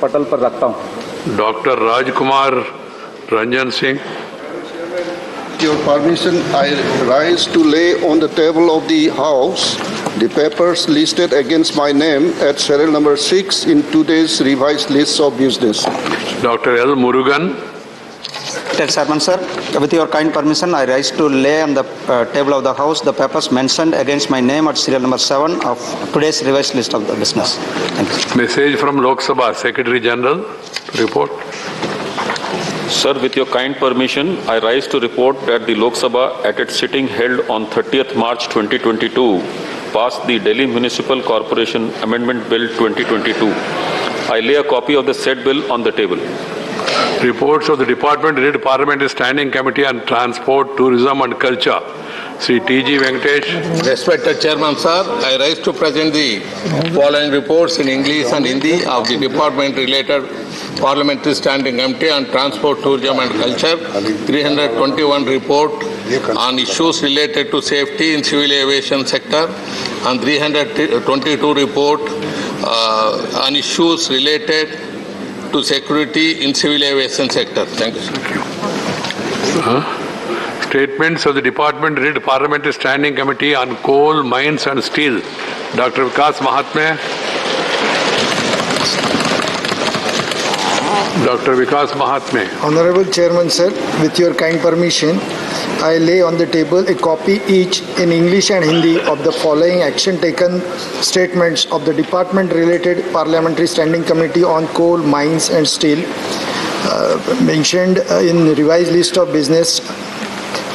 पटल पर रखता हूं। Doctor Rajkumar Ranjan Singh. Your permission, I rise to lay on the table of the House the papers listed against my name at serial number 6 in today's revised list of business. Dr. L. Murugan. Mr. Chairman, sir, with your kind permission, I rise to lay on the table of the House the papers mentioned against my name at serial number 7 of today's revised list of the business. Thank you. Message from Lok Sabha, Secretary General to report. Sir, with your kind permission, I rise to report that the Lok Sabha at its sitting held on 30th March 2022 passed the Delhi Municipal Corporation Amendment Bill 2022. I lay a copy of the said bill on the table. Reports of the Department Related Parliamentary Standing Committee on Transport, Tourism and Culture. Sri T.G. Venkatesh. Respected Chairman, sir, I rise to present the following reports in English and Hindi of the Department Related Parliamentary Standing Committee on Transport, Tourism and Culture. 321 report on issues related to safety in civil aviation sector and 322 report on issues related to security in civil aviation sector. Thank you, sir. Statements of the Department Related Parliamentary Standing Committee on Coal, Mines and Steel. Dr. Vikas Mahatme. Dr. Vikas Mahatme. Honorable Chairman, sir, with your kind permission, I lay on the table a copy each in English and Hindi of the following action taken statements of the Department Related Parliamentary Standing Committee on Coal, Mines and Steel mentioned in revised list of business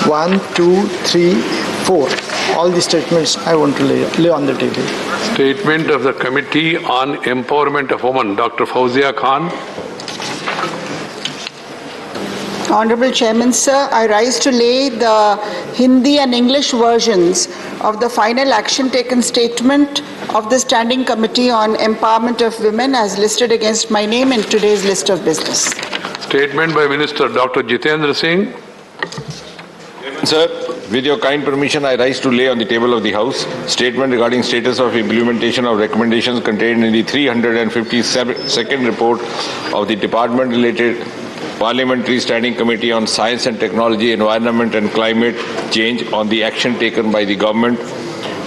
1, 2, 3, 4. All the statements I want to lay on the table. Statement of the Committee on Empowerment of Women. Dr. Fauzia Khan. Honorable Chairman, sir, I rise to lay the Hindi and English versions of the final action taken statement of the Standing Committee on Empowerment of Women as listed against my name in today's list of business. Statement by Minister Dr. Jitendra Singh. Sir, with your kind permission, I rise to lay on the table of the House statement regarding status of implementation of recommendations contained in the 352nd report of the Department-related Parliamentary Standing Committee on Science and Technology, Environment and Climate Change on the action taken by the government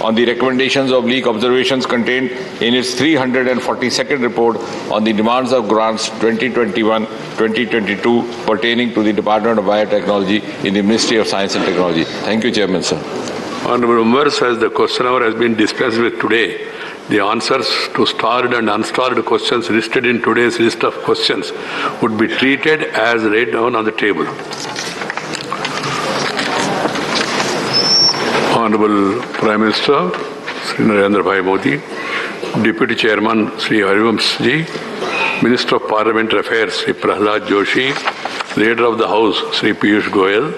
on the recommendations of leak observations contained in its 342nd report on the demands of grants 2021-2022 pertaining to the Department of Biotechnology in the Ministry of Science and Technology. Thank you, Chairman, sir. Honorable members, as the question hour has been dispensed with today, the answers to starred and unstarred questions listed in today's list of questions would be treated as laid down on the table. Honorable Prime Minister Sri Narendra Bhai Modi, Deputy Chairman Sri Harivams Ji, Minister of Parliamentary Affairs Sri Prahlad Joshi, Leader of the House Sri Piyush Goyal,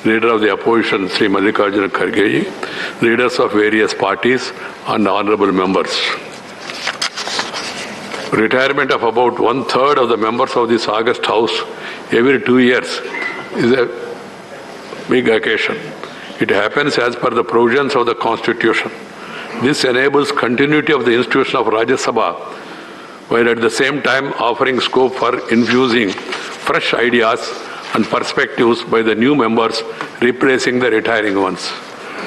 Leader of the Opposition Sri Mallikarjuna Kharge Ji, Leaders of various parties and honorable members. Retirement of about 1/3 of the members of this August House every 2 years is a big occasion. It happens as per the provisions of the Constitution. This enables continuity of the institution of Rajya Sabha, while at the same time offering scope for infusing fresh ideas and perspectives by the new members replacing the retiring ones.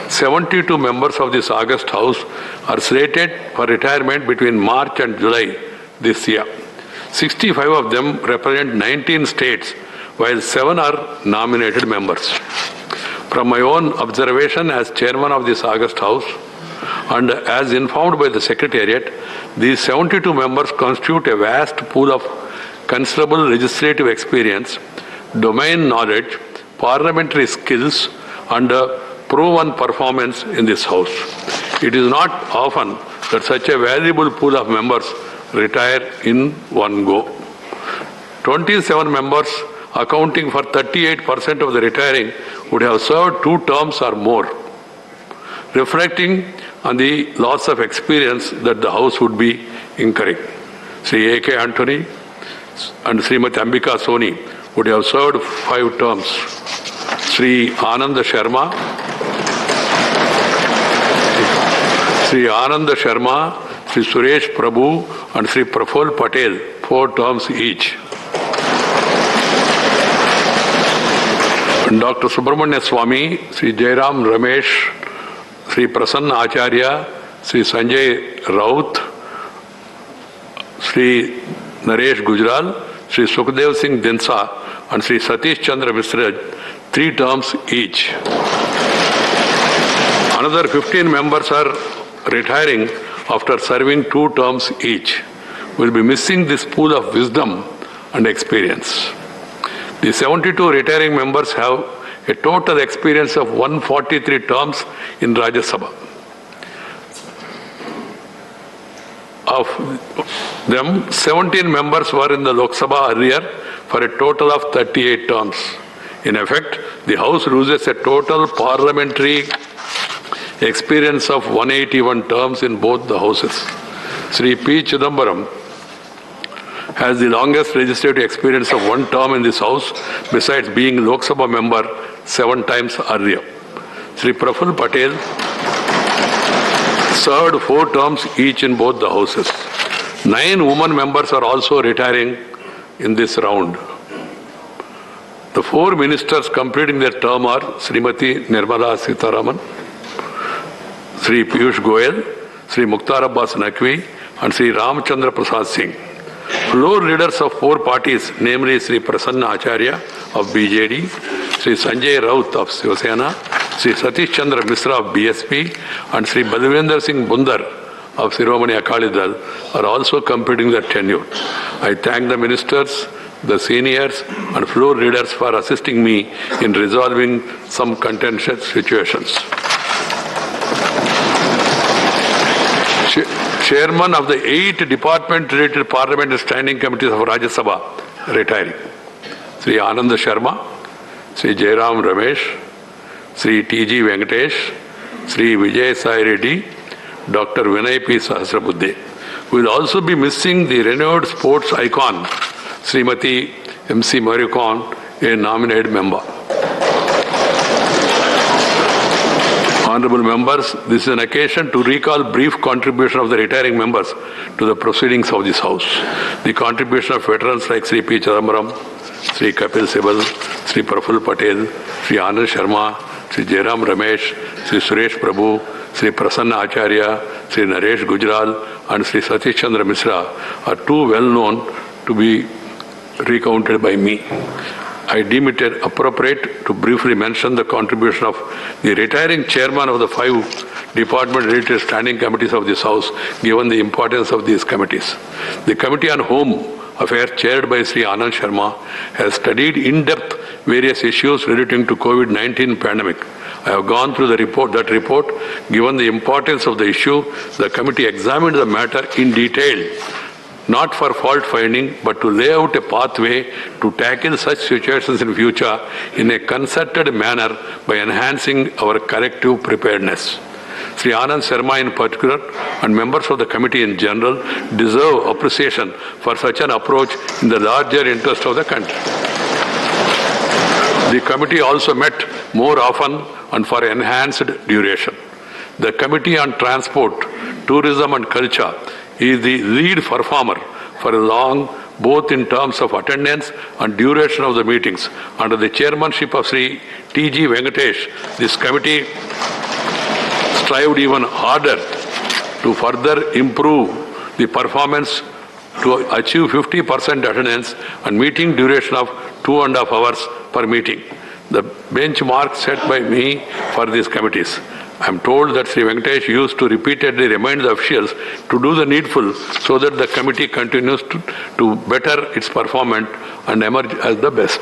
72 members of this August House are slated for retirement between March and July this year. 65 of them represent 19 states, while 7 are nominated members. From my own observation as chairman of this August House, and as informed by the Secretariat, these 72 members constitute a vast pool of considerable legislative experience, domain knowledge, parliamentary skills, and proven performance in this House. It is not often that such a valuable pool of members retire in one go. 27 members, accounting for 38% of the retiring, would have served 2 terms or more, reflecting on the loss of experience that the House would be incurring. Sri A.K. Antony and Srimati Ambika Soni would have served 5 terms. Sri Anand Sharma, Sri Suresh Prabhu and Sri Praful Patel 4 terms each. Dr. Subramanya Swamy, Sri Jairam Ramesh, Sri Prasanna Acharya, Sri Sanjay Raut, Sri Naresh Gujral, Sri Sukhdev Singh Dinsa, and Sri Satish Chandra Misra, 3 terms each. Another 15 members are retiring after serving 2 terms each. We'll be missing this pool of wisdom and experience. The 72 retiring members have a total experience of 143 terms in Rajya Sabha. Of them, 17 members were in the Lok Sabha earlier for a total of 38 terms. In effect, the House loses a total parliamentary experience of 181 terms in both the houses. Sri P. Chidambaram has the longest legislative experience of 1 term in this House, besides being Lok Sabha member 7 times earlier. Sri Praful Patel served 4 terms each in both the Houses. 9 women members are also retiring in this round. The 4 ministers completing their term are Srimati Nirmala Sitharaman, Sri Piyush Goyal, Sri Mukhtar Abbas Naqvi, and Sri Ramchandra Prasad Singh. Floor leaders of 4 parties, namely Sri Prasanna Acharya of BJD, Sri Sanjay Raut of Shiv Sena, Sri Satish Chandra Misra of BSP, and Sri Balvendra Singh Bundar of Shiromani Akali Dal are also completing their tenure. I thank the ministers, the seniors, and floor leaders for assisting me in resolving some contentious situations. Chairman of the 8 department-related parliamentary standing committees of Rajya Sabha retiring. Sri Anand Sharma, Sri Jairam Ramesh, Sri T.G. Venkatesh, Sri Vijay Sai Reddy, Dr. Vinay P. Sahasrabuddhe. We will also be missing the renowned sports icon, Srimati M.C. Maricon, a nominated member. Honorable members, this is an occasion to recall brief contribution of the retiring members to the proceedings of this House. The contribution of veterans like Sri P. Chidambaram, Sri Kapil Sibal, Sri Praful Patel, Sri Anand Sharma, Sri Jairam Ramesh, Sri Suresh Prabhu, Sri Prasanna Acharya, Sri Naresh Gujral, and Sri Satish Chandra Misra are too well known to be recounted by me. I deem it appropriate to briefly mention the contribution of the retiring chairman of the 5 department-related standing committees of this House, given the importance of these committees. The Committee on Home Affairs, chaired by Sri Anand Sharma, has studied in depth various issues relating to COVID-19 pandemic. I have gone through that report. Given the importance of the issue, the committee examined the matter in detail, not for fault finding, but to lay out a pathway to tackle such situations in future in a concerted manner by enhancing our collective preparedness. Sri Anand Sharma in particular and members of the committee in general deserve appreciation for such an approach in the larger interest of the country. The committee also met more often and for enhanced duration. The Committee on Transport, Tourism and Culture is the lead performer for a long, both in terms of attendance and duration of the meetings. Under the chairmanship of Sri T.G. Venkatesh, this committee strived even harder to further improve the performance to achieve 50% attendance and meeting duration of 2.5 hours per meeting, the benchmark set by me for these committees. I am told that Sri Venkatesh used to repeatedly remind the officials to do the needful so that the committee continues to better its performance and emerge as the best.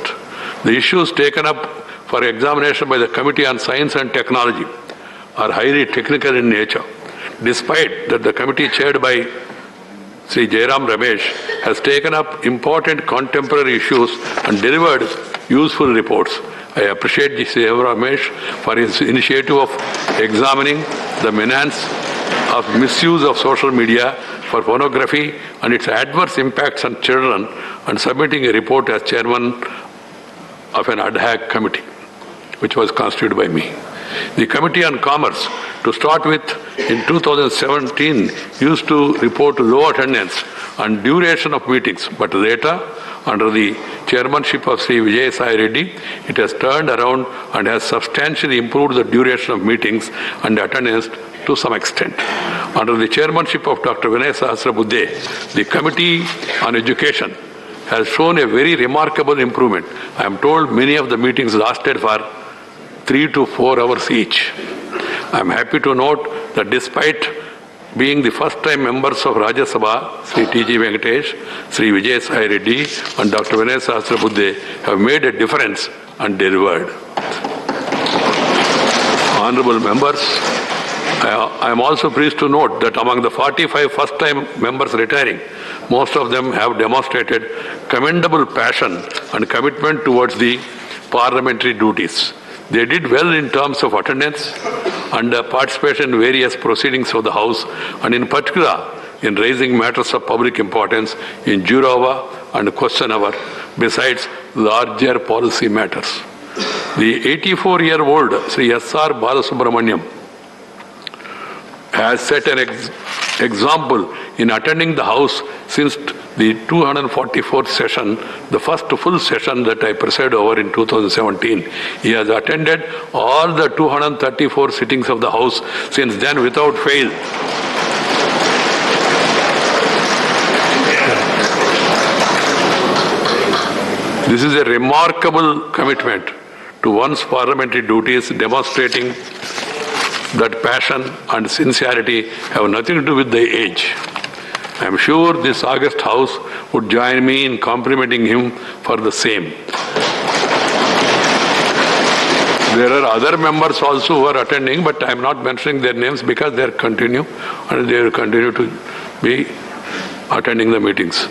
The issues taken up for examination by the Committee on Science and Technology are highly technical in nature. Despite that the committee chaired by Sri Jairam Ramesh has taken up important contemporary issues and delivered useful reports. I appreciate Sri Ramesh for his initiative of examining the menace of misuse of social media for pornography and its adverse impacts on children and submitting a report as chairman of an ad hoc committee, which was constituted by me. The Committee on Commerce, to start with, in 2017, used to report low attendance and duration of meetings, but later, under the chairmanship of Sri Vijay Sai Reddy, it has turned around and has substantially improved the duration of meetings and attendance to some extent. Under the chairmanship of Dr. Vinay Sahasrabuddhe, the Committee on Education has shown a very remarkable improvement. I am told many of the meetings lasted for 3 to 4 hours each. I am happy to note that despite being the first-time members of Rajya Sabha, Sri T.G. Venkatesh, Sri Vijay Sai Reddy and Dr. Vinay Sahasrabuddhe have made a difference and delivered. Honorable members, I am also pleased to note that among the 45 first-time members retiring, most of them have demonstrated commendable passion and commitment towards the parliamentary duties. They did well in terms of attendance and participation in various proceedings of the House, and in particular in raising matters of public importance in Jurava and question hour, besides larger policy matters. The 84-year-old Sri S.R. Balasubramaniam has set an example in attending the House since the 244th session, the first full session that I presided over in 2017. He has attended all the 234 sittings of the House since then without fail. This is a remarkable commitment to one's parliamentary duties, demonstrating that passion and sincerity have nothing to do with the age. I am sure this August House would join me in complimenting him for the same. There are other members also who are attending, but I am not mentioning their names because they continue and they will continue to be attending the meetings.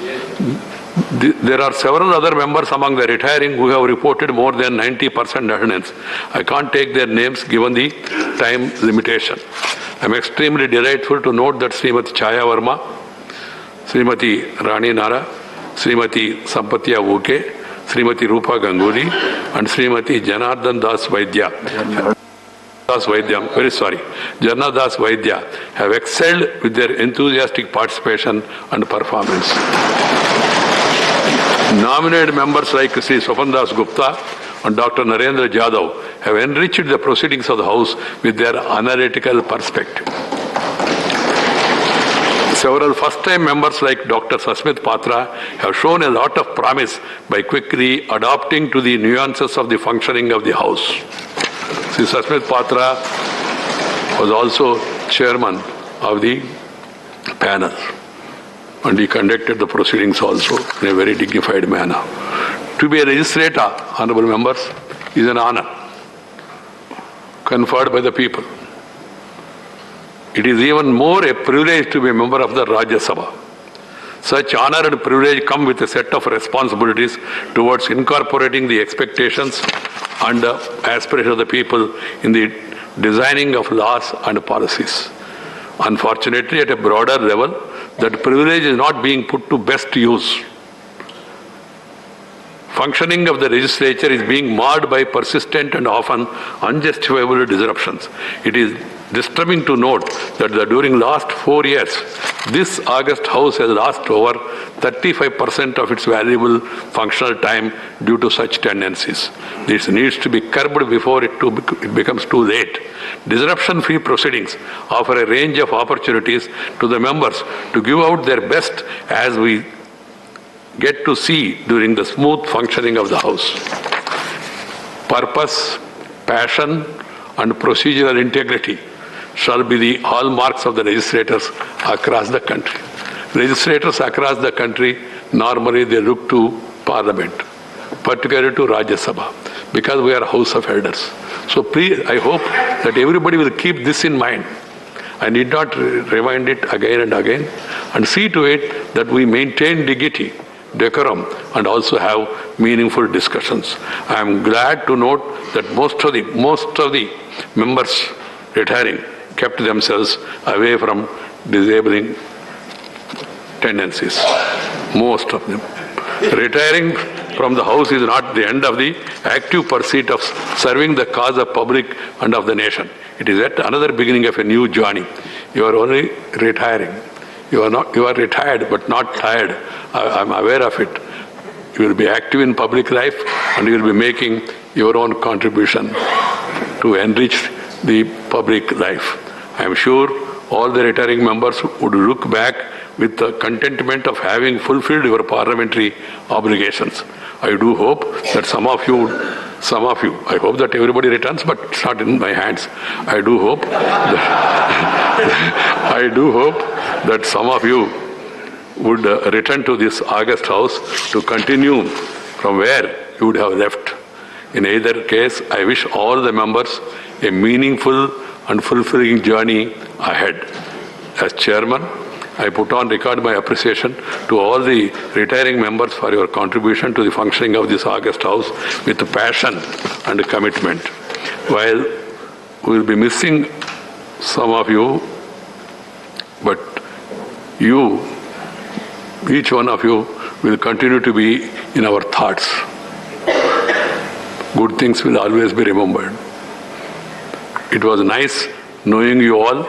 There are several other members among the retiring who have reported more than 90% attendance. I can't take their names given the time limitation. I am extremely delightful to note that Srimati Chaya Verma, Srimati Rani Nara, Srimati Sampatya Vuke, Srimati Rupa Ganguly, and Srimati Janardhan Das Vaidya. Janardhan Das Vaidya have excelled with their enthusiastic participation and performance. Nominated members like Sri Swapandas Gupta and Dr. Narendra Jadhav have enriched the proceedings of the House with their analytical perspective. Several first-time members like Dr. Sasmit Patra have shown a lot of promise by quickly adapting to the nuances of the functioning of the House. Sri Sasmit Patra was also chairman of the panel, and he conducted the proceedings also in a very dignified manner. To be a legislator, honorable members, is an honor conferred by the people. It is even more a privilege to be a member of the Rajya Sabha. Such honor and privilege come with a set of responsibilities towards incorporating the expectations and aspirations of the people in the designing of laws and policies. Unfortunately, at a broader level, that privilege is not being put to best use. Functioning of the legislature is being marred by persistent and often unjustifiable disruptions. It is disturbing to note that during last 4 years, this August House has lost over 35% of its valuable functional time due to such tendencies. This needs to be curbed before it becomes too late. Disruption-free proceedings offer a range of opportunities to the members to give out their best, as we get to see during the smooth functioning of the House. Purpose, passion, and procedural integrity shall be the hallmarks of the legislators across the country. Legislators across the country, normally they look to Parliament, particularly to Rajya Sabha, because we are a House of Elders. So please, I hope that everybody will keep this in mind. I need not rewind it again and again, and see to it that we maintain dignity, decorum, and also have meaningful discussions. I am glad to note that most of the members retiring kept themselves away from disabling tendencies. Most of them. Retiring from the House is not the end of the active pursuit of serving the cause of public and of the nation. It is yet another beginning of a new journey. You are only retiring. You are retired but not tired. I'm aware of it. You will be active in public life and you will be making your own contribution to enrich the public life. I am sure all the retiring members would look back with the contentment of having fulfilled your parliamentary obligations. I do hope that some of you, I hope that everybody returns, but it's not in my hands. I do hope that some of you would return to this august house to continue from where you would have left. In either case, I wish all the members a meaningful and fulfilling journey ahead. As chairman, I put on record my appreciation to all the retiring members for your contribution to the functioning of this august house with passion and commitment. While we will be missing some of you, but you, each one of you, will continue to be in our thoughts. Good things will always be remembered. It was nice knowing you all,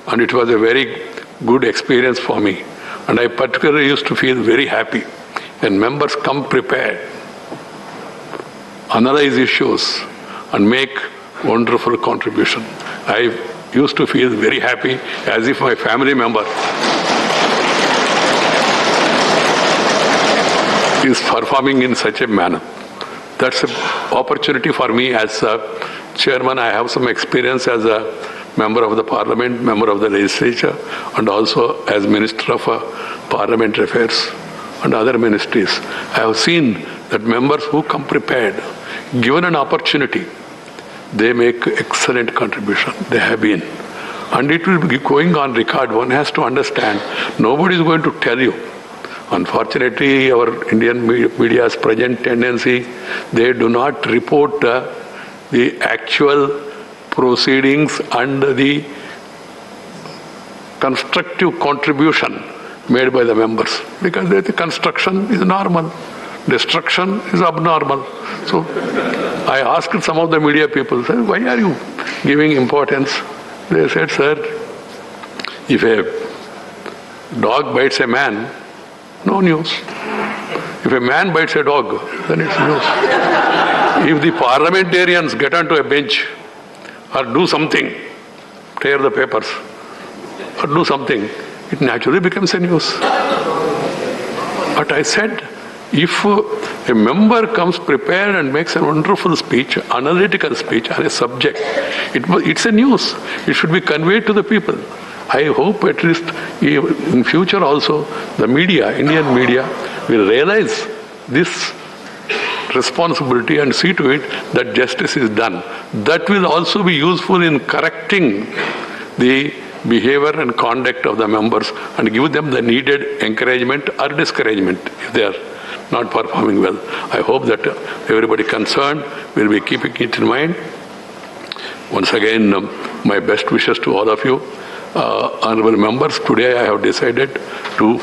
and it was a very good experience for me. And I particularly used to feel very happy when members come prepared, analyze issues, and make wonderful contribution. I used to feel very happy, as if my family member is performing in such a manner. That's an opportunity for me as a chairman. I have some experience as a member of the parliament, member of the legislature, and also as Minister of Parliamentary Affairs and other ministries. I have seen that members who come prepared, given an opportunity, they make excellent contribution. They have been. And it will be going on record. One has to understand, nobody is going to tell you. Unfortunately, our Indian media's present tendency, they do not report the actual proceedings and the constructive contribution made by the members, because the construction is normal, destruction is abnormal. So I asked some of the media people, why are you giving importance? They said, sir, if a dog bites a man, no news. If a man bites a dog, then it's news. If the parliamentarians get onto a bench or do something, tear the papers, or do something, it naturally becomes a news. But I said, if a member comes prepared and makes a wonderful speech, analytical speech on a subject, it's a news. It should be conveyed to the people. I hope at least in future also the media, Indian media, will realize this responsibility and see to it that justice is done. That will also be useful in correcting the behavior and conduct of the members and give them the needed encouragement or discouragement if they are not performing well. I hope that everybody concerned will be keeping it in mind. Once again, my best wishes to all of you. Honorable members, today I have decided to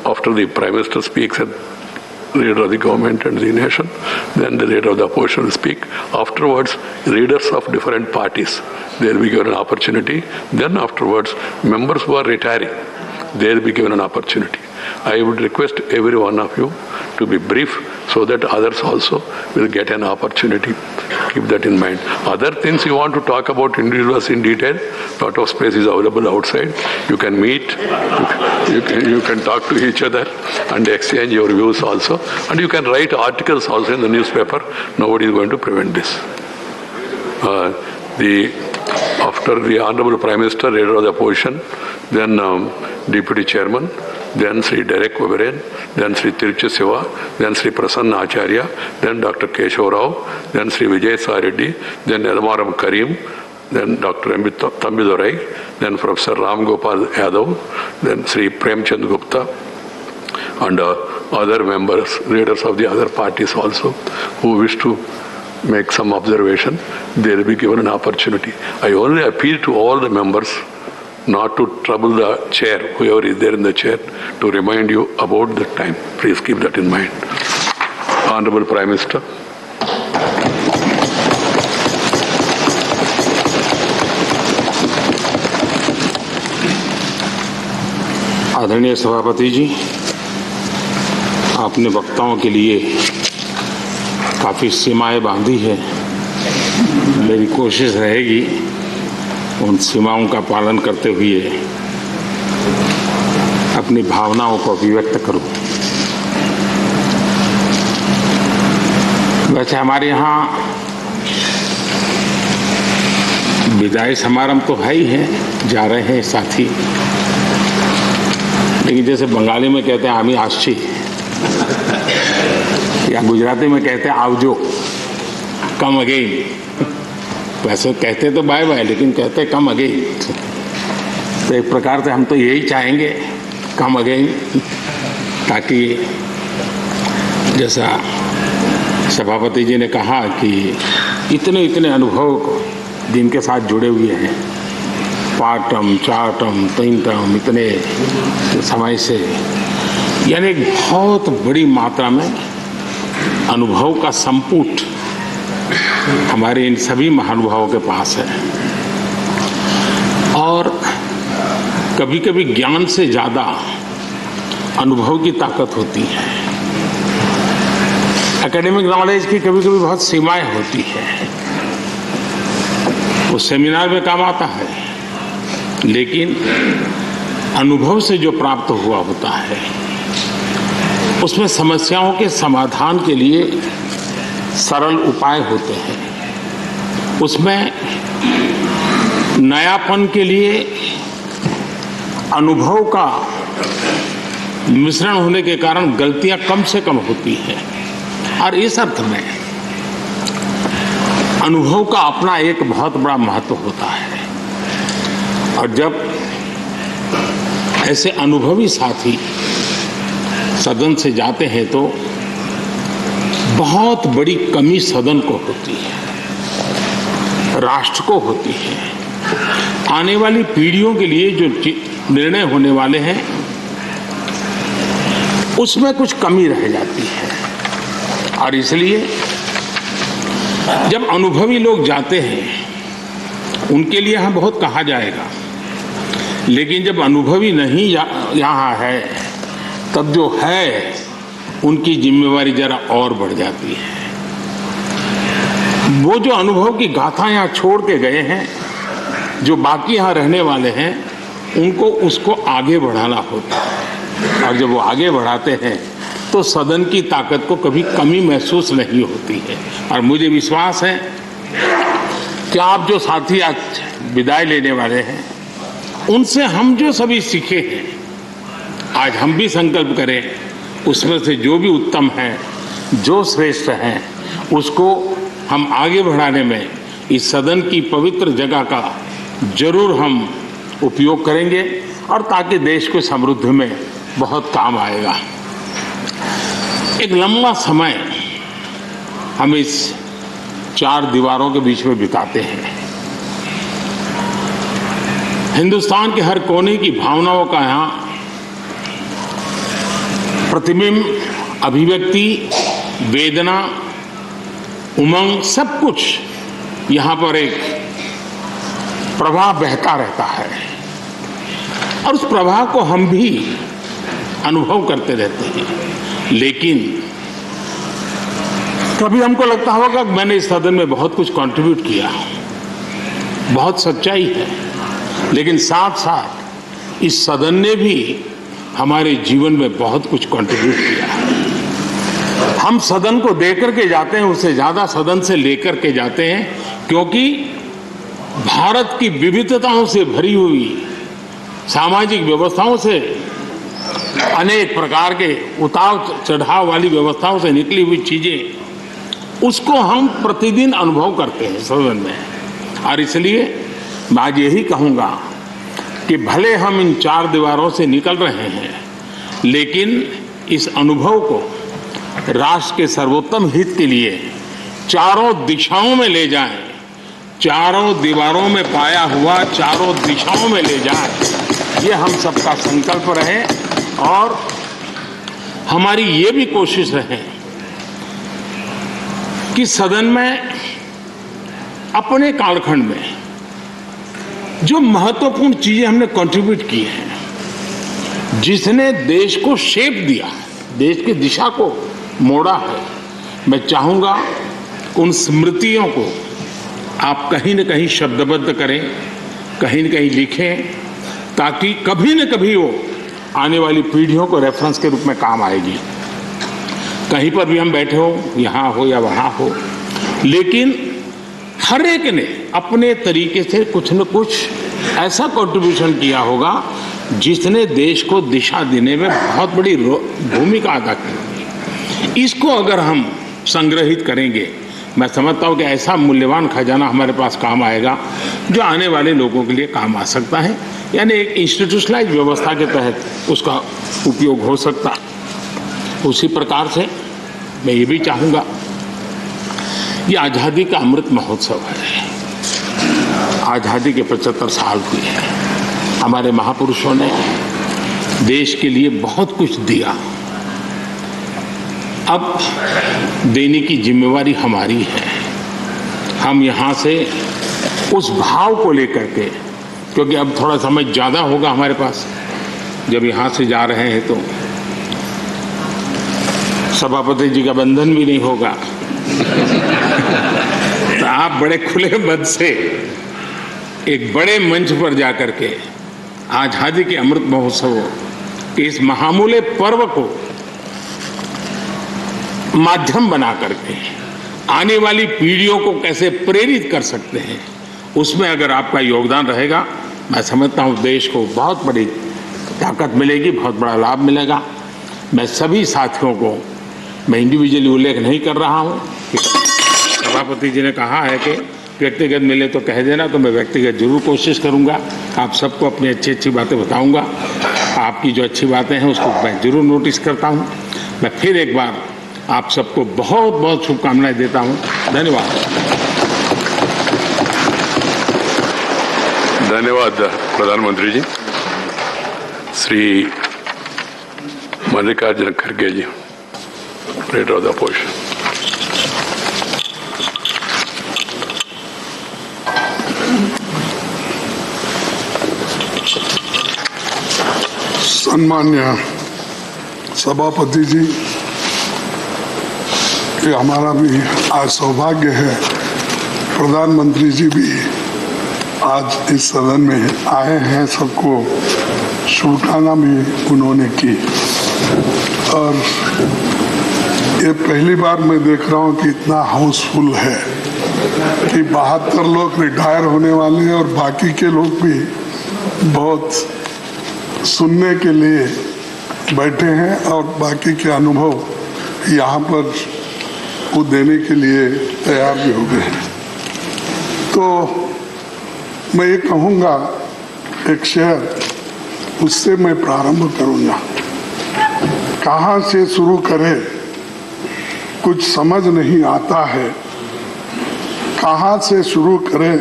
after the Prime Minister speaks and leader of the government and the nation, then the leader of the opposition will speak. Afterwards, leaders of different parties, they will be given an opportunity. Then afterwards, members who are retiring, they will be given an opportunity. I would request every one of you to be brief so that others also will get an opportunity. Keep that in mind. Other things you want to talk about individuals in detail, lot of space is available outside. You can meet, you can talk to each other and exchange your views also. And you can write articles also in the newspaper. Nobody is going to prevent this. After the Honorable Prime Minister, Leader of the Opposition, then Deputy Chairman, then Sri Derek Oberyn, then Sri Tiruchi Siva, then Sri Prasanna Acharya, then Dr. Keshav Rao, then Sri Vijay Sareddy, then Edamaram Karim, then Dr. Tambidurai, then Professor Ram Gopal Yadav, then Sri Premchand Gupta, and other members, leaders of the other parties also, who wish to make some observation, they will be given an opportunity. I only appeal to all the members not to trouble the chair, whoever is there in the chair, to remind you about the time. Please keep that in mind. Honorable Prime Minister. आदरणीय सभापति जी, आपने वक्ताओं के लिए काफ़ी सीमाएं बांधी है। मेरी कोशिश रहेगी उन सीमाओं का पालन करते हुए अपनी भावनाओं को अभिव्यक्त करूं। वैसे हमारे यहाँ विदाई समारंभ तो है ही है, जा रहे हैं साथी, लेकिन जैसे बंगाली में कहते हैं आमी आशी, या गुजराती में कहते हैं आवजो, कम अगेन। वैसे कहते तो बाय बाय, लेकिन कहते कम अगेन। तो एक प्रकार से हम तो यही चाहेंगे, कम अगेन, ताकि जैसा सभापति जी ने कहा कि इतने इतने अनुभव जिनके साथ जुड़े हुए हैं, 5 टर्म 4 टर्म 3 टर्म इतने समय से, यानी एक बहुत बड़ी मात्रा में अनुभव का संपुट हमारे इन सभी महानुभावों के पास है। और कभी कभी ज्ञान से ज्यादा अनुभव की ताकत होती है। एकेडमिक नॉलेज की कभी कभी बहुत सीमाएं होती है, वो सेमिनार में काम आता है, लेकिन अनुभव से जो प्राप्त हुआ होता है उसमें समस्याओं के समाधान के लिए सरल उपाय होते हैं, उसमें नयापन के लिए अनुभव का मिश्रण होने के कारण गलतियां कम से कम होती हैं। और इस अर्थ में अनुभव का अपना एक बहुत बड़ा महत्व होता है। और जब ऐसे अनुभवी साथी सदन से जाते हैं तो बहुत बड़ी कमी सदन को होती है, राष्ट्र को होती है। आने वाली पीढ़ियों के लिए जो निर्णय होने वाले हैं उसमें कुछ कमी रह जाती है। और इसलिए जब अनुभवी लोग जाते हैं उनके लिए यहाँ बहुत कहा जाएगा, लेकिन जब अनुभवी नहीं यहाँ है तब जो है उनकी जिम्मेवारी जरा और बढ़ जाती है। वो जो अनुभव की गाथा यहाँ छोड़ के गए हैं, जो बाकी यहाँ रहने वाले हैं, उनको उसको आगे बढ़ाना होता है। और जब वो आगे बढ़ाते हैं तो सदन की ताकत को कभी कमी महसूस नहीं होती है। और मुझे विश्वास है कि आप जो साथी आज विदाई लेने वाले हैं, उनसे हम जो सभी सीखे हैं, आज हम भी संकल्प करें उसमें से जो भी उत्तम है, जो श्रेष्ठ है, उसको हम आगे बढ़ाने में इस सदन की पवित्र जगह का जरूर हम उपयोग करेंगे, और ताकि देश को समृद्धि में बहुत काम आएगा। एक लंबा समय हम इस 4 दीवारों के बीच में बिताते हैं। हिंदुस्तान के हर कोने की भावनाओं का यहाँ प्रतिबिंब, अभिव्यक्ति, वेदना, उमंग, सब कुछ यहाँ पर एक प्रवाह बहता रहता है। और उस प्रवाह को हम भी अनुभव करते रहते हैं। लेकिन कभी हमको लगता होगा कि मैंने इस सदन में बहुत कुछ कंट्रीब्यूट किया, बहुत सच्चाई है, लेकिन साथ साथ इस सदन ने भी हमारे जीवन में बहुत कुछ कंट्रीब्यूट किया। हम सदन को देकर के जाते हैं, उससे ज्यादा सदन से लेकर के जाते हैं, क्योंकि भारत की विविधताओं से भरी हुई सामाजिक व्यवस्थाओं से, अनेक प्रकार के उतार चढ़ाव वाली व्यवस्थाओं से निकली हुई चीजें, उसको हम प्रतिदिन अनुभव करते हैं सदन में। और इसलिए मैं आज यही कहूंगा कि भले हम इन 4 दीवारों से निकल रहे हैं, लेकिन इस अनुभव को राष्ट्र के सर्वोत्तम हित के लिए चारों दिशाओं में ले जाएं, चारों दीवारों में पाया हुआ चारों दिशाओं में ले जाएं, ये हम सबका संकल्प रहे। और हमारी ये भी कोशिश रहे कि सदन में अपने कालखंड में जो महत्वपूर्ण चीजें हमने कंट्रीब्यूट की हैं जिसने देश को शेप दिया, देश की दिशा को मोड़ा है, मैं चाहूंगा उन स्मृतियों को आप कहीं न कहीं शब्दबद्ध करें, कहीं न कहीं लिखें, ताकि कभी न कभी वो आने वाली पीढ़ियों को रेफरेंस के रूप में काम आएगी। कहीं पर भी हम बैठे हो, यहाँ हो या वहाँ हो, लेकिन हर एक ने अपने तरीके से कुछ न कुछ ऐसा कंट्रीब्यूशन किया होगा जिसने देश को दिशा देने में बहुत बड़ी भूमिका अदा की होगी। इसको अगर हम संग्रहित करेंगे, मैं समझता हूँ कि ऐसा मूल्यवान खजाना हमारे पास काम आएगा जो आने वाले लोगों के लिए काम आ सकता है, यानी एक इंस्टीट्यूशनलाइज व्यवस्था के तहत उसका उपयोग हो सकता है। उसी प्रकार से मैं ये भी चाहूँगा, ये आज़ादी का अमृत महोत्सव है। आज़ादी के 75 साल हुए हैं। हमारे महापुरुषों ने देश के लिए बहुत कुछ दिया। अब देने की जिम्मेवारी हमारी है। हम यहाँ से उस भाव को लेकर के, क्योंकि अब थोड़ा समय ज़्यादा होगा हमारे पास, जब यहाँ से जा रहे हैं तो सभापति जी का बंधन भी नहीं होगा, तो आप बड़े खुले मन से एक बड़े मंच पर जाकर के आज़ादी के अमृत महोत्सव के इस महामूल्य पर्व को माध्यम बना करके आने वाली पीढ़ियों को कैसे प्रेरित कर सकते हैं, उसमें अगर आपका योगदान रहेगा, मैं समझता हूँ देश को बहुत बड़ी ताकत मिलेगी, बहुत बड़ा लाभ मिलेगा। मैं सभी साथियों को, मैं इंडिविजुअली उल्लेख नहीं कर रहा हूँ, सभापति जी ने कहा है कि व्यक्तिगत मिले तो कह देना, तो मैं व्यक्तिगत जरूर कोशिश करूँगा। आप सबको अपनी अच्छी अच्छी बातें बताऊँगा। आपकी जो अच्छी बातें हैं उसको मैं जरूर नोटिस करता हूँ। मैं फिर एक बार आप सबको बहुत बहुत शुभकामनाएं देता हूँ। धन्यवाद। धन्यवाद प्रधानमंत्री जी। श्री मल्लिकार्जुन खड़गे जी, लीडर ऑफ द अपोजिशन। सम्मान्य सभापति जी, ये हमारा भी आज सौभाग्य है, प्रधानमंत्री जी भी आज इस सदन में आए हैं, सबको शुभकामना भी उन्होंने की। और ये पहली बार मैं देख रहा हूँ कि इतना हाउसफुल है कि 72 लोग रिटायर होने वाले हैं और बाकी के लोग भी बहुत सुनने के लिए बैठे हैं और बाकी के अनुभव यहाँ पर वो देने के लिए तैयार भी हो गए हैं। तो मैं ये कहूँगा, एक शेर, उससे मैं प्रारंभ करूँगा। कहाँ से शुरू करें कुछ समझ नहीं आता है, कहाँ से शुरू करें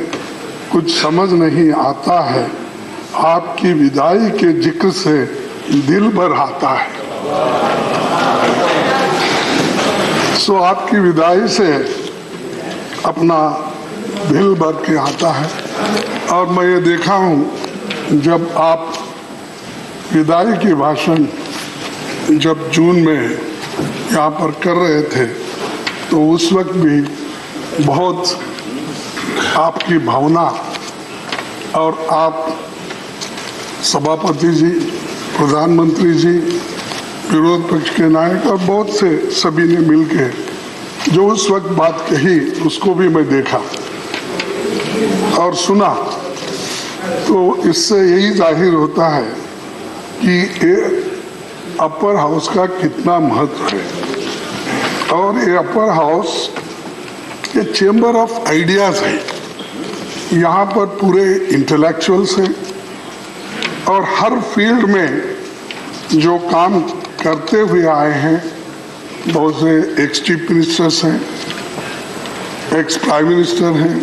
कुछ समझ नहीं आता है, आपकी विदाई के जिक्र से दिल भर आता है। सो आपकी विदाई से अपना दिल भर के आता है। और मैं ये देखा हूँ, जब आप विदाई की भाषण जब जून में यहाँ पर कर रहे थे, तो उस वक्त भी बहुत आपकी भावना, और आप सभापति जी, प्रधानमंत्री जी, विरोध पक्ष के नायक और बहुत से सभी ने मिलके जो उस वक्त बात कही, उसको भी मैं देखा और सुना। तो इससे यही जाहिर होता है कि ये अपर हाउस का कितना महत्व है। और ये अपर हाउस ये चेंबर ऑफ आइडियाज है। यहाँ पर पूरे इंटेलेक्चुअल्स हैं और हर फील्ड में जो काम करते हुए आए हैं, बहुत से एक्स चीफ मिनिस्टर्स हैं, एक्स प्राइम मिनिस्टर हैं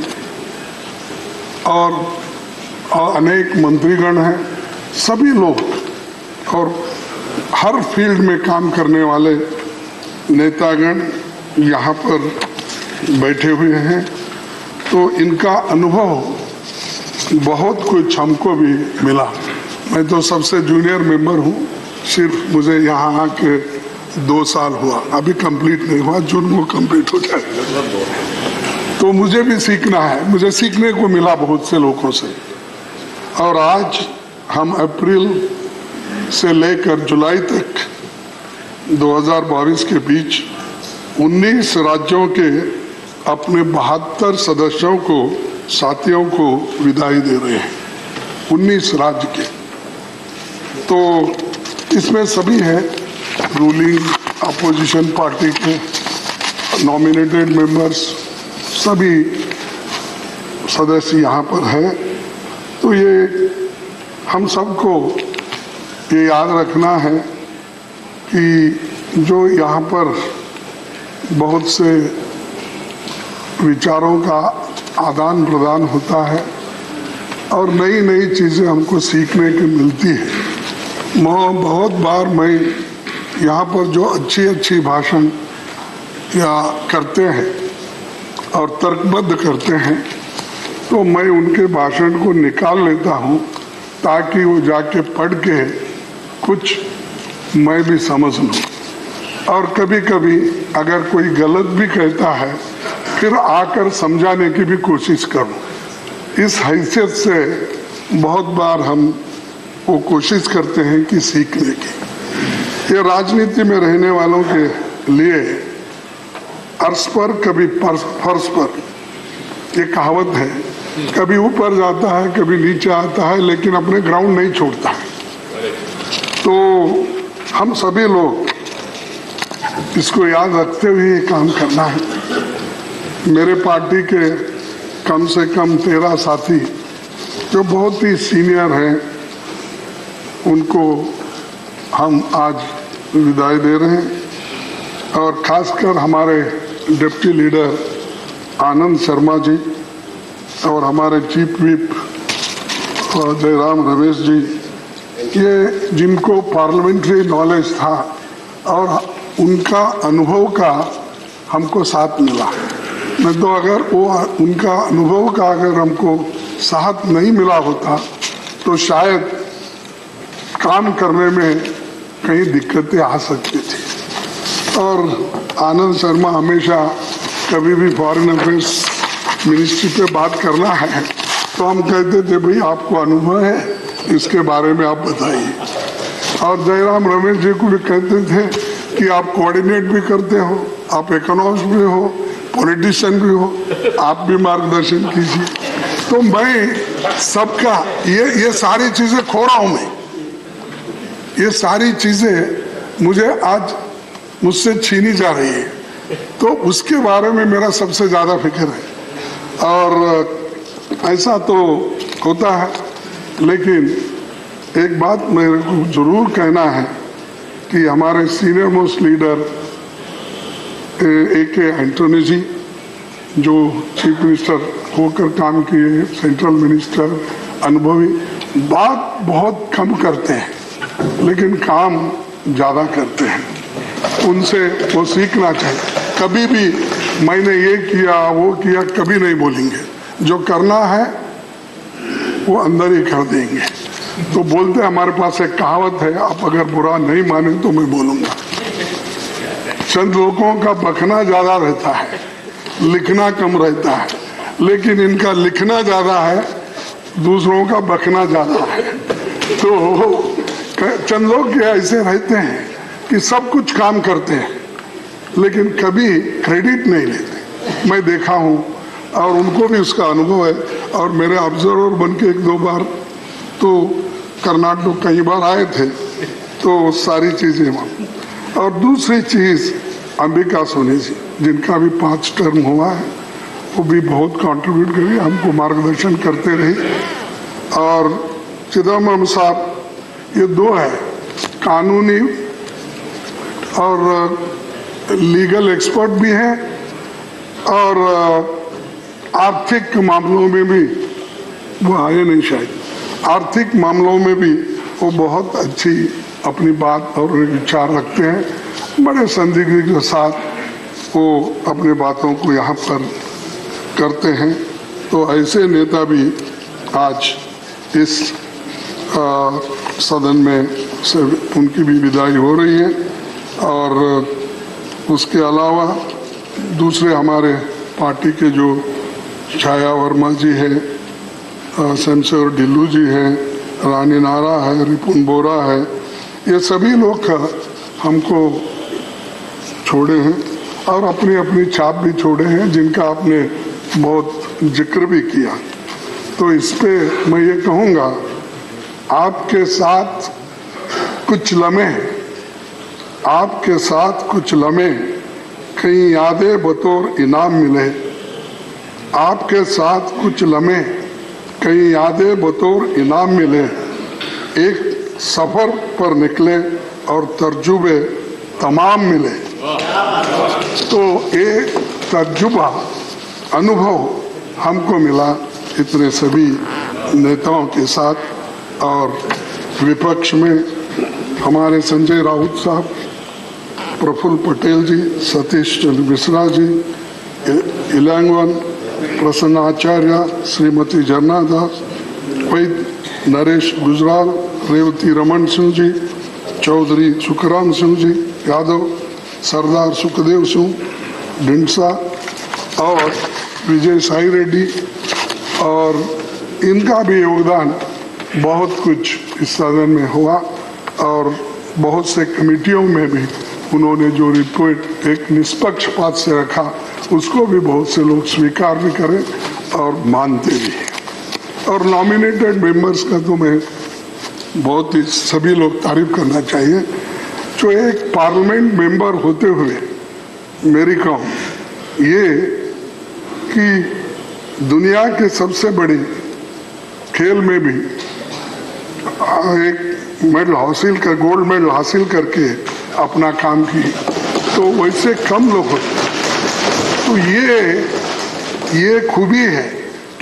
और अनेक मंत्रीगण हैं, सभी लोग और हर फील्ड में काम करने वाले नेतागण यहाँ पर बैठे हुए हैं। तो इनका अनुभव बहुत कुछ हमको भी मिला। मैं तो सबसे जूनियर मेंबर हूँ, सिर्फ मुझे यहाँ आके 2 साल हुआ, अभी कंप्लीट नहीं हुआ, जून को कंप्लीट हो जाएगा। तो मुझे भी सीखना है, मुझे सीखने को मिला बहुत से लोगों से। और आज हम अप्रैल से लेकर जुलाई तक 2022 के बीच 19 राज्यों के अपने 72 सदस्यों को, साथियों को विदाई दे रहे हैं, 19 राज्य के। तो इसमें सभी हैं, रूलिंग अपोजिशन पार्टी के नॉमिनेटेड मेंबर्स, सभी सदस्य यहाँ पर हैं। तो ये हम सबको ये याद रखना है कि जो यहाँ पर बहुत से विचारों का आदान प्रदान होता है और नई नई चीज़ें हमको सीखने की मिलती है। बहुत बार मैं यहाँ पर जो अच्छी अच्छी भाषण या करते हैं और तर्कबद्ध करते हैं, तो मैं उनके भाषण को निकाल लेता हूँ ताकि वो जाके पढ़ के कुछ मैं भी समझ लूँ। और कभी कभी अगर कोई गलत भी कहता है फिर आकर समझाने की भी कोशिश करूँ। इस हैसियत से बहुत बार हम वो कोशिश करते हैं कि सीखने की। ये राजनीति में रहने वालों के लिए अर्श पर कभी फर्श पर, ये कहावत है, कभी ऊपर जाता है कभी नीचे आता है, लेकिन अपने ग्राउंड नहीं छोड़ता है। तो हम सभी लोग इसको याद रखते हुए काम करना है। मेरे पार्टी के कम से कम 13 साथी जो बहुत ही सीनियर हैं, उनको हम आज विदाई दे रहे हैं। और खासकर हमारे डिप्टी लीडर आनंद शर्मा जी और हमारे चीफ व्हिप जयराम रमेश जी, ये जिनको पार्लियामेंट्री नॉलेज था और उनका अनुभव का हमको साथ मिला। नहीं तो अगर वो उनका अनुभव का अगर हमको साथ नहीं मिला होता तो शायद काम करने में कई दिक्कतें आ सकती थी। और आनंद शर्मा हमेशा कभी भी फॉरेन अफेयर्स मिनिस्ट्री पे बात करना है तो हम कहते थे भाई आपको अनुभव है, इसके बारे में आप बताइए। और जयराम रमेश जी को भी कहते थे कि आप कोऑर्डिनेट भी करते हो, आप इकोनॉमिस्ट भी हो, पॉलिटिशियन भी हो, आप भी मार्गदर्शन कीजिए। तो मैं सबका ये सारी चीजें खो रहा हूं मैं, ये सारी चीजें मुझे आज मुझसे छीनी जा रही है, तो उसके बारे में मेरा सबसे ज्यादा फिक्र है। और ऐसा तो होता है, लेकिन एक बात मेरे को जरूर कहना है कि हमारे senior most leader AK Antony ji, जो चीफ मिनिस्टर होकर काम किए, सेंट्रल मिनिस्टर, अनुभवी, बात बहुत कम करते हैं लेकिन काम ज़्यादा करते हैं। उनसे वो सीखना चाहिए। कभी भी मैंने ये किया वो किया कभी नहीं बोलेंगे, जो करना है वो अंदर ही कर देंगे। तो बोलते हमारे पास एक कहावत है, आप अगर बुरा नहीं माने तो मैं बोलूँगा। चंद लोगों का बकना ज़्यादा रहता है, लिखना कम रहता है, लेकिन इनका लिखना ज़्यादा है, दूसरों का बकना ज़्यादा है। तो चंद लोग ऐसे रहते हैं कि सब कुछ काम करते हैं लेकिन कभी क्रेडिट नहीं लेते, मैं देखा हूँ। और उनको भी उसका अनुभव है। और मेरे ऑब्जर्वर बन के 1-2 बार तो कर्नाटक कई बार आए थे, तो सारी चीज़ें वहाँ। और दूसरी चीज़ अंबिका सोनी जी, जिनका भी 5 टर्म हुआ है, वो भी बहुत कंट्रीब्यूट करी, हमको मार्गदर्शन करते रहे। और चिदम्बरम साहब, ये 2 है, कानूनी और लीगल एक्सपर्ट भी हैं और आर्थिक मामलों में भी, वो आए नहीं शायद, आर्थिक मामलों में भी वो बहुत अच्छी अपनी बात और विचार रखते हैं। बड़े संदिग्ध के साथ वो अपनी बातों को यहाँ पर करते हैं। तो ऐसे नेता भी आज इस सदन में से उनकी भी विदाई हो रही है। और उसके अलावा दूसरे हमारे पार्टी के जो छाया वर्मा जी है, शमशेर ढिल्लू जी हैं, रानी नारा है, रिपुन बोरा है, ये सभी लोग हमको छोड़े हैं और अपनी अपनी छाप भी छोड़े हैं, जिनका आपने बहुत जिक्र भी किया। तो इस पे मैं ये कहूँगा, आपके साथ कुछ लम्हे, आपके साथ कुछ लम्हे कई यादें बतौर इनाम मिले, आपके साथ कुछ लम्हे कई यादें बतौर इनाम मिले, एक सफर पर निकले और तर्जुबे तमाम मिले। तो एक तर्जुबा अनुभव हमको मिला इतने सभी नेताओं के साथ। और विपक्ष में हमारे संजय राउत साहब, प्रफुल्ल पटेल जी, सतीश चंद्र मिश्रा जी, इलांगवन प्रसन्न आचार्य, श्रीमती जरना दास, वैद नरेश गुजराल, रेवती रमन सिंह जी, चौधरी सुखराम सिंह जी यादव, सरदार सुखदेव सिंह ढिंडसा और विजय साई रेड्डी, और इनका भी योगदान बहुत कुछ इस सदन में हुआ। और बहुत से कमेटियों में भी उन्होंने जो रिपोर्ट एक निष्पक्षपात से रखा, उसको भी बहुत से लोग स्वीकार भी करें और मानते भी हैं। और नॉमिनेटेड मेंबर्स का तो मैं बहुत ही सभी लोग तारीफ करना चाहिए। जो एक पार्लियामेंट मेंबर होते हुए मेरी कहूँ ये कि दुनिया के सबसे बड़ी खेल में भी एक मेडल हासिल कर, गोल्ड मेडल हासिल करके अपना काम की, तो वैसे कम लोग होते। तो ये खूबी है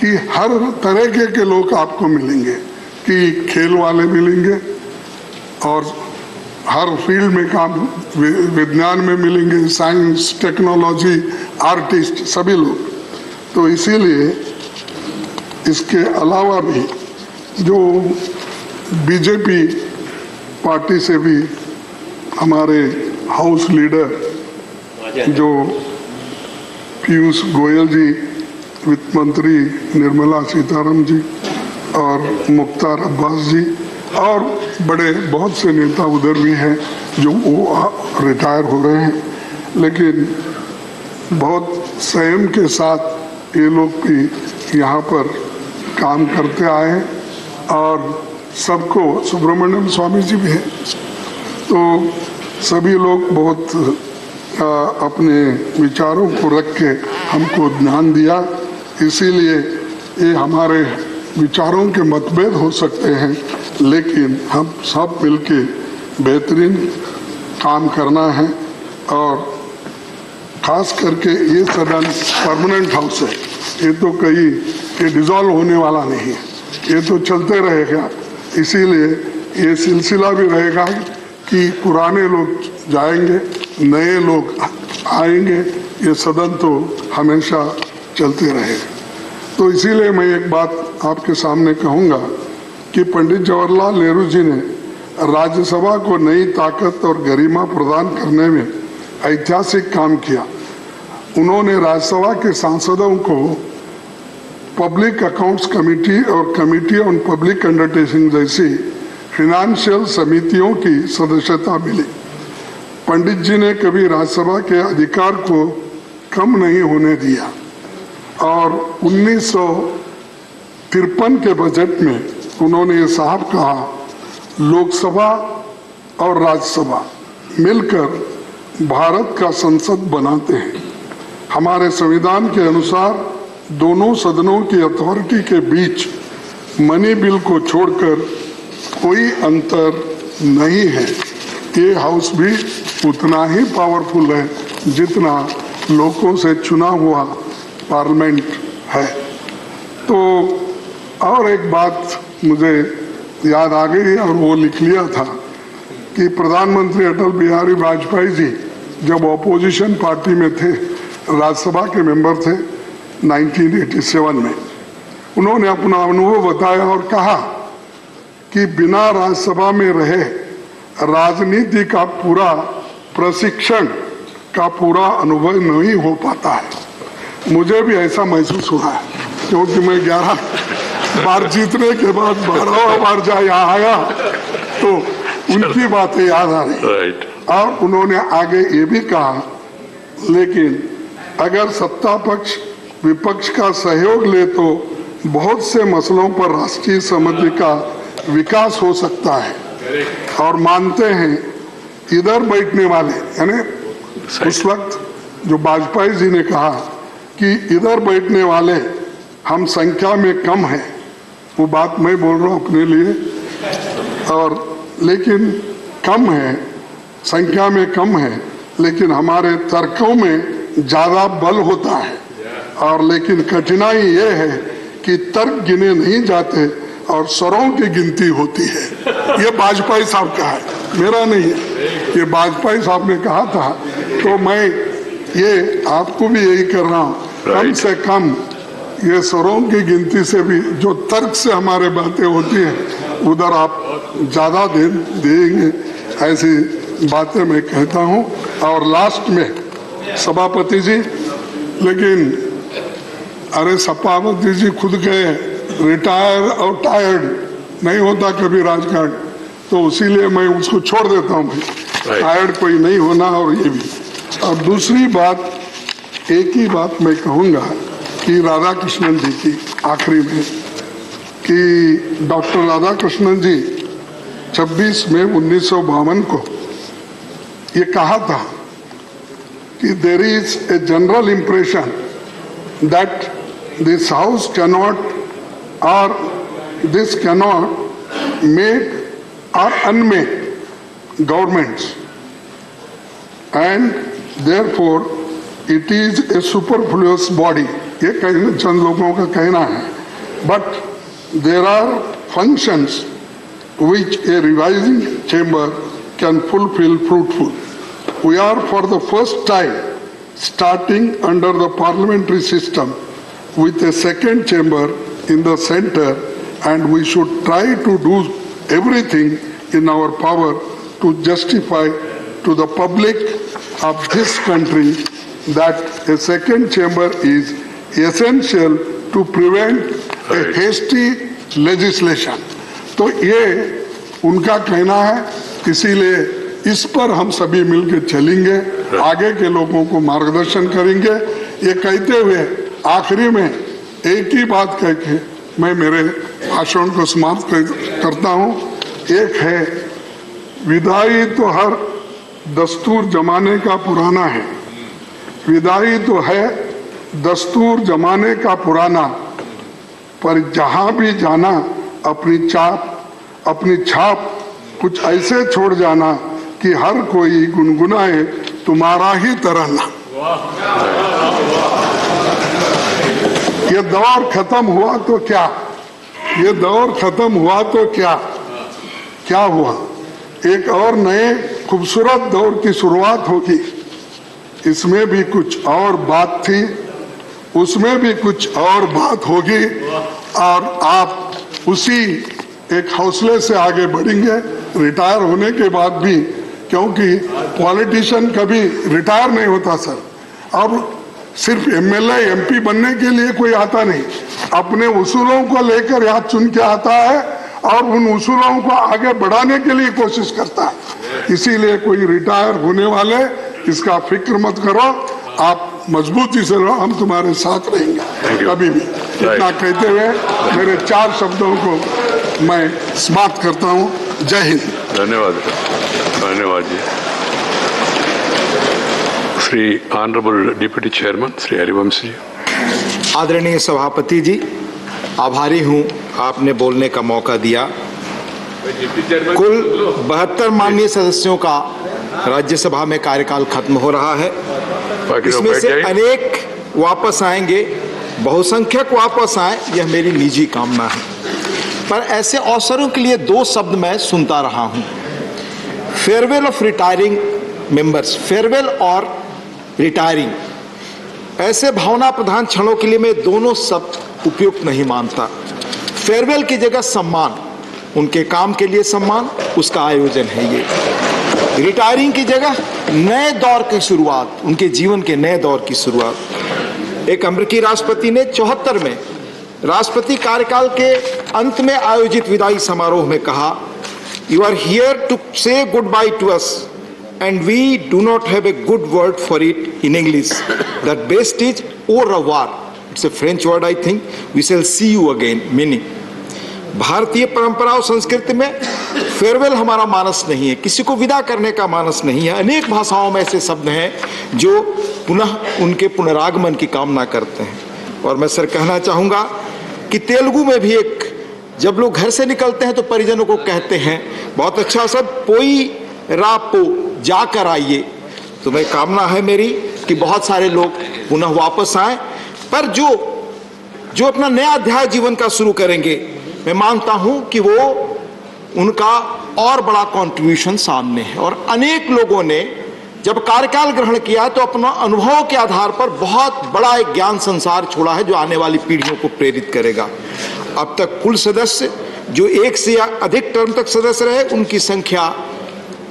कि हर तरह के लोग आपको मिलेंगे, कि खेल वाले मिलेंगे और हर फील्ड में काम, विज्ञान में मिलेंगे, साइंस, टेक्नोलॉजी, आर्टिस्ट, सभी लोग। तो इसीलिए इसके अलावा भी जो बीजेपी पार्टी से भी हमारे हाउस लीडर जो पीयूष गोयल जी, वित्त मंत्री निर्मला सीतारमण जी और मुख्तार अब्बास जी, और बड़े बहुत से नेता उधर भी हैं जो वो रिटायर हो रहे हैं, लेकिन बहुत संयम के साथ ये लोग भी यहाँ पर काम करते आए हैं। और सबको, सुब्रमण्यम स्वामी जी भी हैं, तो सभी लोग बहुत अपने विचारों को रख के हमको ध्यान दिया। इसीलिए ये हमारे विचारों के मतभेद हो सकते हैं, लेकिन हम सब मिलके बेहतरीन काम करना है। और खास करके ये सदन परमानेंट हाउस है, ये तो कहीं ये डिसॉल्व होने वाला नहीं है, ये तो चलते रहेगा। इसीलिए ये सिलसिला भी रहेगा कि पुराने लोग जाएंगे, नए लोग आएंगे, ये सदन तो हमेशा चलते रहेगा। तो इसीलिए मैं एक बात आपके सामने कहूँगा कि पंडित जवाहरलाल नेहरू जी ने राज्यसभा को नई ताकत और गरिमा प्रदान करने में ऐतिहासिक काम किया। उन्होंने राज्यसभा के सांसदों को पब्लिक अकाउंट्स कमेटी और कमेटी ऑन पब्लिक अंडरटेकिंग जैसी फिनेंशियल समितियों की सदस्यता मिली। पंडित जी ने कभी राज्यसभा के अधिकार को कम नहीं होने दिया और 1953 के बजट में उन्होंने ये साहब कहा, लोकसभा और राज्यसभा मिलकर भारत का संसद बनाते हैं। हमारे संविधान के अनुसार दोनों सदनों की अथॉरिटी के बीच मनी बिल को छोड़कर कोई अंतर नहीं है। ये हाउस भी उतना ही पावरफुल है जितना लोगों से चुना हुआ पार्लियामेंट है। तो और एक बात मुझे याद आ गई और वो लिख लिया था कि प्रधानमंत्री अटल बिहारी वाजपेयी जी जब ऑपोजिशन पार्टी में थे, राज्यसभा के मेंबर थे 1987 में, उन्होंने अपना अनुभव बताया और कहा कि बिना राज्यसभा में रहे राजनीति का पूरा प्रशिक्षण का पूरा अनुभव नहीं हो पाता है। मुझे भी ऐसा महसूस हुआ है, क्योंकि मैं 11 बार जीतने के बाद 12वां बार यहाँ आया तो उनकी बातें याद आ रही। और उन्होंने आगे ये भी कहा, लेकिन अगर सत्ता पक्ष विपक्ष का सहयोग ले तो बहुत से मसलों पर राष्ट्रीय सहमति का विकास हो सकता है। और मानते हैं इधर बैठने वाले, यानी उस वक्त जो वाजपेयी जी ने कहा कि इधर बैठने वाले हम संख्या में कम हैं, वो बात मैं बोल रहा हूँ अपने लिए, और लेकिन कम है, संख्या में कम है, लेकिन हमारे तर्कों में ज्यादा बल होता है। और लेकिन कठिनाई ये है कि तर्क गिने नहीं जाते और स्वरों की गिनती होती है। ये वाजपेयी साहब का है, मेरा नहीं है, ये वाजपेयी साहब ने कहा था। तो मैं ये आपको भी यही कर रहा हूँ, कम से कम ये स्वरों की गिनती से भी जो तर्क से हमारे बातें होती हैं उधर आप ज्यादा देंगे, ऐसी बातें मैं कहता हूँ। और लास्ट में सभापति जी, लेकिन अरे सभापति जी खुद गए, रिटायर और टायर्ड नहीं होता कभी राजकारण, तो इसीलिए मैं उसको छोड़ देता हूँ भाई, टायर्ड कोई नहीं होना। और ये भी, और दूसरी बात, एक ही बात मैं कहूँगा कि राधा कृष्णन जी की आखिरी में, कि डॉक्टर राधा कृष्णन जी 26 मई 1952 को ये कहा था कि there is a general impression that this house cannot or this cannot make or unmake governments and therefore it is a superfluous body. ये चंद लोगों का कहना है, but there are functions which a revising chamber can fulfill fruitful. We are for the first time starting under the parliamentary system with a second chamber in the center, and we should try to do everything in our power to justify to the public of this country that a second chamber is essential to prevent a hasty legislation. तो ये उनका कहना है, इसीलिए इस पर हम सभी मिलकर चलेंगे, आगे के लोगों को मार्गदर्शन करेंगे। ये कहते हुए आखिरी में एक ही बात कह के मैं मेरे भाषण को समाप्त करता हूँ। एक है, विदाई तो हर दस्तूर जमाने का पुराना है, विदाई तो है दस्तूर जमाने का पुराना, पर जहाँ भी जाना अपनी छाप कुछ ऐसे छोड़ जाना कि हर कोई गुनगुनाए तुम्हारा ही तराना। ये दौर खत्म हुआ तो क्या, ये दौर खत्म हुआ तो क्या हुआ, एक और नए खूबसूरत दौर की शुरुआत होगी। इसमें भी कुछ और बात थी, उसमें भी कुछ और बात होगी, और आप उसी एक हौसले से आगे बढ़ेंगे रिटायर होने के बाद भी, क्योंकि पॉलिटिशियन कभी रिटायर नहीं होता सर। अब सिर्फ एमएलए एमपी बनने के लिए कोई आता नहीं, अपने उसूलों को लेकर यहाँ चुन के आता है और उन उसूलों को आगे बढ़ाने के लिए कोशिश करता है। इसीलिए कोई रिटायर होने वाले इसका फिक्र मत करो, आप मजबूती से रहो, हम तुम्हारे साथ रहेंगे कभी भी। इतना कहते हुए मेरे 4 शब्दों को मैं समाप्त करता हूँ। जय हिंद। धन्यवाद, धन्यवाद जी। Shri honourable deputy chairman Shri Harivansh ji. आदरणीय सभापति जी, आभारी हूँ आपने बोलने का मौका दिया। कुल 72 माननीय सदस्यों का राज्यसभा में कार्यकाल खत्म हो रहा है। इसमें से अनेक वापस आएंगे, बहुसंख्यक वापस आए, यह मेरी निजी कामना है। पर ऐसे अवसरों के लिए 2 शब्द मैं सुनता रहा हूं, farewell of retiring members, farewell और रिटायरिंग। ऐसे भावना प्रधान क्षणों के लिए मैं दोनों शब्द उपयुक्त नहीं मानता। फेयरवेल की जगह सम्मान, उनके काम के लिए सम्मान, उसका आयोजन है ये। रिटायरिंग की जगह नए दौर की शुरुआत, उनके जीवन के नए दौर की शुरुआत। एक अमेरिकी राष्ट्रपति ने 74 में राष्ट्रपति कार्यकाल के अंत में आयोजित विदाई समारोह में कहा, "You are here to say goodbye to us, and we do not have a good word for it in English. The best is au revoir." It's a French word, I think. "We shall see you again." Meaning, भारतीय परंपरा और संस्कृति में farewell हमारा मानस नहीं है, किसी को विदा करने का मानस नहीं है। अनेक भाषाओं में ऐसे शब्द हैं जो पुनः उनके पुनरागमन की कामना करते हैं। और मैं सर कहना चाहूँगा कि तेलुगु में भी एक, जब लोग घर से निकलते हैं तो परिजनों को कहते हैं, बहुत अच्छा शब्द, पोई रापो, जाकर आइए। तो मैं कामना है मेरी कि बहुत सारे लोग पुनः वापस आए, पर जो अपना नया अध्याय जीवन का शुरू करेंगे, मैं मानता हूं कि वो उनका और बड़ा कंट्रीब्यूशन सामने है। और अनेक लोगों ने जब कार्यकाल ग्रहण किया तो अपना अनुभव के आधार पर बहुत बड़ा एक ज्ञान संसार छोड़ा है जो आने वाली पीढ़ियों को प्रेरित करेगा। अब तक कुल सदस्य जो एक से अधिक टर्म तक सदस्य रहे, उनकी संख्या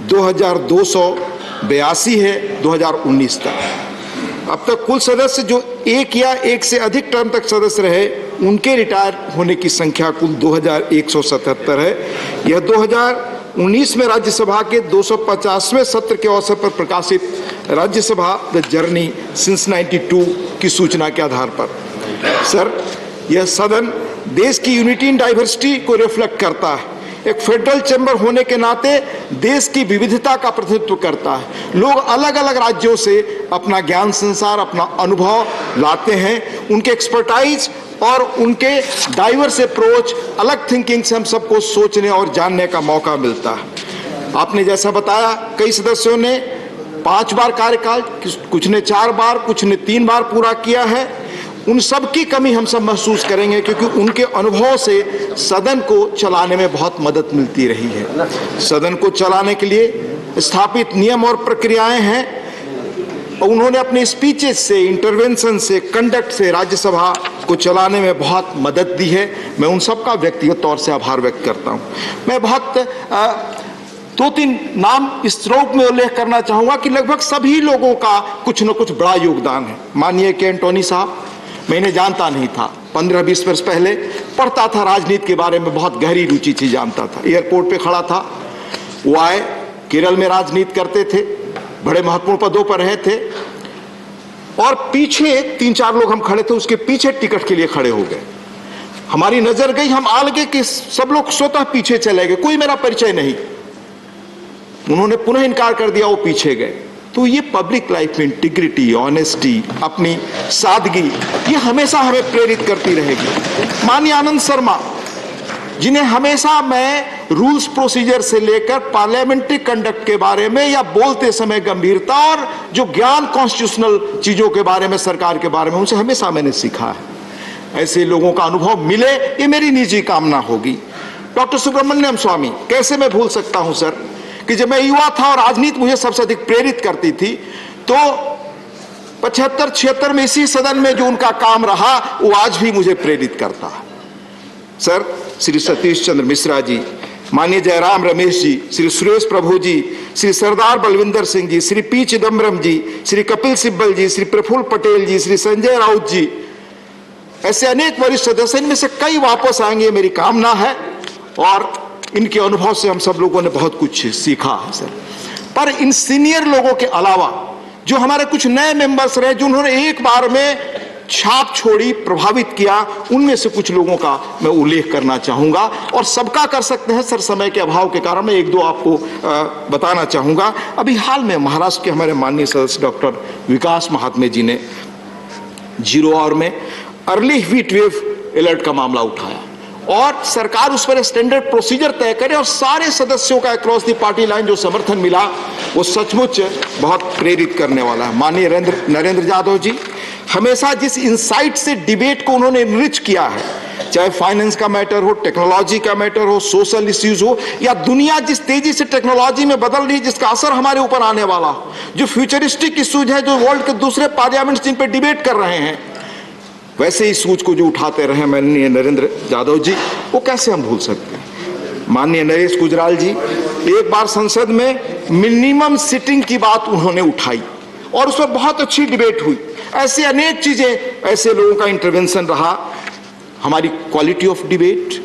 2282 है 2019 तक। अब तक कुल सदस्य जो एक या एक से अधिक टर्म तक सदस्य रहे, उनके रिटायर होने की संख्या कुल 2177 है। यह 2019 में राज्यसभा के 250वें सत्र के अवसर पर प्रकाशित राज्यसभा द जर्नी सिंस 92 की सूचना के आधार पर। सर, यह सदन देश की यूनिटी इन डाइवर्सिटी को रिफ्लेक्ट करता है। एक फेडरल चैम्बर होने के नाते देश की विविधता का प्रतिनिधित्व करता है। लोग अलग अलग राज्यों से अपना ज्ञान संसार, अपना अनुभव लाते हैं। उनके एक्सपर्टाइज और उनके डाइवर्स अप्रोच, अलग थिंकिंग से हम सबको सोचने और जानने का मौका मिलता है। आपने जैसा बताया, कई सदस्यों ने 5 बार कार्यकाल, कुछ ने 4 बार, कुछ ने 3 बार पूरा किया है। उन सब की कमी हम सब महसूस करेंगे, क्योंकि उनके अनुभव से सदन को चलाने में बहुत मदद मिलती रही है। सदन को चलाने के लिए स्थापित नियम और प्रक्रियाएं हैं, और उन्होंने अपने स्पीचेस से, इंटरवेंशन से, कंडक्ट से राज्यसभा को चलाने में बहुत मदद दी है। मैं उन सब का व्यक्तिगत तौर से आभार व्यक्त करता हूं। मैं बहुत 2-3 नाम इस रूप में उल्लेख करना चाहूंगा कि लगभग सभी लोगों का कुछ न कुछ बड़ा योगदान है। माननीय के एंटोनी साहब, मैं इन्हें जानता नहीं था, 15-20 वर्ष पहले पढ़ता था, राजनीति के बारे में बहुत गहरी रुचि थी, जानता था। एयरपोर्ट पे खड़ा था, वो आए, केरल में राजनीति करते थे, बड़े महत्वपूर्ण पदों पर रहे थे, और पीछे 3-4 लोग हम खड़े थे, उसके पीछे टिकट के लिए खड़े हो गए। हमारी नजर गई, हम आ लगे कि सब लोग स्वतः पीछे चले गए, कोई मेरा परिचय नहीं। उन्होंने पुनः इनकार कर दिया, वो पीछे गए। तो ये पब्लिक लाइफ में इंटीग्रिटी, ऑनेस्टी, अपनी सादगी, ये हमेशा हमें प्रेरित करती रहेगी। माननीय आनंद शर्मा, जिन्हें हमेशा मैं रूल्स प्रोसीजर से लेकर पार्लियामेंट्री कंडक्ट के बारे में या बोलते समय गंभीरता और जो ज्ञान कॉन्स्टिट्यूशनल चीजों के बारे में, सरकार के बारे में, उनसे हमेशा मैंने सीखा है। ऐसे लोगों का अनुभव मिले, ये मेरी निजी कामना होगी। डॉक्टर सुब्रमण्यम स्वामी, कैसे मैं भूल सकता हूं सर, कि जब मैं युवा था और राजनीति मुझे सबसे अधिक प्रेरित करती थी, तो 75-76 में इसी सदन में जो उनका काम रहा, वो आज भी मुझे प्रेरित करता है। सर, श्री सतीश चंद्र मिश्रा जी, माननीय जयराम रमेश जी, श्री सुरेश प्रभु जी, श्री सरदार बलविंदर सिंह जी, श्री पी चिदम्बरम जी, श्री कपिल सिब्बल जी, श्री प्रफुल्ल पटेल जी, श्री संजय राउत जी, ऐसे अनेक वरिष्ठ सदस्य, इनमें से कई वापस आएंगे, मेरी कामना है। और इनके अनुभव से हम सब लोगों ने बहुत कुछ सीखा है सर। पर इन सीनियर लोगों के अलावा जो हमारे कुछ नए मेंबर्स रहे, जो उन्होंने एक बार में छाप छोड़ी, प्रभावित किया, उनमें से कुछ लोगों का मैं उल्लेख करना चाहूंगा। और सबका कर सकते हैं सर, समय के अभाव के कारण मैं 1-2 आपको बताना चाहूंगा। अभी हाल में महाराष्ट्र के हमारे माननीय सदस्य डॉक्टर विकास महात्मे जी ने 0 आवर में अर्ली हीट वेव अलर्ट का मामला उठाया, और सरकार उस पर स्टैंडर्ड प्रोसीजर तय करे, और सारे सदस्यों का अक्रॉस दी पार्टी लाइन जो समर्थन मिला, वो सचमुच बहुत प्रेरित करने वाला है। माननीय नरेंद्र यादव जी, हमेशा जिस इंसाइट से डिबेट को उन्होंने इनरिच किया है, चाहे फाइनेंस का मैटर हो, टेक्नोलॉजी का मैटर हो, सोशल इश्यूज हो, या दुनिया जिस तेजी से टेक्नोलॉजी में बदल रही है, जिसका असर हमारे ऊपर आने वाला हो, जो फ्यूचरिस्टिक इश्यूज है, जो वर्ल्ड के दूसरे पार्लियामेंट जिन पे डिबेट कर रहे हैं, वैसे ही सूझ को जो उठाते रहे माननीय नरेंद्र यादव जी, वो कैसे हम भूल सकते हैं। माननीय नरेश गुजराल जी, एक बार संसद में मिनिमम सिटिंग की बात उन्होंने उठाई और उस पर बहुत अच्छी डिबेट हुई। ऐसे अनेक चीजें, ऐसे लोगों का इंटरवेंशन रहा। हमारी क्वालिटी ऑफ डिबेट,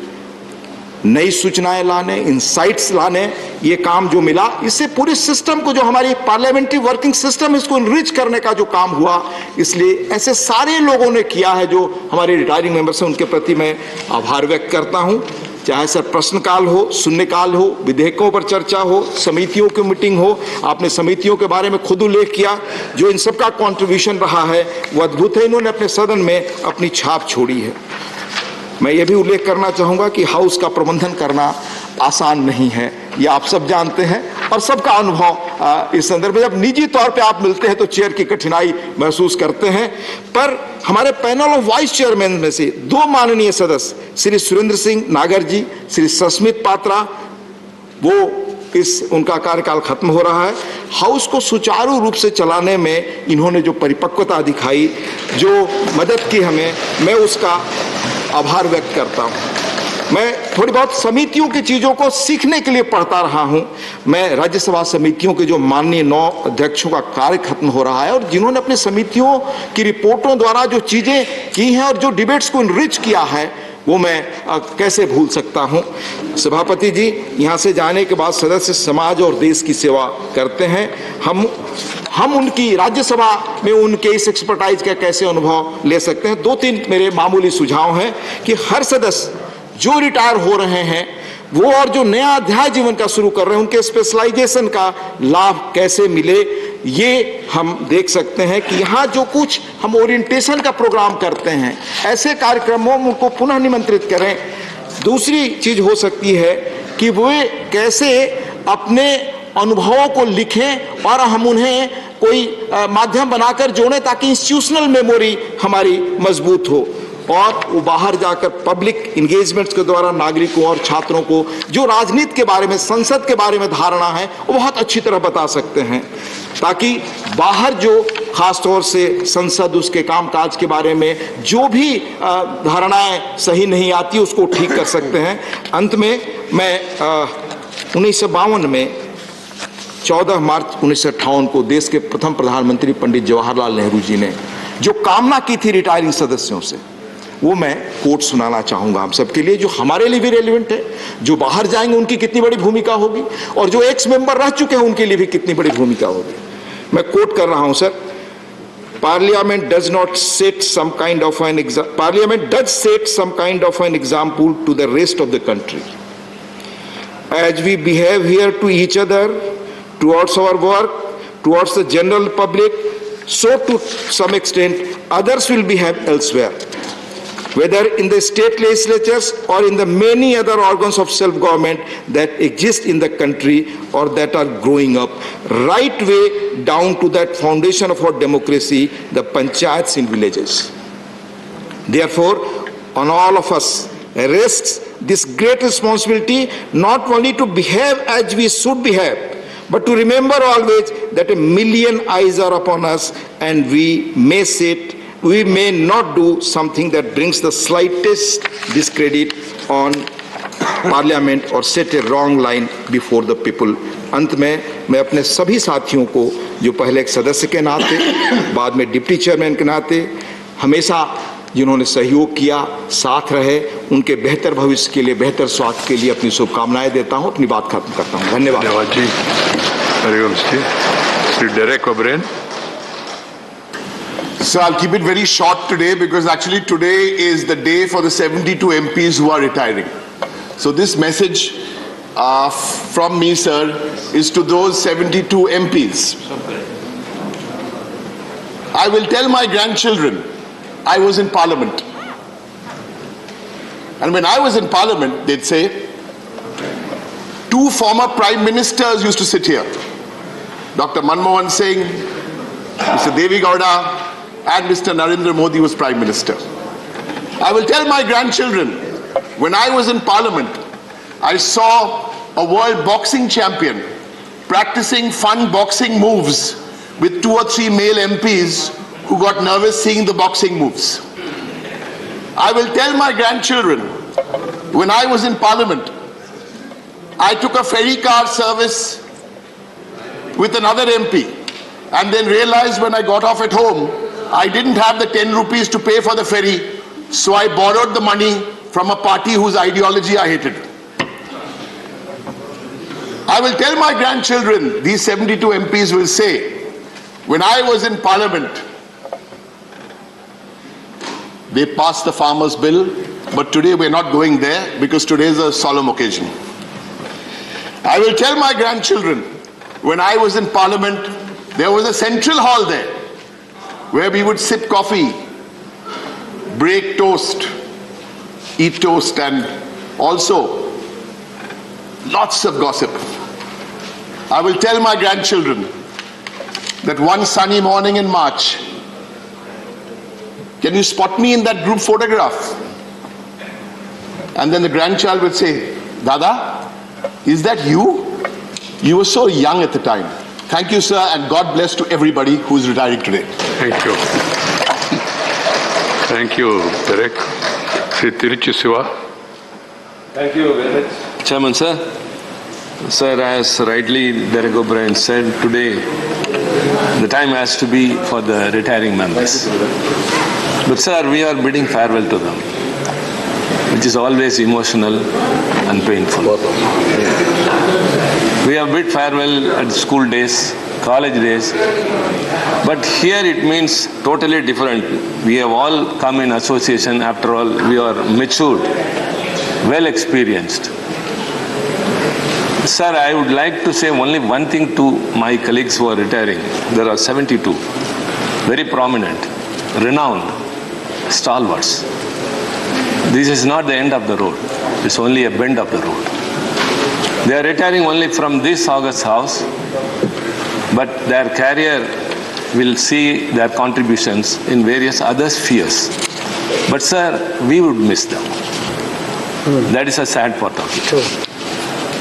नई सूचनाएं लाने, इनसाइट्स लाने, ये काम जो मिला, इससे पूरे सिस्टम को, जो हमारी पार्लियामेंट्री वर्किंग सिस्टम, इसको इनरिच करने का जो काम हुआ, इसलिए ऐसे सारे लोगों ने किया है जो हमारे रिटायरिंग मेंबर्स हैं, उनके प्रति मैं आभार व्यक्त करता हूं। चाहे सर प्रश्नकाल हो, शून्यकाल हो, विधेयकों पर चर्चा हो, समितियों की मीटिंग हो, आपने समितियों के बारे में खुद उल्लेख किया, जो इन सबका कॉन्ट्रीब्यूशन रहा है वो अद्भुत है। इन्होंने अपने सदन में अपनी छाप छोड़ी है। मैं ये भी उल्लेख करना चाहूंगा कि हाउस का प्रबंधन करना आसान नहीं है, ये आप सब जानते हैं और सबका अनुभव इस संदर्भ में, जब निजी तौर पे आप मिलते हैं तो चेयर की कठिनाई महसूस करते हैं। पर हमारे पैनल ऑफ वाइस चेयरमैन में से 2 माननीय सदस्य, श्री सुरेंद्र सिंह नागर जी, श्री सस्मित पात्रा, वो उनका कार्यकाल खत्म हो रहा है। हाउस को सुचारू रूप से चलाने में इन्होंने जो परिपक्वता दिखाई, जो मदद की हमें, मैं उसका आभार व्यक्त करता हूं। मैं थोड़ी बहुत समितियों की चीजों को सीखने के लिए पढ़ता रहा हूं। मैं राज्यसभा समितियों के जो माननीय 9 अध्यक्षों का कार्य खत्म हो रहा है और जिन्होंने अपने समितियों की रिपोर्टों द्वारा जो चीजें की हैं और जो डिबेट्स को इनरिच किया है, वो मैं कैसे भूल सकता हूं। सभापति जी, यहां से जाने के बाद सदस्य समाज और देश की सेवा करते हैं। हम उनकी राज्यसभा में उनके इस एक्सपर्टाइज का कैसे अनुभव ले सकते हैं। 2-3 मेरे मामूली सुझाव हैं कि हर सदस्य जो रिटायर हो रहे हैं वो और जो नया अध्याय जीवन का शुरू कर रहे हैं, उनके स्पेशलाइजेशन का लाभ कैसे मिले, ये हम देख सकते हैं कि यहाँ जो कुछ हम ओरिएंटेशन का प्रोग्राम करते हैं, ऐसे कार्यक्रमों में उनको पुनः निमंत्रित करें। दूसरी चीज हो सकती है कि वे कैसे अपने अनुभवों को लिखें और हम उन्हें कोई माध्यम बनाकर जोड़ें ताकि इंस्टीट्यूशनल मेमोरी हमारी मजबूत हो और वो बाहर जाकर पब्लिक इंगेजमेंट्स के द्वारा नागरिकों और छात्रों को जो राजनीति के बारे में, संसद के बारे में धारणा है, वो बहुत अच्छी तरह बता सकते हैं, ताकि बाहर जो खासतौर से संसद, उसके कामकाज के बारे में जो भी धारणाएं सही नहीं आती उसको ठीक कर सकते हैं। अंत में मैं 1952 में 14 मार्च 1958 को देश के प्रथम प्रधानमंत्री पंडित जवाहरलाल नेहरू जी ने जो कामना की थी रिटायरिंग सदस्यों से, वो मैं कोट सुनाना चाहूंगा हम सबके लिए, जो हमारे लिए भी रेलिवेंट है, जो बाहर जाएंगे उनकी कितनी बड़ी भूमिका होगी और जो एक्स मेंबर रह चुके हैं उनके लिए भी कितनी बड़ी भूमिका होगी। मैं कोट कर रहा हूं sir. Parliament does set some kind of an example to the rest of the country. As we behave here to each other, towards our work, towards the general public, so to some extent others will behave elsewhere, whether in the state legislatures or in the many other organs of self-government that exist in the country or that are growing up, right way down to that foundation of our democracy, the panchayats in villages. Therefore, on all of us rests this great responsibility, not only to behave as we should behave, but to remember always that 1,000,000 eyes are upon us and we may not do something that brings the slightest discredit on Parliament or set a wrong line before the people. अंत में मैं अपने सभी साथियों को, जो पहले एक सदस्य के नाते, बाद में डिप्टी चेयरमैन के नाते हमेशा जिन्होंने सहयोग किया, साथ रहे, उनके बेहतर भविष्य के लिए, बेहतर स्वास्थ्य के लिए अपनी शुभकामनाएं देता हूं। अपनी बात खत्म करता हूं। धन्यवाद। धन्यवाद जी। Harivansh ji. Shri Derek O'Brien. So I'll keep it very short today because actually today is the day for the 72 MPs who are retiring. So this message from me, sir, is to those 72 MPs. I will tell my grandchildren I was in Parliament. And when I was in Parliament, they'd say, 2 former Prime Ministers used to sit here. Dr. Manmohan Singh, Mr. Devi Gowda, and Mr. Narendra Modi was Prime Minister. I will tell my grandchildren, when I was in Parliament, I saw a world boxing champion practicing fun boxing moves with 2 or 3 male MPs who got nervous seeing the boxing moves. I will tell my grandchildren, when I was in Parliament, I took a ferry car service with another MP and then realized when I got off at home, I didn't have the 10 rupees to pay for the ferry, so I borrowed the money from a party whose ideology I hated. I will tell my grandchildren, these 72 MPs will say, when I was in Parliament, they passed the farmers' bill, but today we're not going there because today is a solemn occasion. I will tell my grandchildren, when I was in Parliament, there was a central hall there where we would sip coffee, break toast, eat toast, and also lots of gossip. I will tell my grandchildren that one sunny morning in March, can you spot me in that group photograph? And then the grandchild would say, Dada, is that you? You were so young at the time. Thank you, sir, and God bless to everybody who's retiring today. Thank you. Thank you, Derek. Sri Tiruchi Siva. Thank you very much. Chairman, sir. Sir, as rightly Derek O'Brien said, today the time has to be for the retiring members. But sir, we are bidding farewell to them, which is always emotional and painful. We have bid farewell at school days, college days, but here it means totally different. We have all come in association, after all, we are matured, well experienced. Sir, I would like to say only one thing to my colleagues who are retiring. There are 72, very prominent, renowned, stalwarts. This is not the end of the road. It's only a bend of the road. They are retiring only from this August House, but their career will see their contributions in various other spheres. But sir, we would miss them. That is a sad part of it.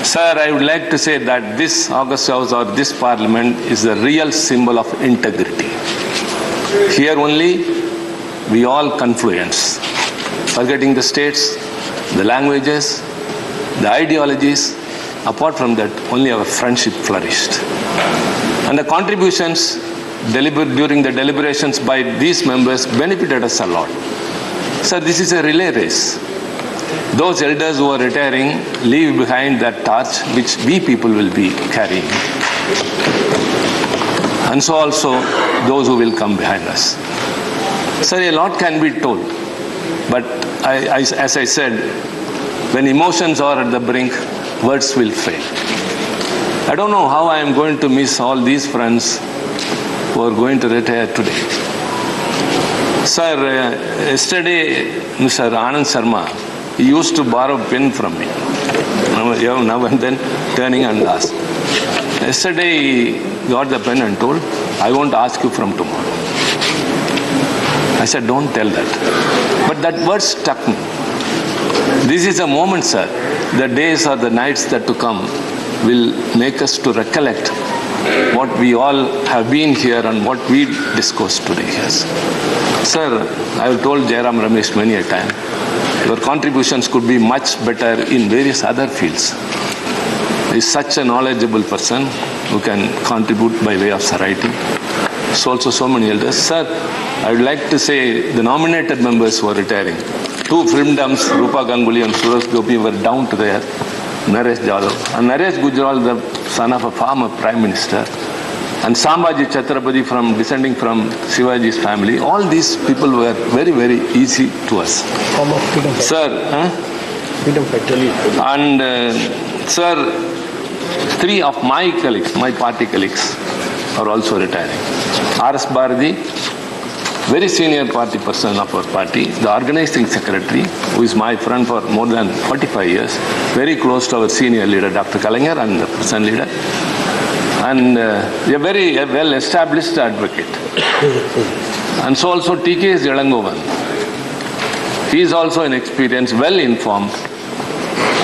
Sir, I would like to say that this August House or this Parliament is the real symbol of integrity. Here only we all confluence, forgetting the states, the languages, the ideologies. Apart from that, only our friendship flourished. And the contributions during the deliberations by these members benefited us a lot. Sir, this is a relay race. Those elders who are retiring leave behind that torch which we people will be carrying. And so also those who will come behind us. Sir, a lot can be told, but as I said, when emotions are at the brink, words will fail. I don't know how I am going to miss all these friends who are going to retire today. Sir, yesterday Mr. Anand Sharma, he used to borrow a pen from me. Now and then turning and ask. Yesterday he got the pen and told, I won't ask you from tomorrow. I said, don't tell that. But that word struck me. This is a moment, sir. The days or the nights that to come will make us to recollect what we all have been here and what we discussed today here. Sir, I have told Jairam Ramesh many a time, your contributions could be much better in various other fields. He is such a knowledgeable person who can contribute by way of writing. So also so many elders. Sir, I would like to say the nominated members who are retiring, two filmdoms, Rupa Ganguly and Suresh Gopi, were down to there, Naresh Jadhav. And Naresh Gujral, the son of a former Prime Minister, and Sambhaji Chhatrapati descending from Shivaji's family. All these people were very, very easy to us. Sir, and sir, three of my colleagues, my party colleagues, are also retiring. R.S. Bharati, very senior party person of our party, the organizing secretary, who is my friend for more than 45 years, very close to our senior leader, Dr. Kalaignar, and the present leader, and a very well-established advocate. And so also T.K.S. Jalangovan. He is also an experienced, well-informed,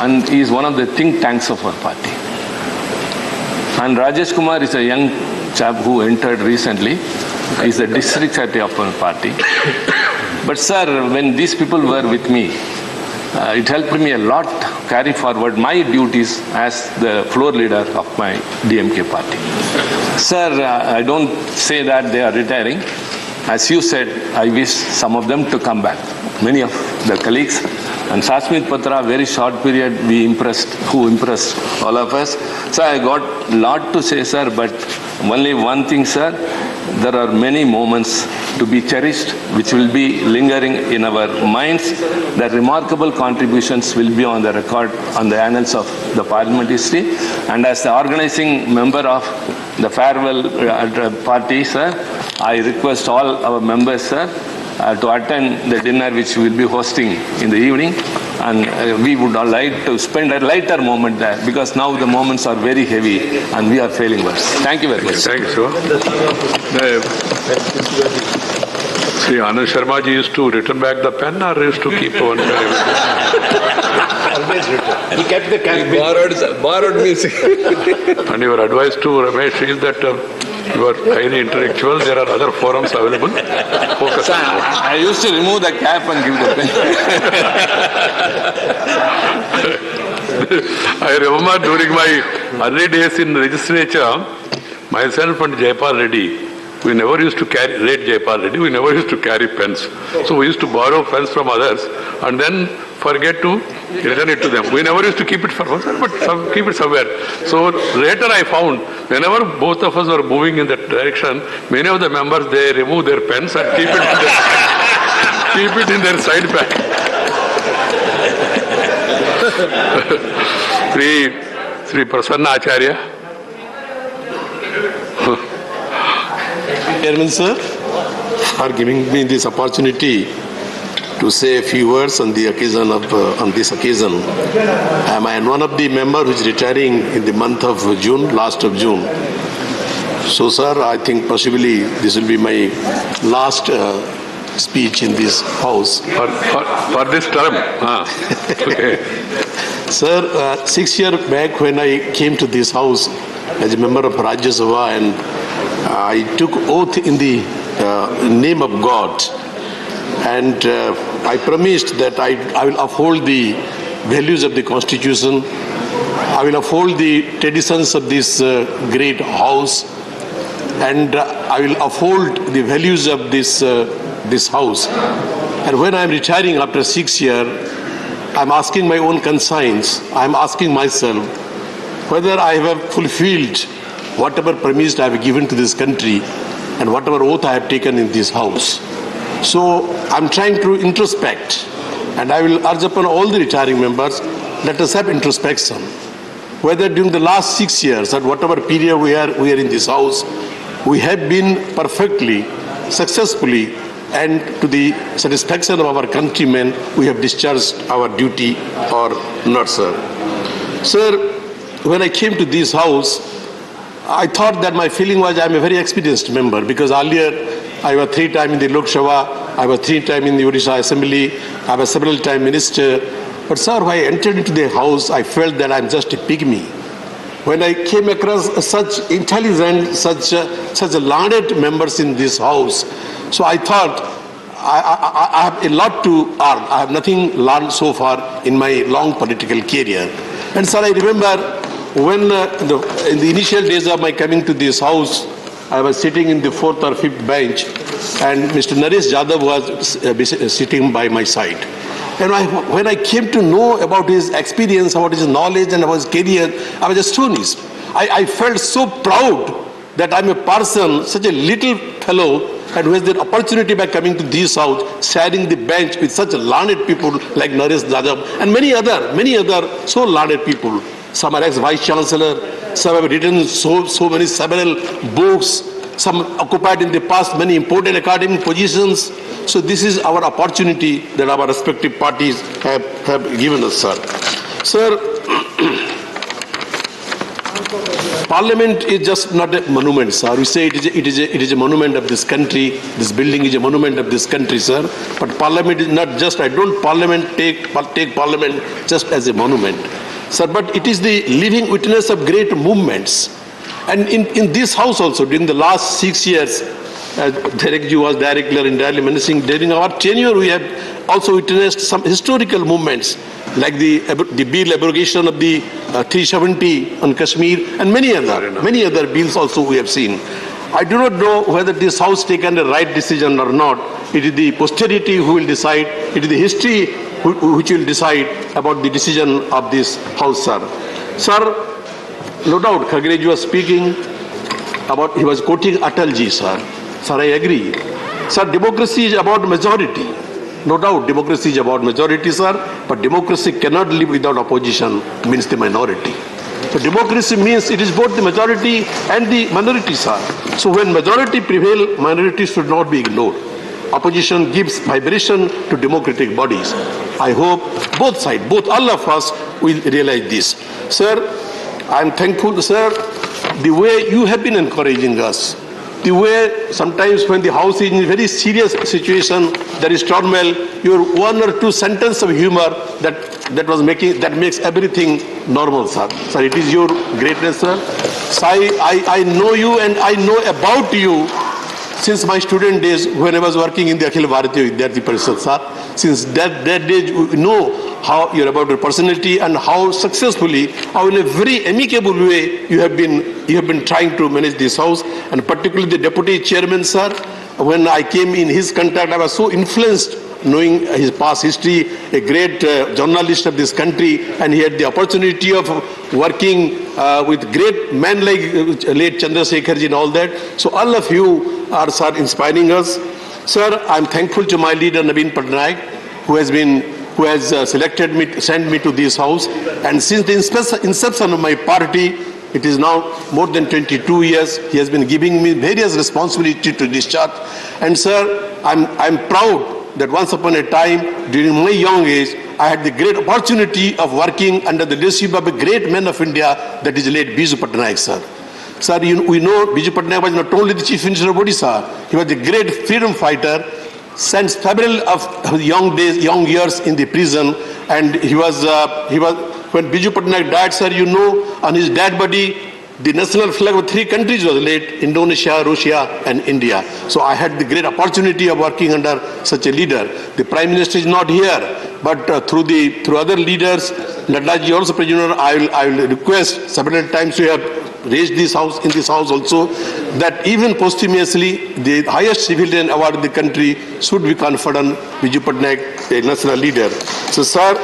and he is one of the think tanks of our party. And Rajesh Kumar is a young chap who entered recently. He is the district secretary of our party. But sir, when these people were with me, It helped me a lot carry forward my duties as the floor leader of my DMK party. Sir, I don't say that they are retiring. As you said, I wish some of them to come back. Many of the colleagues. And Sasmit Patra, very short period, who impressed all of us. So I got a lot to say, sir, but only one thing, sir. There are many moments to be cherished, which will be lingering in our minds. The remarkable contributions will be on the record, on the annals of the Parliament history. And as the organizing member of the farewell party, sir, I request all our members, sir, to attend the dinner which we will be hosting in the evening, and we would all like to spend a lighter moment there, because now the moments are very heavy and we are failing worse. Thank you very much. Thank you, sir. See, Anand Sharma ji used to return back the pen or used to keep one pen? Always return. He kept the cash. Borrowed music. And your advice to Ramesh is that you are highly intellectual. There are other forums available. Focus. I used to remove the cap and give the pen. I remember during my early days in legislature, myself and Jayapal Reddy, we never used to carry, Jayapal Reddy, we never used to carry pens. So we used to borrow pens from others and then forget to return it to them. We never used to keep it for ourselves, but keep it somewhere. So later I found, whenever both of us were moving in that direction, many of the members, they remove their pens and keep it in their side bag. Sri Prasanna Acharya. Chairman, sir, for giving me this opportunity to say a few words on the occasion of on this occasion. I am one of the members who is retiring in the month of June, last of June. So, sir, I think possibly this will be my last speech in this house. For this term? Okay. Sir, 6 years back when I came to this house as a member of Rajya Sabha, and I took oath in the name of God, and I promised that I will uphold the values of the Constitution, I will uphold the traditions of this great house, and I will uphold the values of this house. And when I am retiring after 6 years, I am asking my own conscience, I am asking myself whether I have fulfilled whatever promise I have given to this country and whatever oath I have taken in this house. So I'm trying to introspect, and I will urge upon all the retiring members, let us have introspection. Whether during the last 6 years or whatever period we are in this house, we have been perfectly, successfully, and to the satisfaction of our countrymen, we have discharged our duty or not, sir. Sir, when I came to this house, I thought that my feeling was I am a very experienced member, because earlier I was 3 times in the Lok Sabha, I was 3 times in the Odisha Assembly, I was several times minister. But sir, when I entered into the house, I felt that I am just a pygmy. When I came across such intelligent, such learned members in this house, so I thought I have a lot to learn. I have nothing learned so far in my long political career. And sir, I remember when in the initial days of my coming to this house, I was sitting in the 4th or 5th bench, and Mr. Naresh Jadhav was sitting by my side. And when I came to know about his experience, about his knowledge and about his career, I was astonished. I felt so proud that I'm a person, such a little fellow, and who has the opportunity by coming to this house, sharing the bench with such learned people like Naresh Jadhav and many other so learned people. Some are ex-vice chancellor, some have written several books, some occupied in the past many important academic positions. So this is our opportunity that our respective parties have given us, sir. Sir, Parliament is just not a monument, sir. We say it is a monument of this country. This building is a monument of this country, sir. But Parliament is not just, I don't take Parliament just as a monument, sir, but it is the living witness of great movements. And in this house also, during the last 6 years, Derek Ji was director in Delhi menacing. During our tenure, we have also witnessed some historical movements like the bill abrogation of the 370 on Kashmir and many other bills also we have seen. I do not know whether this House taken the right decision or not. It is the posterity who will decide. It is the history which will decide about the decision of this House, sir. Sir, no doubt, Kagre ji was speaking about, he was quoting Atal ji, sir. Sir, I agree. Sir, democracy is about majority. No doubt, democracy is about majority, sir, but democracy cannot live without opposition, means the minority. So democracy means it is both the majority and the minority, sir. So when majority prevail, minority should not be ignored. Opposition gives vibration to democratic bodies. I hope both sides, all of us will realize this. Sir, I am thankful, sir, the way you have been encouraging us. The way sometimes when the House is in a very serious situation, there is turmoil, your one or two sentences of humor that makes everything normal, sir. Sir, it is your greatness, sir. I know you and I know about you since my student days when I was working in the Akhil Bharatiya Vidyarthi Parishad, sir. Since that day, we know how you're about your personality and how successfully, how in a very amicable way you have been trying to manage this House, and particularly the Deputy Chairman, sir. When I came in his contact, I was so influenced knowing his past history, a great journalist of this country, and he had the opportunity of working with great men like late Chandrasekhar ji and all that. So all of you are, sir, inspiring us. Sir, I'm thankful to my leader Naveen Patnaik, who has selected me, sent me to this House, and since the inception of my party, it is now more than 22 years. He has been giving me various responsibilities to discharge. And sir, I'm proud that once upon a time, during my young age, I had the great opportunity of working under the leadership of a great man of India, that is late Biju Patnaik, sir. Sir, we know Biju Patnaik was not only the Chief Minister of Odisha, he was the great freedom fighter, spent several of young years in the prison, and he was when Biju Patnaik died, sir, you know, on his dead body, the national flag of 3 countries was laid: Indonesia, Russia, and India. So I had the great opportunity of working under such a leader. The Prime Minister is not here, but through other leaders, Naddaji also President, I will request several times we have raised this House, in this House also, that even posthumously the highest civilian award in the country should be conferred on Biju Patnaik, a national leader. So, sir,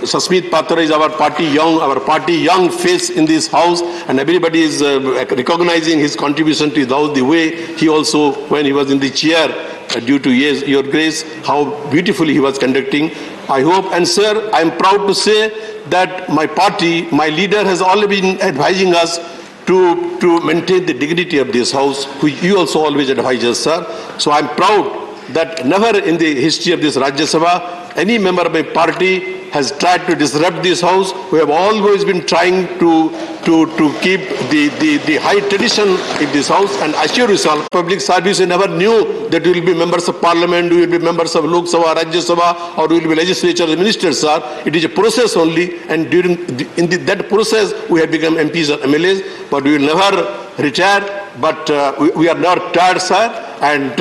Sasmit Patra is our party young face in this House, and everybody is recognizing his contribution to the House, the way he also, when he was in the chair, due to your grace, how beautifully he was conducting. I hope, and sir, I am proud to say that my party, my leader has already been advising us to maintain the dignity of this House, which you also always advise us, sir. So I am proud that never in the history of this Rajya Sabha any member of my party has tried to disrupt this House. We have always been trying to keep the high tradition in this House, and assure yourself, public service, you never knew that we will be members of Parliament, we will be members of Lok Sabha, Rajya Sabha, or we will be legislature ministers, sir. It is a process only, and that process we have become MPs or MLAs, but we will never retire. But we are not tired, sir, and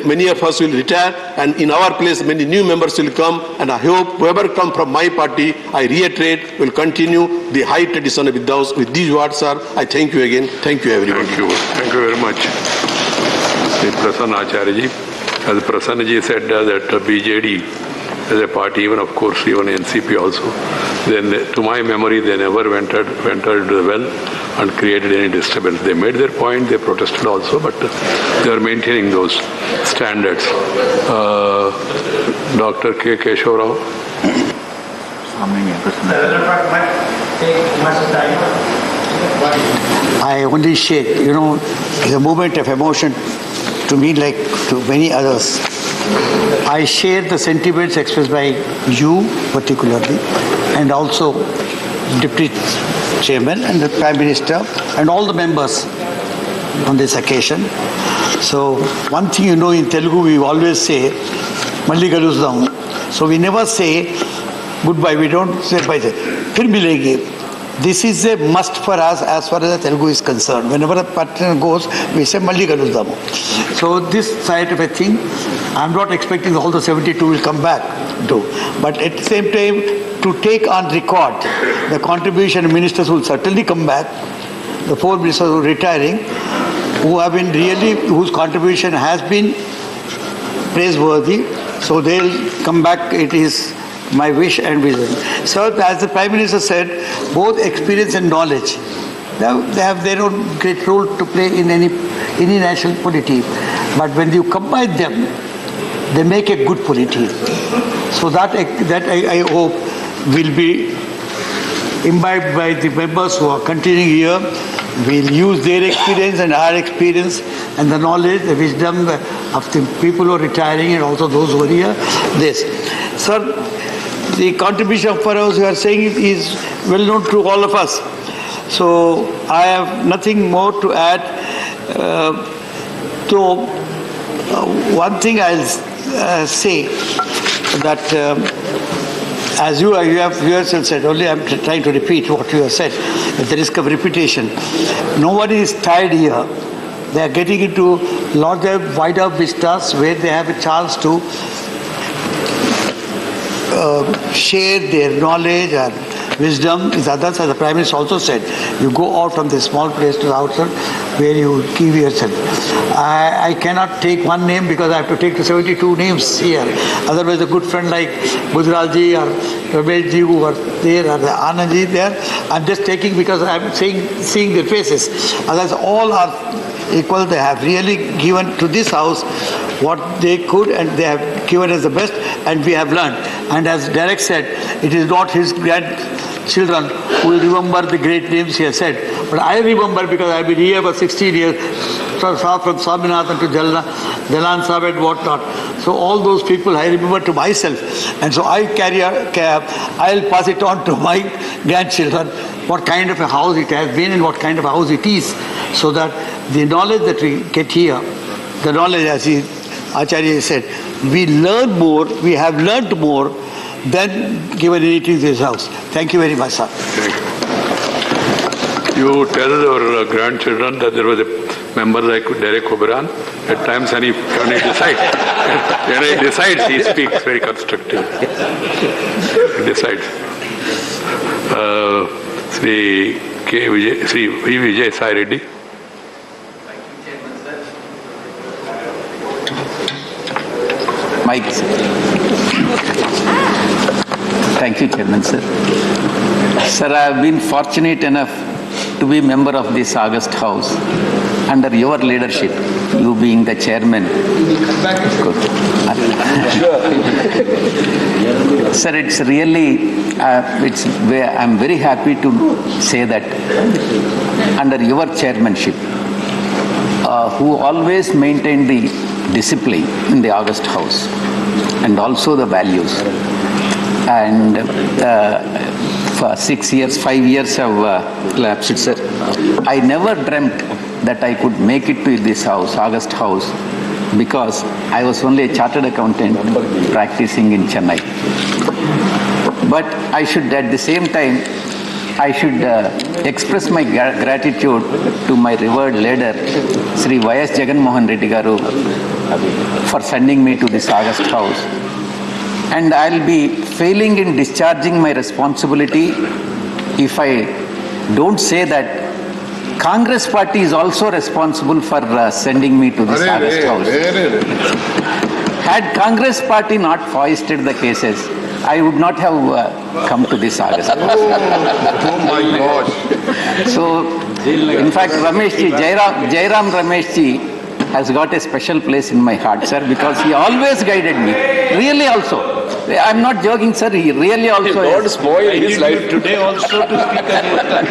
many of us will retire, and in our place many new members will come, and I hope whoever come from my party, I reiterate, will continue the high tradition of the House. With these words, sir, I thank you again. Thank you, everyone. Thank you very much. Prasanna Acharya ji. As Prasanna ji said that BJD as a party, even of course even NCP also, then to my memory they never entered the well and created any disturbance. They made their point, they protested also, but they are maintaining those standards. Dr. K. Keshav Rao. I only share, it's a moment of emotion to me like to many others. I share the sentiments expressed by you particularly, and also Deputy Chairman and the Prime Minister and all the members on this occasion. So one thing in Telugu we always say, Malli Kalusam. So we never say goodbye, we don't say bye. Fir milenge. This is a must for us as far as the Telugu is concerned. Whenever a partner goes, we say Malli Galudamu. So this side of a thing, I'm not expecting all the 72 will come back to. But at the same time, to take on record the contribution of ministers will certainly come back. The 4 ministers who are retiring, who have been really, whose contribution has been praiseworthy. So they'll come back. It is my wish and vision. So as the Prime Minister said, both experience and knowledge, they have their own great role to play in any national polity. But when you combine them, they make a good polity. So that I hope will be imbibed by the members who are continuing here. We'll use their experience and our experience and the knowledge, the wisdom of the people who are retiring and also those who are here. This. Sir, the contribution of Farouz you are saying is well known to all of us. So I have nothing more to add. One thing I'll say that as you have yourself said, only I'm trying to repeat what you have said at the risk of repetition. Nobody is tired here. They are getting into larger, wider vistas where they have a chance to share their knowledge and wisdom. As others, as the Prime Minister also said, you go out from this small place to the outside where you give yourself. I cannot take one name because I have to take the 72 names here. Otherwise, a good friend like Budralji or Rabelji who are there or the Anandji there, I'm just taking because I'm seeing their faces. Otherwise, all are equal. They have really given to this house what they could and they have given us the best and we have learned. And as Derek said, it is not his grandchildren who will remember the great names he has said. But I remember because I've been here for 16 years, from Swaminathan to Jalan Sahib and whatnot. So all those people I remember to myself. And so I'll pass it on to my grandchildren, what kind of a house it has been and what kind of a house it is. So that the knowledge that we get here, the knowledge as Acharya said, we learn more, we have learned more than given anything in this house. Thank you very much, sir. Thank you. You tell your grandchildren that there was a member like Derek Oberon. At times when he decides, he speaks very constructive. He decides. Sri V. Vijay Sai Reddy. Mike. Thank you, Chairman, sir. Sir, I have been fortunate enough to be member of this August House under your leadership, you being the chairman. Good. Sir, it's really, I'm very happy to say that under your chairmanship, who always maintained the discipline in the August House and also the values. And for 6 years, 5 years have lapsed, sir. I never dreamt that I could make it to this house, August House, because I was only a chartered accountant practicing in Chennai. But I should, at the same time, I should express my gratitude to my revered leader, Sri Y.S. Jagan Mohan Reddy Garu, for sending me to this August House. And I'll be failing in discharging my responsibility if I don't say that Congress party is also responsible for sending me to this August House. Had Congress party not foisted the cases, I would not have come to this August House. Oh my gosh. So, in fact, Jairam Rameshji has got a special place in my heart, sir, because he always guided me. Really also. I'm not joking, sir. He really also Lord spoil his life today also to speak about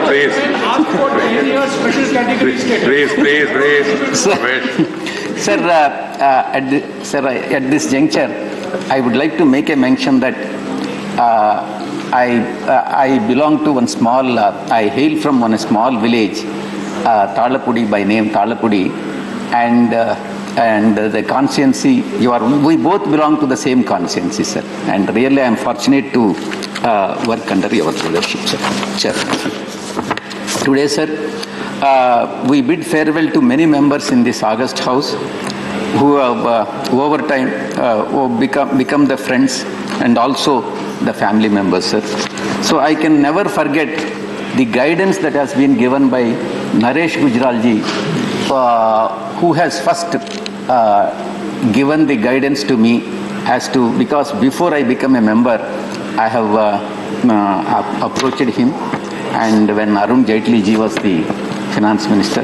Please. Ask for 10 years special category status. Please. Sir, at this juncture, I would like to make a mention that I belong to one small, I hail from one small village, Talapudi by name, Talapudi, and and the consciency, we both belong to the same consciency, sir. And really I am fortunate to work under your leadership, sir. Today, sir, we bid farewell to many members in this August House who have over time become the friends and also the family members, sir. So I can never forget the guidance that has been given by Naresh Gujralji, who has first given the guidance to me as to, because before I become a member, I have approached him, and when Arun Jaitley ji was the finance minister,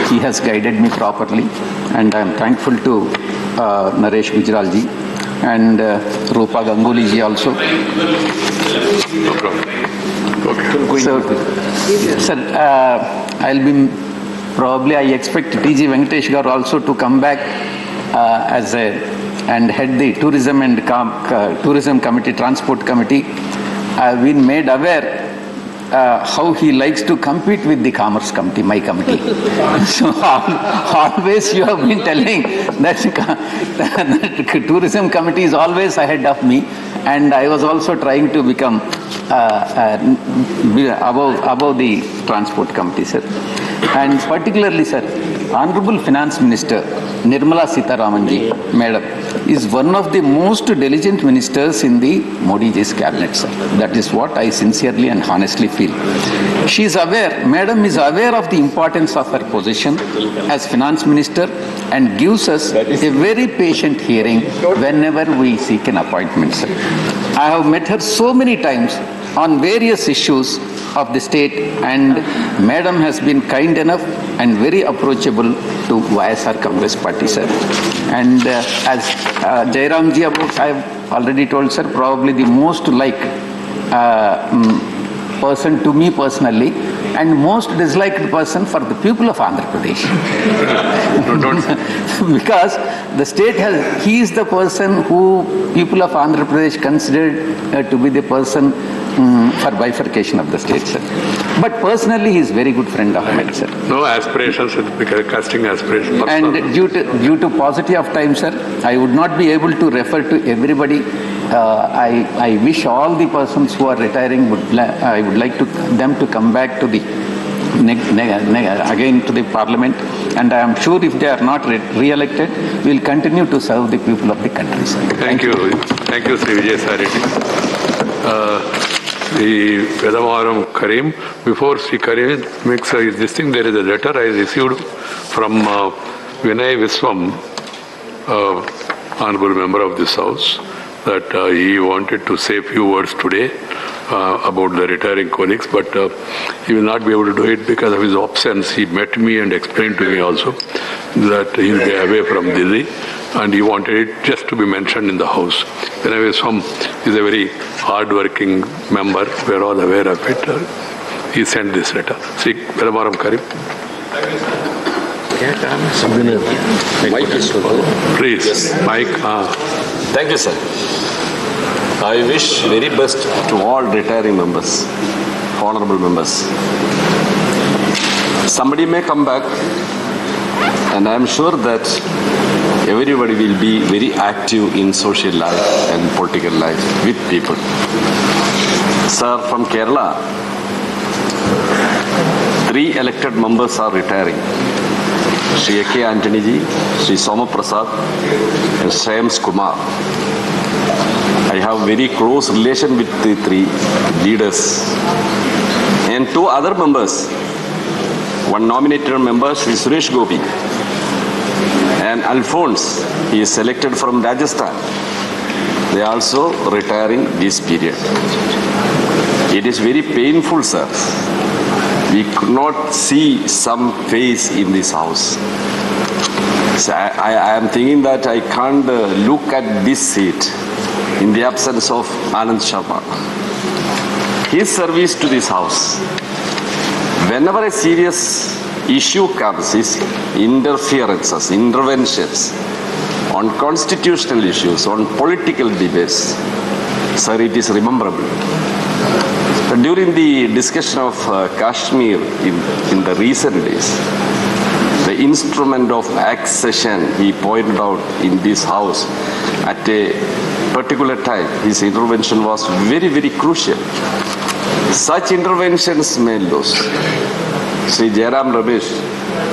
he has guided me properly, and I am thankful to Naresh Gujral ji and Rupa Ganguly ji also. No problem. Okay. So, sir, I'll be probably, I expect TG Venkatesh Garu also to come back and head the tourism and tourism committee, transport committee. I've been made aware how he likes to compete with the commerce committee, my committee. So always you have been telling that the tourism committee is always ahead of me, and I was also trying to become above the transport committee, sir. And particularly, sir, Honorable Finance Minister Nirmala Sitharaman ji, Madam, is one of the most diligent ministers in the Modi ji's cabinet, sir. That is what I sincerely and honestly feel. She is aware, Madam is aware of the importance of her position as Finance Minister and gives us a very patient hearing whenever we seek an appointment, sir. I have met her so many times on various issues of the state, and Madam has been kind enough and very approachable to YSR Congress Party, sir. And as Jairam ji about, I have already told, sir, probably the most liked person to me personally, and most disliked person for the people of Andhra Pradesh. Because the state has, he is the person who people of Andhra Pradesh considered to be the person for bifurcation of the state, sir. But personally, he is very good friend of mine, sir. No aspirations, casting aspirations. And due to paucity of time, sir, I would not be able to refer to everybody. I wish all the persons who are retiring, I would like them to come back to the again to the parliament, and I am sure if they are not re-elected, we will continue to serve the people of the country, sir. Thank you. Thank you, Sri Vijay Sareddy. The Vedamaram Karim, before Sri Karim makes this thing, there is a letter I received from Vinay Viswam, honorable member of this house, that he wanted to say a few words today about the retiring colleagues, but he will not be able to do it because of his absence. He met me and explained to me also that he will be away from Delhi, and he wanted it just to be mentioned in the house. Vinay Viswam is a very hard-working member. We are all aware of it. He sent this letter. Sri Vedamaram Karim. Please, yes. Mike. Thank you, sir. I wish very best to all retiring members, honorable members. Somebody may come back, and I am sure that everybody will be very active in social life and political life with people. Sir, from Kerala, 3 elected members are retiring. Sri A.K. Antony ji, Sri Soma Prasad, and Shreyams Kumar. I have very close relation with the 3 leaders. And 2 other members, one nominated member, Sri Suresh Gopi, and Alphonse, he is selected from Rajasthan. They are also retiring this period. It is very painful, sir. We could not see some face in this house. So I am thinking that I can't look at this seat in the absence of Anand Sharma. His service to this house, whenever a serious issue comes, is interferences, interventions on constitutional issues, on political debates, sir, it is rememberable. During the discussion of Kashmir in the recent days, the instrument of accession, he pointed out in this house at a particular time. His intervention was very, very crucial. Such interventions may lose. Sri Jairam Ramesh,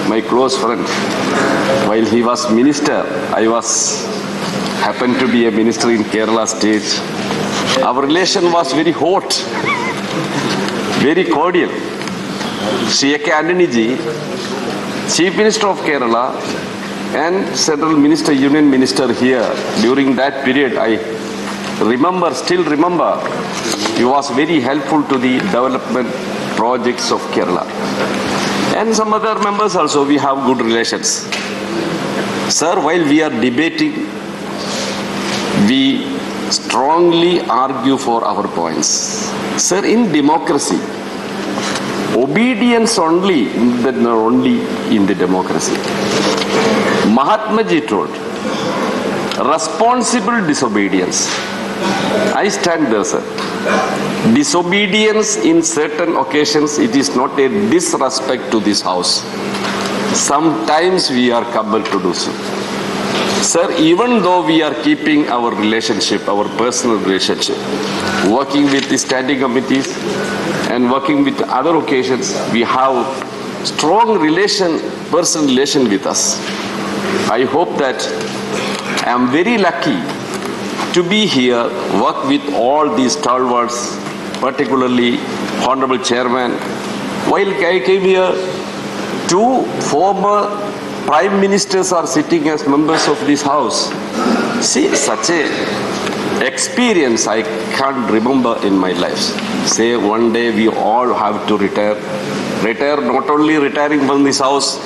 my close friend, while he was minister, I happened to be a minister in Kerala state. Our relation was very hot, very cordial. Sri A.K. Antoniji, Chief Minister of Kerala and Central Minister, Union Minister here, during that period, I still remember, he was very helpful to the development projects of Kerala. And some other members also, we have good relations. Sir, while we are debating, we strongly argue for our points. Sir, in democracy, obedience only in the democracy. Mahatma Ji told, responsible disobedience. I stand there, sir. Disobedience in certain occasions, it is not a disrespect to this house. Sometimes we are compelled to do so. Sir, even though we are keeping our relationship, our personal relationship, working with the standing committees and working with other occasions, we have strong personal relation with us. I hope that I am very lucky to be here, work with all these stalwarts, particularly Honorable Chairman. While I came here, 2 former Prime Ministers are sitting as members of this house. See, such a experience I can't remember in my life. Say one day we all have to retire. Retire, not only retiring from this house,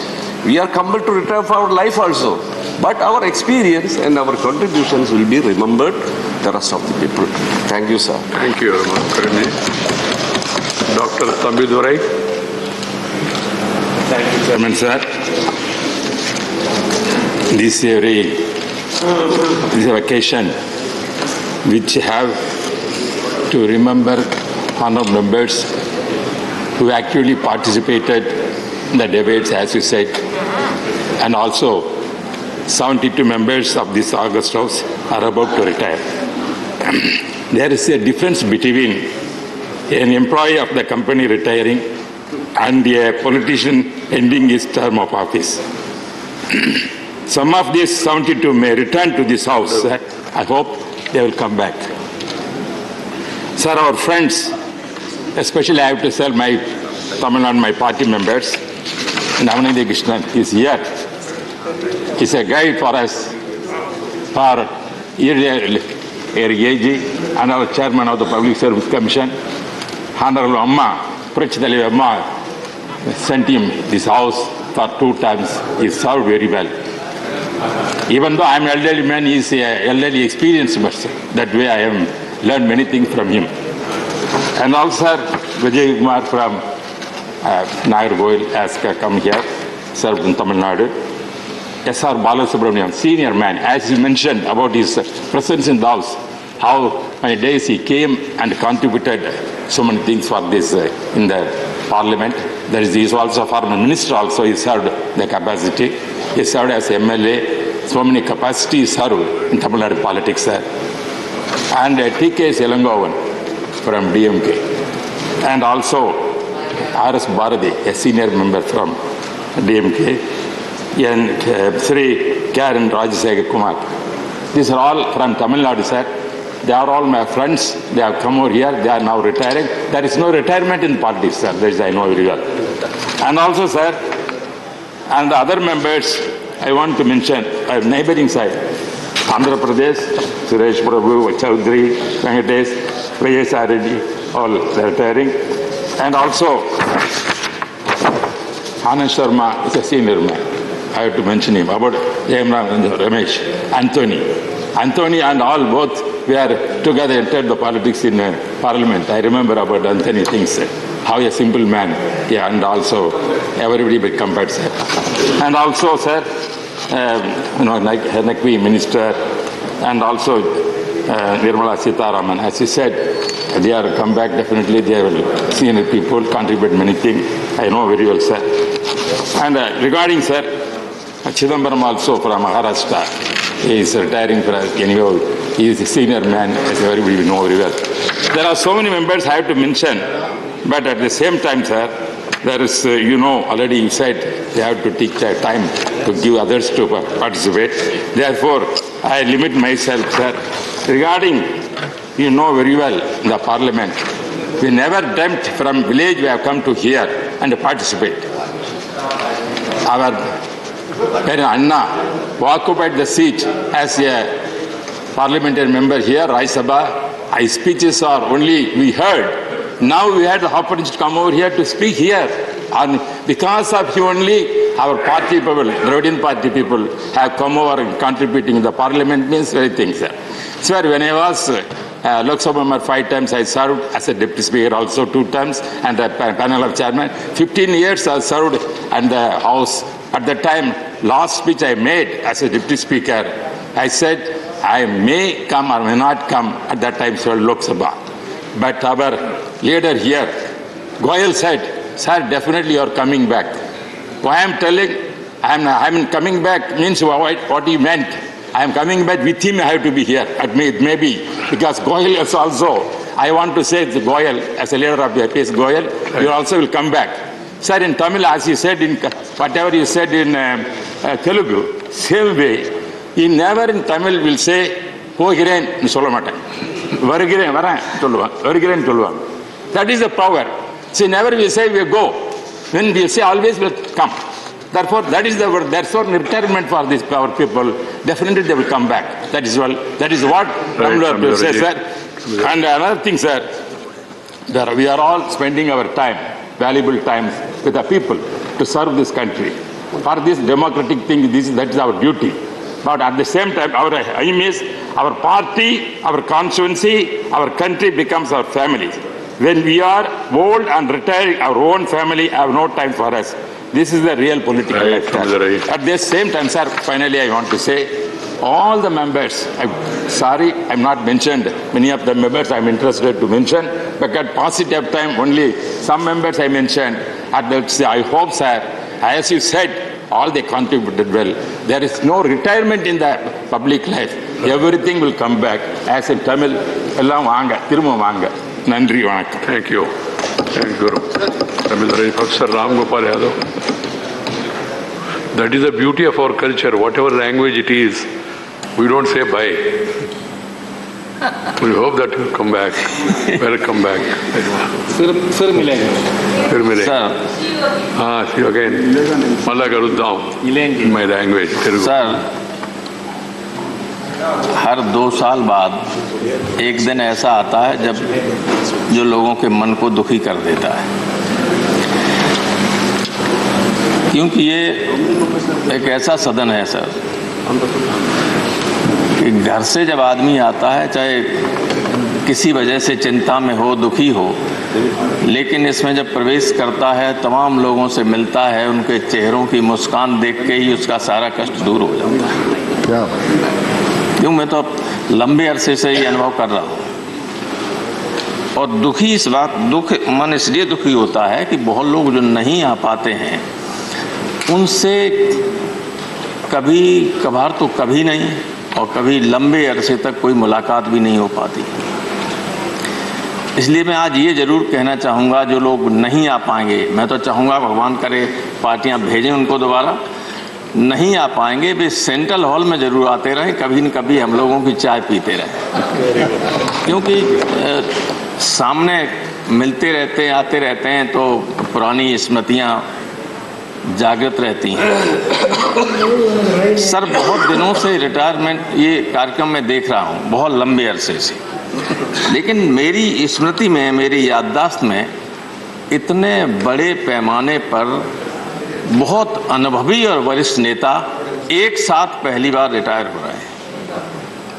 we are compelled to retire for our life also. But our experience and our contributions will be remembered the rest of the people. Thank you, sir. Thank you, Karani. Dr. Tambidurai. Thank you, Chairman, sir. This is a occasion which have to remember honorable members who actually participated in the debates, as you said, and also 72 members of this August House are about to retire. There is a difference between an employee of the company retiring and a politician ending his term of office. Some of these 72 may return to this house. I hope they will come back. Sir, our friends, especially I have to tell my Tamil Nadu, my party members, Navanidhi Krishnan is here. He's a guide for us, for AG and our chairman of the Public Service Commission, Honorable Amma, Prachidali Amma, sent him this house for 2 times. He served very well. Even though I'm an elderly man, he's an elderly experienced person. That way I have learned many things from him. And also Vijay Kumar from Nagargoil has come here, served in Tamil Nadu. S.R. Balasubramanian, senior man, as he mentioned about his presence in the house, how many days he came and contributed so many things for this in the parliament. There is, he is also a former minister also, he served the capacity. He served as MLA, so many capacities served in Tamil Nadu politics, sir. And T.K. Selangovan from DMK. And also R.S. Bharati, a senior member from DMK. And Sri Karen Rajya Sabha. These are all from Tamil Nadu, sir. They are all my friends. They have come over here. They are now retiring. There is no retirement in politics, sir. That is, I know very well. And also, sir, and the other members, I want to mention, neighboring side, Andhra Pradesh, Suresh Prabhu, Chaudhary, Venkatesh, Rajesh Reddy, all retiring. And also, Anand Sharma is a senior man. I have to mention him, about Ramesh, Anthony and all both, we are together entered the politics in Parliament. I remember about Anthony things, how a simple man, yeah, and also everybody will compare, sir. And also, sir, like Hanakvi minister, and also Nirmala Sitaraman, as he said, they are come back definitely, they will senior people, contribute many things. I know very well, sir. And regarding, sir, Chidambaram also from Maharashtra. He is retiring for anyhow. He is a senior man, as everybody know very well. There are so many members I have to mention, but at the same time, sir, there is, already you said they have to take their time to give others to participate. Therefore, I limit myself, sir. Regarding, you know very well, in the parliament, we never dreamt from village we have come to here and participate. Our parent Anna occupied the seat as a parliamentary member here, Rajya Sabha. Our speeches are only we heard. Now we had the opportunity to come over here to speak here. And because of you only, our party people, Dravidian party people, have come over and contributing in the parliament means very things, sir. So when I was Lok Sabha member 5 times, I served as a deputy speaker also 2 times and a panel of chairman. 15 years I served in the house. At the time, last speech I made as a deputy speaker, I said I may come or may not come at that time, so Lok Sabha. But our leader here, Goyal said, sir, definitely you are coming back. Why I am telling, I am coming back means what he meant. I am coming back with him, I have to be here. It may be, because Goyal is also, I want to say the Goyal, as a leader of the APS Goyal, you also will come back. Sir, in Tamil, as you said, in whatever you said in Telugu, same way, he never in Tamil will say, Pogiren, Solomata. That is the power. See, never we say we go. When we say always will come. Therefore, that is the word. That's what retirement for these power people. Definitely they will come back. That is what Ramlur says, sir. And another thing, sir, that we are all spending our time, valuable time with the people to serve this country. For this democratic thing, that is our duty. But at the same time, our aim is our party, our constituency, our country becomes our family. When we are old and retiring, our own family have no time for us. This is the real political lifestyle. At the same time, sir, finally I want to say, all the members, sorry, I'm not mentioned many of the members I'm interested to mention, but at positive time only some members I mentioned. I hope, sir, as you said, all they contributed well. There is no retirement in the public life. Everything will come back. As in Tamil, ellam vaanga, thiruma vaanga. Nandri vanakkam. Thank you. Thank you, Tamil Professor Ram Gopal Yadav. That is the beauty of our culture. Whatever language it is, we don't say bye. We hope that you come back. Welcome back. फिर मिलेंगे. Sir. See you again. Malla Garuddam. In my language. Sir, हर 2 साल बाद एक दिन ऐसा आता है जब जो लोगों के मन को दुखी कर देता है, क्योंकि ये एक ऐसा सदन है सर कि घर से जब आदमी आता है, चाहे किसी वजह से चिंता में हो, दुखी हो, लेकिन इसमें जब प्रवेश करता है, तमाम लोगों से मिलता है, उनके चेहरों की मुस्कान देख के ही उसका सारा कष्ट दूर हो जाता है। क्यों, मैं तो लंबे अरसे से ये अनुभव कर रहा हूँ। और दुखी इस बात, मन इसलिए दुखी होता है कि बहुत लोग जो नहीं आ पाते हैं, उनसे कभी कभार तो कभी नहीं, और कभी लंबे अरसे तक कोई मुलाकात भी नहीं हो पाती। इसलिए मैं आज ये ज़रूर कहना चाहूँगा, जो लोग नहीं आ पाएंगे, मैं तो चाहूँगा भगवान करे पार्टियाँ भेजें उनको दोबारा, नहीं आ पाएंगे वे सेंट्रल हॉल में ज़रूर आते रहें, कभी न कभी हम लोगों की चाय पीते रहें, क्योंकि सामने मिलते रहते हैं, आते रहते हैं, तो पुरानी स्मृतियाँ जागृत रहती हैं। सर, बहुत दिनों से रिटायरमेंट ये कार्यक्रम में देख रहा हूँ, बहुत लंबे अरसे से, लेकिन मेरी स्मृति में, मेरी याददाश्त में इतने बड़े पैमाने पर बहुत अनुभवी और वरिष्ठ नेता एक साथ पहली बार रिटायर हो रहे हैं,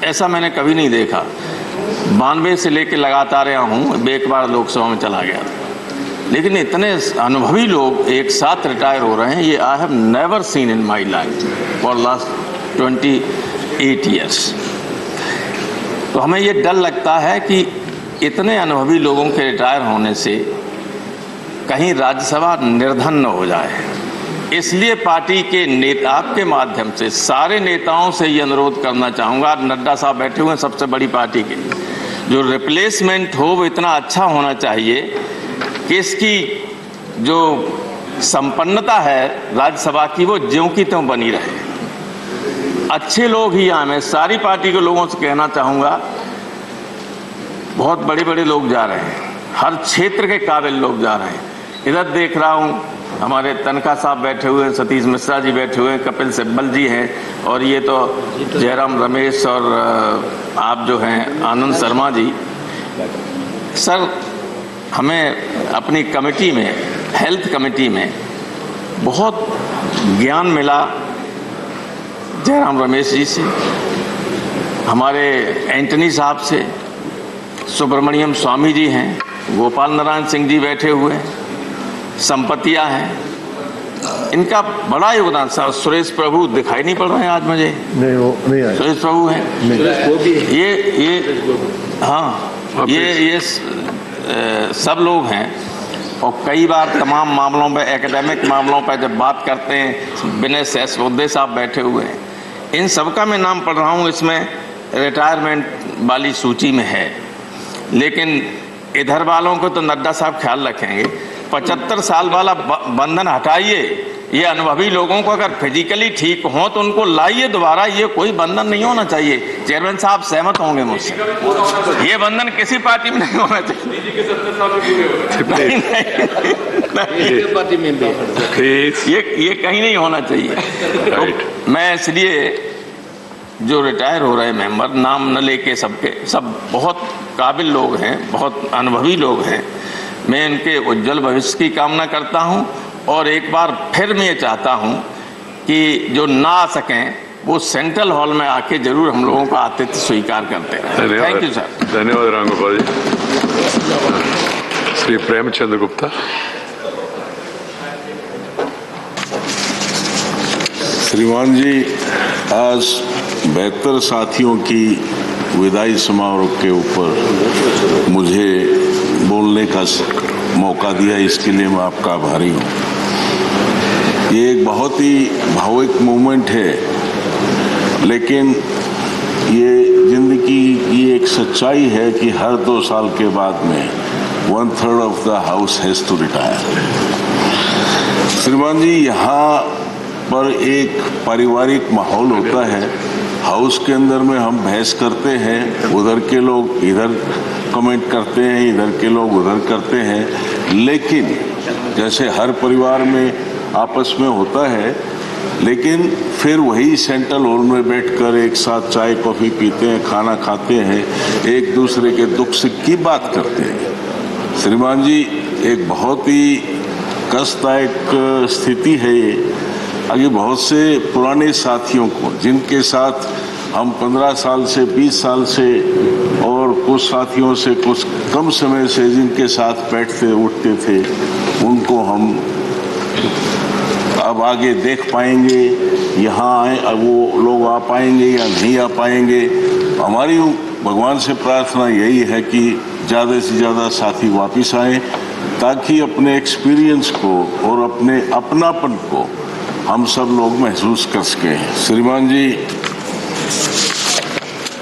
ऐसा मैंने कभी नहीं देखा। 92 से लेकर लगातार रहा हूँ, एक बार लोकसभा में चला गया, लेकिन इतने अनुभवी लोग एक साथ रिटायर हो रहे हैं, ये I have never seen in my life for last 28 years. तो हमें ये डर लगता है कि इतने अनुभवी लोगों के रिटायर होने से कहीं राज्यसभा निर्धन न हो जाए। इसलिए पार्टी के नेता, आपके माध्यम से सारे नेताओं से ये अनुरोध करना चाहूँगा, नड्डा साहब बैठे हुए हैं सबसे बड़ी पार्टी के, जो रिप्लेसमेंट हो वो इतना अच्छा होना चाहिए कि इसकी जो संपन्नता है राज्यसभा की वो ज्यों की त्यों बनी रहे। अच्छे लोग ही आए। मैं सारी पार्टी के लोगों से कहना चाहूँगा, बहुत बड़े बड़े लोग जा रहे हैं, हर क्षेत्र के काबिल लोग जा रहे हैं। इधर देख रहा हूँ हमारे तनखा साहब बैठे हुए हैं, सतीश मिश्रा जी बैठे हुए हैं, कपिल सिब्बल जी हैं, और ये तो जयराम रमेश और आप जो हैं आनंद शर्मा जी। सर, हमें अपनी कमेटी में, हेल्थ कमेटी में बहुत ज्ञान मिला जयराम रमेश जी से, हमारे एंटनी साहब से, सुब्रमण्यम स्वामी जी हैं, गोपाल नारायण सिंह जी बैठे हुए हैं, संपतियाँ हैं, इनका बड़ा योगदान। सर, सुरेश प्रभु दिखाई नहीं पड़ रहे हैं आज मुझे। नहीं, वो नहीं आए। सुरेश प्रभु हैं, ये हाँ, ये सब लोग हैं। और कई बार तमाम मामलों पे, एकेडमिक मामलों पे जब बात करते हैं, विनय सहस्रोदे साहब बैठे हुए हैं, इन सबका मैं नाम पढ़ रहा हूँ, इसमें रिटायरमेंट वाली सूची में है। लेकिन इधर वालों को तो नड्डा साहब ख्याल रखेंगे। 75 साल वाला बंधन हटाइए, ये अनुभवी लोगों को अगर फिजिकली ठीक हो तो उनको लाइए दोबारा, ये कोई बंधन नहीं होना चाहिए। चेयरमैन साहब सहमत होंगे मुझसे, ये बंधन किसी पार्टी में नहीं होना चाहिए। ये कहीं नहीं होना चाहिए। तो मैं इसलिए जो रिटायर हो रहे मेंबर, नाम न लेके सबके सब बहुत काबिल लोग हैं, बहुत अनुभवी लोग हैं, मैं इनके उज्जवल भविष्य की कामना करता हूं। और एक बार फिर मैं ये चाहता हूं कि जो ना आ सकें वो सेंट्रल हॉल में आके जरूर हम लोगों को आतिथ्य स्वीकार करते हैं। Thank you sir. धन्यवाद राम गोपाल जी। श्री प्रेमचंद्र गुप्ता। श्रीमान जी, आज 72 साथियों की विदाई समारोह के ऊपर मुझे बोलने का मौका दिया, इसके लिए मैं आपका आभारी हूँ। ये एक बहुत ही भावुक मोमेंट है, लेकिन ये जिंदगी की एक सच्चाई है कि हर 2 साल के बाद में 1/3 of the house has to retire. श्रीमान जी, यहाँ पर एक पारिवारिक माहौल होता है। हाउस के अंदर में हम बहस करते हैं, उधर के लोग इधर कमेंट करते हैं, इधर के लोग उधर करते हैं, लेकिन जैसे हर परिवार में आपस में होता है, लेकिन फिर वही सेंट्रल हॉल में बैठकर एक साथ चाय कॉफ़ी पीते हैं, खाना खाते हैं, एक दूसरे के दुख सुख की बात करते हैं। श्रीमान जी, एक बहुत ही कष्टदायक स्थिति है ये। आगे बहुत से पुराने साथियों को, जिनके साथ हम 15 साल से 20 साल से और कुछ साथियों से कुछ कम समय से जिनके साथ बैठते उठते थे, उनको हम अब आगे देख पाएंगे, यहाँ आए वो लोग आ पाएंगे या नहीं आ पाएंगे। हमारी भगवान से प्रार्थना यही है कि ज़्यादा से ज़्यादा साथी वापस आएँ, ताकि अपने एक्सपीरियंस को और अपने अपनापन को हम सब लोग महसूस कर सकें। श्रीमान जी,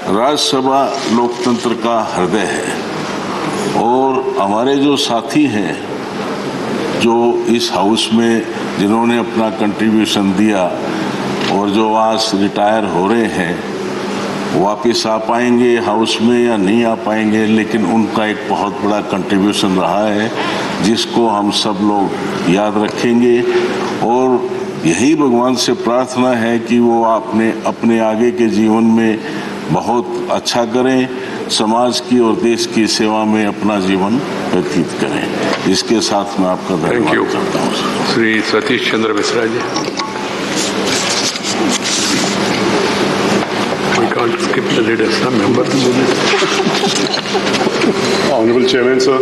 राज्यसभा लोकतंत्र का हृदय है, और हमारे जो साथी हैं जो इस हाउस में जिन्होंने अपना कंट्रीब्यूशन दिया और जो आज रिटायर हो रहे हैं, वापस आ पाएंगे हाउस में या नहीं आ पाएंगे, लेकिन उनका एक बहुत बड़ा कंट्रीब्यूशन रहा है जिसको हम सब लोग याद रखेंगे। और यही भगवान से प्रार्थना है कि वो अपने आगे के जीवन में बहुत अच्छा करें, समाज की और देश की सेवा में अपना जीवन व्यतीत करें। इसके साथ मैं आपका धन्यवाद करता हूँ। Shri Satish Chandra Mishra ji. Honourable chairman sir,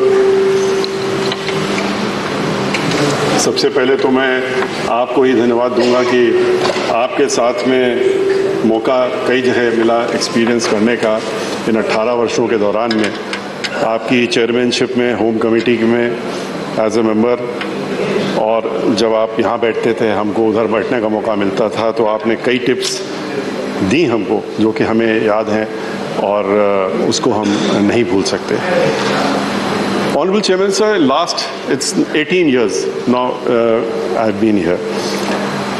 सबसे पहले तो मैं आपको ही धन्यवाद दूंगा कि आपके साथ में मौका कई जगह मिला एक्सपीरियंस करने का इन 18 वर्षों के दौरान में। आपकी चेयरमैनशिप में, होम कमेटी में एज ए मेंबर, और जब आप यहाँ बैठते थे, हमको उधर बैठने का मौका मिलता था, तो आपने कई टिप्स दी हमको जो कि हमें याद हैं और उसको हम नहीं भूल सकते। Honorable Chairman sir, it's 18 years now I've been here.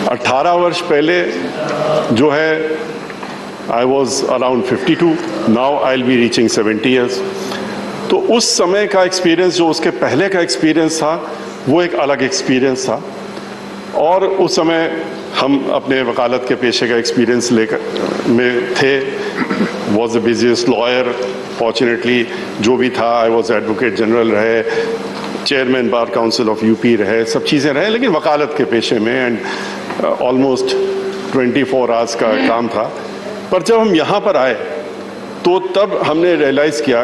18 वर्ष पहले जो है I was around 52, now I'll be reaching 70 years. तो उस समय का एक्सपीरियंस जो उसके पहले का एक्सपीरियंस था वो एक अलग एक्सपीरियंस था, और उस समय हम अपने वकालत के पेशे का एक्सपीरियंस लेकर में थे। Was the busiest lawyer fortunately, जो भी था। आई वॉज एडवोकेट जनरल रहे, chairman bar council of UP रहे, सब चीज़ें रहे, लेकिन वकालत के पेशे में एंड ऑलमोस्ट 24 आवर्स का काम था। पर जब हम यहाँ पर आए तो तब हमने रियलाइज़ किया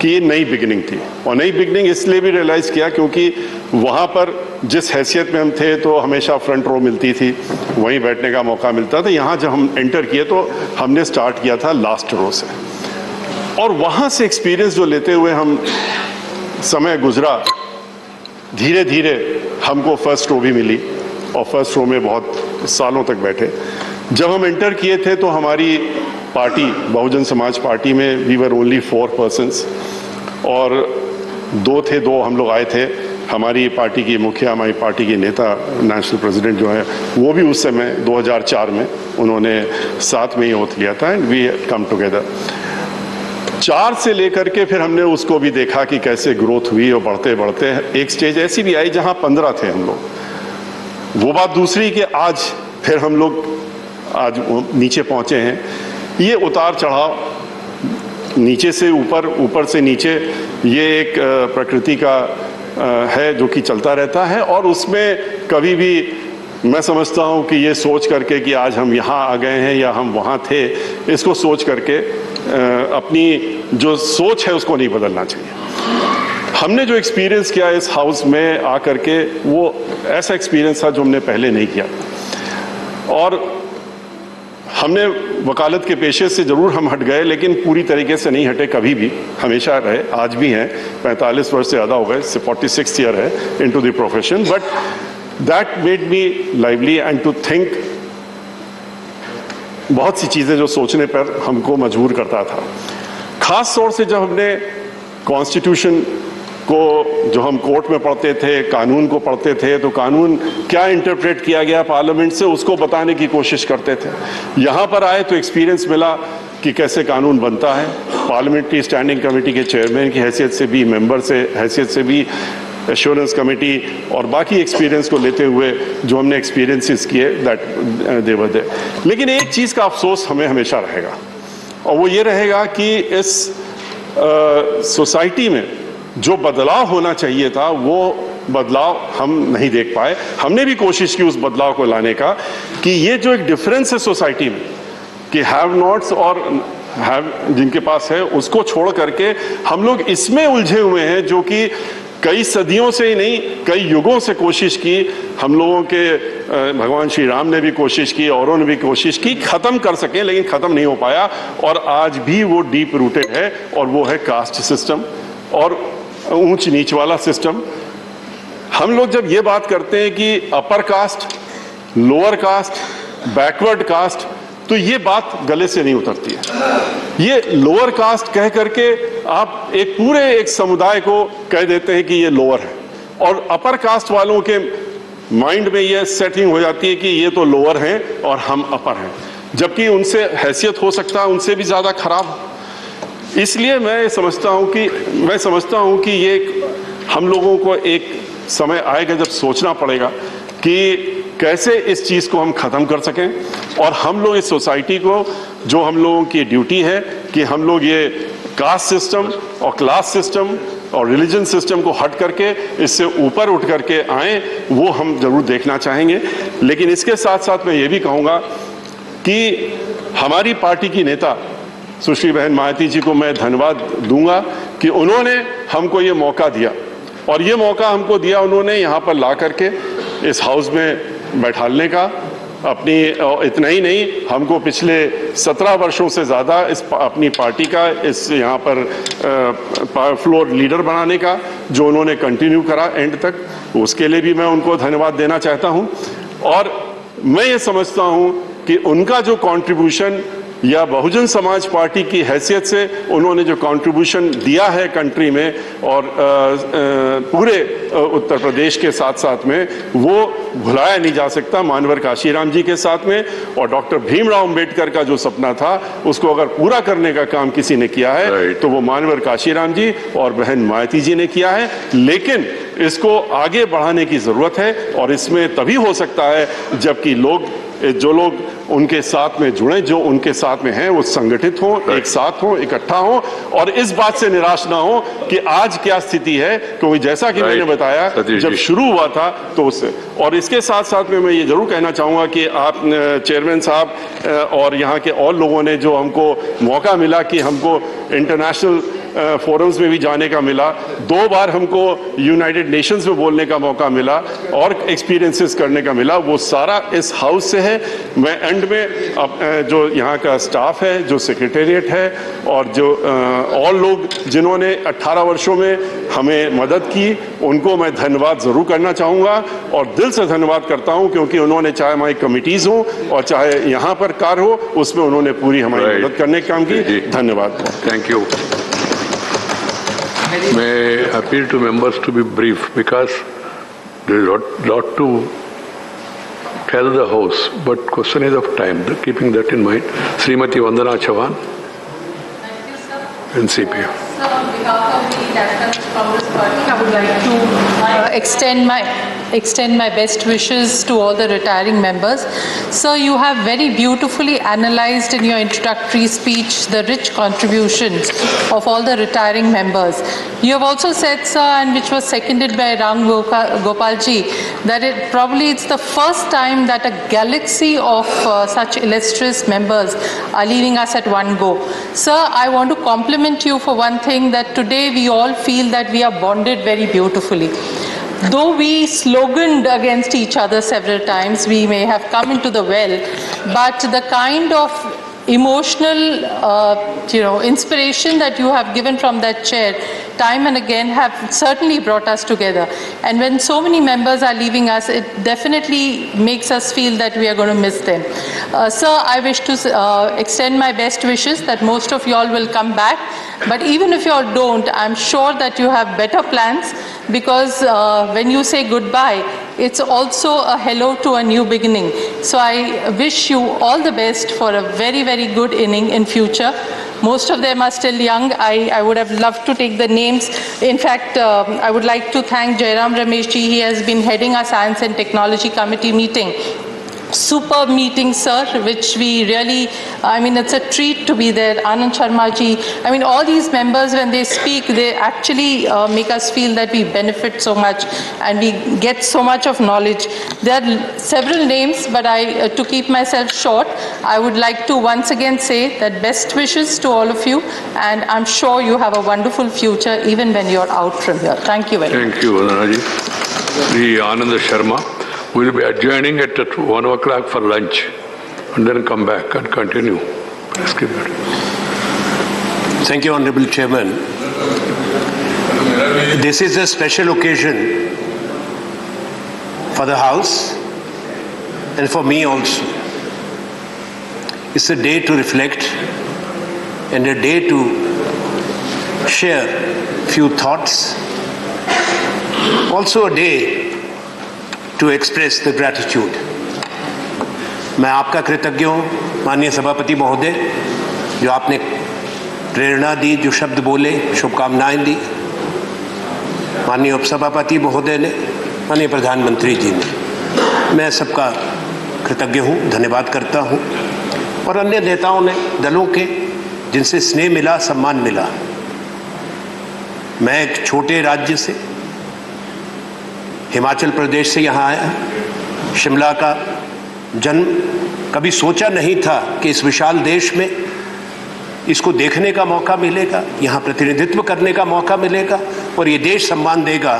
कि ये नई बिगिनिंग थी, और नई बिगिनिंग इसलिए भी रियलाइज़ किया क्योंकि वहाँ पर जिस हैसियत में हम थे तो हमेशा फ्रंट रो मिलती थी, वहीं बैठने का मौका मिलता था। यहाँ जब हम एंटर किए तो हमने स्टार्ट किया था लास्ट रो से, और वहाँ से एक्सपीरियंस जो लेते हुए हम समय गुजरा, धीरे धीरे हमको फर्स्ट रो भी मिली, और फर्स्ट रो में बहुत सालों तक बैठे। जब हम एंटर किए थे तो हमारी पार्टी बहुजन समाज पार्टी में वी वर ओनली 4 पर्सन्स, और दो हम लोग आए थे। हमारी पार्टी की मुखिया, हमारी पार्टी की नेता, नेशनल प्रेसिडेंट जो है, वो भी उस समय 2004 में उन्होंने साथ में ही ओथ लिया था, एंड वी कम टुगेदर। 4 से लेकर के फिर हमने उसको भी देखा कि कैसे ग्रोथ हुई, और बढ़ते बढ़ते एक स्टेज ऐसी भी आई जहां 15 थे हम लोग। वो बात दूसरी कि आज फिर हम लोग आज नीचे पहुंचे हैं। ये उतार चढ़ाव, नीचे से ऊपर, ऊपर से नीचे, ये एक प्रकृति का है जो कि चलता रहता है, और उसमें कभी भी मैं समझता हूँ कि ये सोच करके कि आज हम यहाँ आ गए हैं या हम वहाँ थे, इसको सोच करके अपनी जो सोच है उसको नहीं बदलना चाहिए। हमने जो एक्सपीरियंस किया इस हाउस में आकर के, वो ऐसा एक्सपीरियंस था जो हमने पहले नहीं किया, और हमने वकालत के पेशे से ज़रूर हम हट गए, लेकिन पूरी तरीके से नहीं हटे कभी भी, हमेशा रहे, आज भी हैं। 45 वर्ष से ज़्यादा हो गए, 46th ईयर है into the profession, but that made me lively and to think. बहुत सी चीज़ें जो सोचने पर हमको मजबूर करता था, ख़ास तौर से जब हमने कॉन्स्टिट्यूशन को, जो हम कोर्ट में पढ़ते थे, कानून को पढ़ते थे, तो कानून क्या इंटरप्रेट किया गया पार्लियामेंट से, उसको बताने की कोशिश करते थे। यहाँ पर आए तो एक्सपीरियंस मिला कि कैसे कानून बनता है। पार्लियामेंट्री स्टैंडिंग कमेटी के चेयरमैन की हैसियत से भी, मेंबर से हैसियत से भी, एश्योरेंस कमेटी और बाकी एक्सपीरियंस को लेते हुए जो हमने एक्सपीरियंसेस किए, दैट दे वर देयर। लेकिन एक चीज़ का अफसोस हमें हमेशा रहेगा, और वो ये रहेगा कि इस सोसाइटी में जो बदलाव होना चाहिए था वो बदलाव हम नहीं देख पाए। हमने भी कोशिश की उस बदलाव को लाने का, कि ये जो एक डिफरेंस है सोसाइटी में कि हैव नॉट्स और हैव जिनके पास है, उसको छोड़ करके हम लोग इसमें उलझे हुए हैं, जो कि कई सदियों से ही नहीं, कई युगों से कोशिश की। हम लोगों के भगवान श्री राम ने भी कोशिश की, औरों ने भी कोशिश की ख़त्म कर सकें, लेकिन ख़त्म नहीं हो पाया, और आज भी वो डीप रूटेड है, और वो है कास्ट सिस्टम और ऊंच नीच वाला सिस्टम। हम लोग जब ये बात करते हैं कि upper caste, lower caste, backward caste, तो ये बात गले से नहीं उतरती है। ये लोअर कास्ट कह करके आप एक पूरे एक समुदाय को कह देते हैं कि ये लोअर है, और अपर कास्ट वालों के माइंड में ये सेटिंग हो जाती है कि ये तो लोअर हैं और हम अपर हैं, जबकि उनसे हैसियत हो सकता है उनसे भी ज़्यादा खराब। इसलिए मैं समझता हूँ कि ये हम लोगों को एक समय आएगा जब सोचना पड़ेगा कि कैसे इस चीज़ को हम ख़त्म कर सकें, और हम लोग इस सोसाइटी को, जो हम लोगों की ड्यूटी है कि हम लोग ये कास्ट सिस्टम और क्लास सिस्टम और रिलीजन सिस्टम को हट करके इससे ऊपर उठ करके आएँ, वो हम ज़रूर देखना चाहेंगे। लेकिन इसके साथ साथ मैं ये भी कहूँगा कि हमारी पार्टी की नेता सुश्री बहन मायावती जी को मैं धन्यवाद दूंगा कि उन्होंने हमको ये मौका दिया, और ये मौका हमको दिया उन्होंने यहाँ पर ला करके इस हाउस में बैठालने का, अपनी इतना ही नहीं, हमको पिछले 17 वर्षों से ज़्यादा अपनी पार्टी का इस यहाँ पर फ्लोर लीडर बनाने का जो उन्होंने कंटिन्यू करा एंड तक, उसके लिए भी मैं उनको धन्यवाद देना चाहता हूँ। और मैं ये समझता हूँ कि उनका जो कंट्रीब्यूशन या बहुजन समाज पार्टी की हैसियत से उन्होंने जो कंट्रीब्यूशन दिया है कंट्री में और पूरे उत्तर प्रदेश के साथ साथ में, वो भुलाया नहीं जा सकता। मानवर काशीराम जी के साथ में और डॉक्टर भीमराव अंबेडकर का जो सपना था उसको अगर पूरा करने का काम किसी ने किया है तो वो मानवर काशीराम जी और बहन मायावती जी ने किया है। लेकिन इसको आगे बढ़ाने की जरूरत है और इसमें तभी हो सकता है जबकि जो लोग उनके साथ में जुड़े, जो उनके साथ में हैं, वो संगठित हों, एक साथ हों, इकट्ठा हों और इस बात से निराश ना हो कि आज क्या स्थिति है, क्योंकि जैसा कि मैंने बताया जब शुरू हुआ था तो उससे। और इसके साथ साथ में मैं ये जरूर कहना चाहूँगा कि आप चेयरमैन साहब और यहाँ के और लोगों ने जो हमको मौका मिला कि हमको इंटरनेशनल फोरम्स में भी जाने का मिला, 2 बार हमको यूनाइटेड नेशंस में बोलने का मौका मिला और एक्सपीरियंसेस करने का मिला, वो सारा इस हाउस से है। मैं एंड में जो यहाँ का स्टाफ है, जो सेक्रेटेरिएट है और जो और लोग जिन्होंने 18 वर्षों में हमें मदद की, उनको मैं धन्यवाद ज़रूर करना चाहूँगा और दिल से धन्यवाद करता हूँ, क्योंकि उन्होंने चाहे हमारी कमिटीज़ हो और चाहे यहाँ पर कार्य हो, उसमें उन्होंने पूरी हमारी मदद करने का काम की। धन्यवाद। Thank you. May I appeal to members to be brief because there is a lot to tell the House, but question is of time. Keeping that in mind, Srimati Vandana Chavan, NCP. Sir, on behalf of the National Congress Party, I would like to extend my best wishes to all the retiring members. Sir, you have very beautifully analyzed in your introductory speech the rich contributions of all the retiring members. You have also said, sir, and which was seconded by Ram Gopalji, that it's the first time that a galaxy of such illustrious members are leaving us at one go. Sir, I want to compliment you for one thing, that today we all feel that we are bonded very beautifully. Though we sloganed against each other several times, we may have come into the well, but the kind of emotional inspiration that you have given from that chair time and again have certainly brought us together. And when so many members are leaving us, it definitely makes us feel that we are going to miss them. Sir, I wish to extend my best wishes that most of you all will come back. But even if you all don't, I'm sure that you have better plans, because when you say goodbye, it's also a hello to a new beginning. So I wish you all the best for a very, very good inning in future. Most of them are still young. I would have loved to take the names. In fact, I would like to thank Jairam Rameshji. He has been heading our Science and Technology Committee meeting. Superb meeting, sir, which we really, it's a treat to be there. Anand Sharma ji, all these members, when they speak, they actually make us feel that we benefit so much and we get so much of knowledge. There are several names, but to keep myself short, I would like to once again say that best wishes to all of you, and I'm sure you have a wonderful future even when you're out from here. Thank you very much. Thank you, Vandana ji. The Anand Sharma. We will be adjourning at 1 o'clock for lunch and then come back and continue. Please give it. Thank you, Honorable Chairman. This is a special occasion for the House and for me also. It's a day to reflect and a day to share few thoughts. Also a day to express the gratitude. मैं आपका कृतज्ञ हूँ माननीय सभापति महोदय, जो आपने प्रेरणा दी, जो शब्द बोले, शुभकामनाएं दी, माननीय उपसभापति महोदय ने, माननीय प्रधानमंत्री जी ने। मैं सबका कृतज्ञ हूँ, धन्यवाद करता हूँ। और अन्य नेताओं ने, दलों के, जिनसे स्नेह मिला, सम्मान मिला। मैं एक छोटे राज्य से, हिमाचल प्रदेश से यहाँ आया। शिमला का जन्म, कभी सोचा नहीं था कि इस विशाल देश में इसको देखने का मौका मिलेगा, यहाँ प्रतिनिधित्व करने का मौका मिलेगा और ये देश सम्मान देगा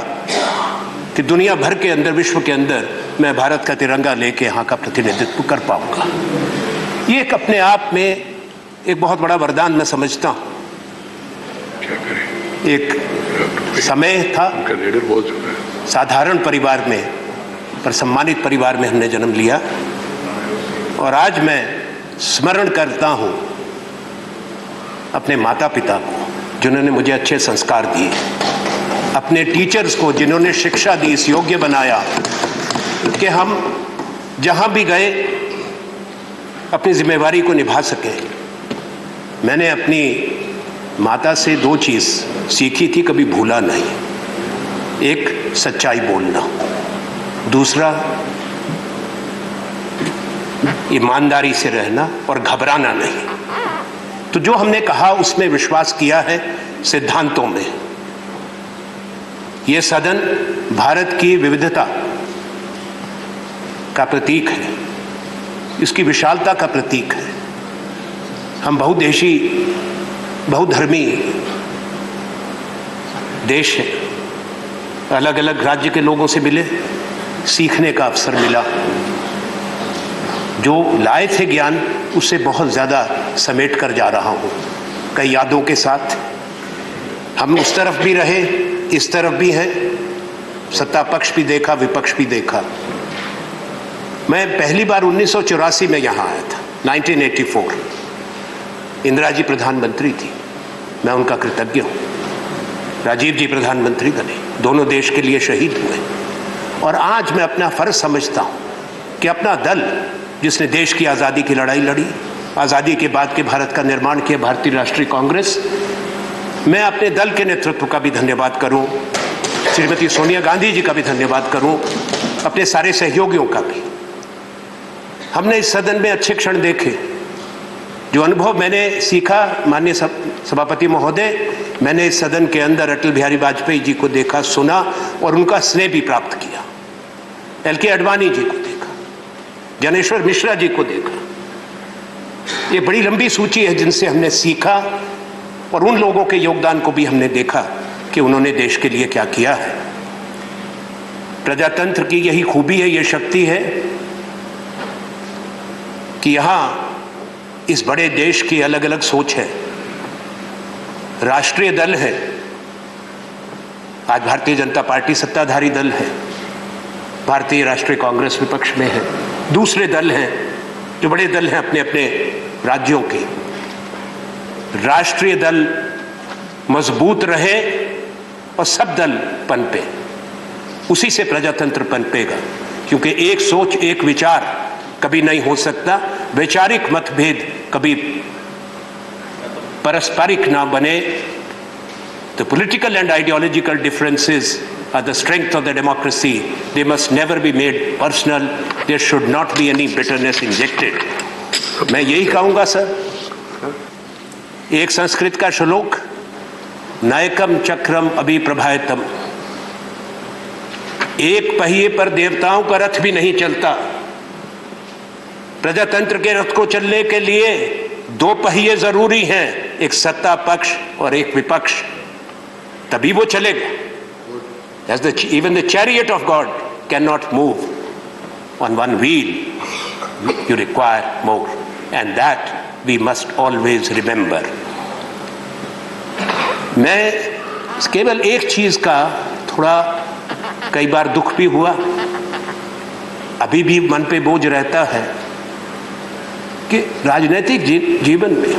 कि दुनिया भर के अंदर, विश्व के अंदर मैं भारत का तिरंगा लेके यहाँ का प्रतिनिधित्व कर पाऊंगा। ये एक अपने आप में एक बहुत बड़ा वरदान मैं समझता हूँ। एक समय था, साधारण परिवार में पर सम्मानित परिवार में हमने जन्म लिया, और आज मैं स्मरण करता हूँ अपने माता पिता को जिन्होंने मुझे अच्छे संस्कार दिए, अपने टीचर्स को जिन्होंने शिक्षा दी, इस योग्य बनाया कि हम जहाँ भी गए अपनी जिम्मेवारी को निभा सकें। मैंने अपनी माता से 2 चीज़ सीखी थी, कभी भूला नहीं। एक, सच्चाई बोलना, दूसरा ईमानदारी से रहना और घबराना नहीं। तो जो हमने कहा उसमें विश्वास किया है, सिद्धांतों में। ये सदन भारत की विविधता का प्रतीक है, इसकी विशालता का प्रतीक है। हम बहुदेशी, बहुधर्मी देश है। अलग अलग राज्य के लोगों से मिले, सीखने का अवसर मिला। जो लाए थे ज्ञान उससे बहुत ज़्यादा समेट कर जा रहा हूँ, कई यादों के साथ। हम उस तरफ भी रहे, इस तरफ भी हैं, सत्ता पक्ष भी देखा, विपक्ष भी देखा। मैं पहली बार 1984 में यहाँ आया था, 1984। इंदिरा जी प्रधानमंत्री थी, मैं उनका कृतज्ञ हूँ। राजीव जी प्रधानमंत्री बने, दोनों देश के लिए शहीद हुए। और आज मैं अपना फर्ज समझता हूँ कि अपना दल जिसने देश की आज़ादी की लड़ाई लड़ी, आज़ादी के बाद के भारत का निर्माण किया, भारतीय राष्ट्रीय कांग्रेस, मैं अपने दल के नेतृत्व का भी धन्यवाद करूँ, श्रीमती सोनिया गांधी जी का भी धन्यवाद करूँ, अपने सारे सहयोगियों का भी। हमने इस सदन में अच्छे क्षण देखे। जो अनुभव मैंने सीखा, माननीय सभापति महोदय, मैंने इस सदन के अंदर अटल बिहारी वाजपेयी जी को देखा, सुना और उनका स्नेह भी प्राप्त किया। LK आडवाणी जी को देखा, ज्ञानेश्वर मिश्रा जी को देखा। ये बड़ी लंबी सूची है जिनसे हमने सीखा, और उन लोगों के योगदान को भी हमने देखा कि उन्होंने देश के लिए क्या किया है। प्रजातंत्र की यही खूबी है, ये शक्ति है कि यहाँ इस बड़े देश की अलग अलग सोच है। राष्ट्रीय दल है, आज भारतीय जनता पार्टी सत्ताधारी दल है, भारतीय राष्ट्रीय कांग्रेस विपक्ष में है, दूसरे दल हैं जो बड़े दल हैं अपने अपने राज्यों के। राष्ट्रीय दल मजबूत रहे और सब दल पनपे, उसी से प्रजातंत्र पनपेगा। क्योंकि एक सोच, एक विचार कभी नहीं हो सकता, वैचारिक मतभेद कभी पारस्परिक ना बने। The political and ideological differences are the strength of the democracy. They must never be made personal. There should not be any bitterness injected. मैं यही कहूँगा सर। एक संस्कृत का श्लोक, नायकम चक्रम अभिप्रभायतम। एक पहिए पर देवताओं का रथ भी नहीं चलता। प्रजातंत्र के रथ को चलने के लिए 2 पहिए जरूरी हैं, एक सत्ता पक्ष और एक विपक्ष, तभी वो चलेगा। Even the chariot of God cannot move on one wheel. You require more, and that we must always remember. मैं केवल एक चीज का थोड़ा कई बार दुख भी हुआ, अभी भी मन पे बोझ रहता है कि राजनीतिक जीवन में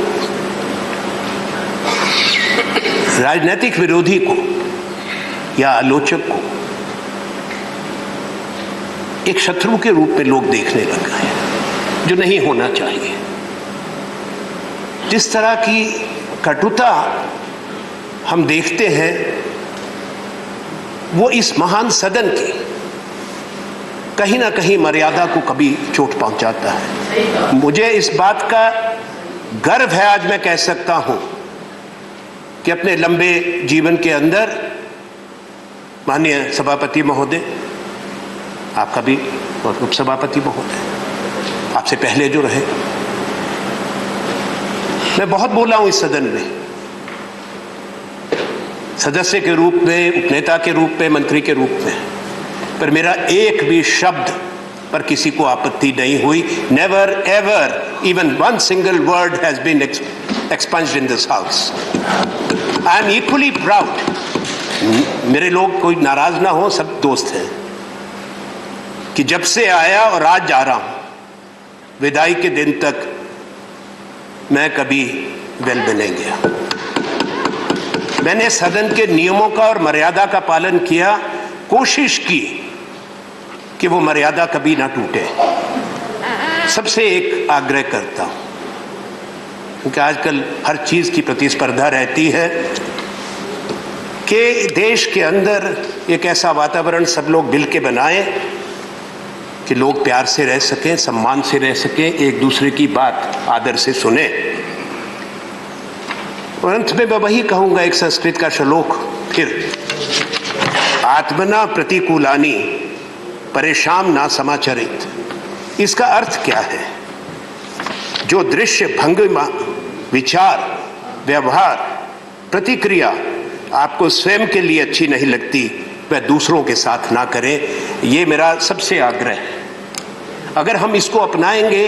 राजनीतिक विरोधी को या आलोचक को एक शत्रु के रूप में लोग देखने लग गए हैं, जो नहीं होना चाहिए। जिस तरह की कटुता हम देखते हैं, वो इस महान सदन की कहीं ना कहीं मर्यादा को कभी चोट पहुंचाता है। मुझे इस बात का गर्व है, आज मैं कह सकता हूं कि अपने लंबे जीवन के अंदर माननीय सभापति महोदय, आपका भी, और उपसभापति महोदय, आपसे पहले जो रहे, मैं बहुत बोला हूं इस सदन में, सदस्य के रूप में, उपनेता के रूप में, मंत्री के रूप में। पर मेरा एक भी शब्द पर किसी को आपत्ति नहीं हुई. Never ever even one single word has been expunged in this house. I am equally proud. मेरे लोग कोई नाराज ना हो, सब दोस्त हैं, कि जब से आया और आज जा रहा हूं, विदाई के दिन तक मैं कभी वेल नहीं गया. मैंने सदन के नियमों का और मर्यादा का पालन किया, कोशिश की कि वो मर्यादा कभी ना टूटे. सबसे एक आग्रह करता हूं, क्योंकि आजकल हर चीज की प्रतिस्पर्धा रहती है, कि देश के अंदर एक ऐसा वातावरण सब लोग मिल के बनाएं कि लोग प्यार से रह सकें, सम्मान से रह सकें, एक दूसरे की बात आदर से सुने. और अंत में मैं वही कहूंगा, एक संस्कृत का श्लोक फिर, आत्मना प्रतिकूलानी परेशान ना समाचरित. इसका अर्थ क्या है? जो दृश्य, भंगिमा, विचार, व्यवहार, प्रतिक्रिया आपको स्वयं के लिए अच्छी नहीं लगती, वह दूसरों के साथ ना करें. ये मेरा सबसे आग्रह है. अगर हम इसको अपनाएंगे,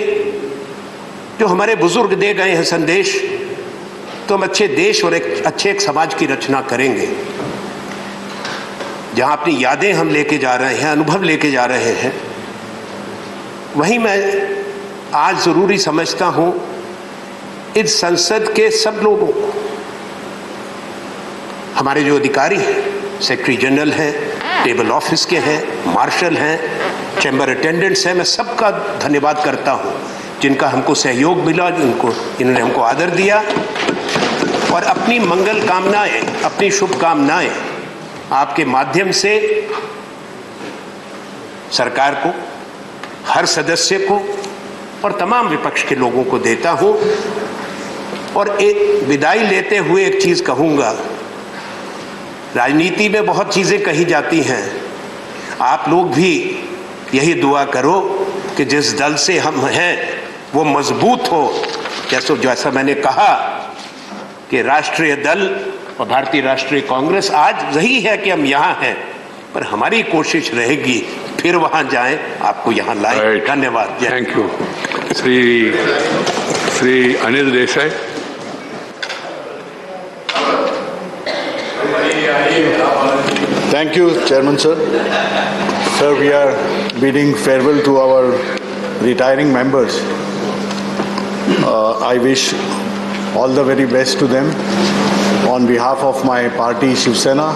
जो हमारे बुजुर्ग दे गए हैं संदेश, तो हम अच्छे देश और एक अच्छे समाज की रचना करेंगे. जहां अपनी यादें हम लेके जा रहे हैं, अनुभव लेके जा रहे हैं, वहीं मैं आज जरूरी समझता हूं इस संसद के सब लोगों को, हमारे जो अधिकारी हैं, सेक्रेटरी जनरल हैं, टेबल ऑफिस के हैं, मार्शल हैं, चैम्बर अटेंडेंट्स हैं, मैं सबका धन्यवाद करता हूं, जिनका हमको सहयोग मिला, इन्होंने हमको आदर दिया और अपनी मंगल कामनाएं, अपनी शुभकामनाएं आपके माध्यम से सरकार को, हर सदस्य को और तमाम विपक्ष के लोगों को देता हूं. और एक विदाई लेते हुए एक चीज कहूंगा, राजनीति में बहुत चीजें कही जाती हैं, आप लोग भी यही दुआ करो कि जिस दल से हम हैं वो मजबूत हो. जैसा मैंने कहा कि राष्ट्रीय दल और भारतीय राष्ट्रीय कांग्रेस आज यही है कि हम यहाँ हैं, पर हमारी कोशिश रहेगी फिर वहां जाएं, आपको यहाँ लाएं. धन्यवाद. Thank you. Shri Anil Desai. Thank you, Chairman sir. Sir, we are bidding farewell to our retiring members. I wish all the very best to them. On behalf of my party Shiv Sena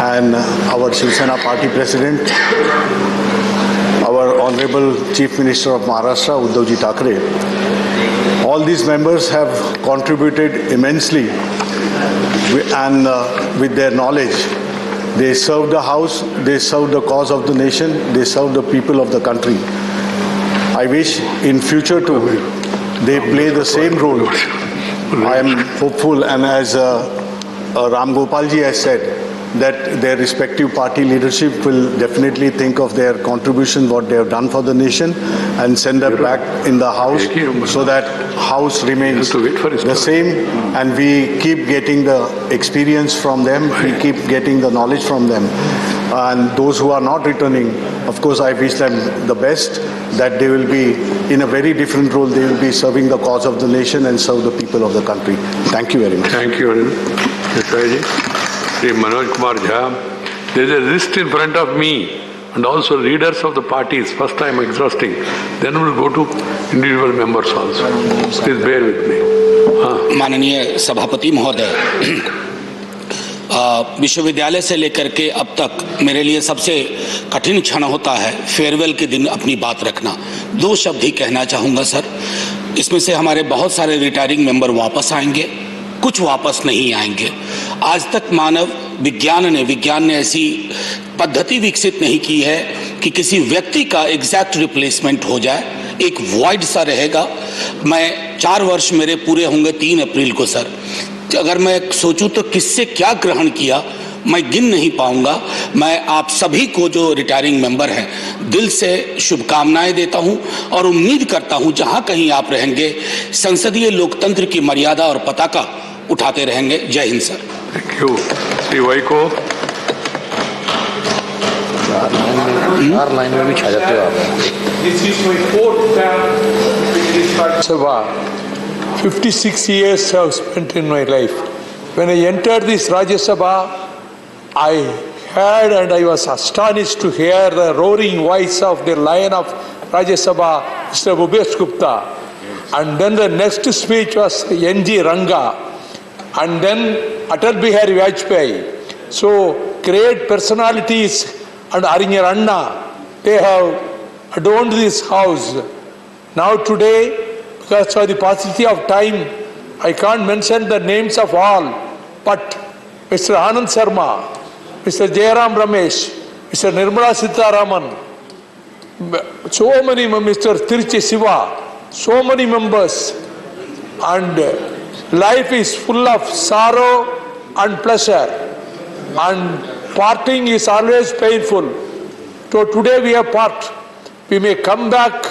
and our Shiv Sena party president, our Honorable Chief Minister of Maharashtra, Uddhavji Thackeray, all these members have contributed immensely and with their knowledge. They serve the House, they serve the cause of the nation, they serve the people of the country. I wish in future too, they play the same role. I am hopeful, and as Ram Gopalji has said, that their respective party leadership will definitely think of their contribution, what they have done for the nation, and send them back in the House so that House remains the same and we keep getting the experience from them, we keep getting the knowledge from them. And those who are not returning, of course, I wish them the best, that they will be in a very different role. They will be serving the cause of the nation and serve the people of the country. Thank you very much. Thank you, Anil. Shri Manoj Kumar Jha. There is a list in front of me and also leaders of the parties. First time exhausting. Then we will go to individual members also. Please bear with me. माननीय सभापति महोदय, विश्वविद्यालय से लेकर के अब तक मेरे लिए सबसे कठिन क्षण होता है फेयरवेल के दिन अपनी बात रखना. दो शब्द ही कहना चाहूँगा सर. इसमें से हमारे बहुत सारे रिटायरिंग मेंबर वापस आएंगे, कुछ वापस नहीं आएंगे. आज तक विज्ञान ने ऐसी पद्धति विकसित नहीं की है कि किसी व्यक्ति का एग्जैक्ट रिप्लेसमेंट हो जाए. एक वॉइड सा रहेगा. मैं 4 वर्ष मेरे पूरे होंगे 3 अप्रैल को सर. अगर मैं सोचूं तो किससे क्या ग्रहण किया मैं गिन नहीं पाऊंगा. मैं आप सभी को जो रिटायरिंग मेंबर हैं दिल से शुभकामनाएं देता हूं और उम्मीद करता हूं जहां कहीं आप रहेंगे संसदीय लोकतंत्र की मर्यादा और पताका उठाते रहेंगे. जय Hind sir. Thank you. Shri Vaiko. Line में भी छा जाते हो आप। This is my fourth term in this Rajya Sabha. 56 years I have spent in my life. When I entered this Rajya Sabha, I heard and I was astonished to hear the roaring voice of the lion of Rajya Sabha, Mr. Bhupesh Gupta. And then the next speech was N.G. Ranga. And then Atal Bihari Vajpayee. So great personalities and Arinyar Anna, they have adorned this house. Now today, because of the paucity of time, I can't mention the names of all, but Mr. Anand Sharma, Mr. Jairam Ramesh, Mr. Nirmala Sitharaman, so many, Mr. Tiruchi Siva, so many members, and life is full of sorrow and pleasure, and parting is always painful. So today we have part. We may come back,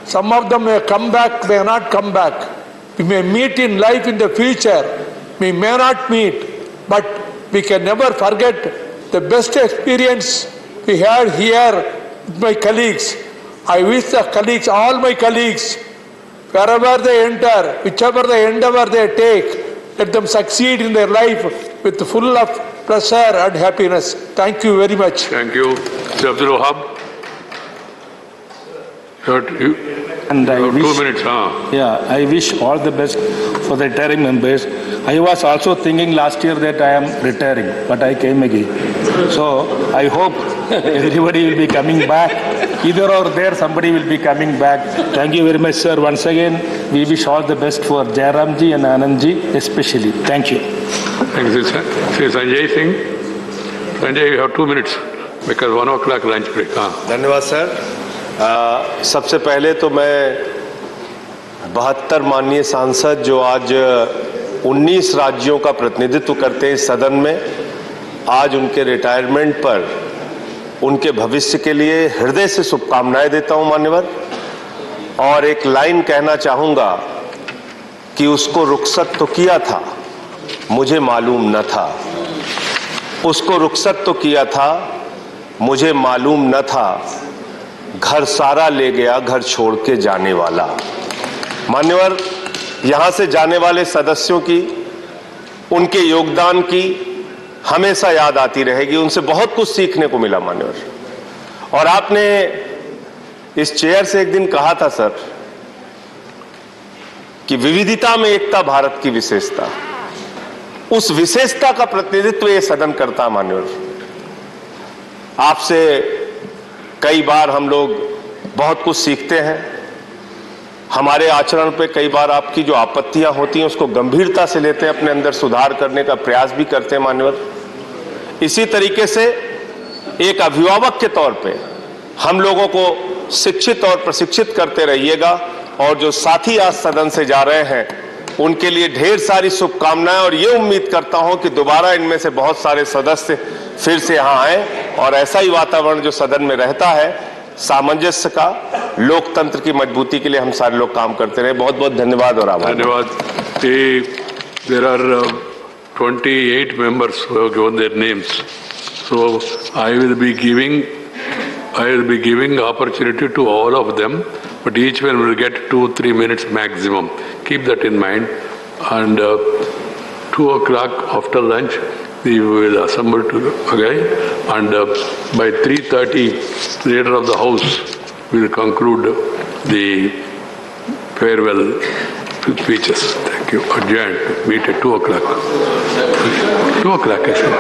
some of them may come back, may not come back. We may meet in life in the future, we may not meet, but we can never forget the best experience we had here with my colleagues. I wish the colleagues, all my colleagues, wherever they enter, whichever the endeavor they take, let them succeed in their life with full of pleasure and happiness. Thank you very much. Thank you. Mr. Abdul Wahab. And I wish, 2 minutes. Yeah, I wish all the best for the retiring members. I was also thinking last year that I am retiring, but I came again. So I hope everybody will be coming back. Either or there, somebody will be coming back. Thank you very much, sir. Once again, we wish all the best for Jairamji and Anandji especially. Thank you. Thank you, sir. Sir Sanjay Singh. Sanjay, you have 2 minutes because 1 o'clock lunch break. धन्यवाद sir. सबसे पहले तो मैं 72 माननीय सांसद जो आज 19 राज्यों का प्रतिनिधित्व करते हैं इस सदन में, आज उनके रिटायरमेंट पर उनके भविष्य के लिए हृदय से शुभकामनाएं देता हूं मान्यवर। और एक लाइन कहना चाहूंगा कि उसको रुखसत तो किया था, मुझे मालूम न था। उसको रुखसत तो किया था, मुझे मालूम न था। घर सारा ले गया, घर छोड़ के जाने वाला। मान्यवर, यहां से जाने वाले सदस्यों की, उनके योगदान की हमेशा याद आती रहेगी। उनसे बहुत कुछ सीखने को मिला मान्यवर। और आपने इस चेयर से एक दिन कहा था सर कि विविधता में एकता भारत की विशेषता। उस विशेषता का प्रतिनिधित्व ये सदन करता मान्यवर। आपसे कई बार हम लोग बहुत कुछ सीखते हैं। हमारे आचरण पे कई बार आपकी जो आपत्तियां होती हैं उसको गंभीरता से लेते हैं, अपने अंदर सुधार करने का प्रयास भी करते हैं मान्यवर। इसी तरीके से एक अभिभावक के तौर पे हम लोगों को शिक्षित और प्रशिक्षित करते रहिएगा। और जो साथी आज सदन से जा रहे हैं उनके लिए ढेर सारी शुभकामनाएं, और ये उम्मीद करता हूं कि दोबारा इनमें से बहुत सारे सदस्य फिर से यहां आए और ऐसा ही वातावरण जो सदन में रहता है, सामंजस्य का, लोकतंत्र की मजबूती के लिए हम सारे लोग काम करते रहे। बहुत बहुत धन्यवाद और आभार। धन्यवाद। There are 28 members who have given their names. So I will be giving opportunity to all of them, but each one will get 2-3 minutes maximum. Keep that in mind. And 2 o'clock after lunch, we will assemble again. And by 3:30, the leader of the house will conclude the farewell speeches. Thank you. Adjourned. Meet at 2 o'clock. 2 o'clock, actually.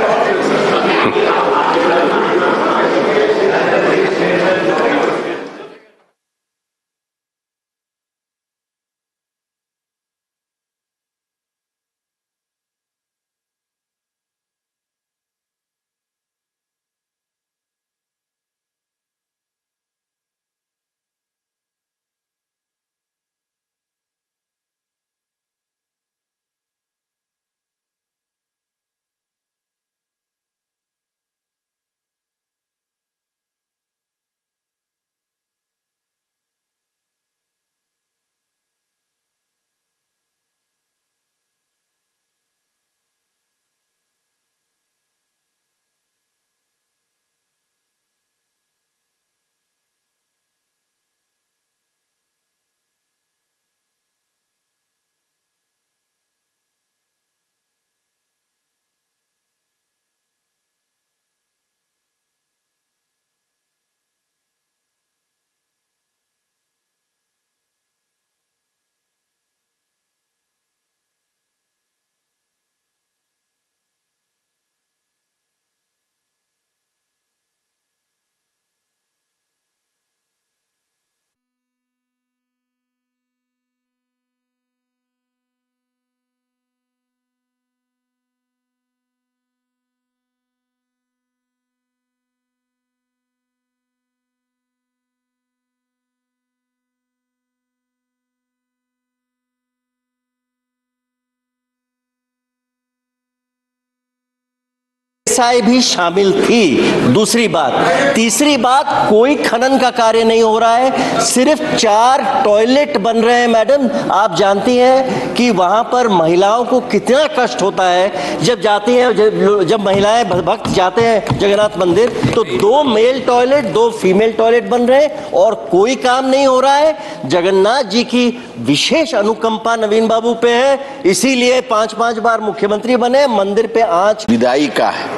ASI भी शामिल थी। दूसरी बात, तीसरी बात, कोई खनन का कार्य नहीं हो रहा है, सिर्फ 4 टॉयलेट बन रहे हैं। मैडम, आप जानती हैं कि वहां पर महिलाओं को कितना कष्ट होता है जब जाती हैं, जब महिलाएं भक्त जाते हैं जगन्नाथ मंदिर, तो 2 मेल टॉयलेट 2 फीमेल टॉयलेट बन रहे हैं और कोई काम नहीं हो रहा है। जगन्नाथ जी की विशेष अनुकंपा नवीन बाबू पे है, इसीलिए 5-5 बार मुख्यमंत्री बने, मंदिर पे आंच विदाई का है।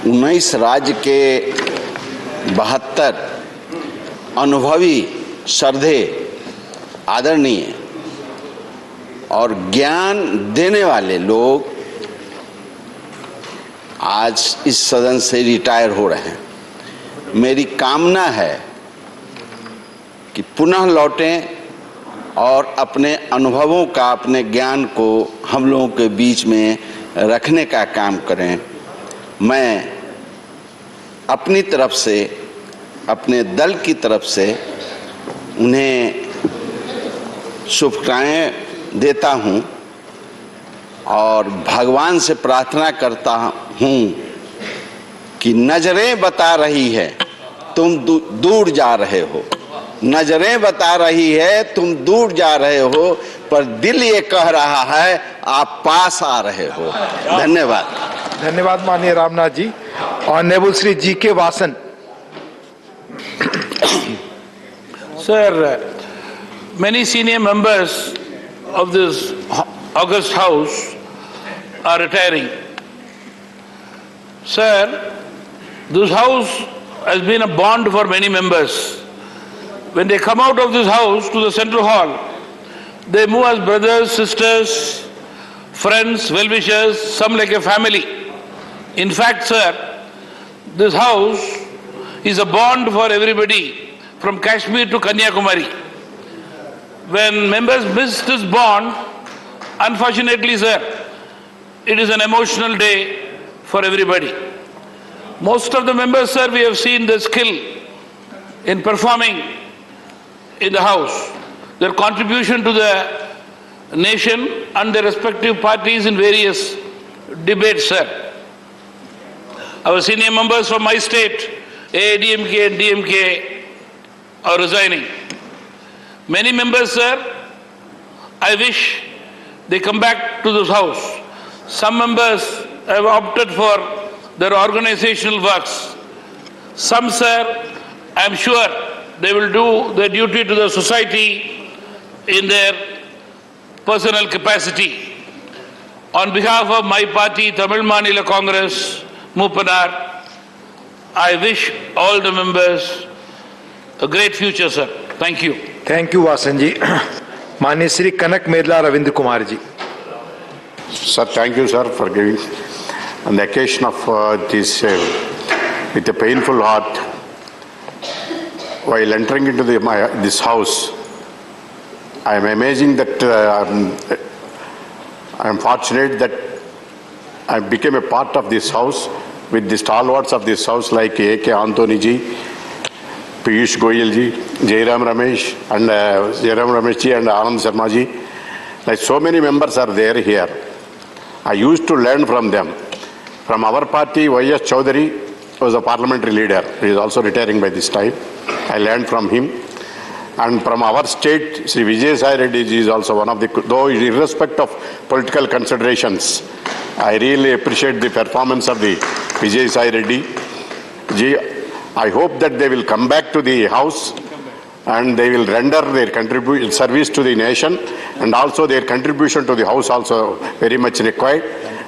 19 राज्य के 72 अनुभवी, श्रद्धे, आदरणीय और ज्ञान देने वाले लोग आज इस सदन से रिटायर हो रहे हैं। मेरी कामना है कि पुनः लौटें और अपने अनुभवों का, अपने ज्ञान को हम लोगों के बीच में रखने का काम करें। मैं अपनी तरफ से, अपने दल की तरफ से उन्हें शुभकामनाएं देता हूं और भगवान से प्रार्थना करता हूं कि नजरें बता रही है तुम दूर जा रहे हो, नजरें बता रही है तुम दूर जा रहे हो, पर दिल ये कह रहा है आप पास आ रहे हो। धन्यवाद। धन्यवाद माननीय Ramnath ji. Honourable Shri GK. Vasan. Sir, many senior members of this August House are retiring. Sir, this house has been a bond for many members. When they come out of this house to the central hall, they move as brothers, sisters, friends, well-wishers, some like a family. In fact, sir, this house is a bond for everybody from Kashmir to Kanyakumari. When members miss this bond, unfortunately, sir, it is an emotional day for everybody. Most of the members, sir, we have seen their skill in performing in the house, their contribution to the nation and their respective parties in various debates, sir. Our senior members from my state, AIDMK and DMK, are resigning. Many members, sir, I wish they come back to this house. Some members have opted for their organizational works. Some, sir, I am sure they will do their duty to the society in their personal capacity. On behalf of my party, Tamil Manila Congress, Mupanar, I wish all the members a great future, sir. Thank you. Thank you, Vasan ji. माननीय श्री कनक मेरला Ravindra Kumar ji. Sir, thank you, sir, for giving on the occasion of this with a painful heart. While entering into this house, I am amazing that I am fortunate that I became a part of this house with the stalwarts of this house like A.K. Anthony ji, Piyush Goyal ji, Jairam Ramesh and Anand Sharma ji. Like so many members are there here. I used to learn from them. From our party, Y.S. Chaudhary was a parliamentary leader. He is also retiring by this time. I learned from him. And from our state, Sri Vijay Sai Reddy ji is also one of the, though irrespective of political considerations, I really appreciate the performance of the Vijay Sai Reddy ji. I hope that they will come back to the house and they will render their service to the nation, and also their contribution to the house also very much required.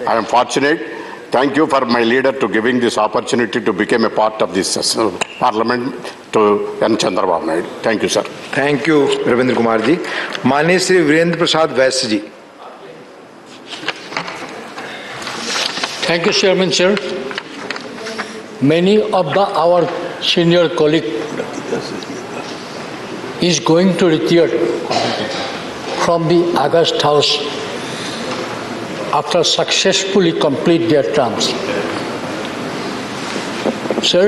I am fortunate. Thank you for my leader to giving this opportunity to become a part of this parliament to N. Chandrababu Naidu. Thank you, sir. Thank you, Ravindra Kumar ji. माननीय श्री वीरेंद्र प्रसाद वैश्य जी। Thank you, Chairman, sir. Many of our senior colleague is going to retire from the August House after successfully complete their terms. Sir,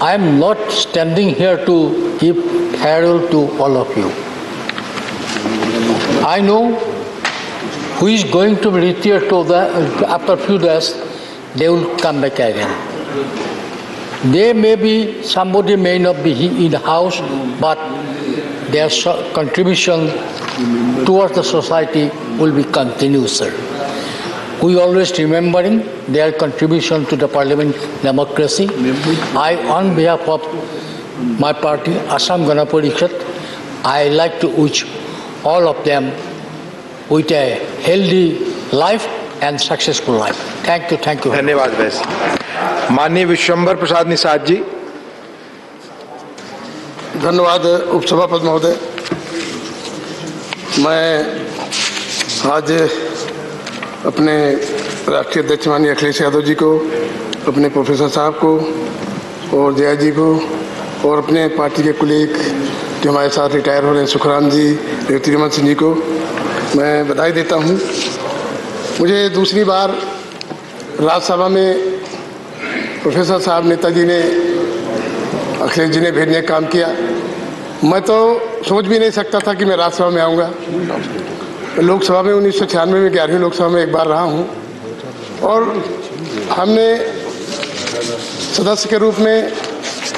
I am not standing here to give farewell to all of you. I know who is going to be retired to the, after few days, they will come back again. They may be, somebody may not be in the house, but their contribution towards the society will be continuous, sir. We always remembering their contribution to the parliament democracy. I, on behalf of my party, Assam Gana Parishad, I like to wish all of them with a healthy life and successful life. Thank you, thank you. धन्यवाद वैसे। माननीय विश्वंभर प्रसाद निषाद जी। धन्यवाद उपसभापति महोदय। मैं आज अपने राष्ट्रीय अध्यक्ष माननीय अखिलेश यादव जी को, अपने प्रोफेसर साहब को और जया जी को और अपने पार्टी के कुलीग जो हमारे साथ रिटायर हो रहे हैं सुखराम जी, रेवती सिंह जी को मैं बधाई देता हूं। मुझे दूसरी बार राज्यसभा में प्रोफेसर साहब नेताजी ने, अखिलेश जी ने भेजने का काम किया। मैं तो सोच भी नहीं सकता था कि मैं राज्यसभा में आऊँगा। लोकसभा में 1996 में 11वीं लोकसभा में एक बार रहा हूँ और हमने सदस्य के रूप में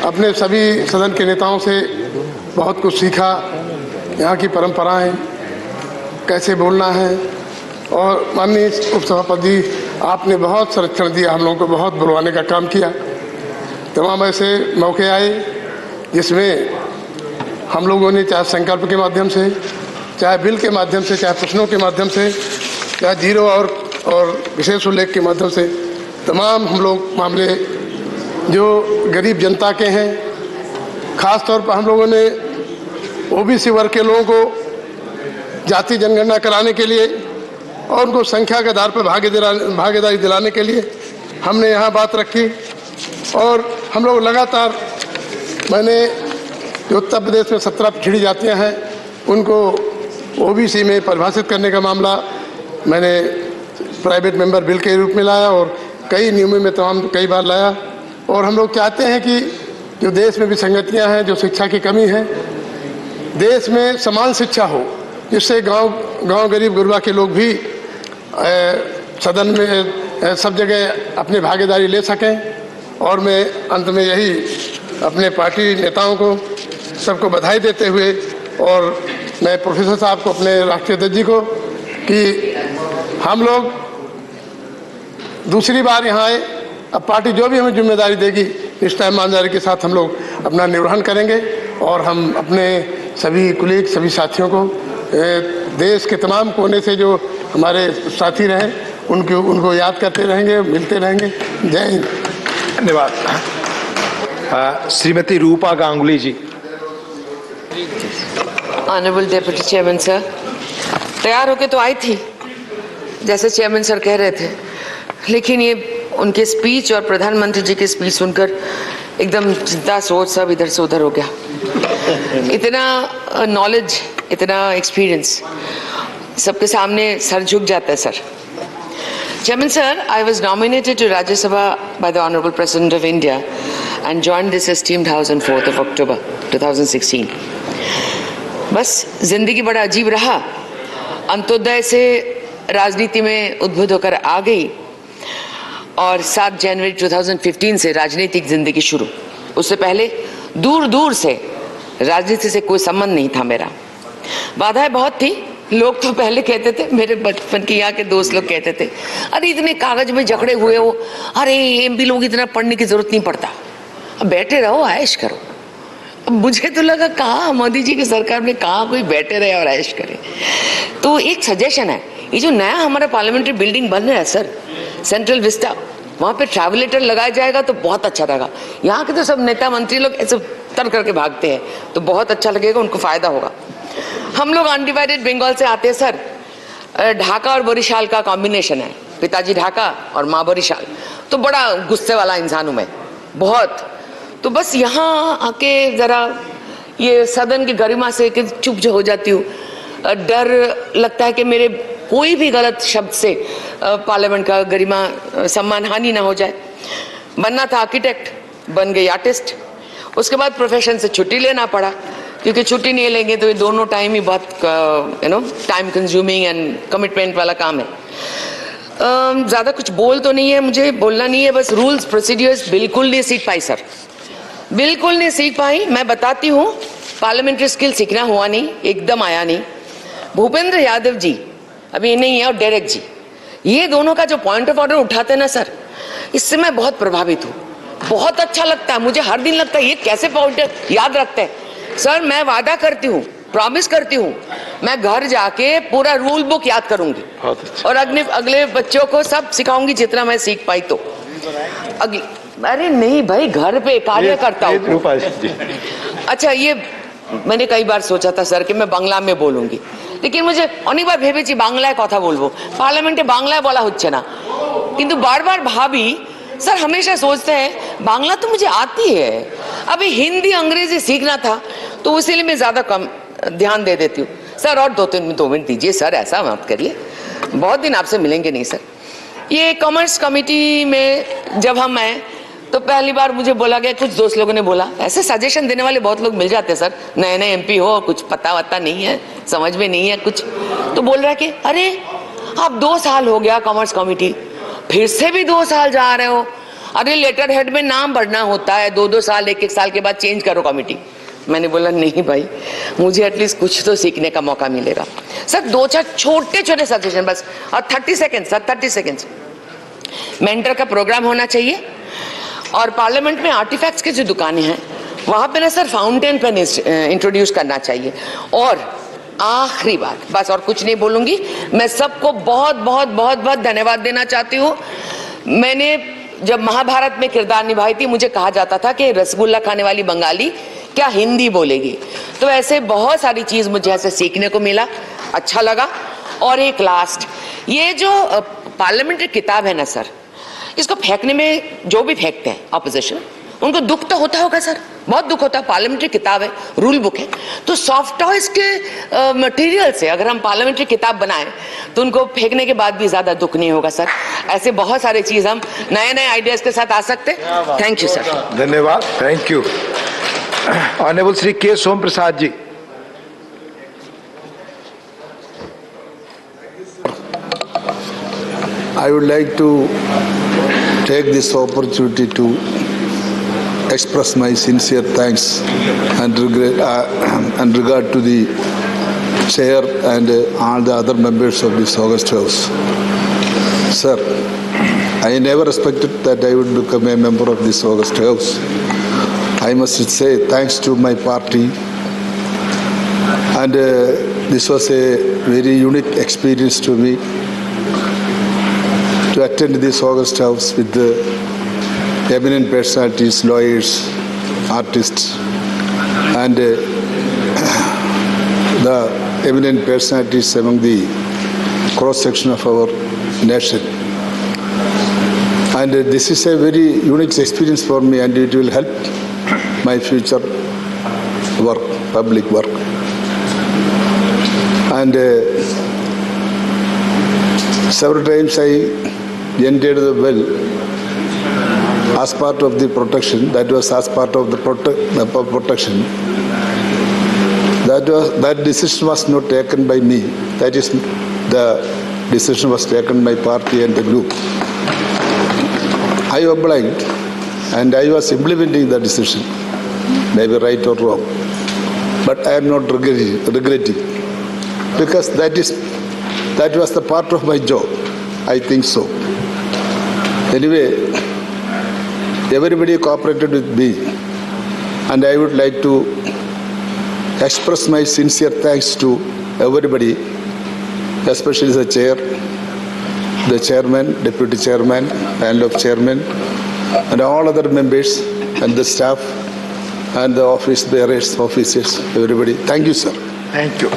अपने सभी सदन के नेताओं से बहुत कुछ सीखा। यहाँ की परंपराएं, कैसे बोलना है, और माननीय उपसभापति जी आपने बहुत संरक्षण दिया, हम लोगों को बहुत बुलवाने का काम किया। तमाम ऐसे मौके आए जिसमें हम लोगों ने चाहे संकल्प के माध्यम से, चाहे बिल के माध्यम से, चाहे प्रश्नों के माध्यम से, चाहे जीरो और विशेष उल्लेख के माध्यम से, तमाम हम लोग मामले जो गरीब जनता के हैं, खास तौर पर हम लोगों ने ओबीसी वर्ग के लोगों को जाति जनगणना कराने के लिए और उनको संख्या के आधार पर भागीदारी दिलाने के लिए हमने यहाँ बात रखी। और हम लोग लगातार, मैंने जो उत्तर प्रदेश में 17 पिछड़ी जातियाँ हैं उनको ओबीसी में परिभाषित करने का मामला मैंने प्राइवेट मेंबर बिल के रूप में लाया और कई नियमों में कई बार लाया। और हम लोग चाहते हैं कि जो देश में विसंगतियां हैं, जो शिक्षा की कमी है, देश में समान शिक्षा हो, जिससे गांव गरीब गुरबा के लोग भी सदन में सब जगह अपनी भागीदारी ले सकें। और मैं अंत में यही अपने पार्टी नेताओं को सबको बधाई देते हुए, और मैं प्रोफेसर साहब को, अपने राष्ट्रीय अध्यक्ष जी को, कि हम लोग दूसरी बार यहाँ आए, अब पार्टी जो भी हमें जिम्मेदारी देगी निष्ठा ईमानदारी के साथ हम लोग अपना निर्वहन करेंगे। और हम अपने सभी कुलीग, सभी साथियों को, देश के तमाम कोने से जो हमारे साथी रहे उनको याद करते रहेंगे, मिलते रहेंगे। जय हिंद। धन्यवाद। श्रीमती रूपा गांगुली जी। ऑनरेबल डेप्यूटी चेयरमैन सर, तैयार होके तो आई थी जैसे चेयरमैन सर कह रहे थे, लेकिन ये उनके स्पीच और प्रधानमंत्री जी की स्पीच सुनकर एकदम चिंता सोच सब इधर से उधर हो गया। इतना नॉलेज, इतना एक्सपीरियंस, सबके सामने सर झुक जाता है sir. Chairman sir, I was nominated to Rajya Sabha by the Honorable President of India and joined this esteemed house on 4th of October 2016. बस जिंदगी बड़ा अजीब रहा। अंत्योदय से राजनीति में उद्बुद्ध होकर आ गई और 7 जनवरी 2015 से राजनीतिक जिंदगी शुरू। उससे पहले दूर दूर से राजनीति से कोई संबंध नहीं था मेरा। बाधाएं बहुत थी। लोग तो पहले कहते थे, मेरे बचपन के यहाँ के दोस्त लोग कहते थे, अरे इतने कागज में जकड़े हुए हो, अरे एमपी लोग इतना पढ़ने की जरूरत नहीं पड़ता, अब बैठे रहो, ऐश करो। अब मुझे तो लगा कहाँ मोदी जी की सरकार में कहाँ कोई बैठे रहे और ऐश करे। तो एक सजेशन है, ये जो नया हमारा पार्लियामेंट्री बिल्डिंग बन रहा है सर, सेंट्रल विस्टा, वहाँ पे ट्रैवलेटर लगाया जाएगा तो बहुत अच्छा रहेगा। यहाँ के तो सब नेता मंत्री लोग ऐसे तर करके भागते हैं, तो बहुत अच्छा लगेगा, उनको फायदा होगा। हम लोग अनडिवाइडेड बंगाल से आते हैं सर। ढाका और बरिशाल का कॉम्बिनेशन है, पिताजी ढाका और माँ बरिशाल, तो बड़ा गुस्से वाला इंसान हूँ मैं बहुत। तो बस यहाँ आके जरा ये सदन की गरिमा से चुप जो हो जाती हूँ, डर लगता है कि मेरे कोई भी गलत शब्द से पार्लियामेंट का गरिमा सम्मान हानि ना हो जाए। बनना था आर्किटेक्ट, बन गई आर्टिस्ट। उसके बाद प्रोफेशन से छुट्टी लेना पड़ा, क्योंकि छुट्टी नहीं लेंगे तो ये दोनों टाइम ही बहुत टाइम कंज्यूमिंग एंड कमिटमेंट वाला काम है। ज़्यादा कुछ बोल तो नहीं है, मुझे बोलना नहीं है, बस रूल्स प्रोसीडियर्स बिल्कुल नहीं सीख पाई सर, बिल्कुल नहीं सीख पाई। मैं बताती हूँ, पार्लियामेंट्री स्किल सीखना हुआ नहीं, एकदम आया नहीं। भूपेंद्र यादव जी अभी नहीं है और डेरेक जी, ये दोनों का जो पॉइंट ऑफ ऑर्डर उठाते हैं ना सर, इससे मैं बहुत प्रभावित हूँ, बहुत अच्छा लगता है मुझे। हर दिन लगता है ये कैसे पॉइंट याद रखते हैं। सर मैं वादा करती हूँ, प्रॉमिस करती हूँ, मैं घर जाके पूरा रूल बुक याद करूंगी और अगले बच्चों को सब सिखाऊंगी जितना मैं सीख पाई। तो अरे नहीं भाई, घर पे कार्य करता हूँ। अच्छा, ये मैंने कई बार सोचा था सर कि मैं बांग्ला में बोलूंगी, लेकिन मुझे अनेक बार भेबेছি বাংলায় কথা বলবো, পার্লামেন্টে বাংলায় বলা হচ্ছে না, কিন্তু बार-बार भाभी सर हमेशा सोचते हैं बांग्ला तो मुझे आती है, अभी हिंदी अंग्रेजी सीखना था, तो इसीलिए मैं ज्यादा कम ध्यान दे देती हूँ। सर और 2 मिनट दीजिए सर, ऐसा मत करिए, बहुत दिन आपसे मिलेंगे नहीं सर। ये कॉमर्स कमेटी में जब हम आए तो पहली बार मुझे बोला गया, कुछ दोस्त लोगों ने बोला, ऐसे सजेशन देने वाले बहुत लोग मिल जाते हैं सर, नए नए एमपी हो, कुछ पता वता नहीं है, समझ में नहीं है कुछ, तो बोल रहा है कि अरे आप 2 साल हो गया कॉमर्स कमेटी, फिर से भी 2 साल जा रहे हो, अरे लेटर हेड में नाम भरना होता है, 2-2 साल 1-1 साल के बाद चेंज करो कमेटी। मैंने बोला नहीं भाई, मुझे एटलीस्ट कुछ तो सीखने का मौका मिलेगा। सर 2-4 छोटे छोटे सजेशन बस, और 30 सेकेंड सर, 30 सेकेंड। मेंटर का प्रोग्राम होना चाहिए, और पार्लियामेंट में आर्टिफैक्ट्स की जो दुकानें हैं वहां पे ना सर फाउंटेन पेन इंट्रोड्यूस करना चाहिए। और आखिरी बात, बस और कुछ नहीं बोलूंगी, मैं सबको बहुत बहुत बहुत बहुत धन्यवाद देना चाहती हूँ। मैंने जब महाभारत में किरदार निभाई थी, मुझे कहा जाता था कि रसगुल्ला खाने वाली बंगाली क्या हिंदी बोलेगी, तो ऐसे बहुत सारी चीज मुझे ऐसे सीखने को मिला, अच्छा लगा। और एक लास्ट, ये जो पार्लियामेंट्री किताब है ना सर, इसको फेंकने में जो भी फेंकते हैं ऑपोजिशन, उनको दुख तो होता होगा सर, बहुत दुख होता है। पार्लियामेंट्री किताब है, रूल बुक है, तो सॉफ्ट टॉयज के मटेरियल से अगर हम पार्लियामेंट्री किताब बनाएं तो उनको फेंकने के बाद भी ज्यादा दुख नहीं होगा सर। ऐसे बहुत सारे चीज हम नए नए आइडियाज के साथ आ सकते हैं। Thank you sir. धन्यवाद, थैंक यू। ऑनरेबल श्री के सोम Prasad ji. I would like to take this opportunity to express my sincere thanks and regard to the chair and all the other members of this august house. Sir, I never expected that I would become a member of this august house. I must say thanks to my party, and this was a very unique experience to me, to attend this august house with the eminent personalities, lawyers, artists, and the eminent personalities among the cross-section of our nation. And this is a very unique experience for me, and it will help my future work, public work. And several times I entered the well as part of the protection. That was as part of the protection. That decision was not taken by me. That is, the decision was taken by party and the group. I obliged, and I was implementing the decision, maybe right or wrong. But I am not regretting, because that was the part of my job. I think so. Anyway, everybody cooperated with me, and I would like to express my sincere thanks to everybody, especially the chair, the chairman, deputy chairman, panel of chairman, and all other members, and the staff, and the office bearers, officers, everybody. Thank you, sir. Thank you.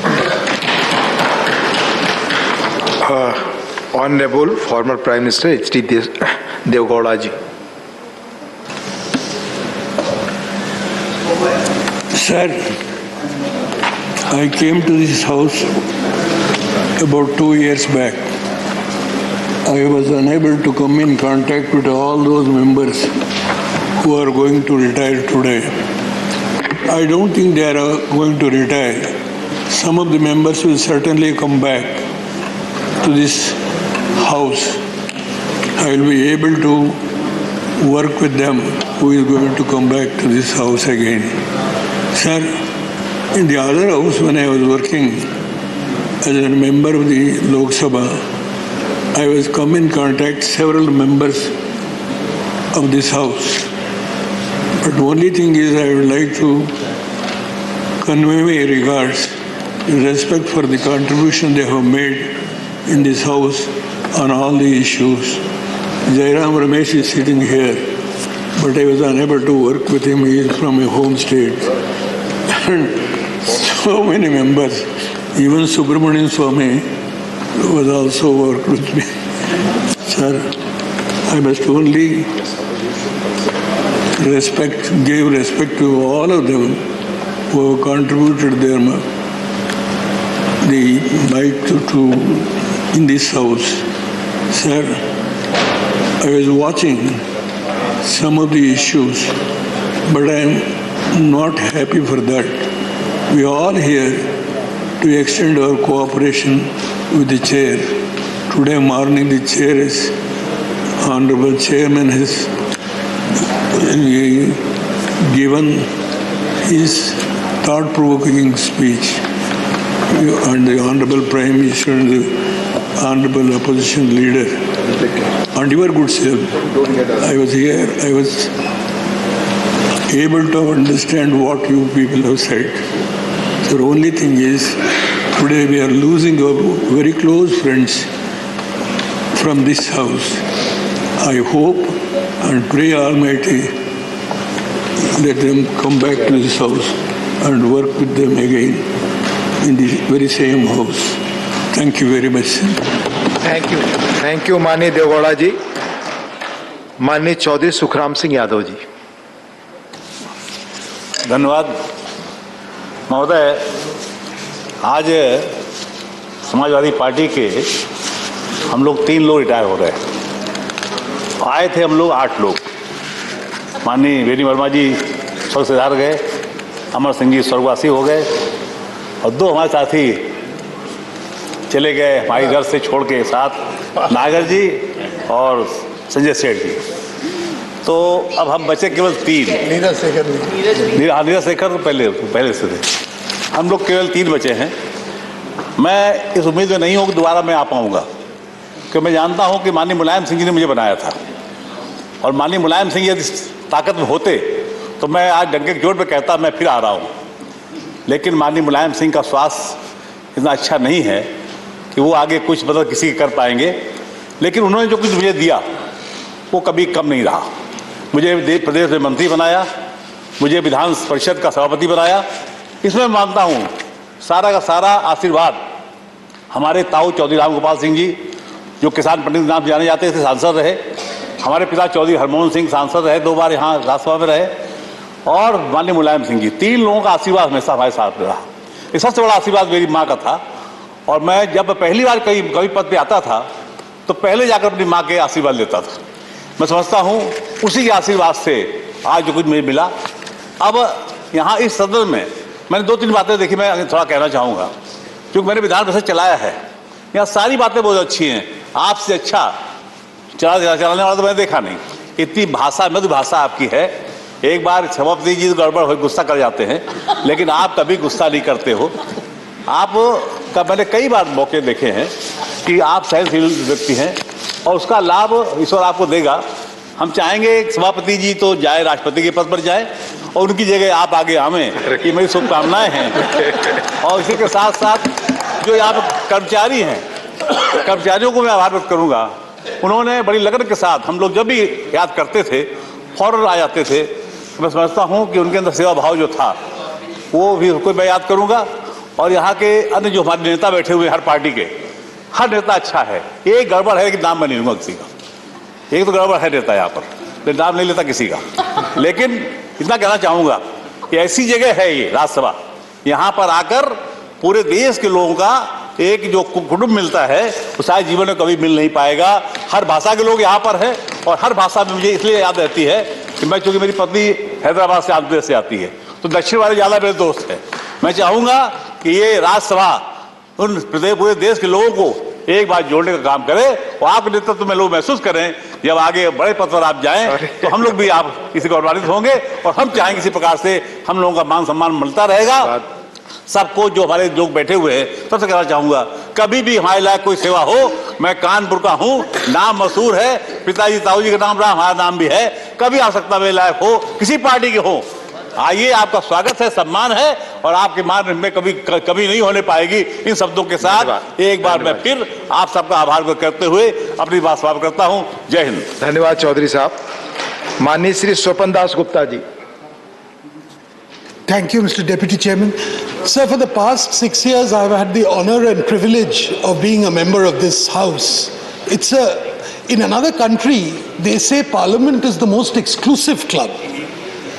Honorable former Prime Minister H.D. Devgowda ji. Sir, I came to this house about 2 years back. I was unable to come in contact with all those members who are going to retire today. I don't think they are going to retire. Some of the members will certainly come back to this house. I will be able to work with them who is going to come back to this house again. Sir, in the other house when I was working as a member of the Lok Sabha, I was come in contact several members of this house. But the only thing is I would like to convey my regards in respect for the contribution they have made in this house on all the issues. Jairam Ramesh is sitting here, but I was unable to work with him. He is from a home state. And so many members, even Subramanian Swami was also worked with me. Sir, I must only give respect to all of them who have contributed their the might to in this house. Sir, I was watching some of the issues, but I am not happy for that. We are all here to extend our cooperation with the chair. Today morning the chair is, Honorable Chairman has given his thought-provoking speech, and the Honorable Prime Minister and the Honorable Opposition Leader, and your good self. I was here, I was able to understand what you people have said. So the only thing is, today we are losing our very close friends from this house. I hope and pray Almighty let them come back to this house and work with them again in the very same house. Thank you very much. Thank you माननीय देवगौड़ा जी। माननीय चौधरी सुखराम सिंह यादव जी। धन्यवाद महोदय। आज Samajwadi party के हम लोग 3 लोग retire हो रहे हैं। आए थे हम लोग 8 लोग। माननीय वेनी वर्मा जी स्वर्ग से धार गए, अमर सिंह जी स्वर्गवासी हो गए, और 2 हमारे साथी चले गए हमारी घर से छोड़ के साथ, नागर जी और संजय सेठ जी। तो अब हम बचे केवल 3। नीरज शेखर तो पहले से थे। हम लोग केवल 3 बचे हैं। मैं इस उम्मीद में नहीं हूँ कि दोबारा मैं आ पाऊँगा, क्योंकि मैं जानता हूँ कि माननीय मुलायम सिंह जी ने मुझे बनाया था, और माननीय मुलायम सिंह यदि ताकत में होते तो मैं आज डंके की चोट पे कहता मैं फिर आ रहा हूँ। लेकिन माननीय मुलायम सिंह का स्वास्थ्य इतना अच्छा नहीं है कि वो आगे कुछ मतलब किसी के कर पाएंगे। लेकिन उन्होंने जो कुछ मुझे दिया वो कभी कम नहीं रहा। मुझे प्रदेश में मंत्री बनाया, मुझे विधान परिषद का सभापति बनाया। इसमें मानता हूँ सारा का सारा आशीर्वाद हमारे ताऊ चौधरी राम गोपाल सिंह जी, जो किसान पंडित के नाम से जाने जाते थे, सांसद रहे। हमारे पिता चौधरी हरमोहन सिंह सांसद रहे, 2 बार यहाँ राज्यसभा में रहे, और माननीय मुलायम सिंह जी। 3 लोगों का आशीर्वाद हमेशा हमारे साथ रहा। ये सबसे बड़ा आशीर्वाद मेरी माँ का था, और मैं जब पहली बार कभी पद पे आता था तो पहले जाकर अपनी माँ के आशीर्वाद लेता था। मैं समझता हूँ उसी के आशीर्वाद से आज जो कुछ मुझे मिला। अब यहाँ इस सदन में मैंने 2-3 बातें देखी, मैं थोड़ा कहना चाहूँगा, क्योंकि मैंने विधान परिषद चलाया है। यहाँ सारी बातें बहुत अच्छी हैं। आपसे अच्छा चलाने वाला तो मैंने देखा नहीं। इतनी भाषा, मृदु भाषा आपकी है। एक बार सभापति जी गड़बड़ हो गुस्सा कर जाते हैं, लेकिन आप कभी गुस्सा नहीं करते हो। आप का मैंने कई बार मौके देखे हैं कि आप सहनशील व्यक्ति हैं, और उसका लाभ ईश्वर आपको देगा। हम चाहेंगे सभापति जी तो जाए, राष्ट्रपति के पद पर जाए, और उनकी जगह आप आगे आवें, ये मेरी शुभकामनाएं हैं। और इसी के साथ साथ जो यहाँ पर कर्मचारी हैं, कर्मचारियों को मैं आभार व्यक्त करूँगा। उन्होंने बड़ी लगन के साथ, हम लोग जब भी याद करते थे फौरन आ जाते थे। मैं समझता हूँ कि उनके अंदर सेवा भाव जो था वो भी कोई मैं याद करूँगा। और यहाँ के अन्य जो हमारे नेता बैठे हुए हर पार्टी के, हर नेता अच्छा है। एक गड़बड़ है कि नाम मैं नहीं लूँगा किसी का, एक तो गड़बड़ है नेता यहाँ पर, नाम नहीं लेता किसी का। लेकिन इतना कहना चाहूँगा कि ऐसी जगह है ये राज्यसभा, यहाँ पर आकर पूरे देश के लोगों का एक जो कुटुंब मिलता है वो शायद जीवन में कभी मिल नहीं पाएगा। हर भाषा के लोग यहाँ पर हैं, और हर भाषा में मुझे इसलिए याद रहती है कि मैं, चूँकि मेरी पत्नी हैदराबाद से, आंध्र प्रदेश से आती है, तो दक्षिण वाले ज़्यादा मेरे दोस्त हैं। मैं चाहूँगा कि ये राज्यसभा उन पूरे देश के लोगों को एक बार जोड़ने का काम करे और आपके नेतृत्व में लोग महसूस करें जब आगे बड़े पद पर आप जाएं तो हम लोग भी आप इसी को गौरवान्वित होंगे और हम चाहेंगे इसी प्रकार से हम लोगों का मान सम्मान मिलता रहेगा। सबको जो हमारे लोग बैठे हुए हैं सबसे कहना चाहूंगा कभी भी हमारे लायक कोई सेवा हो, मैं कानपुर का हूं, नाम मशहूर है, पिताजी ताऊजी का नाम रहा, हमारा नाम भी है, कभी आवश्यकता मेरे लायक हो किसी पार्टी के हो आइए, आपका स्वागत है, सम्मान है और आपके मान में कभी नहीं होने पाएगी। इन शब्दों के साथ एक बार मैं फिर आप सबका आभार व्यक्त करते हुए अपनी बात समाप्त करता हूं। जय हिंद। धन्यवाद चौधरी साहब। माननीय Shri Swapan Das Gupta ji. Thank you, Mr. Deputy Chairman. Sir, for the past 6 years, I've had the honor and privilege of being a member of this House. In another country, they say Parliament is the most exclusive club.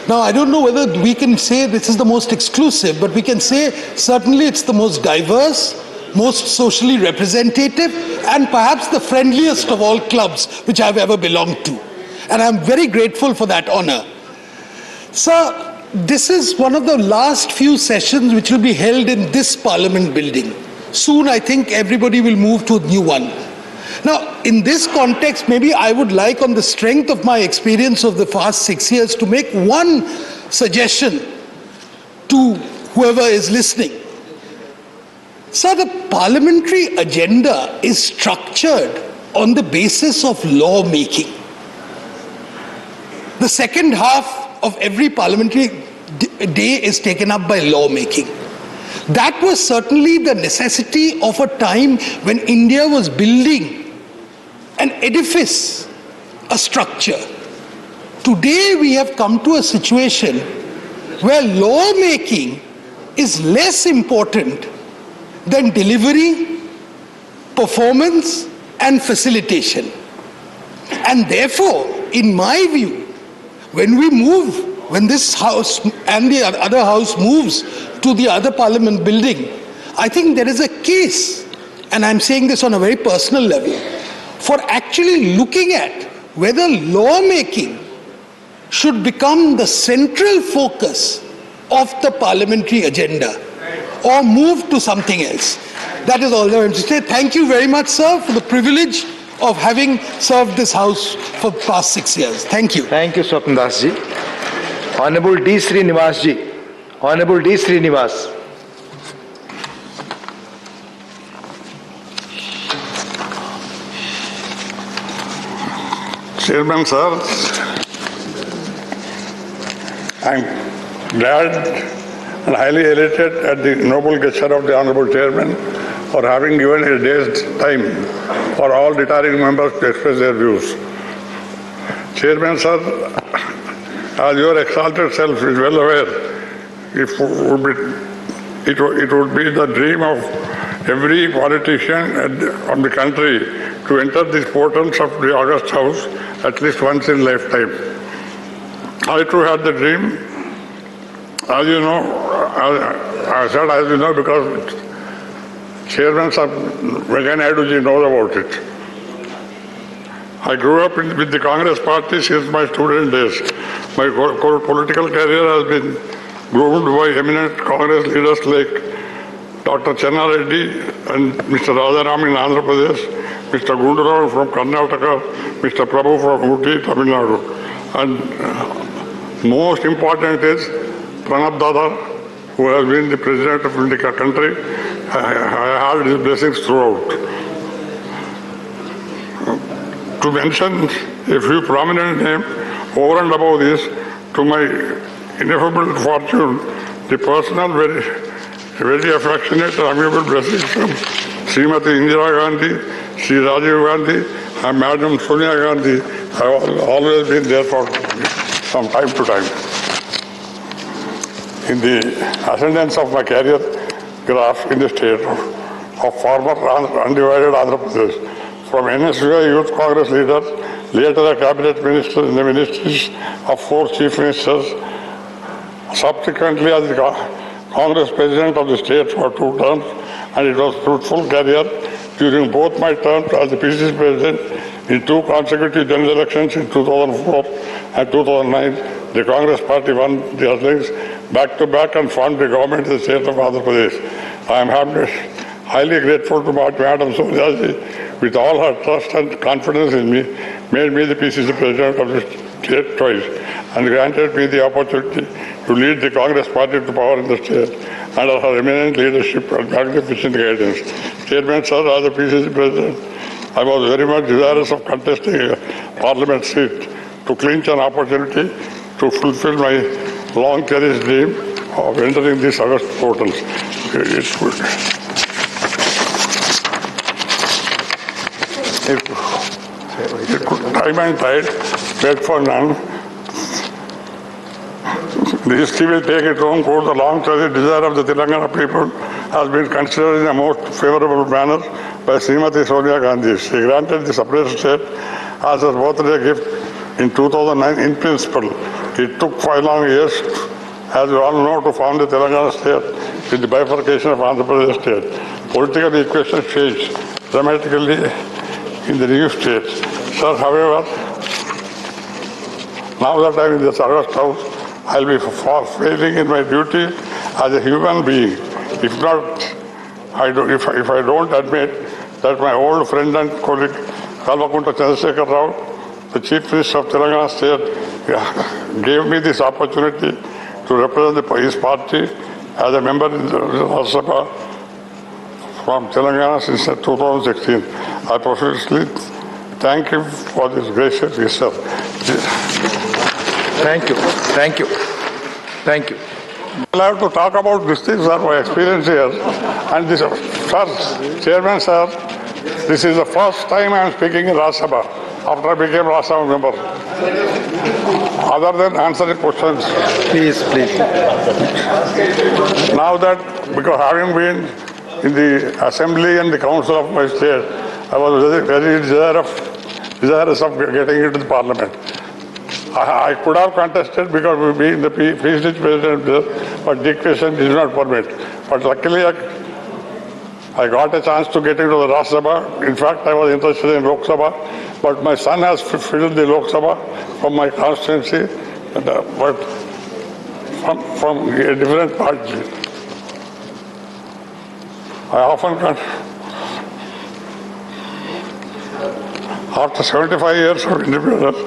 Now, I don't know whether we can say this is the most exclusive, but we can say certainly it's the most diverse, most socially representative, and perhaps the friendliest of all clubs which I've ever belonged to. And I'm very grateful for that honor. Sir, this is one of the last few sessions which will be held in this Parliament building. Soon, I think everybody will move to a new one. Now, in this context, maybe I would like, on the strength of my experience of the past 6 years, to make one suggestion to whoever is listening. Sir, the parliamentary agenda is structured on the basis of law making. The second half of every parliamentary day is taken up by law making. That was certainly the necessity of a time when India was building an edifice, a structure. Today we have come to a situation where law making is less important than delivery, performance, and facilitation. And therefore, in my view, when this House and the other House moves to the other Parliament building, I think there is a case, and I'm saying this on a very personal level, for actually looking at whether lawmaking should become the central focus of the parliamentary agenda or move to something else. That is all I want to say. Thank you very much, sir, for the privilege of having served this House for the past 6 years. Thank you. Thank you, Swapn Das ji. Honorable D. Srinivas ji. Honorable D. Srinivas. Chairman, sir, I'm glad and highly elated at the noble gesture of the Honorable Chairman for having given a day's time for all retiring members to express their views. Chairman, sir, as your exalted self is well aware, it would be the dream of every politician of the country to enter the portals of the August House at least once in lifetime. I too had the dream, as you know, I said as you know because Chairman Venkaiah Naidu ji knows about it. I grew up with the Congress party since my student days. My political career has been groomed by eminent Congress leaders like Dr. Channa Reddy and Mr. Rajaram in Andhra Pradesh, Mr. Gundurao from Karnataka, Mr. Prabhu from Uti, Tamil Nadu. And most important is Pranab Dada, who has been the president of the country. I had his blessings throughout. To mention a few prominent names, over and above this, to my ineffable fortune, the personal, very affectionate, amiable blessings from Srimati Indira Gandhi, Sri Rajiv Gandhi, and Madam Sonia Gandhi have always been there for from time to time. In the ascendance of my career graph in the state of former undivided Andhra Pradesh, from NSUI Youth Congress leader, later a cabinet minister in the ministries of 4 chief ministers, subsequently as the Congress president of the state for 2 terms, and it was fruitful career during both my terms as the PCC president in 2 consecutive general elections in 2004 and 2009. The Congress party won the elections back to back and formed the government in the state of Andhra Pradesh. I am highly grateful to Madam Sonia ji, with all her trust and confidence in me, made me the PCC president of the state twice and granted me the opportunity to lead the Congress party to power in the state under her eminent leadership and magnificent guidance. Chairman, sir, as the PCC president, I was very much desirous of contesting a parliament seat to clinch an opportunity to fulfill my long cherished dream of entering these August portals. It could time and tide, wait for none. The history will take its own course. The long cherished desire of the Telangana people has been considered in a most favorable manner by Srimati Sonia Gandhi. She granted the separate state as her birthday gift in 2009 in principle. It took 5 long years, as you all know, to found the Telangana state with the bifurcation of Andhra Pradesh state. Political equations changed dramatically in the new state. Sir, however, now that I am in this August house, I will be failing in my duty as a human being. If not, if I don't admit that my old friend and colleague Kalvakunta Chandrasekhar Rao, the Chief Minister of Telangana State, gave me this opportunity to represent his party as a member in the Rajya Sabha from Telangana since 2016. I profusely thank him for this gracious gesture. Thank you. Thank you. Thank you. I have to talk about these things, sir, my experience here. And this, sir, Chairman, sir, this is the first time I am speaking in Rajya Sabha after I became Rajya Sabha member. Other than answering questions. Please. Now that, because having been in the assembly and the council of my state, I was very desirous of getting into the parliament. I could have contested because we being the PCC president, but dictation did not permit. But luckily, I got a chance to get into the Rajya Sabha. In fact, I was interested in Lok Sabha, but my son has filled the Lok Sabha from my constituency, but from a different party. I often, after 75 years of independence,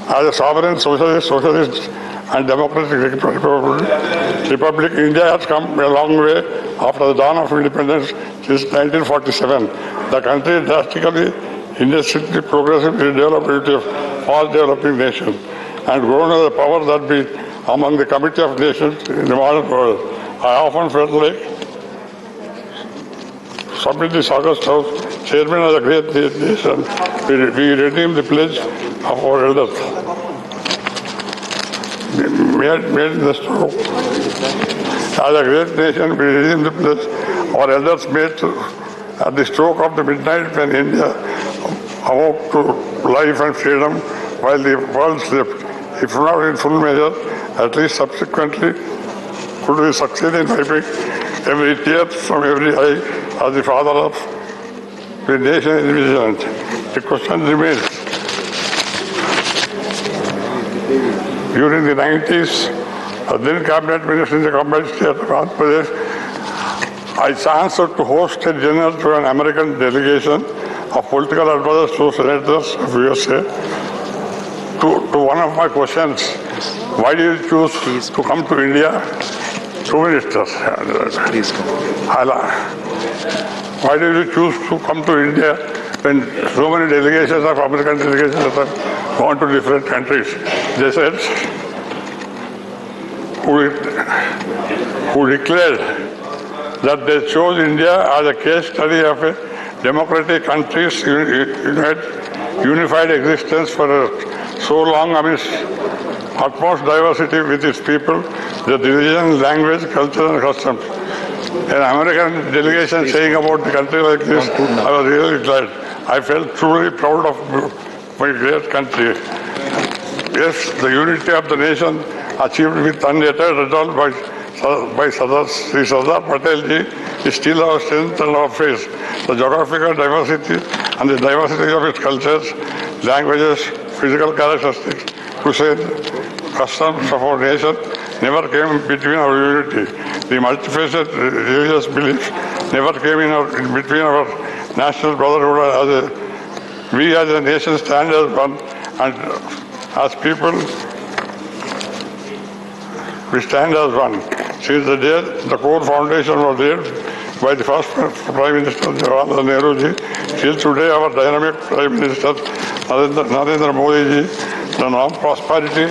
as a sovereign socialist and democratic republic, India has come a long way after the dawn of independence since 1947. The country drastically, industrially, progressively developed into a fast developing nation and grown as a power that be among the committee of nations in the modern world. I often felt like submit this August House, Chairman of the great nation, we redeem the pledge of our elders. Made the stroke. As a great nation, we redeem the pledge our elders made at the stroke of the midnight when India awoke to life and freedom while the world slept. If not in full measure, at least subsequently, could we succeed in wiping every tear from every eye as the father of the nation is vigilant? The question remains. During the 90s, the then cabinet minister in the combined state of Andhra Pradesh, I chanced to host a dinner to an American delegation of political advisors to senators of USA. To one of my questions, why did you choose to come to India? Two ministers. Please come. Why did you choose to come to India when so many delegations of American delegations have gone to different countries? They said, who declared that they chose India as a case study of a democratic country's unified existence for so long amidst utmost diversity with its people, the religion, language, culture and customs. An American delegation saying about the country like this, I was really glad. I felt truly proud of my great country. Yes, the unity of the nation achieved with unaided result by Sri Sardar Patel ji is still our strength and our faith. The geographical diversity and the diversity of its cultures, languages, physical characteristics, cuisine, customs of our nation never came between our unity. The multifaceted religious beliefs never came in between our national brotherhood. We as a nation stand as one, and as people, we stand as one. Since the day the core foundation was laid by the first Prime Minister Jawaharlal Nehru ji, till today our dynamic Prime Minister Narendra Modi ji, the norm prosperity,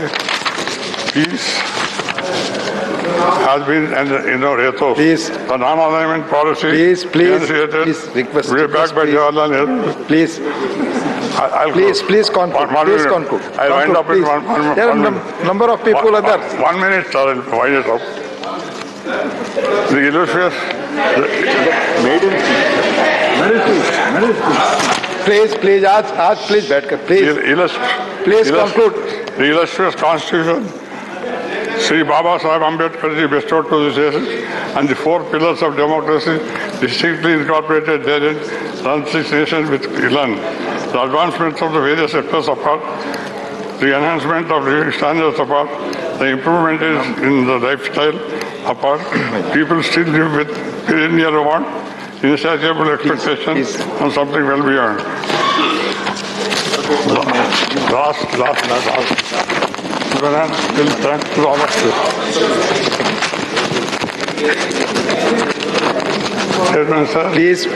peace has been Please. The non-alignment policy Please, request. Way back by Jawaharlal Nehru. Please. Please conclude. Please conclude. I'll wind up in one There are number of people are there. 1 minute, sir, I'll wind it up. The illustrious... Please, please, बैठकर, please. Please conclude. The illustrious Constitution Sri Baba Sahib Ambedkar ji bestowed to this nation, and the 4 pillars of democracy distinctly incorporated therein, runs this nation with elan. The advancement of the various sectors apart, the enhancement of living standards apart, the improvement in the lifestyle apart, people still live with perennial want, insatiable expectation, and something well beyond. Last. Thanks to all of you.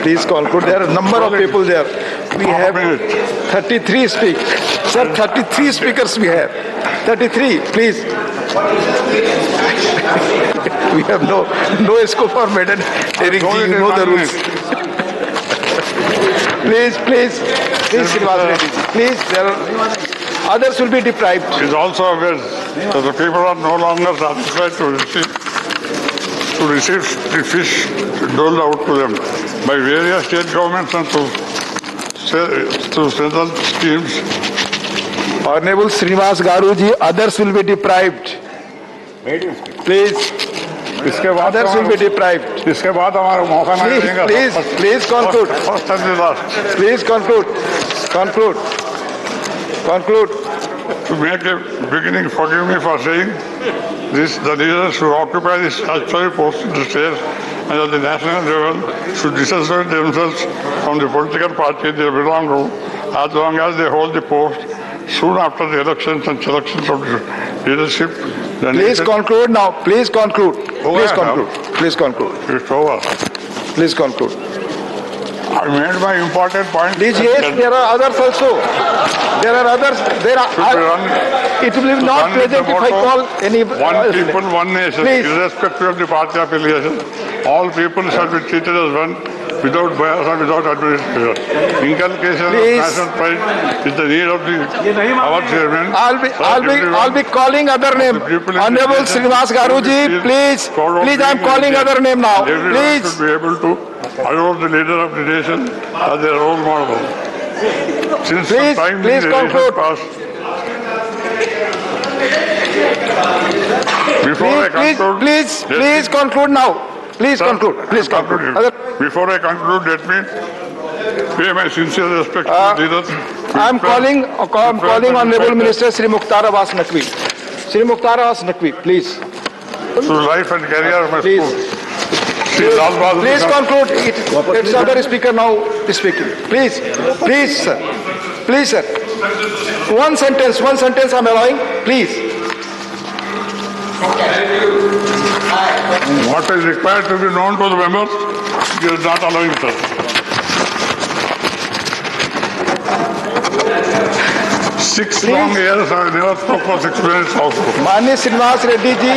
Please conclude. There are a number of people there. We have 33 speakers. Sir, 33 speakers we have. 33, please. We have no scope for madam. You know the rules. Please, Srinivas Reddy. Please, there are others will be deprived. It is also aware that the people are no longer satisfied to receive the fish doled out to them by various state governments and to central schemes. Honorable Srinivas Garu ji, others will be deprived. Please. Others will be deprived. इसके बाद हमारा मौका नहीं देंगे. Please conclude. First and the last. Please conclude. To make a beginning, forgive me for saying this: the leaders who occupy this statutory post in the state and at the national level should disassociate themselves from the political party they belong to, as long as they hold the post. Soon after the elections and selections of the leadership, Please conclude now. Please conclude. It's over. Please conclude. I made my important point. Please, yes, there are others also. There are others. It will be not pleasant if I call any. One people, one nation, Please. irrespective of the party affiliation. All people shall be treated as one, without bias and without administration. Inculcation of national pride is the need of our chairman. I'll be calling other name. Honorable Srinivas Garu ji, please, I am calling other name now. Everyone should be able to adore the leader of the nation as their role model. Since the time the nation passed, Please conclude now. Please conclude. Before I conclude, let me pay my sincere respect to the leaders. I am calling Honorable Minister Sri Mukhtar Abbas Naqvi. Please. To life and career of my school. Please conclude. It's other speaker now speaking. Please, sir. One sentence I'm allowing. Please. What is required to be known to the members, he is not allowing, sir. Six long years I never spoke for 6 minutes also. माननीय Srinivas Reddy ji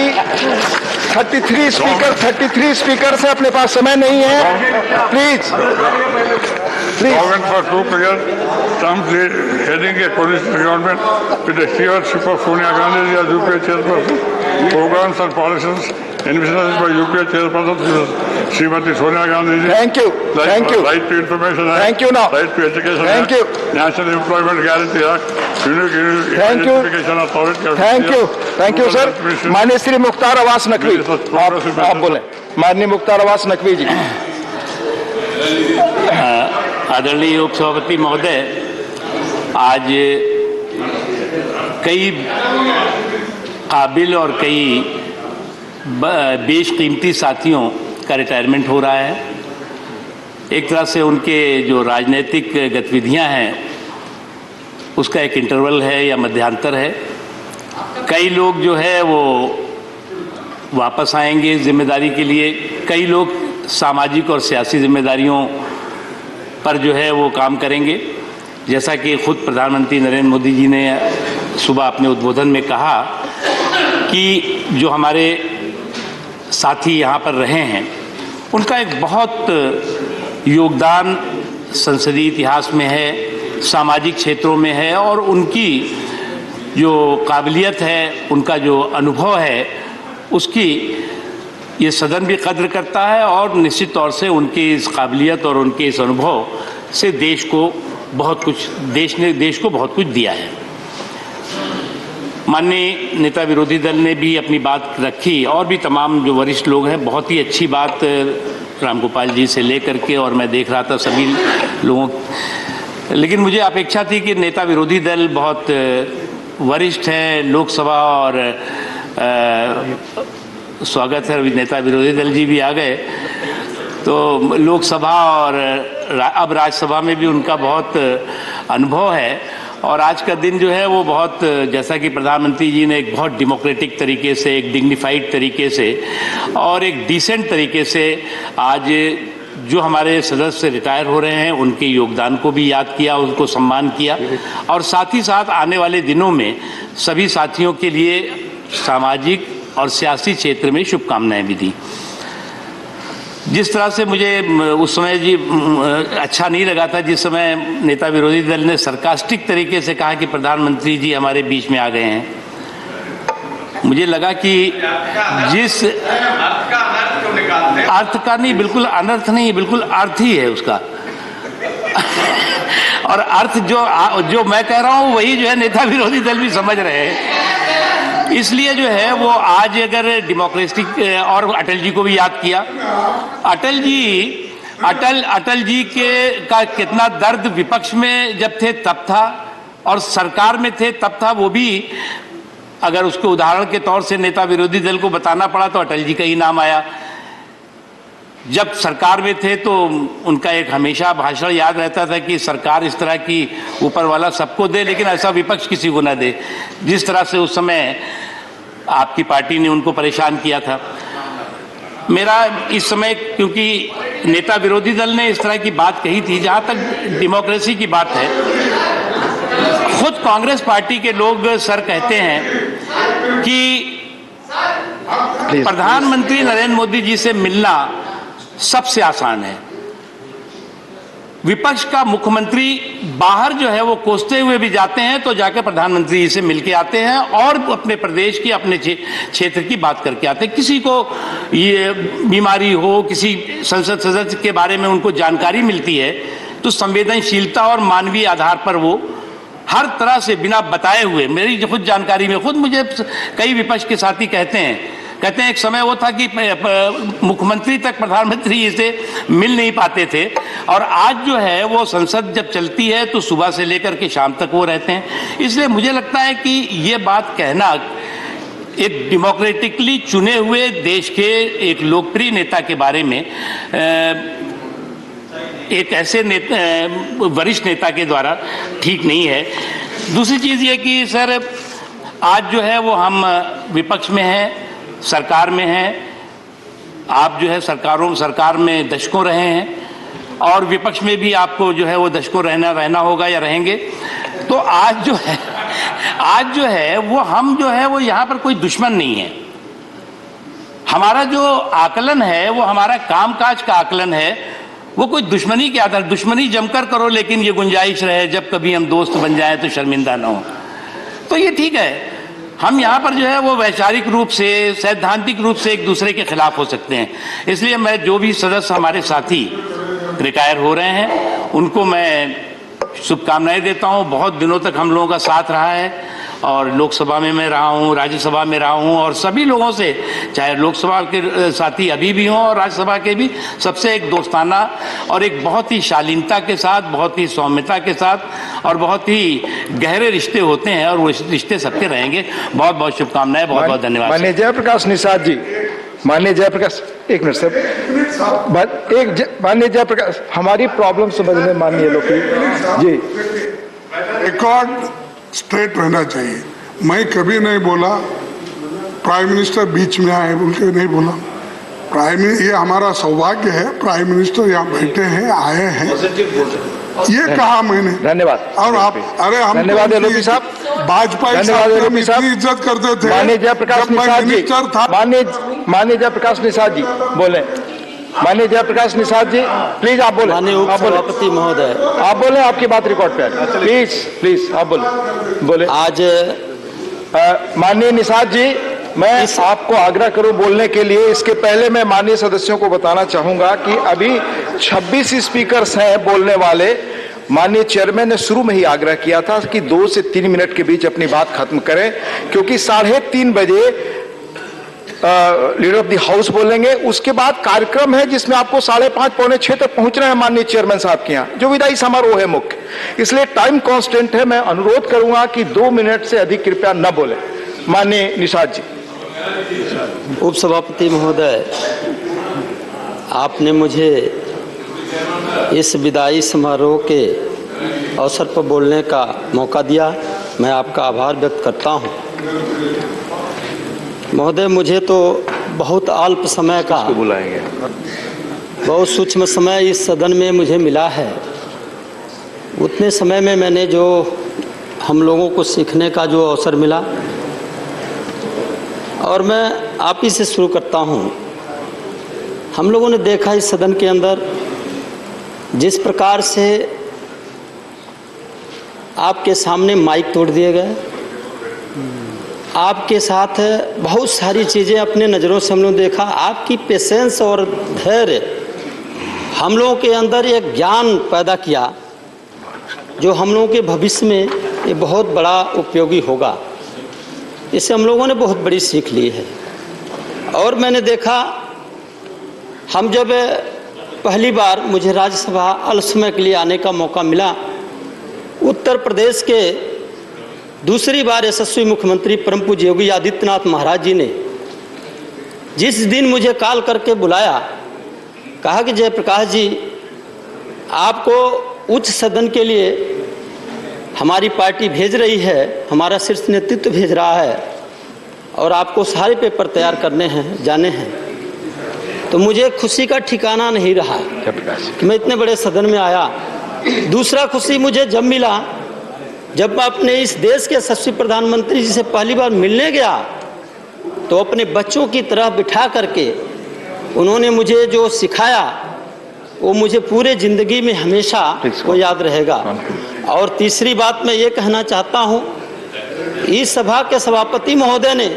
33 speaker से अपने पास समय नहीं है. Please. Government for 2 years, terms heading a coalition government with the stewardship of Sonia Gandhi as UPA chairperson. Programs and policies envisaged by UPA chairperson Srimati Sonia Gandhi. Thank you. Right to information Act. Thank you now. Right to education Thank Act. you. National Employment Guarantee Act. Identification Authority. Thank you, sir. माननीय श्री मुख्तार अब्बास नकवी, आप बोले. माननीय मुख्तार अब्बास नकवी जी. आदरणीय उपसभापति महोदय, आज कई काबिल और कई बेशकीमती साथियों का रिटायरमेंट हो रहा है। एक तरह से उनके जो राजनीतिक गतिविधियां हैं उसका एक इंटरवल है या मध्यांतर है। कई लोग जो है वो वापस आएंगे जिम्मेदारी के लिए, कई लोग सामाजिक और सियासी जिम्मेदारियों पर जो है वो काम करेंगे। जैसा कि खुद प्रधानमंत्री नरेंद्र मोदी जी ने सुबह अपने उद्बोधन में कहा कि जो हमारे साथी यहाँ पर रहे हैं उनका एक बहुत योगदान संसदीय इतिहास में है, सामाजिक क्षेत्रों में है, और उनकी जो काबिलियत है, उनका जो अनुभव है, उसकी ये सदन भी कद्र करता है। और निश्चित तौर से उनकी इस काबिलियत और उनके इस अनुभव से देश को बहुत कुछ दिया है। माननीय नेता विरोधी दल ने भी अपनी बात रखी और भी तमाम जो वरिष्ठ लोग हैं, बहुत ही अच्छी बात रामगोपाल जी से लेकर के, और मैं देख रहा था सभी लोगों, लेकिन मुझे अपेक्षा थी कि नेता विरोधी दल बहुत वरिष्ठ हैं लोकसभा, और स्वागत है नेता विरोधी दल जी भी आ गए, तो लोकसभा और अब राज्यसभा में भी उनका बहुत अनुभव है। और आज का दिन जो है वो बहुत, जैसा कि प्रधानमंत्री जी ने एक बहुत डेमोक्रेटिक तरीके से, एक डिग्निफाइड तरीके से और एक डिसेंट तरीके से आज जो हमारे सदस्य रिटायर हो रहे हैं उनके योगदान को भी याद किया, उनको सम्मान किया, और साथ ही साथ आने वाले दिनों में सभी साथियों के लिए सामाजिक और सियासी क्षेत्र में शुभकामनाएं भी दी। जिस तरह से मुझे उस समय जी अच्छा नहीं लगा था जिस समय नेता विरोधी दल ने सरकास्टिक तरीके से कहा कि प्रधानमंत्री जी हमारे बीच में आ गए हैं, मुझे लगा कि जिस अर्थ का नहीं, बिल्कुल अनर्थ नहीं, बिल्कुल अर्थ ही है उसका। और अर्थ जो मैं कह रहा हूं वही जो है नेता विरोधी दल भी समझ रहे हैं। इसलिए जो है वो आज अगर डेमोक्रेसी, और अटल जी को भी याद किया, अटल जी का कितना दर्द विपक्ष में जब थे तब था और सरकार में थे तब था। वो भी अगर उसके उदाहरण के तौर से नेता विरोधी दल को बताना पड़ा तो अटल जी का ही नाम आया। जब सरकार में थे तो उनका एक हमेशा भाषण याद रहता था कि सरकार इस तरह की ऊपर वाला सबको दे लेकिन ऐसा विपक्ष किसी को ना दे, जिस तरह से उस समय आपकी पार्टी ने उनको परेशान किया था। मेरा इस समय, क्योंकि नेता विरोधी दल ने इस तरह की बात कही थी, जहां तक डेमोक्रेसी की बात है, खुद कांग्रेस पार्टी के लोग सर कहते हैं कि प्रधानमंत्री नरेंद्र मोदी जी से मिलना सबसे आसान है। विपक्ष का मुख्यमंत्री बाहर जो है वो कोसते हुए भी जाते हैं तो जाकर प्रधानमंत्री जी से मिलके आते हैं और अपने प्रदेश की, अपने क्षेत्र की बात करके आते हैं। किसी को ये बीमारी हो, किसी संसद सदस्य के बारे में उनको जानकारी मिलती है तो संवेदनशीलता और मानवीय आधार पर वो हर तरह से बिना बताए हुए, मेरी खुद जानकारी में खुद मुझे कई विपक्ष के साथी कहते हैं एक समय वो था कि मुख्यमंत्री तक प्रधानमंत्री जी से मिल नहीं पाते थे, और आज जो है वो संसद जब चलती है तो सुबह से लेकर के शाम तक वो रहते हैं। इसलिए मुझे लगता है कि ये बात कहना एक डेमोक्रेटिकली चुने हुए देश के एक लोकप्रिय नेता के बारे में, एक ऐसे वरिष्ठ नेता के द्वारा ठीक नहीं है। दूसरी चीज़ ये कि सर आज जो है वो हम विपक्ष में हैं, सरकार में हैं, आप जो है सरकार में दशकों रहे हैं और विपक्ष में भी आपको जो है वो दशकों रहना होगा या रहेंगे। तो आज जो है वो हम जो है वो यहाँ पर कोई दुश्मन नहीं है। हमारा जो आकलन है वो हमारा कामकाज का आकलन है, वो कोई दुश्मनी के आधार, दुश्मनी जमकर करो लेकिन ये गुंजाइश रहे जब कभी हम दोस्त बन जाएं तो शर्मिंदा ना हो, तो ये ठीक है। हम यहाँ पर जो है वो वैचारिक रूप से, सैद्धांतिक रूप से एक दूसरे के खिलाफ हो सकते हैं। इसलिए मैं जो भी सदस्य हमारे साथी रिटायर हो रहे हैं उनको मैं शुभकामनाएं देता हूँ। बहुत दिनों तक हम लोगों का साथ रहा है और लोकसभा में मैं रहा हूँ, राज्यसभा में रहा हूँ, और सभी लोगों से, चाहे लोकसभा के साथी अभी भी हों और राज्यसभा के भी, सबसे एक दोस्ताना और एक बहुत ही शालीनता के साथ, बहुत ही सौम्यता के साथ और बहुत ही गहरे रिश्ते होते हैं और वो रिश्ते सबके रहेंगे। बहुत बहुत शुभकामनाएं, बहुत बहुत धन्यवाद। माननीय जयप्रकाश निषाद जी। माननीय जयप्रकाश, एक मिनट सर, माननीय जयप्रकाश, हमारी प्रॉब्लम समझने माननीय लोग जी। रिकॉर्ड स्ट्रेट रहना चाहिए। मैं कभी नहीं बोला प्राइम मिनिस्टर बीच में आए बोल के, नहीं बोला। ये हमारा सौभाग्य है, प्राइम मिनिस्टर यहाँ बैठे हैं, आए हैं, ये कहा मैंने। धन्यवाद। और आप, अरे हम धन्यवाद एलओपी साहब, वाजपेयी साहब की हम इतनी इज्जत करते थे। माननीय जयप्रकाश निषाद जी, माननीय जयप्रकाश निषाद जी बोले। माननीय जयप्रकाश निषाद जी प्लीज आप बोले। माननीय उपसभापति महोदय, आप बोले, आपकी बात रिकॉर्ड पे है। प्लीज प्लीज आप बोले। आज माननीय निषाद जी, मैं आपको आग्रह करूं बोलने के लिए। इसके पहले मैं माननीय सदस्यों को बताना चाहूंगा कि अभी 26 स्पीकर्स हैं बोलने वाले। माननीय चेयरमैन ने शुरू में ही आग्रह किया था कि 2 से 3 मिनट के बीच अपनी बात खत्म करें, क्योंकि 3:30 बजे लीडर ऑफ द हाउस बोलेंगे। उसके बाद कार्यक्रम है जिसमें आपको 5:30 पौने 6 तक पहुंचना है माननीय चेयरमैन साहब के यहाँ, जो विदाई समारोह है मुख्य। इसलिए टाइम कांस्टेंट है। मैं अनुरोध करूंगा कि 2 मिनट से अधिक कृपया न बोले। माननीय निषाद जी। उपसभापति महोदय, आपने मुझे इस विदाई समारोह के अवसर पर बोलने का मौका दिया, मैं आपका आभार व्यक्त करता हूं। महोदय, मुझे तो बहुत अल्प समय का, बहुत सूक्ष्म समय इस सदन में मुझे मिला है। उतने समय में मैंने जो हम लोगों को सीखने का जो अवसर मिला, और मैं आप ही से शुरू करता हूं। हम लोगों ने देखा इस सदन के अंदर जिस प्रकार से आपके सामने माइक तोड़ दिए गए, आपके साथ बहुत सारी चीज़ें अपने नज़रों से हम लोगों ने देखा। आपकी पेशेंस और धैर्य हम लोगों के अंदर एक ज्ञान पैदा किया, जो हम लोगों के भविष्य में ये बहुत बड़ा उपयोगी होगा। इससे हम लोगों ने बहुत बड़ी सीख ली है। और मैंने देखा, हम जब पहली बार मुझे राज्यसभा अल्प समय के लिए आने का मौका मिला, उत्तर प्रदेश के दूसरी बार यशस्वी मुख्यमंत्री परम पूज्य योगी आदित्यनाथ महाराज जी ने जिस दिन मुझे कॉल करके बुलाया, कहा कि जयप्रकाश जी, आपको उच्च सदन के लिए हमारी पार्टी भेज रही है, हमारा शीर्ष नेतृत्व भेज रहा है, और आपको सारे पेपर तैयार करने हैं, जाने हैं। तो मुझे खुशी का ठिकाना नहीं रहा कि मैं इतने बड़े सदन में आया। दूसरा खुशी मुझे जब मिला, जब मैं अपने इस देश के यशस्वी प्रधानमंत्री जी से पहली बार मिलने गया, तो अपने बच्चों की तरह बिठा करके उन्होंने मुझे जो सिखाया, वो मुझे पूरे ज़िंदगी में हमेशा वो याद रहेगा। और तीसरी बात मैं ये कहना चाहता हूँ, इस सभा के सभापति महोदय ने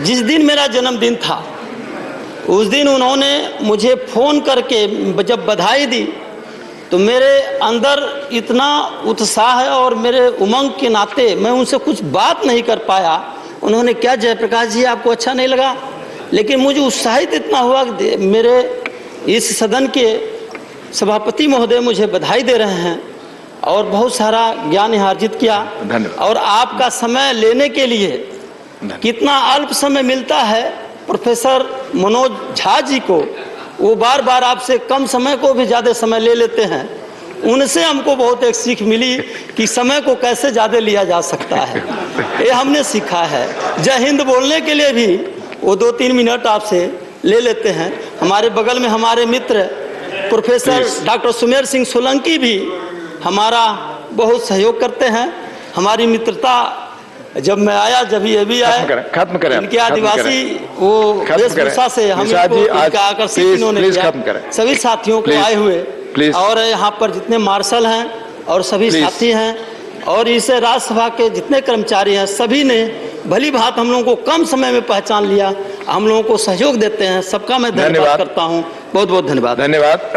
जिस दिन मेरा जन्मदिन था, उस दिन उन्होंने मुझे फ़ोन करके जब बधाई दी, तो मेरे अंदर इतना उत्साह है और मेरे उमंग के नाते मैं उनसे कुछ बात नहीं कर पाया। उन्होंने, क्या जयप्रकाश जी आपको अच्छा नहीं लगा? लेकिन मुझे उत्साहित इतना हुआ कि मेरे इस सदन के सभापति महोदय मुझे बधाई दे रहे हैं और बहुत सारा ज्ञान यहाँ अर्जित किया। और आपका समय लेने के लिए कितना अल्प समय मिलता है प्रोफेसर मनोज झा जी को, वो बार बार आपसे कम समय को भी ज़्यादा समय ले लेते हैं। उनसे हमको बहुत एक सीख मिली कि समय को कैसे ज़्यादा लिया जा सकता है, ये हमने सीखा है। जय हिंद बोलने के लिए भी वो 2-3 मिनट आपसे ले लेते हैं। हमारे बगल में हमारे मित्र प्रोफेसर डॉक्टर सुमेर सिंह सोलंकी भी हमारा बहुत सहयोग करते हैं। हमारी मित्रता जब मैं आया, जब ये भी आए, खत्म करें इनके आदिवासी वो वेशभूषा से हम आकर्षित इन्होंने किया। सभी साथियों को आए हुए, और यहाँ पर जितने मार्शल हैं और सभी साथी हैं, और इस राज्यसभा के जितने कर्मचारी हैं, सभी ने भली बात हम लोगों को कम समय में पहचान लिया, हम लोगों को सहयोग देते हैं। सबका मैं धन्यवाद करता हूँ। बहुत बहुत धन्यवाद। धन्यवाद।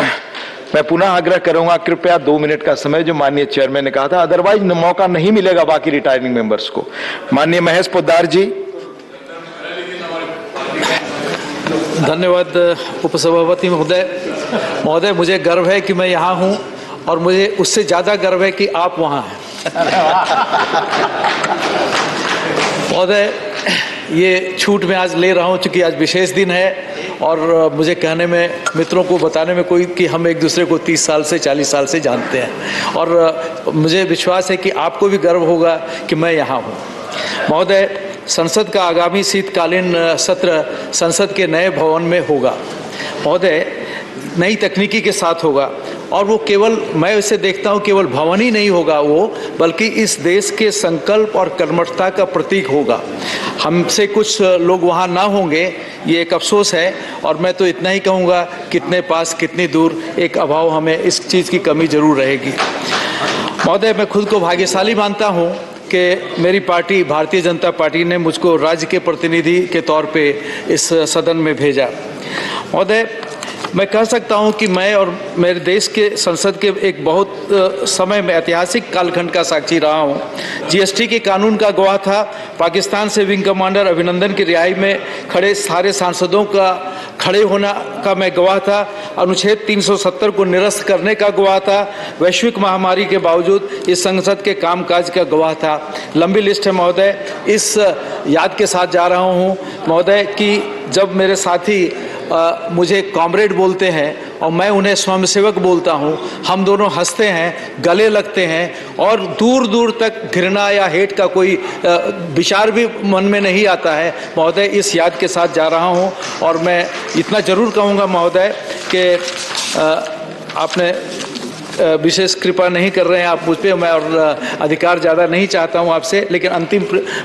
मैं पुनः आग्रह करूंगा, कृपया 2 मिनट का समय जो माननीय चेयरमैन ने कहा था, अदरवाइज मौका नहीं मिलेगा बाकी रिटायरिंग मेंबर्स को। माननीय महेश पोद्दार जी। धन्यवाद उपसभापति महोदय, मुझे गर्व है कि मैं यहाँ हूँ, और मुझे उससे ज़्यादा गर्व है कि आप वहाँ हैं। महोदय, ये छूट मैं आज ले रहा हूँ क्योंकि आज विशेष दिन है और मुझे कहने में, मित्रों को बताने में कोई कि हम एक दूसरे को 30 साल से 40 साल से जानते हैं और मुझे विश्वास है कि आपको भी गर्व होगा कि मैं यहाँ हूँ। महोदय, संसद का आगामी शीतकालीन सत्र संसद के नए भवन में होगा। महोदय, नई तकनीकी के साथ होगा और वो केवल, मैं इसे देखता हूँ केवल भवन ही नहीं होगा वो, बल्कि इस देश के संकल्प और कर्मठता का प्रतीक होगा। हमसे कुछ लोग वहाँ ना होंगे, ये एक अफसोस है और मैं तो इतना ही कहूँगा, कितने पास कितनी दूर, एक अभाव, हमें इस चीज़ की कमी जरूर रहेगी। महोदय, मैं खुद को भाग्यशाली मानता हूँ कि मेरी पार्टी भारतीय जनता पार्टी ने मुझको राज्य के प्रतिनिधि के तौर पे इस सदन में भेजा। महोदय, मैं कह सकता हूं कि मैं और मेरे देश के संसद के एक बहुत समय में ऐतिहासिक कालखंड का साक्षी रहा हूं। जीएसटी के कानून का गवाह था, पाकिस्तान से विंग कमांडर अभिनंदन की रिहाई में खड़े सारे सांसदों का खड़े होना का मैं गवाह था, अनुच्छेद 370 को निरस्त करने का गवाह था, वैश्विक महामारी के बावजूद इस संसद के कामकाज का गवाह था। लंबी लिस्ट है महोदय। इस याद के साथ जा रहा हूं महोदय कि जब मेरे साथी मुझे कॉमरेड बोलते हैं और मैं उन्हें स्वयंसेवक बोलता हूं, हम दोनों हंसते हैं, गले लगते हैं और दूर दूर तक घृणा या हेट का कोई विचार भी मन में नहीं आता है। महोदय, इस याद के साथ जा रहा हूं और मैं इतना जरूर कहूँगा महोदय कि आपने विशेष कृपा नहीं कर रहे हैं आप मुझ पे, मैं और अधिकार ज़्यादा नहीं चाहता हूं आपसे, लेकिन अंतिम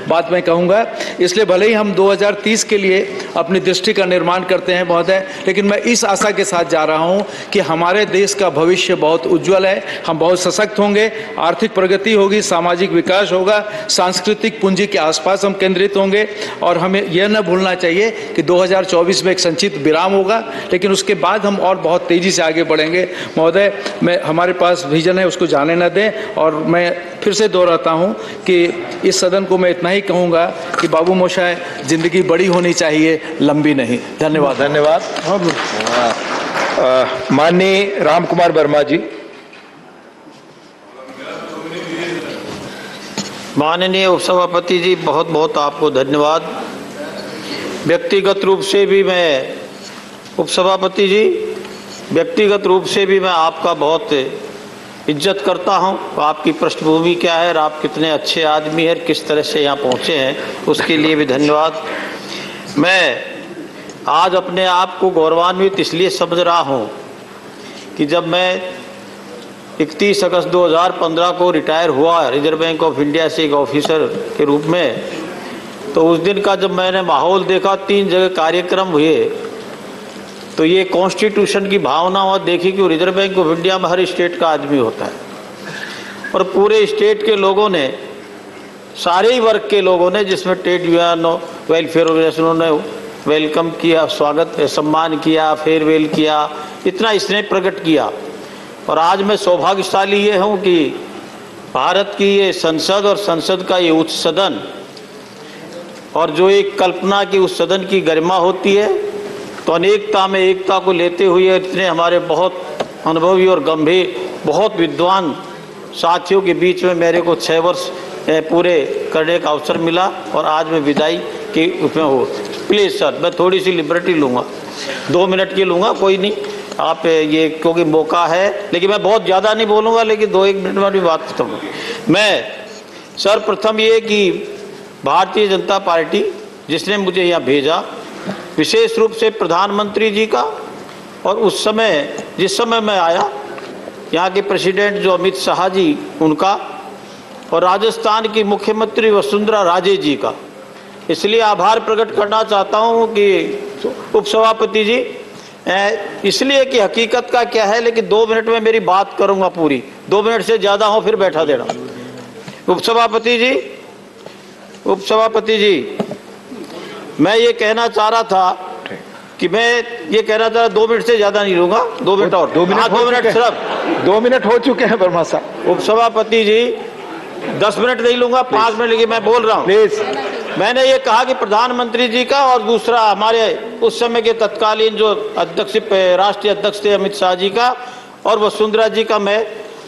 बात मैं कहूँगा, इसलिए भले ही हम 2030 के लिए अपनी दृष्टि का निर्माण करते हैं महोदय, लेकिन मैं इस आशा के साथ जा रहा हूं कि हमारे देश का भविष्य बहुत उज्जवल है, हम बहुत सशक्त होंगे, आर्थिक प्रगति होगी, सामाजिक विकास होगा, सांस्कृतिक पूंजी के आसपास हम केंद्रित होंगे और हमें यह न भूलना चाहिए कि 2024 में एक संचित विराम होगा, लेकिन उसके बाद हम और बहुत तेज़ी से आगे बढ़ेंगे। महोदय, मैं हमारे पास विजन है, उसको जाने न दें और मैं फिर से दोहराता हूं कि इस सदन को मैं इतना ही कहूंगा कि बाबू मोशाय, जिंदगी बड़ी होनी चाहिए, लंबी नहीं। धन्यवाद। धन्यवाद। माननीय राम कुमार वर्मा जी। माननीय उपसभापति जी, बहुत बहुत आपको धन्यवाद। व्यक्तिगत रूप से भी मैं, उपसभापति जी, व्यक्तिगत रूप से भी मैं आपका बहुत इज्जत करता हूं। आपकी पृष्ठभूमि क्या है और आप कितने अच्छे आदमी हैं, किस तरह से यहाँ पहुँचे हैं, उसके लिए भी धन्यवाद। मैं आज अपने आप को गौरवान्वित इसलिए समझ रहा हूं कि जब मैं 31 अगस्त 2015 को रिटायर हुआ रिजर्व बैंक ऑफ इंडिया से एक ऑफिसर के रूप में, तो उस दिन का जब मैंने माहौल देखा, 3 जगह कार्यक्रम हुए, तो ये कॉन्स्टिट्यूशन की भावना वहाँ देखी कि रिजर्व बैंक ऑफ इंडिया में हर स्टेट का आदमी होता है और पूरे स्टेट के लोगों ने, सारे ही वर्ग के लोगों ने, जिसमें ट्रेड यूनियन, वेलफेयर ऑर्गेनाइजेशनों ने वेलकम किया, स्वागत, सम्मान किया, फेयरवेल किया, इतना स्नेह प्रकट किया। और आज मैं सौभाग्यशाली ये हूँ कि भारत की ये संसद और संसद का ये उच्च सदन और जो एक कल्पना की उस सदन की गरिमा होती है, तो अनेकता में एकता को लेते हुए इतने हमारे बहुत अनुभवी और गंभीर, बहुत विद्वान साथियों के बीच में मेरे को 6 वर्ष पूरे करने का अवसर मिला और आज मैं विदाई के उसमें हो। प्लीज़ सर, मैं थोड़ी सी लिबर्टी लूँगा, 2 मिनट की लूँगा, कोई नहीं, आप ये क्योंकि मौका है, लेकिन मैं बहुत ज़्यादा नहीं बोलूँगा, लेकिन 2-1 मिनट में भी बात करूँगा। मैं सर, प्रथम ये कि भारतीय जनता पार्टी जिसने मुझे यहाँ भेजा, विशेष रूप से प्रधानमंत्री जी का, और उस समय जिस समय मैं आया, यहाँ के प्रेसिडेंट जो अमित शाह जी, उनका, और राजस्थान की मुख्यमंत्री वसुंधरा राजे जी का, इसलिए आभार प्रकट करना चाहता हूँ कि उपसभापति जी, इसलिए कि हकीकत का क्या है, लेकिन 2 मिनट में मेरी बात करूँगा पूरी, 2 मिनट से ज़्यादा हो फिर बैठा देना। उपसभापति जी, मैं ये कहना चाह रहा था कि मैं ये कहना चाह रहा, 2 मिनट से ज्यादा नहीं लूंगा, 2 मिनट और 2 मिनट, 2 मिनट सिर्फ 2 मिनट हो चुके हैं वर्मा साहब। उपसभापति जी, 10 मिनट नहीं लूंगा, 5 मिनट, लेकिन मैं बोल रहा हूँ प्लीज। मैंने ये कहा कि प्रधानमंत्री जी का और दूसरा हमारे उस समय के तत्कालीन जो अध्यक्ष, राष्ट्रीय अध्यक्ष थे अमित शाह जी का, और वसुंधरा जी का मैं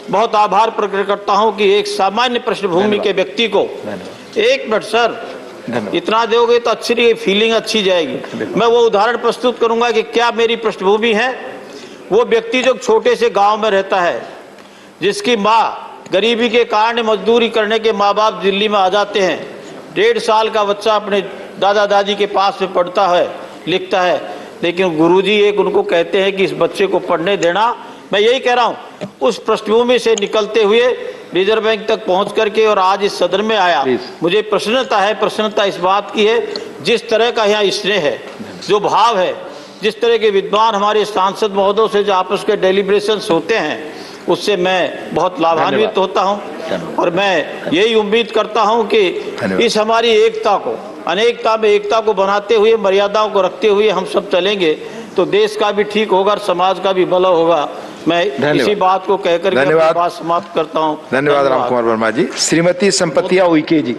बहुत आभार प्रकट करता हूँ कि एक सामान्य पृष्ठभूमि के व्यक्ति को, 1 मिनट सर, इतना दोगे तो अच्छी फीलिंग अच्छी जाएगी। मैं वो उदाहरण प्रस्तुत करूंगा कि क्या मेरी पृष्ठभूमि है। वो व्यक्ति जो छोटे से गांव में रहता है, जिसकी माँ गरीबी के कारण मजदूरी करने के माँ बाप दिल्ली में आ जाते हैं, 1.5 साल का बच्चा अपने दादा दादी के पास में पढ़ता है, लिखता है, लेकिन गुरुजी एक उनको कहते हैं कि इस बच्चे को पढ़ने देना। मैं यही कह रहा हूँ, उस पृष्ठभूमि से निकलते हुए रिजर्व बैंक तक पहुंच करके और आज इस सदन में आया, मुझे प्रसन्नता है। प्रसन्नता इस बात की है, जिस तरह का यहाँ स्नेह है, जो भाव है, जिस तरह के विद्वान हमारे सांसद महोदयों से जो आपस के डेलिब्रेशंस होते हैं, उससे मैं बहुत लाभान्वित होता हूं। और मैं यही उम्मीद करता हूं कि इस हमारी एकता को, अनेकता में एकता को बनाते हुए, मर्यादाओं को रखते हुए हम सब चलेंगे तो देश का भी ठीक होगा और समाज का भी भला होगा। मैं इसी बात को कहकर अपनी बात समाप्त करता हूं। धन्यवाद राम कुमार वर्मा जी। श्रीमती संपतिया उइके जी।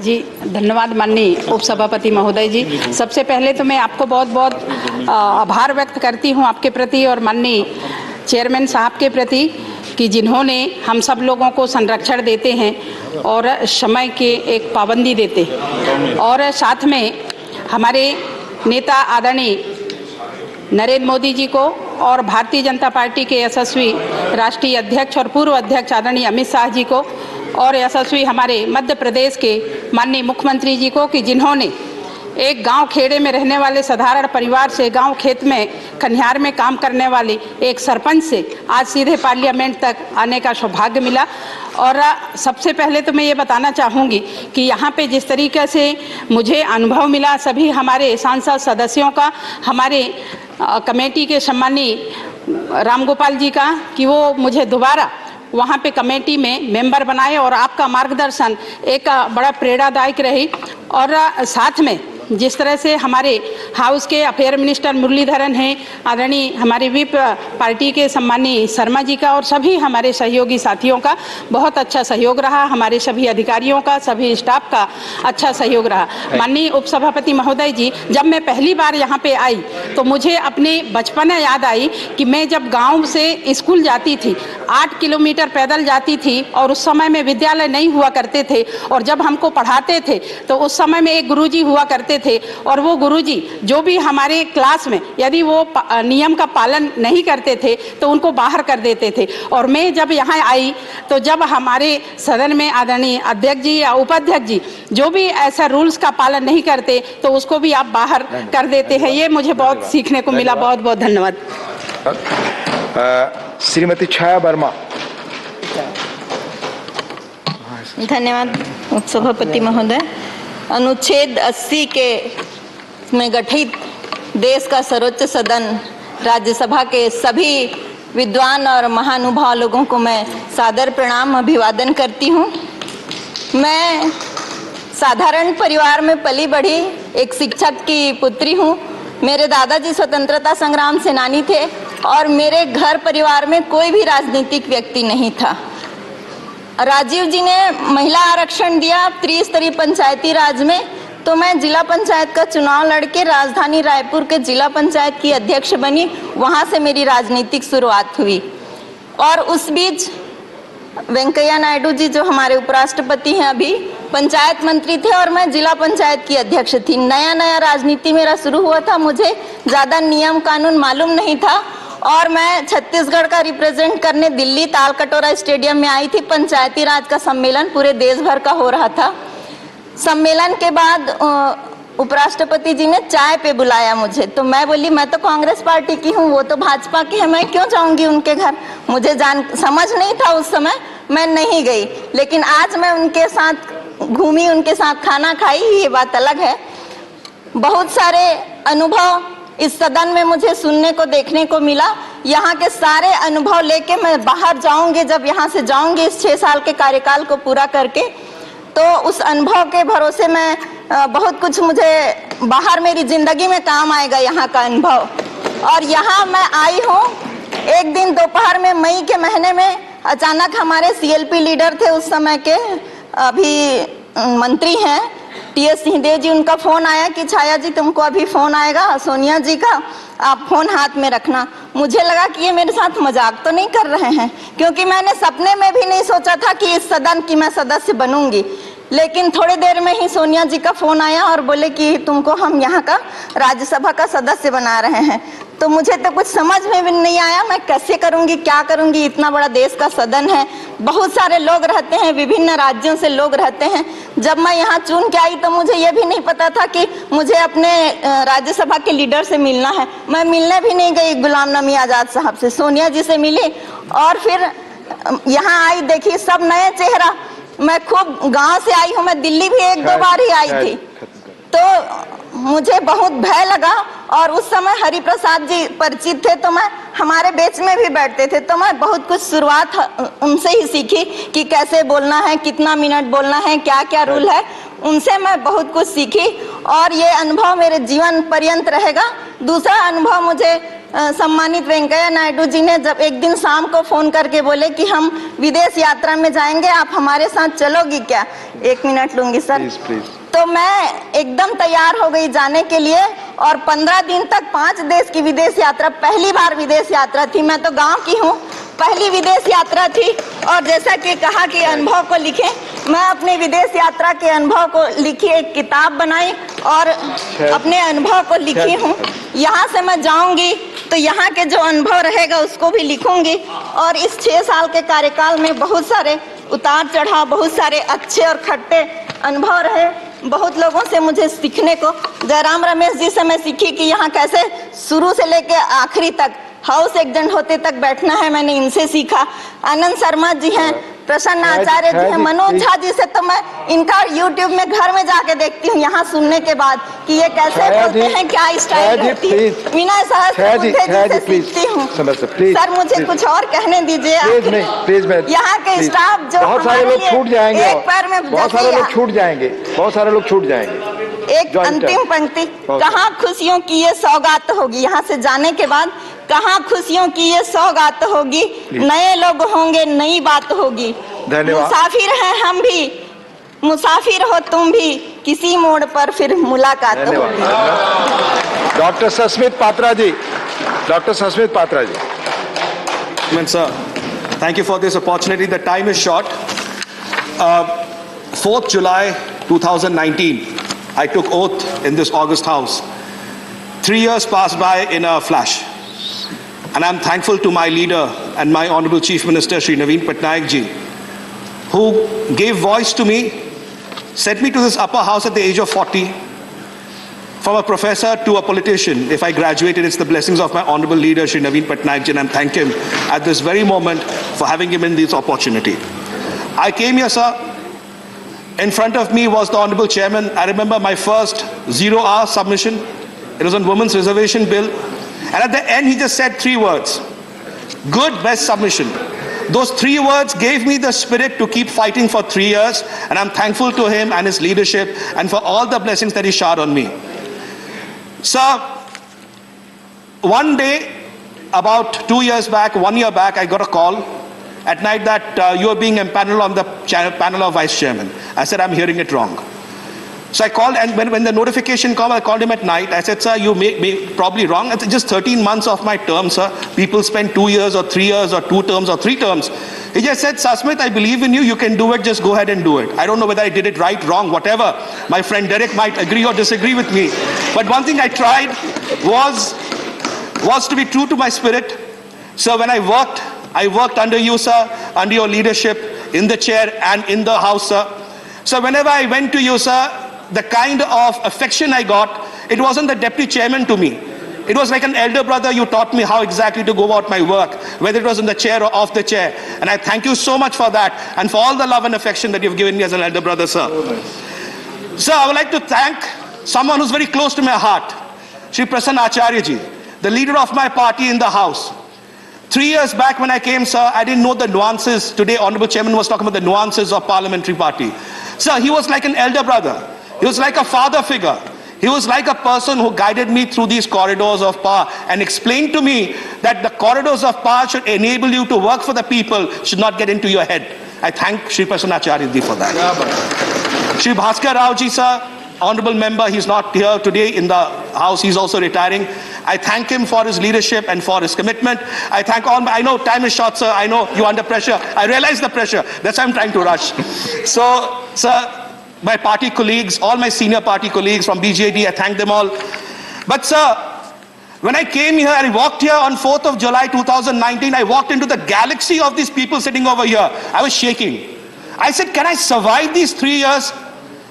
जी धन्यवाद माननीय उपसभापति महोदय जी। सबसे पहले तो मैं आपको बहुत बहुत आभार व्यक्त करती हूं आपके प्रति और माननीय चेयरमैन साहब के प्रति कि जिन्होंने हम सब लोगों को संरक्षण देते हैं और समय के एक पाबंदी देते हैं। और साथ में हमारे नेता आदरणीय नरेंद्र मोदी जी को और भारतीय जनता पार्टी के यशस्वी राष्ट्रीय अध्यक्ष और पूर्व अध्यक्ष आदरणीय अमित शाह जी को और यशस्वी हमारे मध्य प्रदेश के माननीय मुख्यमंत्री जी को कि जिन्होंने एक गांव खेड़े में रहने वाले साधारण परिवार से गांव खेत में खनिहार में काम करने वाली एक सरपंच से आज सीधे पार्लियामेंट तक आने का सौभाग्य मिला। और सबसे पहले तो मैं ये बताना चाहूँगी कि यहाँ पे जिस तरीके से मुझे अनुभव मिला सभी हमारे सांसद सदस्यों का, हमारे कमेटी के सम्मानीय रामगोपाल जी का, कि वो मुझे दोबारा वहाँ पे कमेटी में मेंबर बनाए और आपका मार्गदर्शन एक बड़ा प्रेरणादायक रही। और साथ में जिस तरह से हमारे हाउस के अफेयर मिनिस्टर मुरलीधरन हैं, आदरणीय हमारे विप पार्टी के सम्मानीय शर्मा जी का और सभी हमारे सहयोगी साथियों का बहुत अच्छा सहयोग रहा। हमारे सभी अधिकारियों का, सभी स्टाफ का अच्छा सहयोग रहा। माननीय उपसभापति महोदय जी, जब मैं पहली बार यहाँ पे आई तो मुझे अपने बचपन याद आई कि मैं जब गाँव से स्कूल जाती थी 8 किलोमीटर पैदल जाती थी और उस समय में विद्यालय नहीं हुआ करते थे। और जब हमको पढ़ाते थे तो उस समय में एक गुरुजी हुआ करते थे और वो गुरुजी जो भी हमारे क्लास में यदि वो नियम का पालन नहीं करते थे तो उनको बाहर कर देते थे। और मैं जब यहाँ आई तो जब हमारे सदन में आदरणीय अध्यक्ष जी या उपाध्यक्ष जी जो भी ऐसा रूल्स का पालन नहीं करते तो उसको भी आप बाहर कर देते हैं। ये मुझे बहुत सीखने को मिला। बहुत बहुत धन्यवाद। श्रीमती छाया वर्मा। धन्यवाद उपसभापति महोदय। अनुच्छेद 80 के में गठित देश का सर्वोच्च सदन राज्यसभा के सभी विद्वान और महानुभाव लोगों को मैं सादर प्रणाम अभिवादन करती हूँ। मैं साधारण परिवार में पली बढ़ी एक शिक्षक की पुत्री हूँ। मेरे दादाजी स्वतंत्रता संग्राम सेनानी थे और मेरे घर परिवार में कोई भी राजनीतिक व्यक्ति नहीं था। राजीव जी ने महिला आरक्षण दिया त्रिस्तरीय पंचायती राज में, तो मैं जिला पंचायत का चुनाव लड़के राजधानी रायपुर के जिला पंचायत की अध्यक्ष बनी। वहां से मेरी राजनीतिक शुरुआत हुई। और उस बीच वेंकैया नायडू जी जो हमारे उपराष्ट्रपति हैं अभी पंचायत मंत्री थे और मैं जिला पंचायत की अध्यक्ष थी। नया नया राजनीति मेरा शुरू हुआ था, मुझे ज्यादा नियम कानून मालूम नहीं था और मैं छत्तीसगढ़ का रिप्रेजेंट करने दिल्ली तालकटोरा स्टेडियम में आई थी। पंचायती राज का सम्मेलन पूरे देश भर का हो रहा था। सम्मेलन के बाद उपराष्ट्रपति जी ने चाय पे बुलाया मुझे, तो मैं बोली मैं तो कांग्रेस पार्टी की हूँ, वो तो भाजपा की है, मैं क्यों जाऊंगी उनके घर। मुझे समझ नहीं था उस समय, मैं नहीं गई। लेकिन आज मैं उनके साथ घूमी, उनके साथ खाना खाई, ये बात अलग है। बहुत सारे अनुभव इस सदन में मुझे सुनने को देखने को मिला। यहाँ के सारे अनुभव लेके मैं बाहर जाऊंगी, जब यहाँ से जाऊंगी इस 6 साल के कार्यकाल को पूरा करके, तो उस अनुभव के भरोसे मैं बहुत कुछ मुझे बाहर मेरी जिंदगी में काम आएगा यहाँ का अनुभव। और यहाँ मैं आई हूँ एक दिन दोपहर में मई के महीने में, अचानक हमारे सीएलपी लीडर थे उस समय के, अभी मंत्री हैं टीएस सिंहदेव जी, उनका फोन आया कि छाया जी तुमको अभी फोन आएगा सोनिया जी का, आप फोन हाथ में रखना। मुझे लगा कि ये मेरे साथ मजाक तो नहीं कर रहे हैं, क्योंकि मैंने सपने में भी नहीं सोचा था कि इस सदन की मैं सदस्य बनूंगी। लेकिन थोड़ी देर में ही सोनिया जी का फोन आया और बोले कि तुमको हम यहाँ का राज्यसभा का सदस्य बना रहे हैं। तो मुझे तो कुछ समझ में भी नहीं आया, मैं कैसे करूँगी, क्या करूँगी। इतना बड़ा देश का सदन है, बहुत सारे लोग रहते हैं, विभिन्न राज्यों से लोग रहते हैं। जब मैं यहाँ चुन के आई तो मुझे ये भी नहीं पता था कि मुझे अपने राज्यसभा के लीडर से मिलना है। मैं मिलने भी नहीं गई गुलाम नबी आज़ाद साहब से, सोनिया जी से मिली और फिर यहाँ आई, देखी सब नए चेहरा। मैं खूब गांव से आई हूँ, मैं दिल्ली भी 1-2 बार ही आई थी, तो मुझे बहुत भय लगा। और उस समय हरि प्रसाद जी परिचित थे, तो मैं हमारे बेंच में भी बैठते थे, तो मैं बहुत कुछ शुरुआत उनसे ही सीखी कि कैसे बोलना है, कितना मिनट बोलना है, क्या क्या रूल है। उनसे मैं बहुत कुछ सीखी और ये अनुभव मेरे जीवन पर्यंत रहेगा। दूसरा अनुभव मुझे सम्मानित वेंकैया नायडू जी ने जब एक दिन शाम को फोन करके बोले कि हम विदेश यात्रा में जाएंगे, आप हमारे साथ चलोगी क्या? 1 मिनट लूंगी सर। Please please. तो मैं एकदम तैयार हो गई जाने के लिए और 15 दिन तक 5 देश की विदेश यात्रा, पहली बार विदेश यात्रा थी। मैं तो गांव की हूँ, पहली विदेश यात्रा थी। और जैसा कि कहा कि अनुभव को लिखें, मैं अपने विदेश यात्रा के अनुभव को लिखी, एक किताब बनाई और अपने अनुभव को लिखी हूँ। यहाँ से मैं जाऊँगी तो यहाँ के जो अनुभव रहेगा उसको भी लिखूंगी। और इस 6 साल के कार्यकाल में बहुत सारे उतार चढ़ाव, बहुत सारे अच्छे और खट्टे अनुभव रहे। बहुत लोगों से मुझे सीखने को, जयराम रमेश जी से मैं सीखी कि यहाँ कैसे शुरू से लेके आखिरी तक हाउस एजेंट होते तक बैठना है, मैंने इनसे सीखा। आनंद शर्मा जी हैं, प्रसन्न आचार्य जी हैं, मनोज झा जी से तो मैं इनका YouTube में घर में जाके देखती हूँ, यहाँ सुनने के बाद कि ये कैसे बोलते हैं, क्या स्टाइल रहती है। विनय सहस्त्रबुद्धे जी से सीखती हूँ। सर मुझे कुछ और कहने दीजिए। यहाँ के स्टाफ जो बहुत सारे लोग छूट जाएंगे, एक पैर में बहुत सारे लोग छूट जाएंगे, बहुत सारे लोग छूट जाएंगे। एक अंतिम पंक्ति, कहाँ खुशियों की ये सौगात होगी, यहाँ से जाने के बाद कहाँ खुशियों की ये सौगात होगी, नए लोग होंगे, नई बात होगी। धन्यवाद। मुसाफिर हैं हम भी, मुसाफिर हो तुम भी, किसी मोड़ पर फिर मुलाकात होगी। Doctor Sasmit Patra ji, doctor Sasmit Patra ji. Sir, thank you for this opportunity. The time is short. 4th July 2019, I took oath in this August House. 3 years passed by in a flash. And I'm thankful to my leader and my Honorable Chief Minister, Shri Naveen Patnaik ji, who gave voice to me, sent me to this upper house at the age of 40. From a professor to a politician, if I graduated, it's the blessings of my Honorable leader, Shri Naveen Patnaik ji, and I thank him at this very moment for having given this opportunity. I came here, sir. In front of me was the Honorable Chairman. I remember my first 0-hour submission. It was on Women's Reservation Bill. And at the end, he just said 3 words. Good, best submission. Those 3 words gave me the spirit to keep fighting for 3 years. And I'm thankful to him and his leadership and for all the blessings that he showered on me. Sir, one day, about 2 years back, 1 year back, I got a call at night that you are being empaneled on the panel of vice chairman. I said, I'm hearing it wrong. So I called, and when the notification came, I called him at night. I said, sir, you may be probably wrong. It's just 13 months of my term, sir. People spend 2 years or 3 years or 2 terms or 3 terms. He just said, Sasmit, I believe in you. You can do it. Just go ahead and do it. I don't know whether I did it right, wrong, whatever. My friend Derek might agree or disagree with me. But one thing I tried was to be true to my spirit. So when I worked under you, sir, under your leadership, in the chair and in the house, sir. So whenever I went to you, sir, the kind of affection I got, it wasn't the deputy chairman to me. It was like an elder brother. You taught me how exactly to go about my work, whether it was in the chair or off the chair. And I thank you so much for that and for all the love and affection that you've given me as an elder brother, sir. Sir, I would like to thank someone who's very close to my heart, Shri Prasanna Acharya ji, the leader of my party in the house. 3 years back when I came, sir, I didn't know the nuances. Today, Honorable Chairman was talking about the nuances of parliamentary party. Sir, he was like an elder brother. He was like a father figure. He was like a person who guided me through these corridors of power and explained to me that the corridors of power should enable you to work for the people, should not get into your head. I thank Shri Prasanna Acharya ji for that. Shri Bhaskar Rao ji, sir, honorable member, he's not here today in the house, he's also retiring. I thank him for his leadership and for his commitment. I thank all I know time is short, sir. I know you're under pressure. I realize the pressure. That's why I'm trying to rush. So, sir, my party colleagues, all my senior party colleagues from BJD, I thank them all. But sir, when I came here, I walked here on 4th of July 2019, I walked into the galaxy of these people sitting over here. I was shaking. I said, can I survive these 3 years?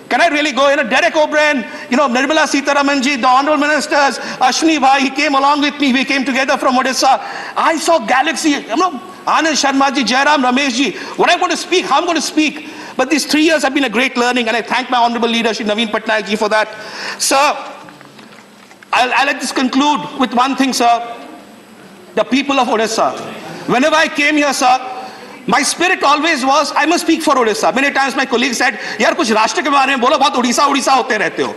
Can I really go? Derek O'Brien, Nirmala Sitharaman ji, the honorable ministers, Ashwini Bhai, he came along with me. We came together from Odisha. I saw galaxy. Anand Sharma ji, Jairam Ramesh ji. When I'm going to speak, how I'm going to speak. But these 3 years have been a great learning, and I thank my honorable leader, Shri Naveen Patnaik ji, for that. Sir, I'll let this conclude with one thing, sir. The people of Odisha. Whenever I came here, sir, my spirit always was, I must speak for Odisha. Many times my colleagues said, यार कुछ राष्ट्र के बारे में बोलो, बहुत उड़ीसा होते रहते हो.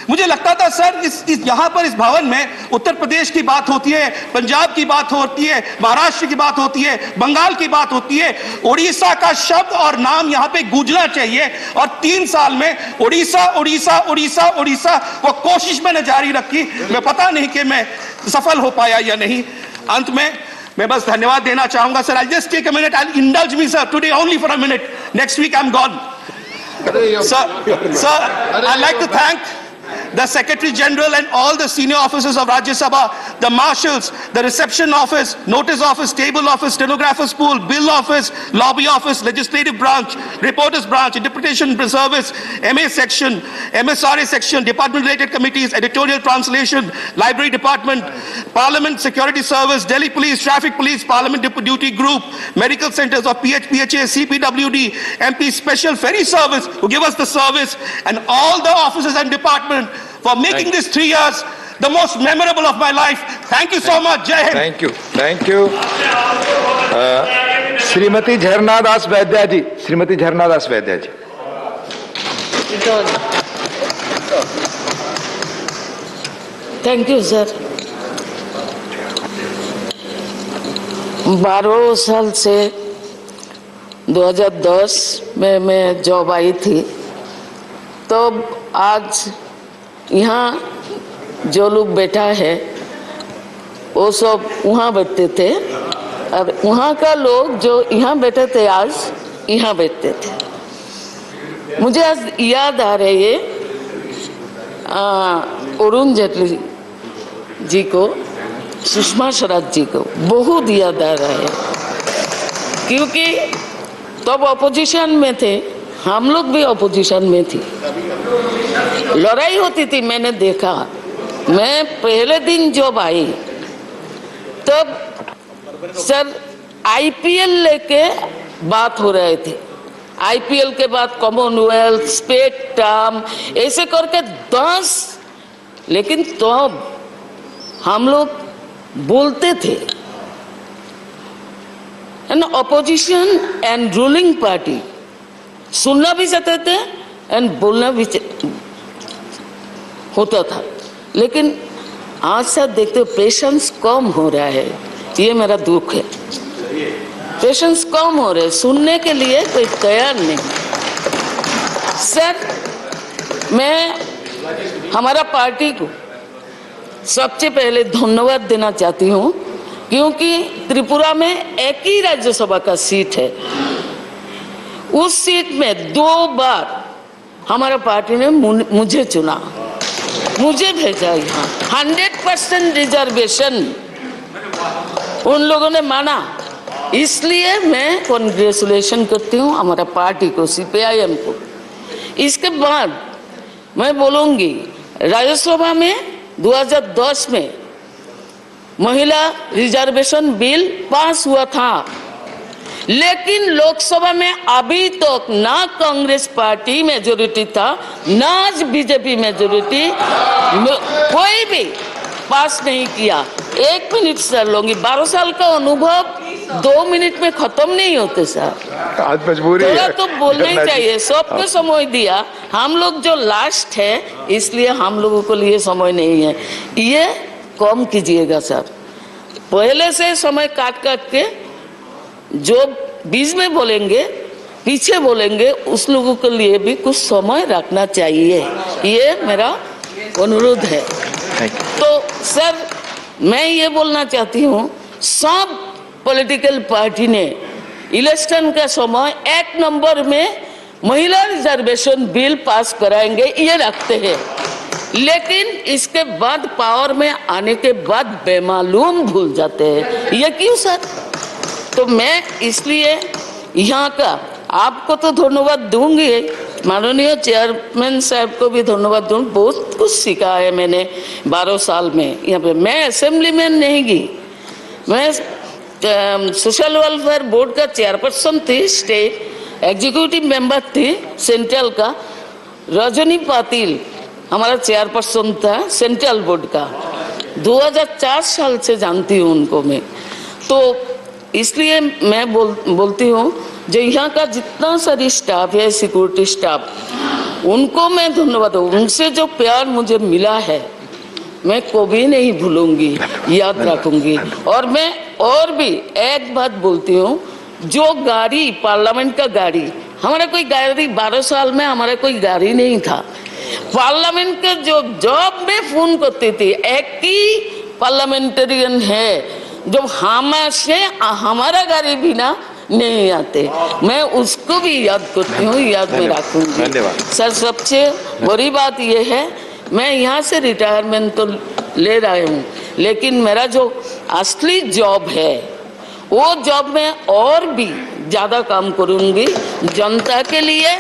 मुझे लगता था सर यहाँ पर इस भवन में उत्तर प्रदेश की बात होती है, पंजाब की बात होती है, महाराष्ट्र की बात होती है, बंगाल की बात होती है. उड़ीसा का शब्द और नाम यहाँ पे गूंजना चाहिए. और 3 साल में उड़ीसा वो कोशिश मैंने जारी रखी. मैं पता नहीं कि मैं सफल हो पाया या नहीं. अंत में मैं बस धन्यवाद देना चाहूंगा. Sir, I'll just take a minute. I'll indulge me, sir. Today only for a minute. Next week I'm gone. Sir, I'd like to thank the Secretary General and all the senior officers of Rajya Sabha, the marshals, the reception office, notice office, table office, stenographers pool, bill office, lobby office, legislative branch, reporters branch, interpretation service, MA section, MSRA section, department related committees, editorial translation, library department, Parliament security service, Delhi police, traffic police, Parliament duty group, medical centers of PHA, CPWD, MP special ferry service who give us the service, and all the officers and departments for making these 3 years the most memorable of my life. Thank you so much. Jai Hind. Thank you. Shrimati झरना दास वैद्या जी. Thank you sir. 12 साल से 2010 में मैं job आई थी. तो आज यहाँ जो लोग बैठा है वो सब वहाँ बैठते थे, और वहाँ का लोग जो यहाँ बैठे थे आज यहाँ बैठते थे. मुझे आज याद आ रही है अरुण जेटली जी को, सुषमा स्वराज जी को बहुत याद आ रहा है, क्योंकि तब अपोजिशन में थे, हम लोग भी अपोजिशन में थी. लड़ाई होती थी. मैंने देखा, मैं पहले दिन जब आई तब सर आईपीएल लेके बात हो रहे थे. आईपीएल के बाद कॉमनवेल्थ, स्पेक्ट्रम, ऐसे करके 10. लेकिन तब हम लोग बोलते थे, and opposition and ruling party सुनना भी चाहते थे एंड बोलना भी होता था. लेकिन आज साथ देखते हो पेशेंस कम हो रहा है. ये मेरा दुख है. पेशेंस कम हो रहे, सुनने के लिए कोई तैयार नहीं. सर, मैं हमारा पार्टी को सबसे पहले धन्यवाद देना चाहती हूँ, क्योंकि त्रिपुरा में एक ही राज्यसभा का सीट है. उस सीट में 2 बार हमारा पार्टी ने मुझे चुना, मुझे भेजा यहाँ. 100% रिजर्वेशन उन लोगों ने माना. इसलिए मैं कॉन्ग्रेचुलेशन करती हूँ हमारा पार्टी को, CPIM को. इसके बाद मैं बोलूँगी, राज्यसभा में 2010 में महिला रिजर्वेशन बिल पास हुआ था, लेकिन लोकसभा में अभी तक ना कांग्रेस पार्टी मेजोरिटी था, ना आज बीजेपी मेजोरिटी, कोई भी पास नहीं किया. 1 मिनट सर लूंगी. 12 साल का अनुभव 2 मिनट में खत्म नहीं होते सर. आज मजबूरी है तो बोलना ही चाहिए. सबको समय दिया. हम लोग जो लास्ट है, इसलिए हम लोगों को लिए समय नहीं है. ये कम कीजिएगा सर. पहले से समय काट के जो बीच में बोलेंगे, पीछे बोलेंगे, उस लोगों के लिए भी कुछ समय रखना चाहिए. ये मेरा अनुरोध है. तो सर, मैं ये बोलना चाहती हूँ, सब पॉलिटिकल पार्टी ने इलेक्शन का समय 1 नंबर में महिला रिजर्वेशन बिल पास कराएंगे ये रखते हैं, लेकिन इसके बाद पावर में आने के बाद बेमालूम भूल जाते हैं। ये क्यों सर? तो मैं इसलिए यहाँ का आपको तो धन्यवाद दूंगी, माननीय चेयरमैन साहब को भी धन्यवाद दूं। बहुत कुछ सीखा है मैंने 12 साल में यहाँ पे। मैं असेंबली में नहीं गई, मैं सोशल वेलफेयर बोर्ड का चेयरपर्सन थी, स्टेट एग्जीक्यूटिव मेंबर थी सेंट्रल का। रजनी पाटिल हमारा चेयरपर्सन था सेंट्रल बोर्ड का, 2004 साल से जानती हूँ उनको मैं। तो इसलिए मैं बोलती हूँ जो यहाँ का जितना सारी स्टाफ है, सिक्योरिटी स्टाफ, उनको मैं धन्यवाद दूँ। उनसे जो प्यार मुझे मिला है मैं कभी नहीं भूलूंगी, याद रखूंगी। और मैं और भी एक बात बोलती हूँ, जो गाड़ी पार्लियामेंट का गाड़ी, हमारा कोई गाड़ी 12 साल में हमारा कोई गाड़ी नहीं था। पार्लियामेंट के जो जॉब में फोन करती थी, एक ही पार्लियामेंटेरियन है जो हमारा गाड़ी भी ना नहीं आते, मैं उसको भी याद करती हूँ, याद में रखूंगी। धन्यवाद सर। सबसे बड़ी बात यह है, मैं यहाँ से रिटायरमेंट तो ले रहा हूँ, लेकिन मेरा जो असली जॉब है वो जॉब में और भी ज्यादा काम करूंगी, जनता के लिए,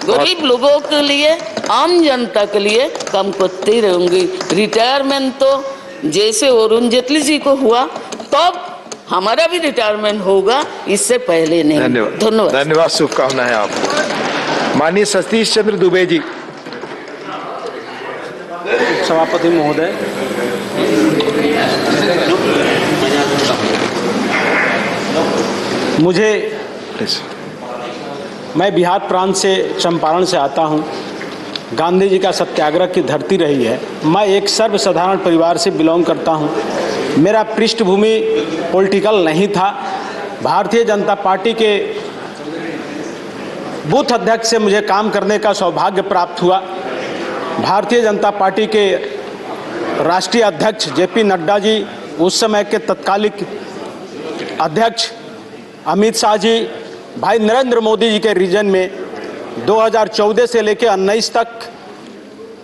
गरीब लोगों के लिए, आम जनता के लिए काम करती रहूंगी। रिटायरमेंट तो जैसे अरुण जेटली जी को हुआ तब हमारा भी रिटायरमेंट होगा, इससे पहले नहीं। धन्यवाद। धन्यवाद, शुभकामनाएं आपको। माननीय सतीश चंद्र दुबे जी। सभापति महोदय, मैं बिहार प्रांत से, चंपारण से आता हूं। गांधी जी का सत्याग्रह की धरती रही है। मैं एक सर्वसाधारण परिवार से बिलोंग करता हूं। मेरा पृष्ठभूमि पॉलिटिकल नहीं था। भारतीय जनता पार्टी के बूथ अध्यक्ष से मुझे काम करने का सौभाग्य प्राप्त हुआ। भारतीय जनता पार्टी के राष्ट्रीय अध्यक्ष जेपी नड्डा जी, उस समय के तत्कालिक अध्यक्ष अमित शाह जी, भाई नरेंद्र मोदी जी के रीजन में 2014 से लेकर 19 तक,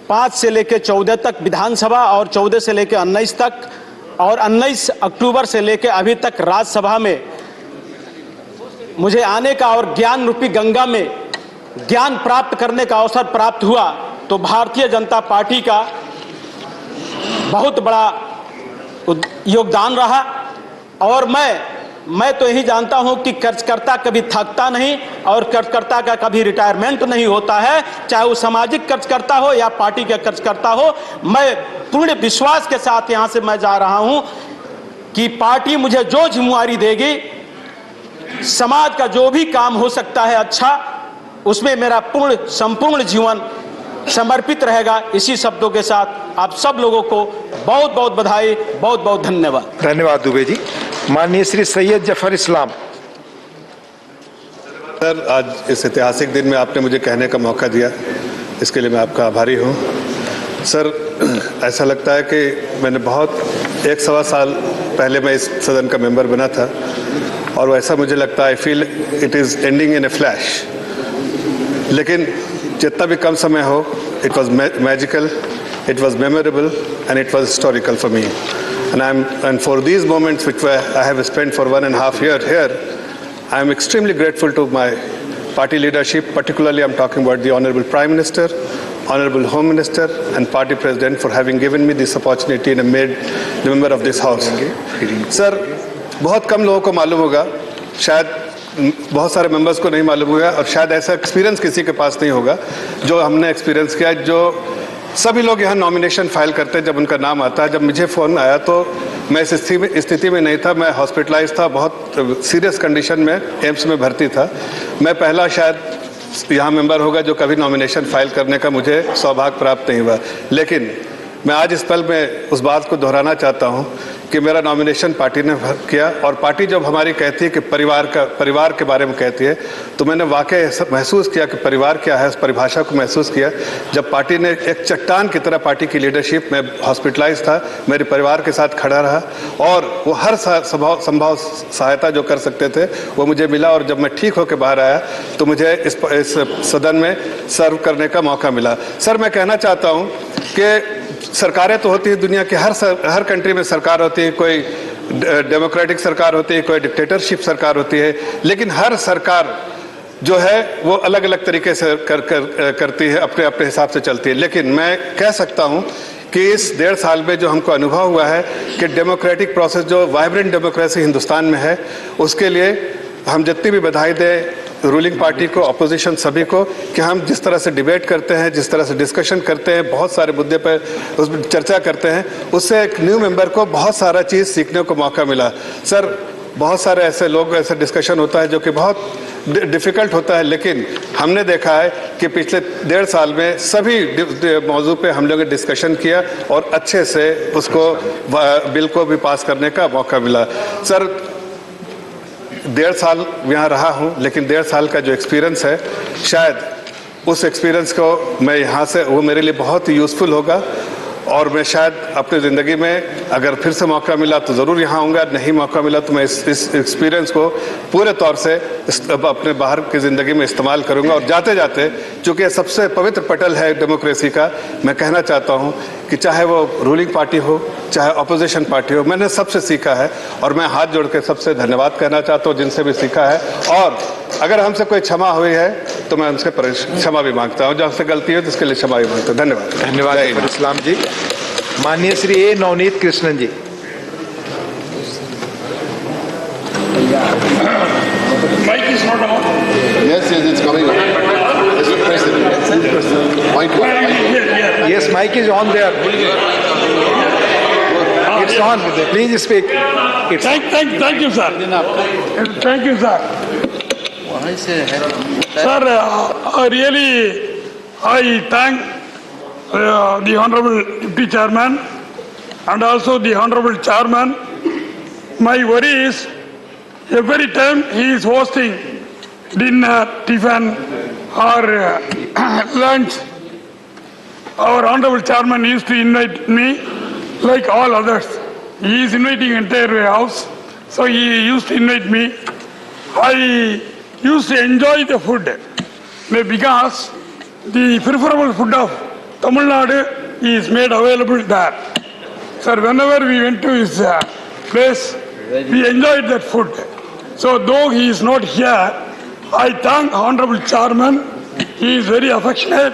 5 से लेकर 14 तक विधानसभा और 14 से लेकर 19 तक, और 19 अक्टूबर से लेकर अभी तक राज्यसभा में मुझे आने का और ज्ञान रूपी गंगा में ज्ञान प्राप्त करने का अवसर प्राप्त हुआ। तो भारतीय जनता पार्टी का बहुत बड़ा योगदान रहा। और मैं तो यही जानता हूं कि कार्यकर्ता कभी थकता नहीं और कार्यकर्ता का कभी रिटायरमेंट नहीं होता है, चाहे वो सामाजिक कार्यकर्ता हो या पार्टी का कार्यकर्ता हो। मैं पूर्ण विश्वास के साथ यहां से मैं जा रहा हूं कि पार्टी मुझे जो जिम्मेवारी देगी, समाज का जो भी काम हो सकता है अच्छा, उसमें मेरा संपूर्ण जीवन समर्पित रहेगा। इसी शब्दों के साथ आप सब लोगों को बहुत बहुत बधाई, बहुत बहुत धन्यवाद। धन्यवाद दुबे जी। माननीय श्री सैयद जफर इस्लाम। सर, आज इस ऐतिहासिक दिन में आपने मुझे कहने का मौका दिया, इसके लिए मैं आपका आभारी हूँ। सर, ऐसा लगता है कि मैंने बहुत 1-1.25 साल पहले मैं इस सदन का मेंबर बना था, और वैसा मुझे लगता है, I feel it is ending in A flash. लेकिन जितना भी कम समय हो, it was magical, it was memorable, and it was historical for me. And for these moments which I have spent for 1.5 years here, I am extremely grateful to my party leadership. Particularly, I'm talking about the Honorable Prime Minister, Honorable Home Minister, and Party President for having given me this opportunity and made the member of this house. Sir, बहुत कम लोगों को मालूम होगा, शायद बहुत सारे members को नहीं मालूम होगा, और शायद ऐसा एक्सपीरियंस किसी के पास नहीं होगा जो हमने एक्सपीरियंस किया। जो सभी लोग यहाँ नॉमिनेशन फाइल करते हैं, जब उनका नाम आता है, जब मुझे फ़ोन आया तो मैं इस स्थिति में नहीं था, मैं हॉस्पिटलाइज था, बहुत सीरियस कंडीशन में एम्स में भर्ती था। मैं पहला शायद यहाँ मेंबर होगा जो कभी नॉमिनेशन फाइल करने का मुझे सौभाग्य प्राप्त नहीं हुआ। लेकिन मैं आज इस पल में उस बात को दोहराना चाहता हूँ कि मेरा नॉमिनेशन पार्टी ने किया, और पार्टी जब हमारी कहती है कि परिवार के बारे में कहती है, तो मैंने वाकई महसूस किया कि परिवार क्या है, उस परिभाषा को महसूस किया जब पार्टी ने एक चट्टान की तरह पार्टी की लीडरशिप में हॉस्पिटलाइज था, मेरे परिवार के साथ खड़ा रहा और वो हर संभव सहायता जो कर सकते थे वो मुझे मिला। और जब मैं ठीक होकर बाहर आया तो मुझे इस सदन में सर्व करने का मौका मिला। सर, मैं कहना चाहता हूँ कि सरकारें तो होती है दुनिया की, हर कंट्री में सरकार होती है, कोई डेमोक्रेटिक सरकार होती है, कोई डिक्टेटरशिप सरकार होती है, लेकिन हर सरकार जो है वो अलग अलग तरीके से करती है, अपने अपने हिसाब से चलती है। लेकिन मैं कह सकता हूँ कि इस 1.5 साल में जो हमको अनुभव हुआ है कि डेमोक्रेटिक प्रोसेस, जो वाइब्रेंट डेमोक्रेसी हिंदुस्तान में है, उसके लिए हम जितनी भी बधाई दें रूलिंग पार्टी को, अपोजिशन सभी को, कि हम जिस तरह से डिबेट करते हैं, जिस तरह से डिस्कशन करते हैं, बहुत सारे मुद्दे पर उसमें चर्चा करते हैं, उससे एक न्यू मेंबर को बहुत सारा चीज़ सीखने को मौका मिला। सर, बहुत सारे ऐसे डिस्कशन होता है जो कि बहुत डिफ़िकल्ट होता है, लेकिन हमने देखा है कि पिछले 1.5 साल में सभी मौजू पे हम लोगों ने डिस्कशन किया और अच्छे से उसको बिल को भी पास करने का मौका मिला। सर, 1.5 साल यहाँ रहा हूँ, लेकिन 1.5 साल का जो एक्सपीरियंस है, शायद उस एक्सपीरियंस को मैं यहाँ से, वो मेरे लिए बहुत ही यूज़फुल होगा और मैं शायद अपनी ज़िंदगी में अगर फिर से मौका मिला तो ज़रूर यहाँ आऊँगा, नहीं मौका मिला तो मैं इस एक्सपीरियंस को पूरे तौर से अपने बाहर की ज़िंदगी में इस्तेमाल करूँगा। और जाते जाते, चूँकि सबसे पवित्र पटल है डेमोक्रेसी का, मैं कहना चाहता हूँ कि चाहे वो रूलिंग पार्टी हो, चाहे अपोजिशन पार्टी हो, मैंने सबसे सीखा है और मैं हाथ जोड़ के सबसे धन्यवाद कहना चाहता हूँ जिनसे भी सीखा है। और अगर हमसे कोई क्षमा हुई है तो मैं उनसे क्षमा भी मांगता हूँ, जो हमसे गलती है तो इसके लिए क्षमा भी मांगता हूँ। धन्यवाद। धन्यवाद इस्लाम जी। माननीय श्री ए नवनीत कृष्णन जी। Mic is not on. Yes, it's coming on. Yes, mic is on there. It's on. Please speak. Thank you, sir. Thank you, sir. Sir, I thank the Honorable Deputy Chairman and also the Honorable Chairman. My worry is every time he is hosting dinner, tiffin or lunch, our Honorable Chairman used to invite me like all others. He is inviting entire house, so he used to invite me. I used to enjoy the food because the preferable food of Tamil Nadu is made available there. Sir, whenever we went to his place, we enjoyed that food. So though he is not here, I thank Honorable Chairman. He is very affectionate.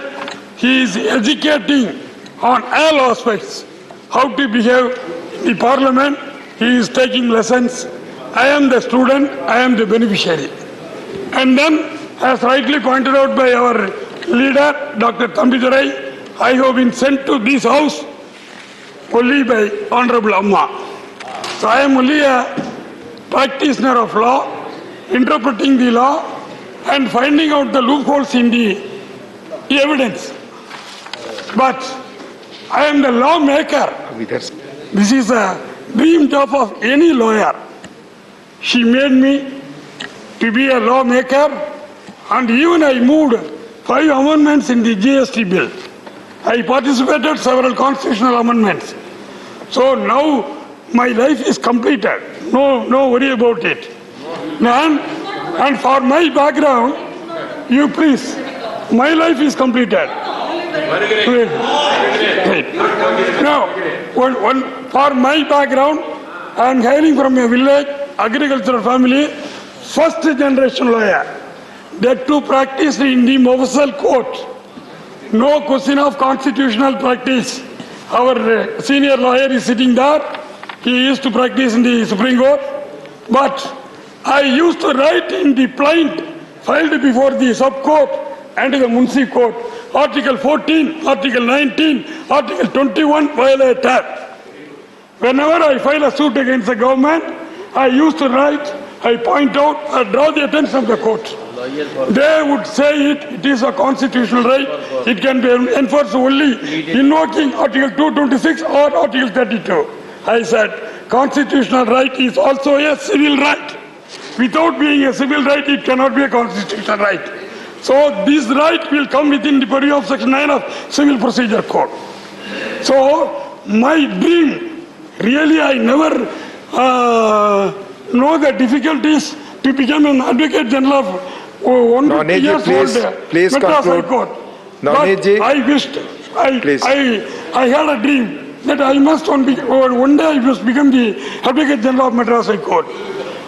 He is educating on all aspects how to behave in the Parliament. He is taking lessons. I am the student, I am the beneficiary. And then, as rightly pointed out by our leader, Dr. Thambidurai, I have been sent to this house only by Honorable Amma. So I am only a practitioner of law, interpreting the law and finding out the loopholes in the evidence. But I am the lawmaker. This is a dream job of any lawyer. She made me to be a lawmaker, and even I moved 5 amendments in the GST bill. I participated several constitutional amendments. So now my life is completed. No worry about it. And for my background, you please, my life is completed. Wait. Now, for my background, I am hailing from a village, agricultural family, first generation lawyer. That too practiced in the Municipal court. No question of constitutional practice. Our senior lawyer is sitting there. He used to practice in the Supreme Court. But I used to write in the plaint filed before the sub-court and the Municipal court. Article 14, Article 19, Article 21 violated. Whenever I file a suit against the government, I used to write, I point out, I draw the attention of the court. They would say it is a constitutional right. It can be enforced only invoking Article 226 or Article 32. I said, constitutional right is also a civil right. Without being a civil right, it cannot be a constitutional right. So this right will come within the purview of Section 9 of Civil Procedure Code. So my dream, really I never know the difficulties to become an Advocate General of 1 to 2 years old please Madras High conclude. Court. Navneet But I wished, I had a dream that I must one day I must become the Advocate General of Madras High Court.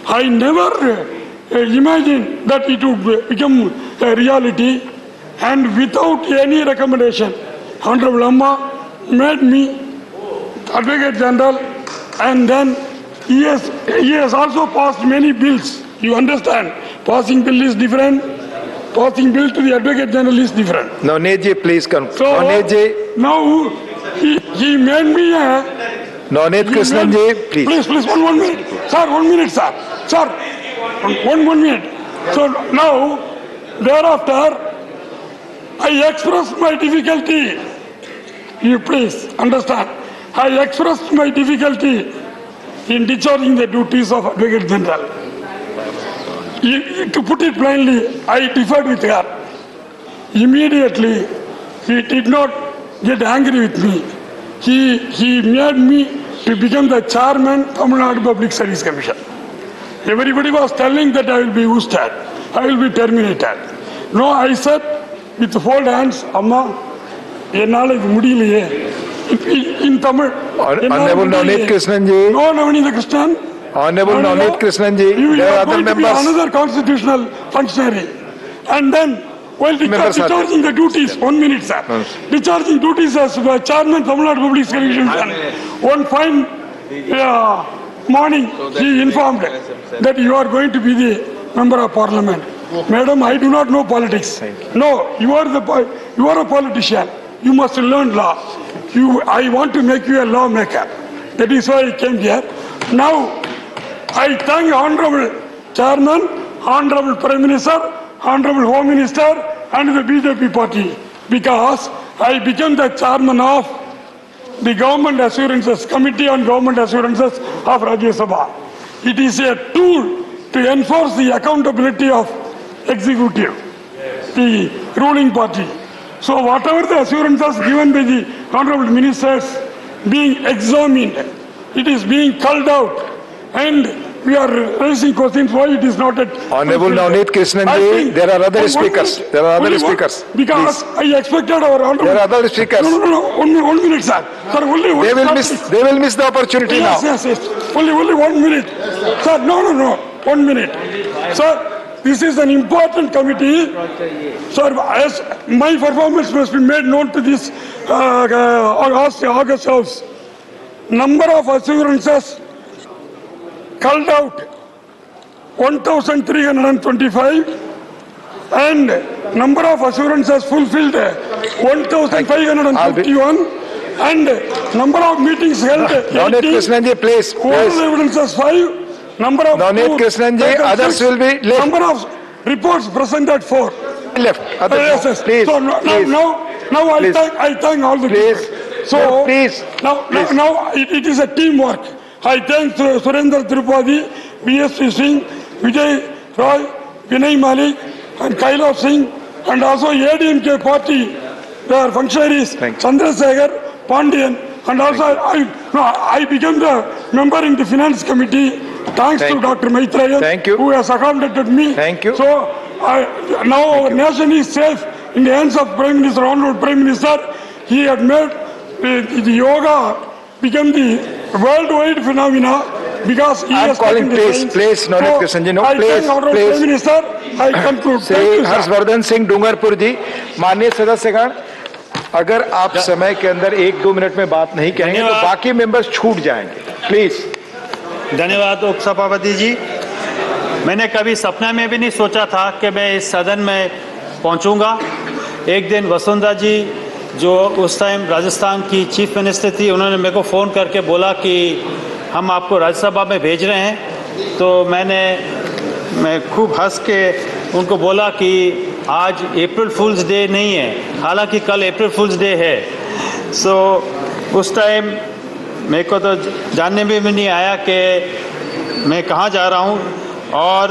I never imagined that it would become a reality, and without any recommendation, Honorable Amma made me Advocate General, and then he has also passed many bills. You understand? Passing bill is different. Passing bill to the Advocate General is different. Navneet ji, please conclude. So Navneet ji. now he made me a. Navneet Krishnan ji, please. Please, 1 minute. Sir, 1 minute, sir. Sir, 1 minute. So now, thereafter, I expressed my difficulty. You please understand. I expressed my difficulty in discharging the duties of Advocate General. To put it plainly, I differed with her. Immediately, he did not get angry with me. He made me to become the chairman of Tamil Nadu Public Service Commission. Everybody was telling that I will be ousted, I will be terminated. No, I said with fold hands, Amma, ennaal idu mudiyalaye. In Tamil. Honorable Navneet Krishnan ji. No, Navneet Krishnan. Honorable Navneet Krishnan ji. You There are are other going to be members. another constitutional functionary. And then, while discharging the duties, 1 minute, sir. Discharging duties as chairman of Tamil Nadu Public Service Commission, one fine morning, he informed that you are going to be the member of parliament. Madam, I do not know politics. No, you are a politician. You must learn law. I want to make you a lawmaker. That is why I came here. Now, I thank Honorable Chairman, Honorable Prime Minister, Honorable Home Minister and the BJP party, because I became the chairman of the Government Assurances Committee on Government Assurances of Rajya Sabha. It is a tool to enforce the accountability of executive, the ruling party. So whatever the assurances given by the Honorable Ministers being examined, it is being culled out, and we are raising questions why it is not at. Honorable Navneet Krishnan ji, there are other speakers. There are other speakers. Because I expected our honorable. There are other speakers. No. 1 minute, sir. Sir, only one. They will miss the opportunity now. Yes. Only 1 minute. Sir, no. 1 minute. Sir, this is an important committee. Sir, as my performance must be made known to this August House. Number of assurances culled out 1,325 and number of assurances fulfilled 1,551 and number of meetings held 80. Navneet Krishnan ji, please. Oral evidences 5. Number of Navneet Krishnan ji, others will be left. Number of reports presented 4. Left. Yes. Please. So now I thank all the people. So please. Now it is a teamwork. I thank Surendra Tripathi, BSP Singh, Vijay Roy, Vinay Malik, and Kailash Singh, and also ADMK party, their functionaries, Chandrasekhar, Pandian, and also I became the member in the Finance Committee. Thanks to Dr. Maitrayan, who has accommodated me. Thank you. So now our nation is safe in the hands of Prime Minister, Honorable Prime Minister. He had made the yoga become the worldwide phenomena because he has calling please, Navneet Krishnan ji, no, please. Prime Minister, I conclude. Shri Harshvardhan Singh Dungarpur जी, माननीय सदस्यगण, अगर आप समय के अंदर 1-2 minute में बात नहीं कहेंगे तो बाकी मेंबर्स छूट जाएंगे. प्लीज. धन्यवाद उपसभापति जी. मैंने कभी सपने में भी नहीं सोचा था कि मैं इस सदन में पहुंचूंगा. एक दिन वसुंधरा जी जो उस टाइम राजस्थान की चीफ मिनिस्टर थी, उन्होंने मेरे को फ़ोन करके बोला कि हम आपको राज्यसभा में भेज रहे हैं. तो मैं खूब हंस के उनको बोला कि आज अप्रैल फूल्स डे नहीं है, हालांकि कल अप्रैल फूल्स डे है. उस टाइम मेरे को तो जानने में भी नहीं आया कि मैं कहाँ जा रहा हूँ, और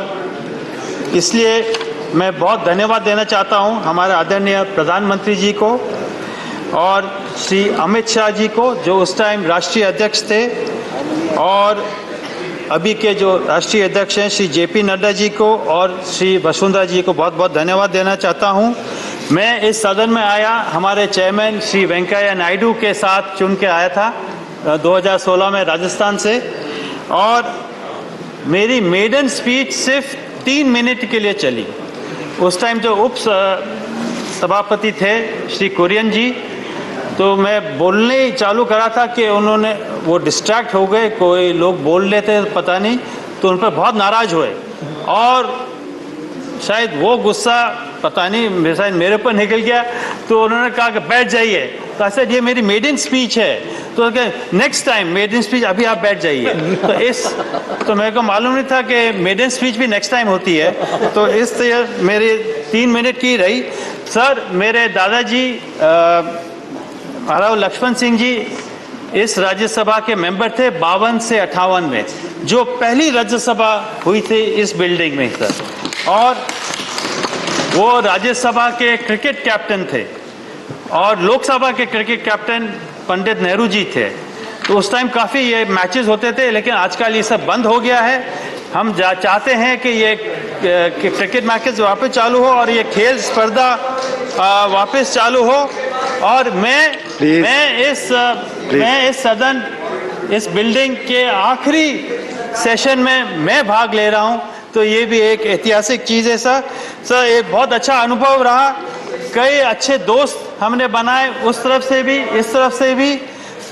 इसलिए मैं बहुत धन्यवाद देना चाहता हूँ हमारे आदरणीय प्रधानमंत्री जी को और श्री अमित शाह जी को, जो उस टाइम राष्ट्रीय अध्यक्ष थे, और अभी के जो राष्ट्रीय अध्यक्ष हैं श्री जेपी नड्डा जी को और श्री वसुंधरा जी को बहुत बहुत धन्यवाद देना चाहता हूं। मैं इस सदन में आया हमारे चेयरमैन श्री वेंकैया नायडू के साथ चुन के आया था 2016 में राजस्थान से, और मेरी मेडन स्पीच सिर्फ 3 मिनट के लिए चली। उस टाइम जो उप सभापति थे श्री कुरियन जी, तो मैं बोलने ही चालू करा था कि उन्होंने वो डिस्ट्रैक्ट हो गए, कोई लोग बोल लेते पता नहीं, तो उन पर बहुत नाराज हुए और शायद वो गुस्सा पता नहीं शायद मेरे पर निकल गया, तो उन्होंने कहा कि बैठ जाइए। तो ऐसा ये मेरी मेडन स्पीच है, तो नेक्स्ट टाइम मेडन स्पीच अभी आप बैठ जाइए। तो मेरे को मालूम नहीं था कि मेडन स्पीच भी नेक्स्ट टाइम होती है, तो इस तरह मेरी 3 मिनट की रही। सर, मेरे दादाजी महाराज लक्ष्मण सिंह जी इस राज्यसभा के मेंबर थे 52 से 58 में, जो पहली राज्यसभा हुई थी इस बिल्डिंग में सर, और वो राज्यसभा के क्रिकेट कैप्टन थे और लोकसभा के क्रिकेट कैप्टन पंडित नेहरू जी थे। तो उस टाइम काफ़ी ये मैचेस होते थे, लेकिन आजकल ये सब बंद हो गया है। हम चाहते हैं कि ये क्रिकेट मैचेस वापस चालू हो और ये खेल स्पर्धा वापस चालू हो, और मैं इस सदन, इस बिल्डिंग के आखिरी सेशन में मैं भाग ले रहा हूं, तो ये भी एक ऐतिहासिक चीज़ है सर। ये बहुत अच्छा अनुभव रहा। कई अच्छे दोस्त हमने बनाए, उस तरफ से भी इस तरफ से भी,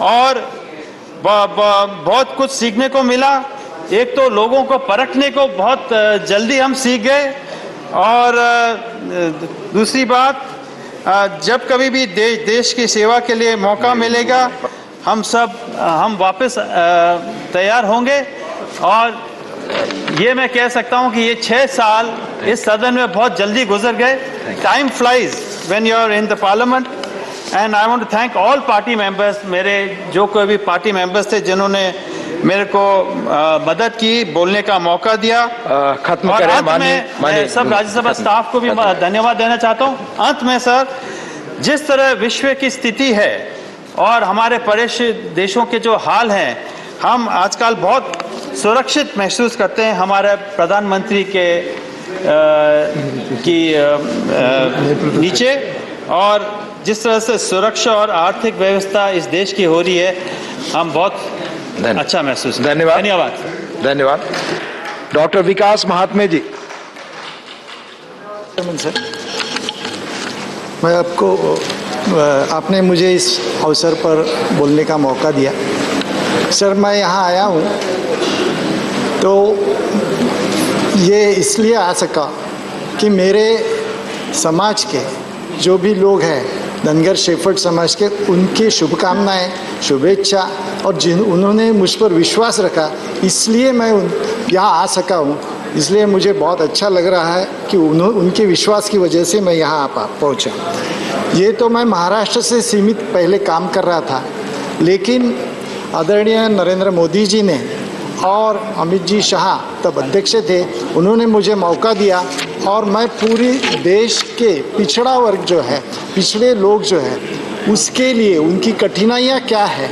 और बहुत कुछ सीखने को मिला। एक तो लोगों को परखने को बहुत जल्दी हम सीख गए, और दूसरी बात, जब कभी भी देश की सेवा के लिए मौका मिलेगा हम वापस तैयार होंगे। और ये मैं कह सकता हूं कि ये 6 साल इस सदन में बहुत जल्दी गुजर गए। Time flies when you are in the parliament, and I want to thank all party members, मेरे जो कोई भी पार्टी मेंबर्स थे जिन्होंने मेरे को मदद की, बोलने का मौका दिया। खत्म करें। मैं सब राज्यसभा स्टाफ को भी धन्यवाद देना चाहता हूं। अंत में सर, जिस तरह विश्व की स्थिति है और हमारे पड़ोसी देशों के जो हाल हैं, हम आजकल बहुत सुरक्षित महसूस करते हैं हमारे प्रधानमंत्री के नीचे, और जिस तरह से सुरक्षा और आर्थिक व्यवस्था इस देश की हो रही है, हम बहुत अच्छा महसूस। धन्यवाद। डॉक्टर विकास महात्मे जी। सर, मैं आपने मुझे इस अवसर पर बोलने का मौका दिया। सर, मैं यहाँ आया हूँ तो ये इसलिए आ सका कि मेरे समाज के जो भी लोग हैं, धनगर शेफर्ड समाज के, उनकी शुभकामनाएं, शुभेच्छा, और उन्होंने मुझ पर विश्वास रखा, इसलिए मैं यहाँ आ सका हूँ। इसलिए मुझे बहुत अच्छा लग रहा है कि उनके विश्वास की वजह से मैं यहाँ पहुँचा। ये तो मैं महाराष्ट्र से सीमित पहले काम कर रहा था, लेकिन आदरणीय नरेंद्र मोदी जी ने और अमित जी शाह तब अध्यक्ष थे, उन्होंने मुझे मौका दिया, और मैं पूरी देश के पिछड़ा वर्ग जो है, पिछड़े लोग जो है, उसके लिए उनकी कठिनाइयाँ क्या है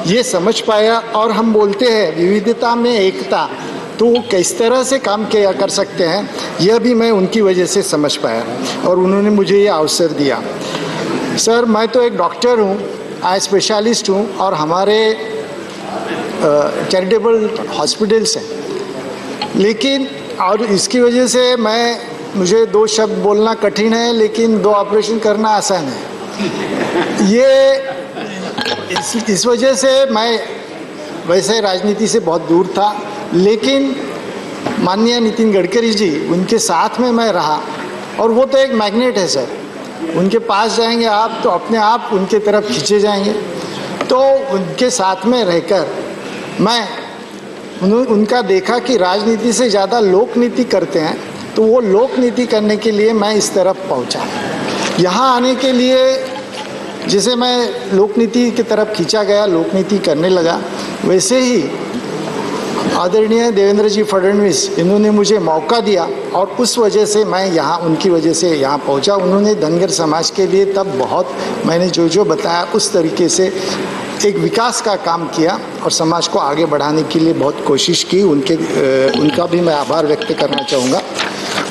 ये समझ पाया। और हम बोलते हैं विविधता में एकता, तो वो किस तरह से काम किया कर सकते हैं, यह भी मैं उनकी वजह से समझ पाया, और उन्होंने मुझे ये अवसर दिया। सर, मैं तो एक डॉक्टर हूँ, आई स्पेशलिस्ट हूँ, और हमारे चैरिटेबल हॉस्पिटल्स हैं, लेकिन और इसकी वजह से मुझे 2 शब्द बोलना कठिन है, लेकिन 2 ऑपरेशन करना आसान है। इस वजह से मैं वैसे राजनीति से बहुत दूर था, लेकिन माननीय नितिन गडकरी जी, उनके साथ में मैं रहा, और वो तो एक मैग्नेट है सर, उनके पास जाएंगे आप तो अपने आप उनके तरफ खींचे जाएंगे। तो उनके साथ में रहकर मैं उनका देखा कि राजनीति से ज़्यादा लोक नीति करते हैं, तो वो लोक नीति करने के लिए मैं इस तरफ पहुंचा। यहाँ आने के लिए जैसे मैं लोकनीति की तरफ खींचा गया, लोकनीति करने लगा, वैसे ही आदरणीय देवेंद्र जी फडणवीस इन्होंने मुझे मौका दिया और उस वजह से मैं यहाँ, उनकी वजह से यहाँ पहुँचा। उन्होंने धनगर समाज के लिए तब बहुत, मैंने जो जो बताया उस तरीके से एक विकास का काम किया और समाज को आगे बढ़ाने के लिए बहुत कोशिश की। उनका भी मैं आभार व्यक्त करना चाहूँगा।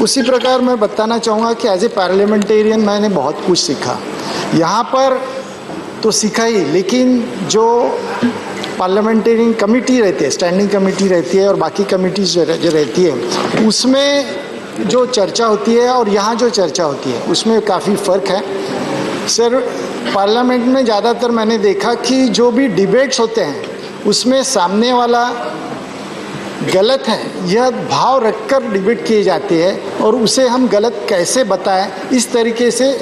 उसी प्रकार मैं बताना चाहूँगा कि एज ए पार्लियामेंटेरियन मैंने बहुत कुछ सीखा। यहाँ पर तो सीखा ही, लेकिन जो पार्लियामेंटेरियन कमेटी रहती है, स्टैंडिंग कमेटी रहती है और बाकी कमेटीज जो रहती है, उसमें जो चर्चा होती है और यहाँ जो चर्चा होती है उसमें काफ़ी फ़र्क है। सर, पार्लियामेंट में ज़्यादातर मैंने देखा कि जो भी डिबेट्स होते हैं उसमें सामने वाला गलत है यह भाव रखकर डिबेट किए जाते हैं और उसे हम गलत कैसे बताएं, इस तरीके से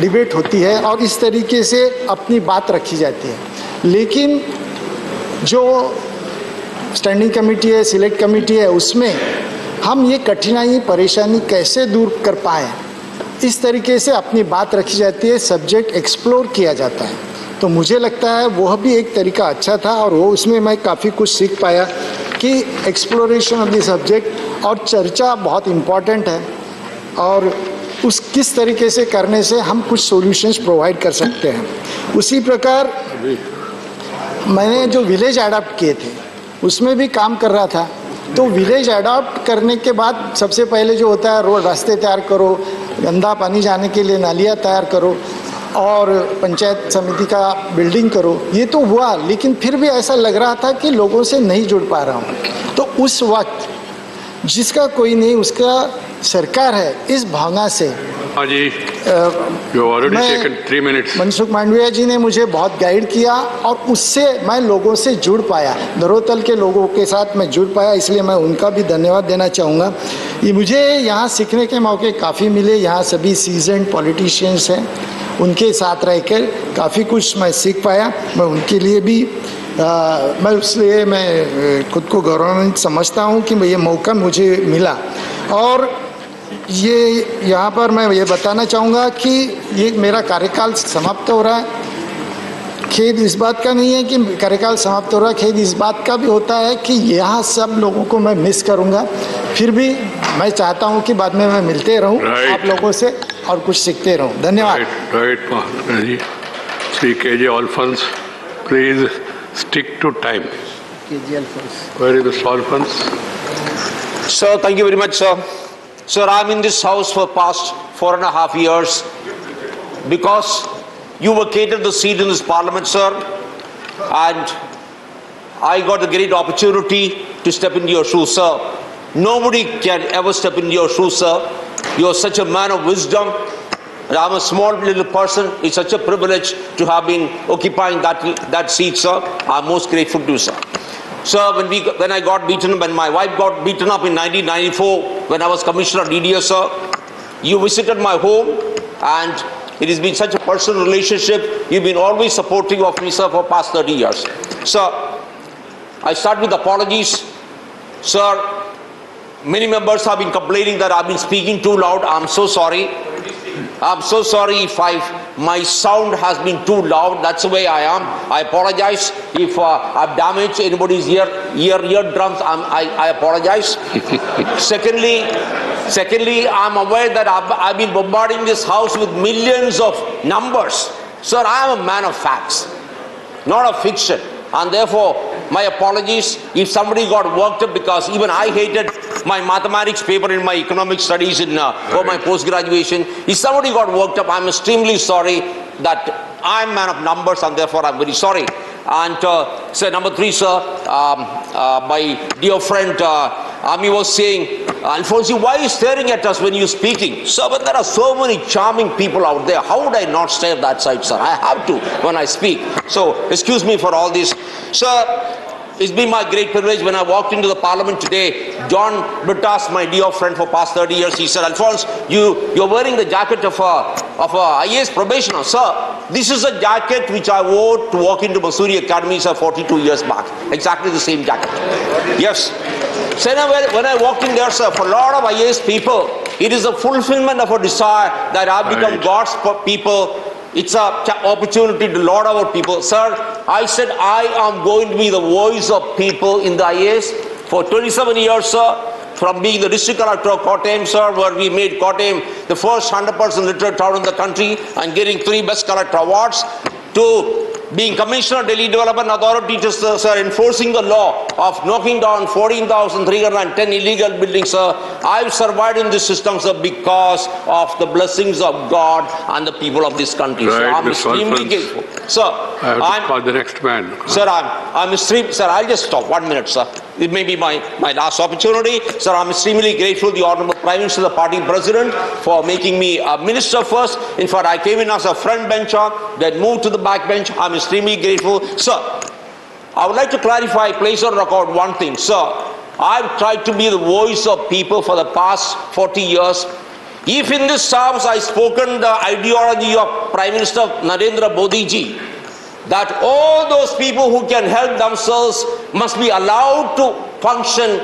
डिबेट होती है और इस तरीके से अपनी बात रखी जाती है। लेकिन जो स्टैंडिंग कमेटी है, सिलेक्ट कमेटी है, उसमें हम ये कठिनाई, परेशानी कैसे दूर कर पाए, इस तरीके से अपनी बात रखी जाती है, सब्जेक्ट एक्सप्लोर किया जाता है। तो मुझे लगता है वह भी एक तरीका अच्छा था और वो उसमें मैं काफ़ी कुछ सीख पाया कि एक्सप्लोरेशन ऑफ द सब्जेक्ट और चर्चा बहुत इम्पॉर्टेंट है और उस किस तरीके से करने से हम कुछ सॉल्यूशंस प्रोवाइड कर सकते हैं। उसी प्रकार मैंने जो विलेज अडॉप्ट किए थे उसमें भी काम कर रहा था। तो विलेज अडॉप्ट करने के बाद सबसे पहले जो होता है, रोड रास्ते तैयार करो, गंदा पानी जाने के लिए नालियाँ तैयार करो और पंचायत समिति का बिल्डिंग करो, ये तो हुआ, लेकिन फिर भी ऐसा लग रहा था कि लोगों से नहीं जुड़ पा रहा हूँ। तो उस वक्त जिसका कोई नहीं उसका सरकार है, इस भावना से मनसुख मांडविया जी ने मुझे बहुत गाइड किया और उससे मैं लोगों से जुड़ पाया, धरोतल के लोगों के साथ मैं जुड़ पाया, इसलिए मैं उनका भी धन्यवाद देना चाहूँगा। ये मुझे यहाँ सीखने के मौके काफ़ी मिले। यहाँ सभी सीजन्ड पॉलिटिशियंस हैं, उनके साथ रहकर काफ़ी कुछ मैं सीख पाया। मैं उनके लिए भी मैं खुद को गौरवान्वित समझता हूँ कि ये मौका मुझे मिला। और ये यहाँ पर मैं ये बताना चाहूँगा कि ये मेरा कार्यकाल समाप्त हो रहा है। खेद इस बात का नहीं है कि कार्यकाल समाप्त हो रहा है, खेद इस बात का भी होता है कि यहाँ सब लोगों को मैं मिस करूँगा। फिर भी मैं चाहता हूँ कि बाद में मैं मिलते रहूँ आप लोगों से और कुछ सीखते रहूँ। धन्यवाद। Shri KJ Alphonse, please stick to time. KJ Alphonse. Where is Mr. Alphonse? Sir, thank you very much, sir. Sir, I'm in this house for past 4.5 years because you vacated the seat in this parliament, sir, and I got the great opportunity to step into your shoes, sir. Nobody can ever step into your shoes, sir. You're such a man of wisdom. And I'm a small little person. It's such a privilege to have been occupying that seat, sir. I'm most grateful to you, sir. Sir, when I got beaten, when my wife got beaten up in 1994, when I was Commissioner of DDS, sir, you visited my home, and it has been such a personal relationship. You've been always supportive of me, sir, for past 30 years. Sir, I start with apologies. Sir, many members have been complaining that I've been speaking too loud. I'm so sorry. I'm so sorry if my sound has been too loud. That's the way I am. I apologize if I've damaged anybody's eardrums. I apologize. Secondly, I'm aware that I've been bombarding this house with millions of numbers. Sir, I am a man of facts, not of fiction. And therefore, my apologies if somebody got worked up, because even I hated my mathematics paper in my economic studies for my post-graduation. If somebody got worked up, I'm extremely sorry that I'm a man of numbers, and therefore I'm very sorry. And sir, number three, sir, my dear friend Ami was saying, Alphonse, why are you staring at us when you're speaking? Sir, but there are so many charming people out there. How would I not stay at that side, sir? I have to when I speak. So, excuse me for all this. Sir, it's been my great privilege when I walked into the parliament today. John Brittas, my dear friend for past 30 years, he said, Alphonse, you're wearing the jacket of a IAS probationer. Sir, this is a jacket which I wore to walk into Masuri Academy, sir, 42 years back. Exactly the same jacket. Yes. So when I walked in there, sir, for a lot of IAS people, it is a fulfillment of a desire that I've become God's people It's a opportunity to lot our people. Sir, I said I am going to be the voice of people in the IAS for 27 years, sir. From being the district collector of Kottayam, sir, where we made Kottayam the first 100% literate town in the country and getting 3 best collector awards, to being Commissioner Delhi Development Authority, to sir, enforcing the law of knocking down 14,310 illegal buildings, sir. I've survived in this system, sir, because of the blessings of God and the people of this country. Right, so I'm extremely grateful. Sir, I have to call the next man. Sir, I'm extremely, sir, I'll just stop 1 minute, sir. It may be my last opportunity. Sir, I'm extremely grateful to the Honorable Prime Minister, the party president, for making me a minister first. In fact, I came in as a front bencher, then moved to the back bench. I'm extremely grateful. Sir, I would like to clarify, place on record one thing. Sir, I've tried to be the voice of people for the past 40 years. If in this House I've spoken the ideology of Prime Minister Narendra Modi ji, that all those people who can help themselves must be allowed to function,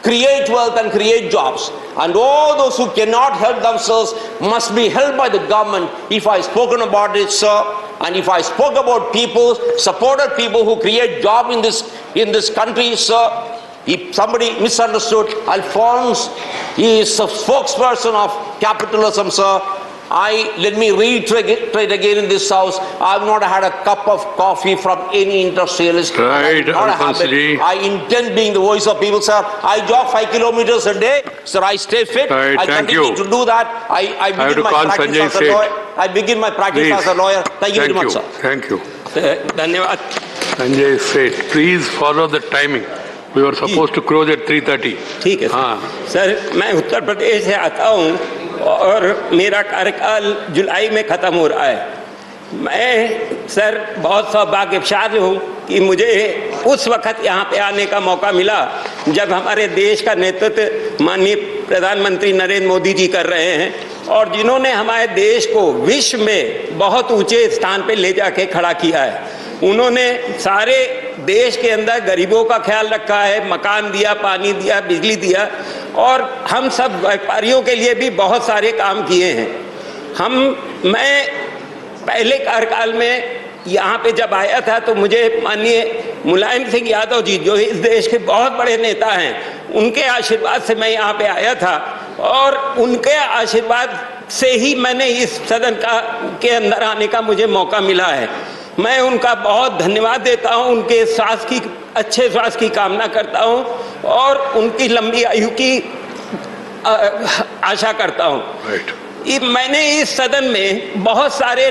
create wealth and create jobs. And all those who cannot help themselves must be helped by the government. If I spoken about it, sir, and if I spoke about people, supported people who create job in this country, sir, if somebody misunderstood, Alphonse, he is a spokesperson of capitalism, sir. Let me reiterate again in this House, I've not had a cup of coffee from any industrialist. Right, Alphonse ji. I intend being the voice of people, sir. I jog 5 kilometers a day, sir. I stay fit. Right, I thank continue you. to do that. I begin my practice as a lawyer. I begin my practice as a lawyer. Thank you very much, sir. Thank you. धन्यवाद. Sanjay Seth, please follow the timing. We were supposed to close at 3:30. ठीक है sir, मैं उत्तर प्रदेश से आता हूँ और मेरा कार्यकाल जुलाई में ख़त्म हो रहा है। मैं सर बहुत सौभाग्यशाली हूँ कि मुझे उस वक्त यहाँ पे आने का मौका मिला जब हमारे देश का नेतृत्व माननीय प्रधानमंत्री नरेंद्र मोदी जी कर रहे हैं और जिन्होंने हमारे देश को विश्व में बहुत ऊंचे स्थान पे ले जाके खड़ा किया है। उन्होंने सारे देश के अंदर गरीबों का ख्याल रखा है, मकान दिया, पानी दिया, बिजली दिया और हम सब व्यापारियों के लिए भी बहुत सारे काम किए हैं। मैं पहले कार्यकाल में यहाँ पे जब आया था तो मुझे माननीय मुलायम सिंह यादव जी, जो इस देश के बहुत बड़े नेता हैं, उनके आशीर्वाद से मैं यहाँ पे आया था और उनके आशीर्वाद से ही मैंने इस सदन के अंदर आने का मुझे मौका मिला है। मैं उनका बहुत धन्यवाद देता हूं, उनके अच्छे स्वास्थ्य की कामना करता हूं और उनकी लंबी आयु की आशा करता हूं। मैंने इस सदन में बहुत सारे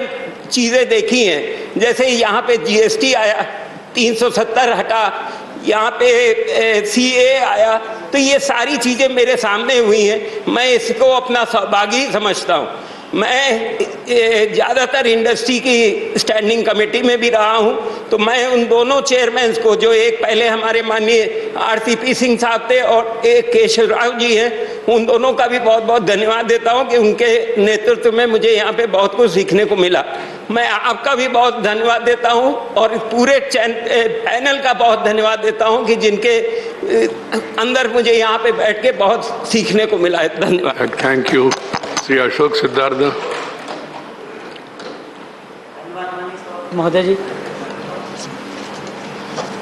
चीज़ें देखी हैं, जैसे यहाँ पे जीएसटी आया, 370 हटा, यहाँ पे सीए आया, तो ये सारी चीज़ें मेरे सामने हुई हैं। मैं इसको अपना सौभाग्य समझता हूँ। मैं ज़्यादातर इंडस्ट्री की स्टैंडिंग कमेटी में भी रहा हूं, तो मैं उन दोनों चेयरमैन को, जो एक पहले हमारे माननीय आरसीपी सिंह साहब थे और एक केशव राव जी हैं, उन दोनों का भी बहुत बहुत धन्यवाद देता हूं कि उनके नेतृत्व में मुझे यहाँ पे बहुत कुछ सीखने को मिला। मैं आपका भी बहुत धन्यवाद देता हूं और पूरे पैनल का बहुत धन्यवाद देता हूं कि जिनके अंदर मुझे यहाँ पे बैठ के बहुत सीखने को मिला है। धन्यवाद। Thank you. श्री अशोक सिद्धार्थ महोदय जी,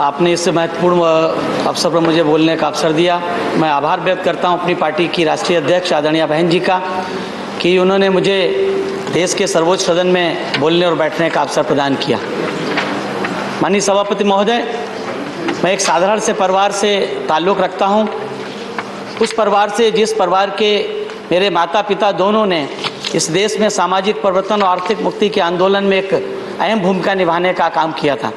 आपने इस महत्वपूर्ण अवसर पर मुझे बोलने का अवसर दिया। मैं आभार व्यक्त करता हूं अपनी पार्टी की राष्ट्रीय अध्यक्ष आदरणीय बहन जी का कि उन्होंने मुझे देश के सर्वोच्च सदन में बोलने और बैठने का अवसर प्रदान किया। माननीय सभापति महोदय, मैं एक साधारण से परिवार से ताल्लुक़ रखता हूं, उस परिवार से जिस परिवार के मेरे माता पिता दोनों ने इस देश में सामाजिक परिवर्तन और आर्थिक मुक्ति के आंदोलन में एक अहम भूमिका निभाने का काम किया था।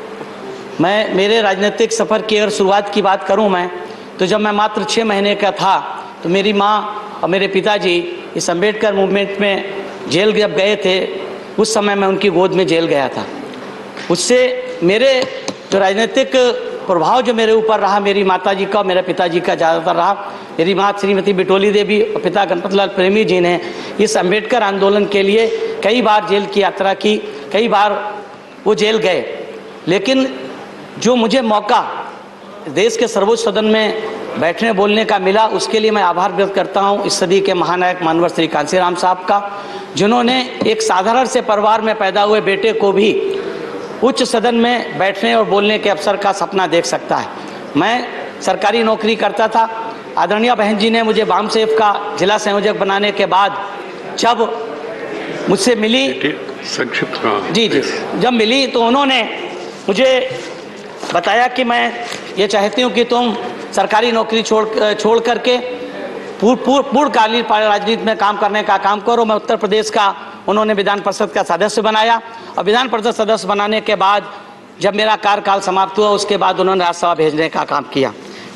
मैं मेरे राजनीतिक सफ़र की अगर शुरुआत की बात करूं मैं, तो जब मैं मात्र 6 महीने का था तो मेरी माँ और मेरे पिताजी इस अम्बेडकर मूवमेंट में जेल जब गए थे, उस समय मैं उनकी गोद में जेल गया था। उससे मेरे जो राजनीतिक प्रभाव जो मेरे ऊपर रहा, मेरी माताजी का, मेरे पिताजी का ज़्यादातर रहा। मेरी माँ श्रीमती बिटोली देवी और पिता गणपत लाल प्रेमी जी ने इस अम्बेडकर आंदोलन के लिए कई बार जेल की यात्रा की, कई बार वो जेल गए, लेकिन जो मुझे मौका देश के सर्वोच्च सदन में बैठने बोलने का मिला, उसके लिए मैं आभार व्यक्त करता हूँ इस सदी के महानायक मानवर श्री कांसीराम साहब का, जिन्होंने एक साधारण से परिवार में पैदा हुए बेटे को भी उच्च सदन में बैठने और बोलने के अवसर का सपना देख सकता है। मैं सरकारी नौकरी करता था। आदरणीय बहन जी ने मुझे वाम सेव का जिला संयोजक बनाने के बाद जब मुझसे मिली, संक्षिप्त जी, जब मिली तो उन्होंने मुझे बताया कि मैं ये चाहती हूँ कि तुम सरकारी नौकरी छोड़ करके पूर्णकालीन राजनीति में काम करने का काम करो। मैं उत्तर प्रदेश का उन्होंने विधान परिषद का सदस्य बनाया और विधान परिषद सदस्य बनाने के बाद जब मेरा कार्यकाल समाप्त हुआ उसके बाद उन्होंने राज्यसभा भेजने का काम किया।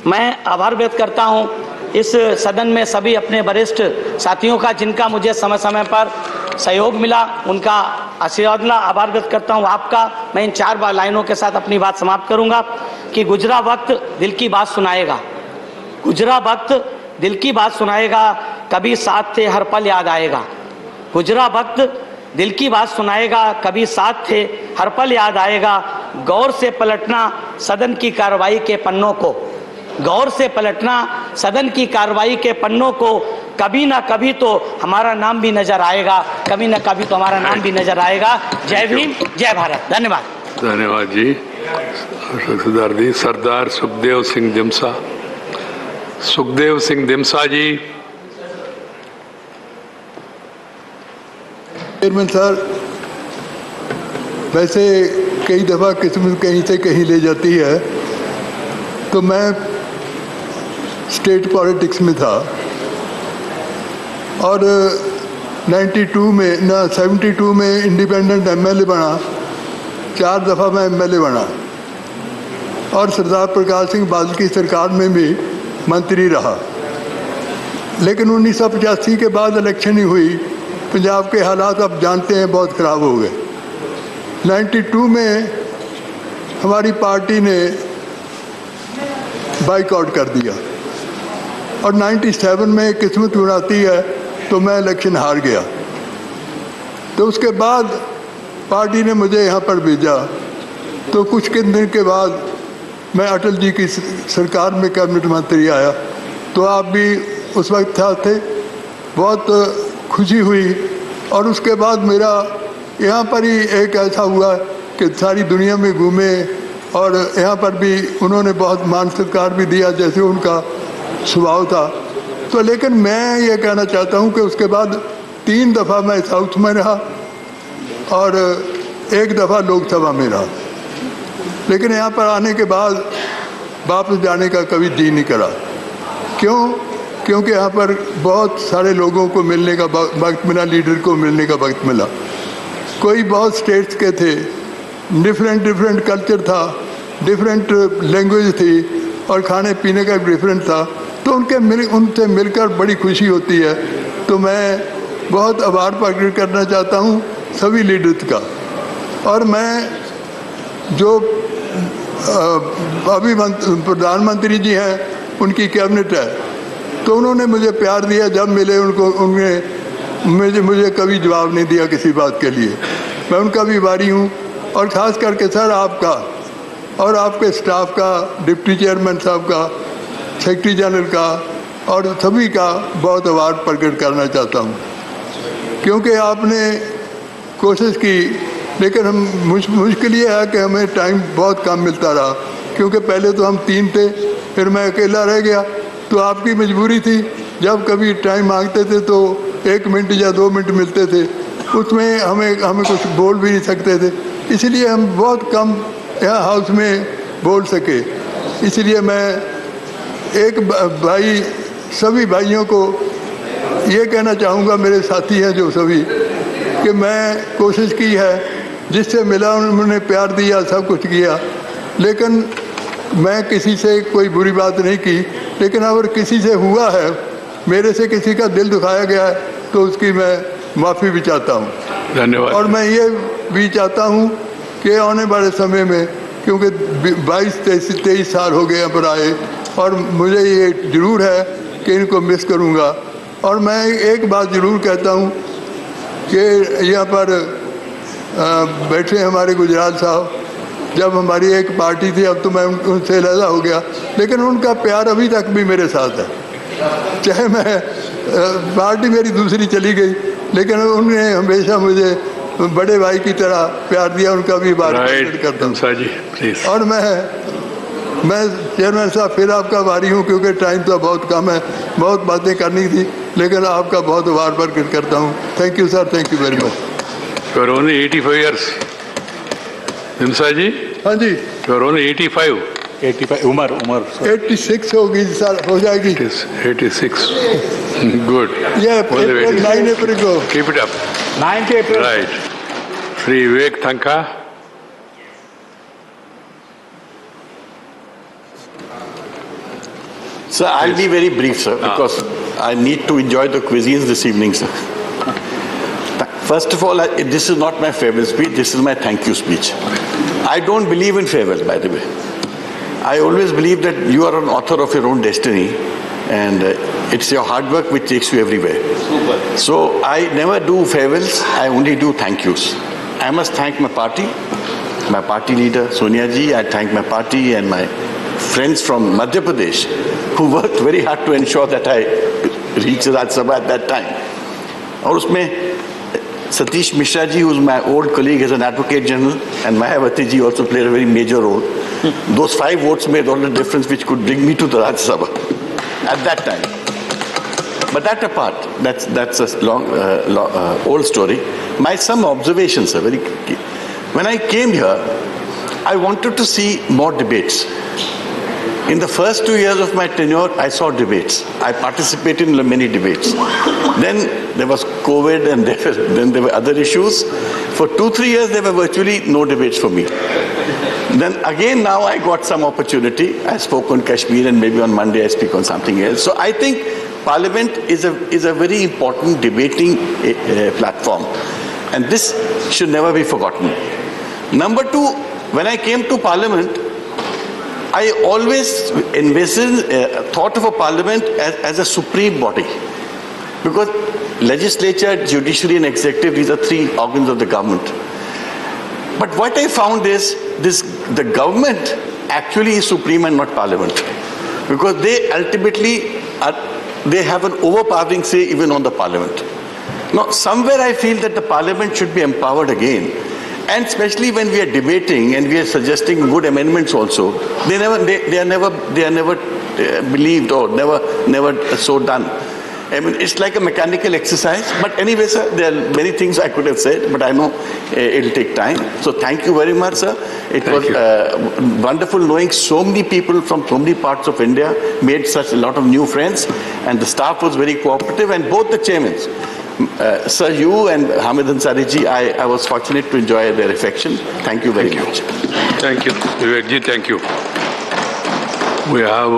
मैं आभार व्यक्त करता हूँ इस सदन में सभी अपने वरिष्ठ साथियों का जिनका मुझे समय समय पर सहयोग मिला, उनका आशीर्वाद मिला। आभार व्यक्त करता हूँ आपका। मैं इन 4 लाइनों के साथ अपनी बात समाप्त करूँगा कि गुजरा वक्त दिल की बात सुनाएगा, गुजरा वक्त दिल की बात सुनाएगा, कभी साथ थे हर पल याद आएगा। गुजरा वक्त दिल की बात सुनाएगा, कभी साथ थे हर पल याद आएगा। गौर से पलटना सदन की कार्रवाई के पन्नों को, गौर से पलटना सदन की कार्रवाई के पन्नों को, कभी ना कभी तो हमारा नाम भी नजर आएगा, कभी ना कभी तो हमारा नाम भी नजर आएगा। जय भीम, जय भारत। धन्यवाद। धन्यवाद जी। सरदार सुखदेव सिंह दिमसा, सुखदेव सिंह दिमसा जी। चेयरमैन सर, वैसे कई दफ़ा किस्मत कहीं से कहीं ले जाती है, तो मैं स्टेट पॉलिटिक्स में था और 72 में इंडिपेंडेंट एमएलए बना, 4 दफ़ा मैं एमएलए बना और सरदार प्रकाश सिंह बादल की सरकार में भी मंत्री रहा। लेकिन 1985 के बाद इलेक्शन ही हुई, पंजाब के हालात आप जानते हैं बहुत ख़राब हो गए। 92 में हमारी पार्टी ने बाइकआउट कर दिया और 97 में किस्मत बनाती है तो मैं इलेक्शन हार गया। तो उसके बाद पार्टी ने मुझे यहाँ पर भेजा, तो कुछ दिन के बाद मैं अटल जी की सरकार में कैबिनेट मंत्री आया, तो आप भी उस वक्त थे। बहुत खुशी हुई और उसके बाद मेरा यहाँ पर ही एक ऐसा हुआ कि सारी दुनिया में घूमे और यहाँ पर भी उन्होंने बहुत मान सत्कार भी दिया जैसे उनका स्वभाव था। तो लेकिन मैं ये कहना चाहता हूँ कि उसके बाद 3 दफ़ा मैं साउथ में रहा और 1 दफ़ा लोकसभा में रहा, लेकिन यहाँ पर आने के बाद वापस जाने का कभी जी नहीं करा। क्यों? क्योंकि यहाँ पर बहुत सारे लोगों को मिलने का वक्त मिला, लीडर को मिलने का वक्त मिला। कोई बहुत स्टेट्स के थे, डिफरेंट कल्चर था, डिफरेंट लैंग्वेज थी और खाने पीने का डिफरेंट था, तो उनसे मिलकर बड़ी खुशी होती है। तो मैं बहुत आभार प्रकट करना चाहता हूँ सभी लीडर्स का। और मैं जो अभी प्रधानमंत्री जी हैं, उनकी कैबिनेट है, तो उन्होंने मुझे प्यार दिया। जब मिले उन्होंने मुझे कभी जवाब नहीं दिया किसी बात के लिए। मैं उनका भी आभारी हूँ और ख़ास करके सर आपका और आपके स्टाफ का, डिप्टी चेयरमैन साहब का, सेक्रेटरी जनरल का और सभी का बहुत आभार प्रकट करना चाहता हूँ, क्योंकि आपने कोशिश की। लेकिन हम मुश्किल ये है कि हमें टाइम बहुत कम मिलता रहा, क्योंकि पहले तो हम 3 थे, फिर मैं अकेला रह गया। तो आपकी मजबूरी थी, जब कभी टाइम मांगते थे तो 1 मिनट या 2 मिनट मिलते थे, उसमें हमें कुछ बोल भी नहीं सकते थे, इसलिए हम बहुत कम यहाँ हाउस में बोल सके। इसलिए मैं एक भाई, सभी भाइयों को ये कहना चाहूँगा, मेरे साथी हैं जो सभी, कि मैं कोशिश की है, जिससे मिला उन्होंने प्यार दिया, सब कुछ किया, लेकिन मैं किसी से कोई बुरी बात नहीं की। लेकिन अगर किसी से हुआ है, मेरे से किसी का दिल दुखाया गया है, तो उसकी मैं माफ़ी भी चाहता हूँ। धन्यवाद। और मैं ये भी चाहता हूँ कि आने वाले समय में, क्योंकि 22-23 साल हो गए यहाँ पर आए, और मुझे ये ज़रूर है कि इनको मिस करूँगा। और मैं एक बात ज़रूर कहता हूँ कि यहाँ पर बैठे हमारे गुजराल साहब, जब हमारी एक पार्टी थी, अब तो मैं उनसे अलग हो गया, लेकिन उनका प्यार अभी तक भी मेरे साथ है। चाहे मैं पार्टी मेरी दूसरी चली गई, लेकिन उन्होंने हमेशा मुझे बड़े भाई की तरह प्यार दिया, उनका भी बार करता हूँ। और मैं चेयरमैन साहब फिर आपका आभारी हूँ, क्योंकि टाइम तो बहुत कम है, बहुत बातें करनी थी, लेकिन आपका बहुत आभार प्रकट करता हूँ। Thank you sir, thank you very much. You are only 85 years. हिंसा जी? हाँ जी। You are only 85. 85 उम्र 86 होगी सर, हो जाएगी। 86. Good. Yeah, 9 April को। Keep it up. 9 April. Right. Sri Vivek Thanka. Sir, I'll be very brief, sir, because I need to enjoy the cuisines this evening, sir. First of all, this is not my farewell speech, this is my thank you speech. I don't believe in farewell, by the way. I always believe that you are an author of your own destiny, and it's your hard work which takes you everywhere. Super. So I never do farewells, I only do thank yous. I must thank my party leader Sonia ji. I thank my party and my friends from Madhya Pradesh who worked very hard to ensure that I reached Rajya Sabha at that time. और उसमें Satish Mishra ji, who's my old colleague as an Advocate General, and Mayawati ji also played a very major role. Those 5 votes made all the difference which could bring me to the Rajya Sabha at that time. But that apart, that's a long, old story. Some observations are very key. When I came here, I wanted to see more debates. In the first 2 years of my tenure, I saw debates. I participated in many debates. Then there was COVID, and then there were other issues. For 2-3 years, there were virtually no debates for me. Then again, now I got some opportunity. I spoke on Kashmir, and maybe on Monday I speak on something else. So I think Parliament is a very important debating platform, and this should never be forgotten. Number 2, when I came to Parliament, I always thought of a Parliament as a supreme body, because legislature, judiciary and executive, these are 3 organs of the government. But what I found is the government actually is supreme and not Parliament, because they ultimately they have an overpowering say even on the Parliament. Now, somewhere I feel that the Parliament should be empowered again. And especially when we are debating and we are suggesting good amendments also, they are never believed or never so done. I mean, it's like a mechanical exercise. But anyway, sir, there are many things I could have said, but I know it'll take time. So thank you very much, sir. It was wonderful knowing so many people from so many parts of India, made such a lot of new friends, and the staff was very cooperative, and both the chairmen, Sir, you and Hamid Ansari ji, I was fortunate to enjoy their affection. Thank you very much. Thank you. Vivek ji, thank you. We have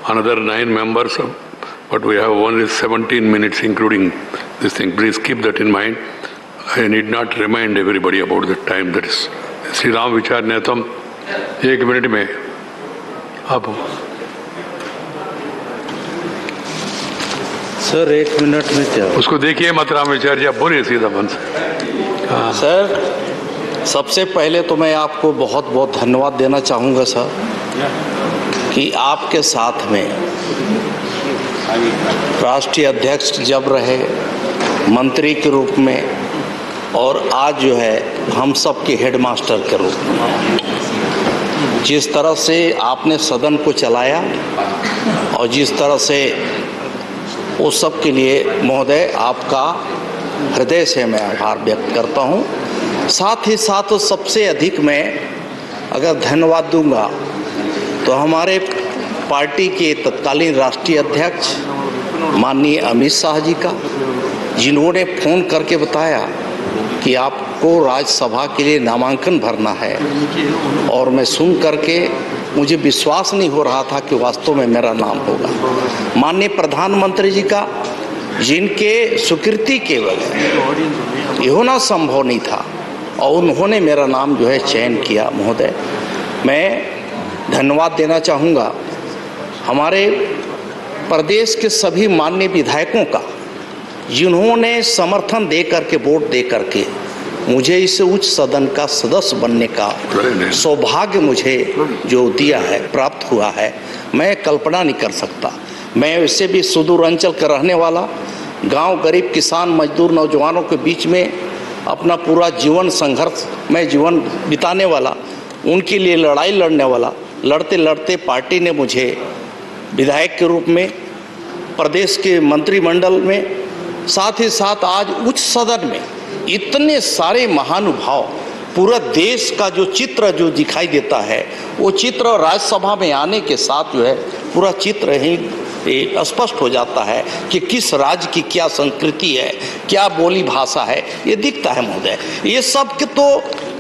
another 9 members, but we have only 17 minutes including this thing. Please keep that in mind. I need not remind everybody about the time that is. Sri Ram Vichar Netam, 1 minute में आप sir 1 minute में क्या उसको देखिए मत राम विचार जी, आप बोलिए सीधा मन से। सर, सबसे पहले तो मैं आपको बहुत बहुत धन्यवाद देना चाहूँगा सर कि आपके साथ में राष्ट्रीय अध्यक्ष जब रहे, मंत्री के रूप में, और आज जो है हम सब के हेडमास्टर के रूप में, जिस तरह से आपने सदन को चलाया और जिस तरह से उस सब के लिए महोदय आपका हृदय से मैं आभार व्यक्त करता हूं। साथ ही साथ सबसे अधिक मैं अगर धन्यवाद दूंगा तो हमारे पार्टी के तत्कालीन राष्ट्रीय अध्यक्ष माननीय अमित शाह जी का, जिन्होंने फ़ोन करके बताया कि आपको राज्यसभा के लिए नामांकन भरना है, और मैं सुन करके मुझे विश्वास नहीं हो रहा था कि वास्तव में मेरा नाम होगा। माननीय प्रधानमंत्री जी का, जिनके स्वीकृति के बगैर ये होना संभव नहीं था, और उन्होंने मेरा नाम जो है चयन किया। महोदय, मैं धन्यवाद देना चाहूँगा हमारे प्रदेश के सभी माननीय विधायकों का, जिन्होंने समर्थन दे करके, वोट दे करके मुझे इस उच्च सदन का सदस्य बनने का सौभाग्य मुझे जो दिया है, प्राप्त हुआ है, मैं कल्पना नहीं कर सकता। मैं इससे भी सुदूर अंचल का रहने वाला, गांव गरीब किसान मजदूर नौजवानों के बीच में अपना पूरा जीवन संघर्ष में जीवन बिताने वाला, उनके लिए लड़ाई लड़ने वाला, लड़ते लड़ते पार्टी ने मुझे विधायक के रूप में, प्रदेश के मंत्रिमंडल में, साथ ही साथ आज उच्च सदन में इतने सारे महानुभाव, पूरा देश का जो चित्र जो दिखाई देता है वो चित्र राज्यसभा में आने के साथ जो है पूरा चित्र ही स्पष्ट हो जाता है कि किस राज्य की क्या संस्कृति है, क्या बोली भाषा है, ये दिखता है महोदय। ये सब के तो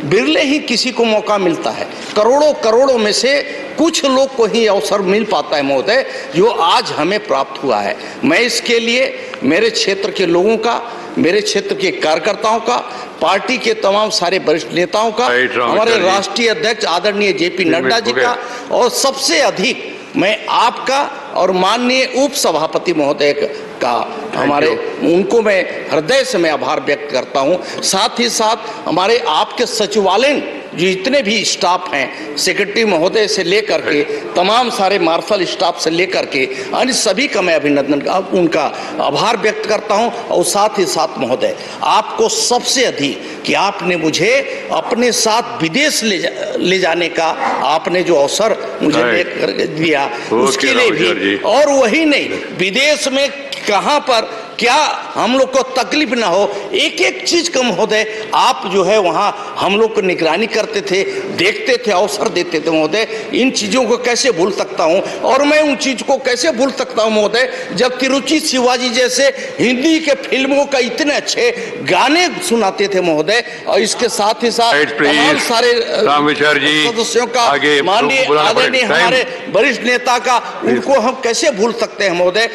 बिरले ही किसी को मौका मिलता है, करोड़ों करोड़ों में से कुछ लोग को ही अवसर मिल पाता है महोदय, जो आज हमें प्राप्त हुआ है। मैं इसके लिए मेरे क्षेत्र के लोगों का, मेरे क्षेत्र के कार्यकर्ताओं का, पार्टी के तमाम सारे वरिष्ठ नेताओं का, हमारे राष्ट्रीय अध्यक्ष आदरणीय जेपी नड्डा जी का, और सबसे अधिक मैं आपका और माननीय उप सभापति महोदय का उनको मैं हृदय से मैं आभार व्यक्त करता हूं। साथ ही साथ हमारे आपके सचिवालय जो इतने भी स्टाफ हैं, सेक्रेटरी महोदय से लेकर के तमाम सारे मार्शल स्टाफ से लेकर के अन्य सभी का मैं अभिनंदन उनका आभार व्यक्त करता हूं। और साथ ही साथ महोदय आपको सबसे अधिक कि आपने मुझे अपने साथ विदेश ले जाने का आपने जो अवसर मुझे दिया, उसके लिए भी, और वही नहीं, विदेश में कहां पर क्या हम लोग को तकलीफ ना हो, एक एक चीज का महोदय आप जो है वहां हम लोग को निगरानी करते थे, देखते थे, अवसर देते थे महोदय। इन चीजों को कैसे भूल सकता हूं, और मैं उन चीज को कैसे भूल सकता हूं महोदय, जब तिरुचि शिवाजी जैसे हिंदी के फिल्मों का इतने अच्छे गाने सुनाते थे महोदय, और इसके साथ ही साथ तमाम सारे सदस्यों का, माननीय आदरणीय हमारे वरिष्ठ नेता का, उनको हम कैसे भूल सकते हैं महोदय।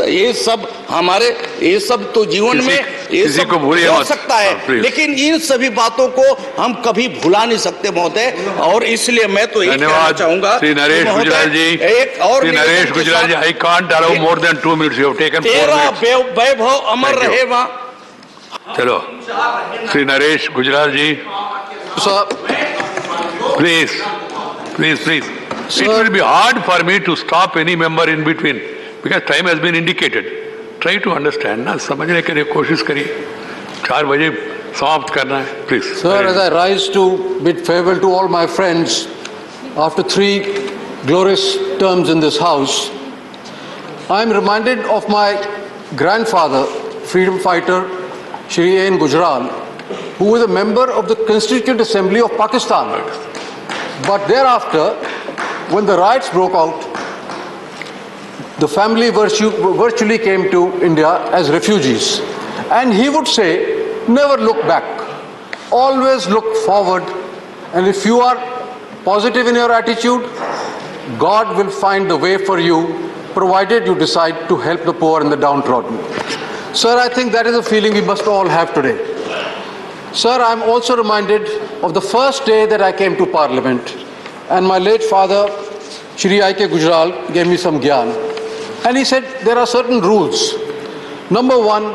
ये सब हमारे, ये सब तो जीवन में ये सब हो सकता है, लेकिन इन सभी बातों को हम कभी भुला नहीं सकते महोदय। और इसलिए मैं तो ये कहना चाहूंगा श्री नरेश गुजराल जी, एक और Shri Naresh Gujral ji, I can't allow more than 2 minutes, you have taken 4 minutes। तेरा वैभव अमर रहे वहां। चलो Shri Naresh Gujral ji, please please please, it will be hard for me to stop any member in between because time has been indicated. Try to understand ना, समझने के लिए कोशिश करिए। 4 बजे समाप्त करना है, please. Sir, as I rise to bid farewell to all my friends after 3 glorious terms in this house, I am reminded of my grandfather, freedom fighter Shri A.N. Gujral, who was a member of the Constituent Assembly of Pakistan. But thereafter, when the riots broke out, the family virtually came to India as refugees. And he would say, never look back, always look forward. And if you are positive in your attitude, God will find the way for you, provided you decide to help the poor and the downtrodden. Sir, I think that is a feeling we must all have today. Sir, I am also reminded of the first day that I came to Parliament, and my late father, Shri I.K. Gujral, gave me some gyan. And he said, there are certain rules. Number 1,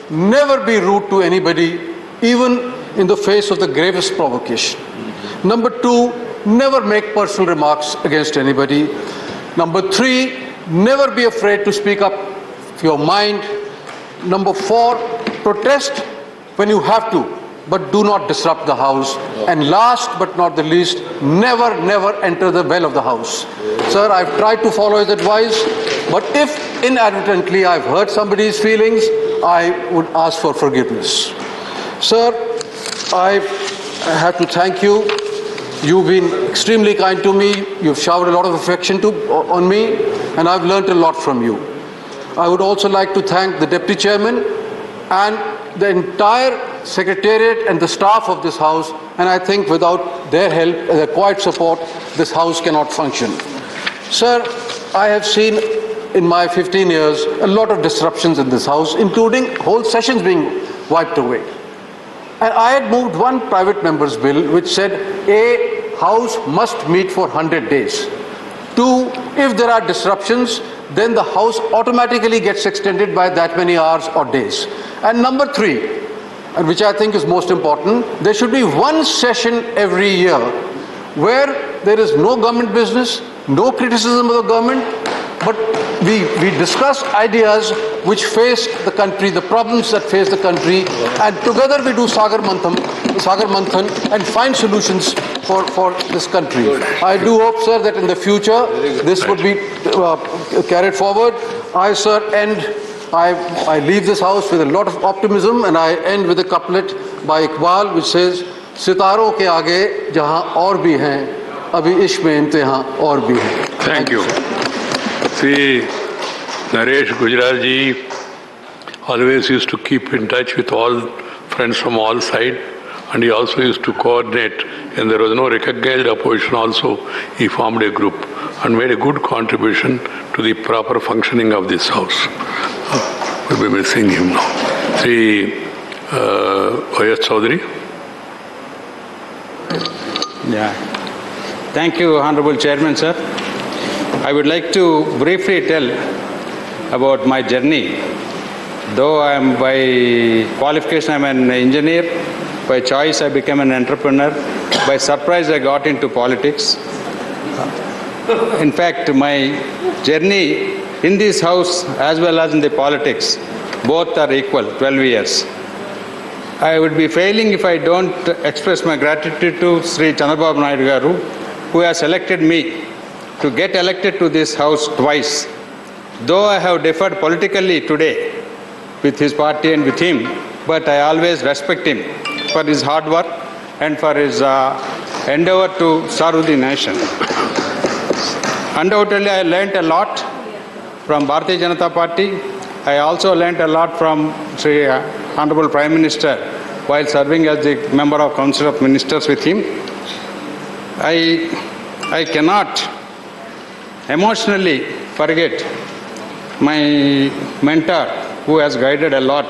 never be rude to anybody, even in the face of the gravest provocation. Number 2, never make personal remarks against anybody. Number 3, never be afraid to speak up your mind. Number 4, protest when you have to, but do not disrupt the house. And last but not the least, never, never enter the well of the house. Sir, I've tried to follow his advice, but if inadvertently I've hurt somebody's feelings, I would ask for forgiveness. Sir, I have to thank you. You've been extremely kind to me. You've showered a lot of affection on me, and I've learned a lot from you. I would also like to thank the Deputy Chairman and the entire Secretariat and the staff of this House, and I think without their help and their quiet support, this House cannot function. Sir, I have seen in my 15 years a lot of disruptions in this House, including whole sessions being wiped away. And I had moved one private member's bill which said a House must meet for 100 days. 2, if there are disruptions, then the House automatically gets extended by that many hours or days. And number 3, and which I think is most important, there should be one session every year where there is no government business, no criticism of the government, but we discuss ideas which face the country, the problems that face the country, and together we do Sagar Manthan and find solutions for this country. I do hope, sir, that in the future this would be carried forward. I, sir, I leave this house with a lot of optimism, and I end with a couplet by Iqbal which says, सितारों के आगे जहां और भी हैं, अभी इश्क में इम्तिहान और भी हैं. Thank you. See, Naresh Gujral ji always used to keep in touch with all friends from all sides, and he also used to coordinate. And there was no recognized opposition also. He formed a group and made a good contribution to the proper functioning of this house. We'll be missing him now. See, O.S. Chaudhary. Yeah. Thank you, Honorable Chairman, sir. I would like to briefly tell about my journey. Though I am by qualification, I am an engineer. By choice, I became an entrepreneur. By surprise, I got into politics. In fact, my journey in this house as well as in the politics, both are equal, 12 years. I would be failing if I don't express my gratitude to Sri Chandrababu Naidu Garu, who has elected me to get elected to this house twice. Though I have differed politically today with his party and with him, but I always respect him for his hard work and for his endeavor to serve the nation. Undoubtedly, I learnt a lot from Bharatiya Janata Party. I also learnt a lot from Sri Honorable Prime Minister while serving as the member of Council of Ministers with him. I cannot emotionally forget my mentor who has guided a lot,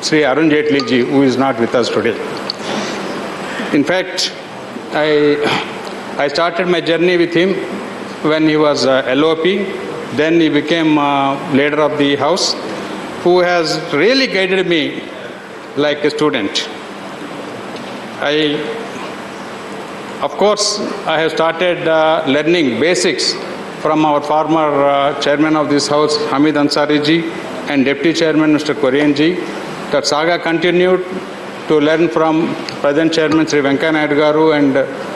Sri Arun Jaitley ji, who is not with us today. In fact, I started my journey with him when he was LOP. Then he became leader of the house, who has really guided me like a student. Of course, I have started learning basics from our former chairman of this house, Hamid Ansari ji, and deputy chairman, Mr. Korean ji. That saga continued to learn from present chairman, Sri Venkaiah Naidu Garu and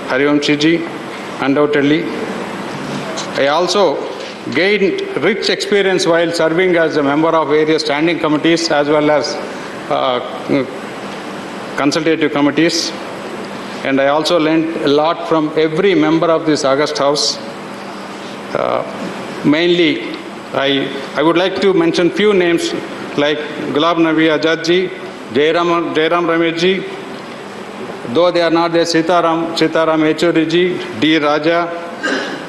Harivanshi ji, undoubtedly. I also gained rich experience while serving as a member of various standing committees as well as consultative committees. And I also learned a lot from every member of this August House. Mainly, I would like to mention few names like Gulab Nabi Azad ji, Jairam Ramesh ji, though they are not there, Sitaram Yechuri ji, D. Raja,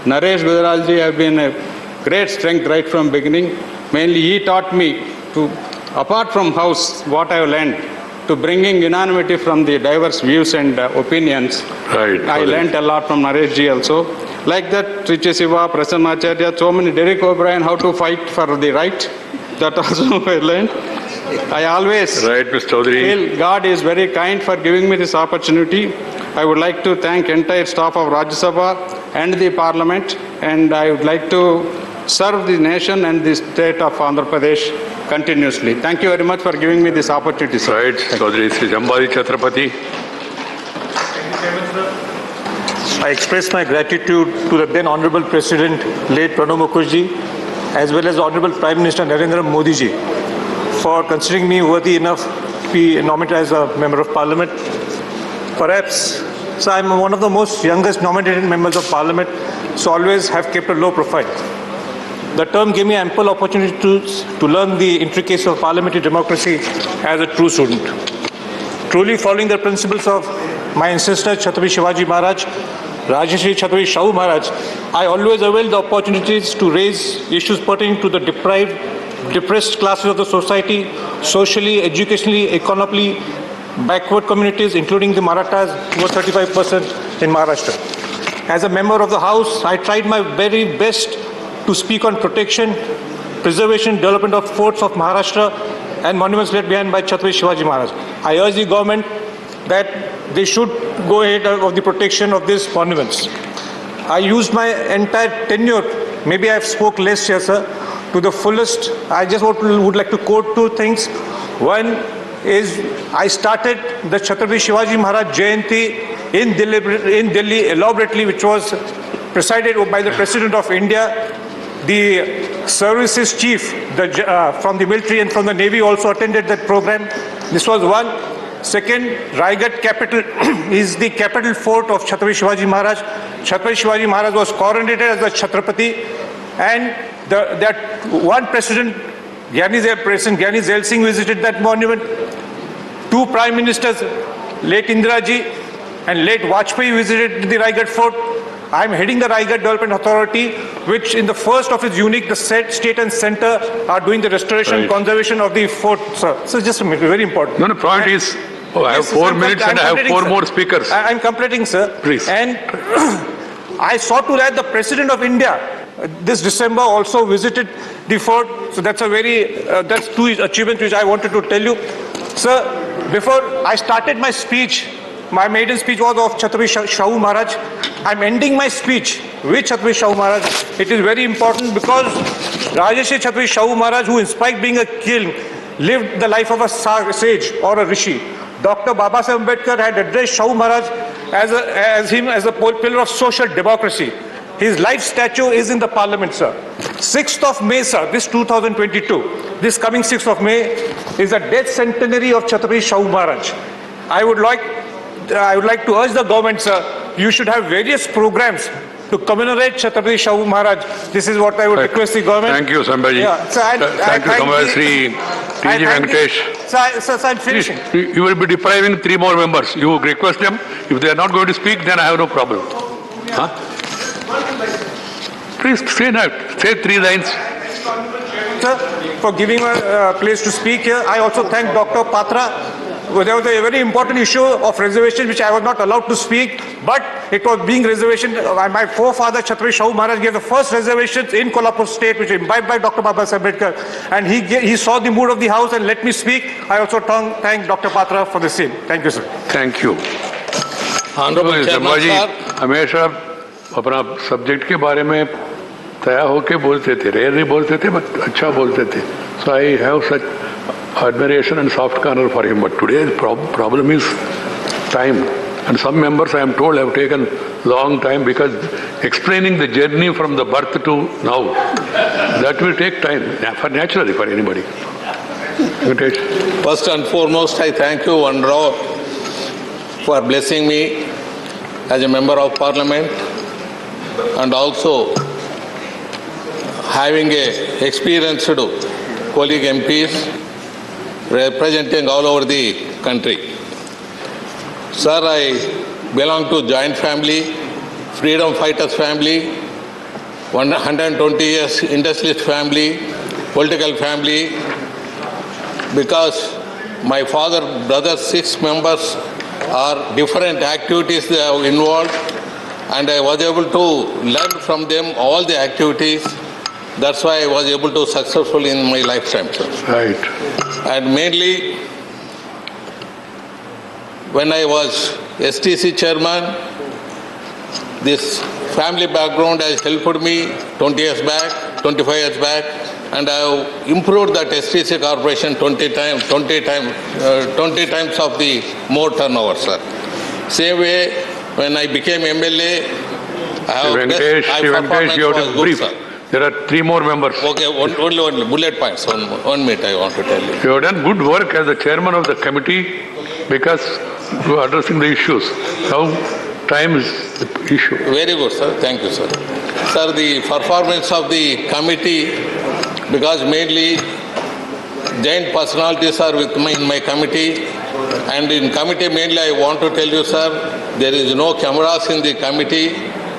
Naresh Gujral ji have been a great strength right from beginning. Mainly he taught me to, apart from house, what I have learned, to bringing unanimity from the diverse views and opinions. Right. I learned a lot from Naresh ji also. Like that, Richi Siva, Prasanna Acharya, so many, Derek O'Brien, how to fight for the right. That also I learned. I always feel God is very kind for giving me this opportunity. I would like to thank entire staff of Rajya Sabha and the Parliament, and I would like to serve the nation and the state of Andhra Pradesh continuously. Thank you very much for giving me this opportunity, sir. Right, Chaudhary Sri Jambari Chhatrapati. I express my gratitude to the then Honorable President, late Pranab Mukherjee, as well as Honorable Prime Minister Narendra Modi ji, for considering me worthy enough to be nominated as a Member of Parliament. Perhaps, so I'm one of the most youngest nominated Members of Parliament, so always have kept a low profile. The term gave me ample opportunity to learn the intricacies of parliamentary democracy as a true student. Truly following the principles of my ancestor Chhatrapati Shivaji Maharaj, Rajashri Chhatrapati Shahu Maharaj, I always availed the opportunities to raise issues pertaining to the depressed classes of the society, socially, educationally, economically, backward communities, including the Marathas, who were 35% in Maharashtra. As a member of the House, I tried my very best to speak on protection, preservation, development of forts of Maharashtra and monuments left behind by Chhatrapati Shivaji Maharaj. I urge the government that they should go ahead of the protection of these monuments. I used my entire tenure, maybe I have spoke less here, sir, to the fullest. I just would like to quote two things. One is I started the Chhatrapati Shivaji Maharaj Jayanti in Delhi elaborately, which was presided by the President of India. The services chief from the military and from the Navy also attended that program. This was one. Second, Raigarh capital is the capital fort of Chhatrapati Shivaji Maharaj. Chhatrapati Shivaji Maharaj was coronated as the Chhatrapati, and that one President Gyani Zail Singh visited that monument. Two Prime Ministers, late Indira Ji and late Vajpayee, visited the Raigarh fort. I am heading the Raigarh Development Authority, which in the first of its unique, the state and center are doing the restoration and conservation of the fort, sir. So just a minute, very important. No, point is, I have 4 minutes and I have 4 more speakers. I am completing, sir. Please. And I saw to that the President of India this December also visited the fort. So that's that's two achievements which I wanted to tell you. Sir, before I started my speech, my maiden speech was of Chhatrapati Shahu Maharaj. I'm ending my speech with Chhatrapati Shahu Maharaj. It is very important because Rajarshi Chhatrapati Shahu Maharaj, who in spite being a king, lived the life of a sage or a rishi. Dr. Baba Saheb Ambedkar had addressed Shahu Maharaj as a pillar of social democracy. His life statue is in the parliament, sir. 6th of May, sir, this 2022, this coming 6th of May is the death centenary of Chhatrapati Shahu Maharaj. I would like to urge the government, sir, you should have various programs to commemorate Chhatrapati Shahu Maharaj. This is what I would request the government. Thank you, Sambhaji. Yeah, so thank you, Sri T.G. Venkatesh. Sir, I'm finishing. Please, you will be depriving 3 more members. You request them. If they are not going to speak, then I have no problem. Huh? Please say 3 lines. Sir, for giving a place to speak here, I also thank Dr. Patra. There was a very important issue of reservation which I was not allowed to speak, but it was being reservation. My forefather Chhatrapati Shahu Maharaj gave the first reservations in Kolhapur state, which was imbibed by Dr. Baba Saheb Ambedkar, and he saw the mood of the house and let me speak. I also thank Dr. Patra for the same. Thank you, sir. Thank you. Honorable Chairman, sir. हमेशा अपना subject के बारे में तैयार होके बोलते थे, rarely बोलते थे, बट अच्छा बोलते थे. So I have such admiration and soft corner for him. But today's problem is time. And some members, I am told, have taken long time because explaining the journey from the birth to now, that will take time, naturally for anybody. First and foremost, I thank you, Honorable, for blessing me as a member of Parliament and also having a experienced colleague MPs representing all over the country. Sir, I belong to joint family, freedom fighters family, 120 years industrialist family, political family, because my father, brothers, 6 members are different activities they are involved, and I was able to learn from them all the activities. That's why I was able to successful in my lifetime, sir. Right. And mainly, when I was STC chairman, this family background has helped me 20 years back, 25 years back, and I have improved that STC corporation 20 times of the more turnover, sir. Same way, when I became MLA, I have Venkatesh, you have to brief. Sir. There are 3 more members. Okay, only bullet points. 1 minute I want to tell you. You have done good work as the chairman of the committee because you are addressing the issues. Now, time is the issue. Very good, sir. Thank you, sir. Sir, the performance of the committee, because mainly giant personalities are with me in my committee, and in committee mainly I want to tell you, sir, there is no cameras in the committee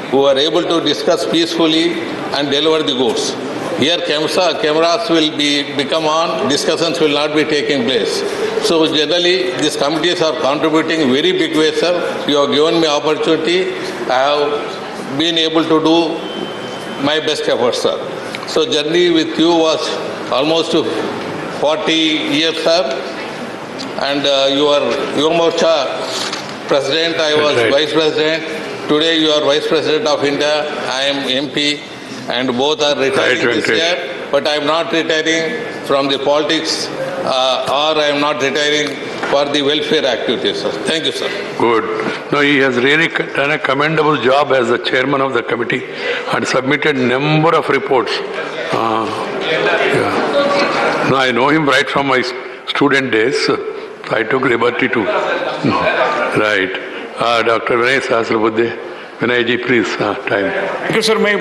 who are able to discuss peacefully and deliver the goods. Here cameras will become on, discussions will not be taking place. So generally these committees are contributing very big way, sir. You have given me opportunity. I have been able to do my best efforts, sir. So journey with you was almost 40 years, sir. And you are Yuva Morcha President, I was Vice President. Today you are Vice President of India, I am MP, and both are retiring this year. but I am not retiring from the politics or I am not retiring for the welfare activities, sir. Thank you, sir. Good. No, he has really done a commendable job as the chairman of the committee and submitted number of reports. No, I know him right from my student days. I took liberty to. Right. Dr. Vinay Sahasrabudhe. Vinay ji please time. Thank you sir. मैं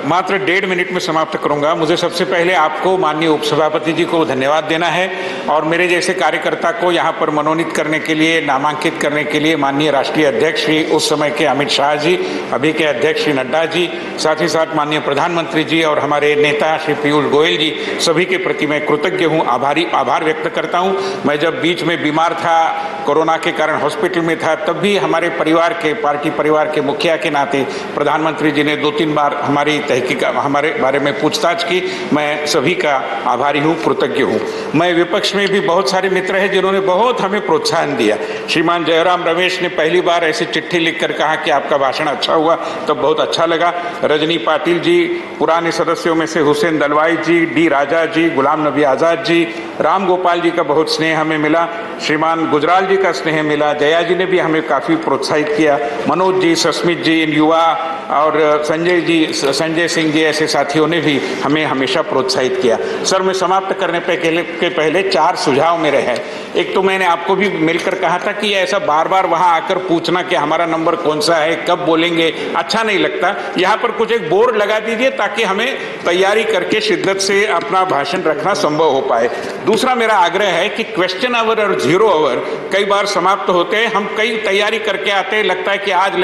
मात्र 1.5 minute में समाप्त करूंगा। मुझे सबसे पहले आपको माननीय उपसभापति जी को धन्यवाद देना है और मेरे जैसे कार्यकर्ता को यहाँ पर मनोनीत करने के लिए, नामांकित करने के लिए माननीय राष्ट्रीय अध्यक्ष श्री उस समय के अमित शाह जी, अभी के अध्यक्ष श्री नड्डा जी, साथ ही साथ माननीय प्रधानमंत्री जी और हमारे नेता श्री पीयूष गोयल जी, सभी के प्रति मैं कृतज्ञ हूँ, आभार व्यक्त करता हूँ। मैं जब बीच में बीमार था, कोरोना के कारण हॉस्पिटल में था, तब भी हमारे परिवार के, पार्टी परिवार के मुखिया के नाते प्रधानमंत्री जी ने 2-3 बार हमारी तहकीक, हमारे बारे में पूछताछ की। मैं सभी का आभारी हूँ, कृतज्ञ हूँ। मैं विपक्ष में भी बहुत सारे मित्र हैं जिन्होंने बहुत हमें प्रोत्साहन दिया। श्रीमान जयराम रमेश ने पहली बार ऐसी चिट्ठी लिखकर कहा कि आपका भाषण अच्छा हुआ, तब बहुत अच्छा लगा। रजनी पाटिल जी, पुराने सदस्यों में से हुसैन दलवाई जी, डी राजा जी, गुलाम नबी आज़ाद जी, राम गोपाल जी का बहुत स्नेह हमें मिला, श्रीमान गुजराल जी का स्नेह मिला, जया जी ने भी हमें काफ़ी प्रोत्साहित किया, मनोज जी, सस्मित जी, इन युवा और संजय सिंह जी ऐसे साथियों ने भी हमें हमेशा प्रोत्साहित किया। सर, मैं समाप्त करने के पहले 4 सुझाव मेरे हैं। एक तो मैंने आपको भी मिलकर कहा था कि ऐसा बार बार वहां आकर पूछना कि हमारा नंबर कौन सा है, कब बोलेंगे, अच्छा नहीं लगता। यहाँ पर कुछ एक बोर्ड लगा दीजिए ताकि हमें तैयारी करके शिद्दत से अपना भाषण रखना संभव हो पाए। दूसरा मेरा आग्रह है कि क्वेश्चन आवर और 0 आवर कई बार समाप्त होते हैं, हम कई तैयारी करके आते हैं, लगता है कि आज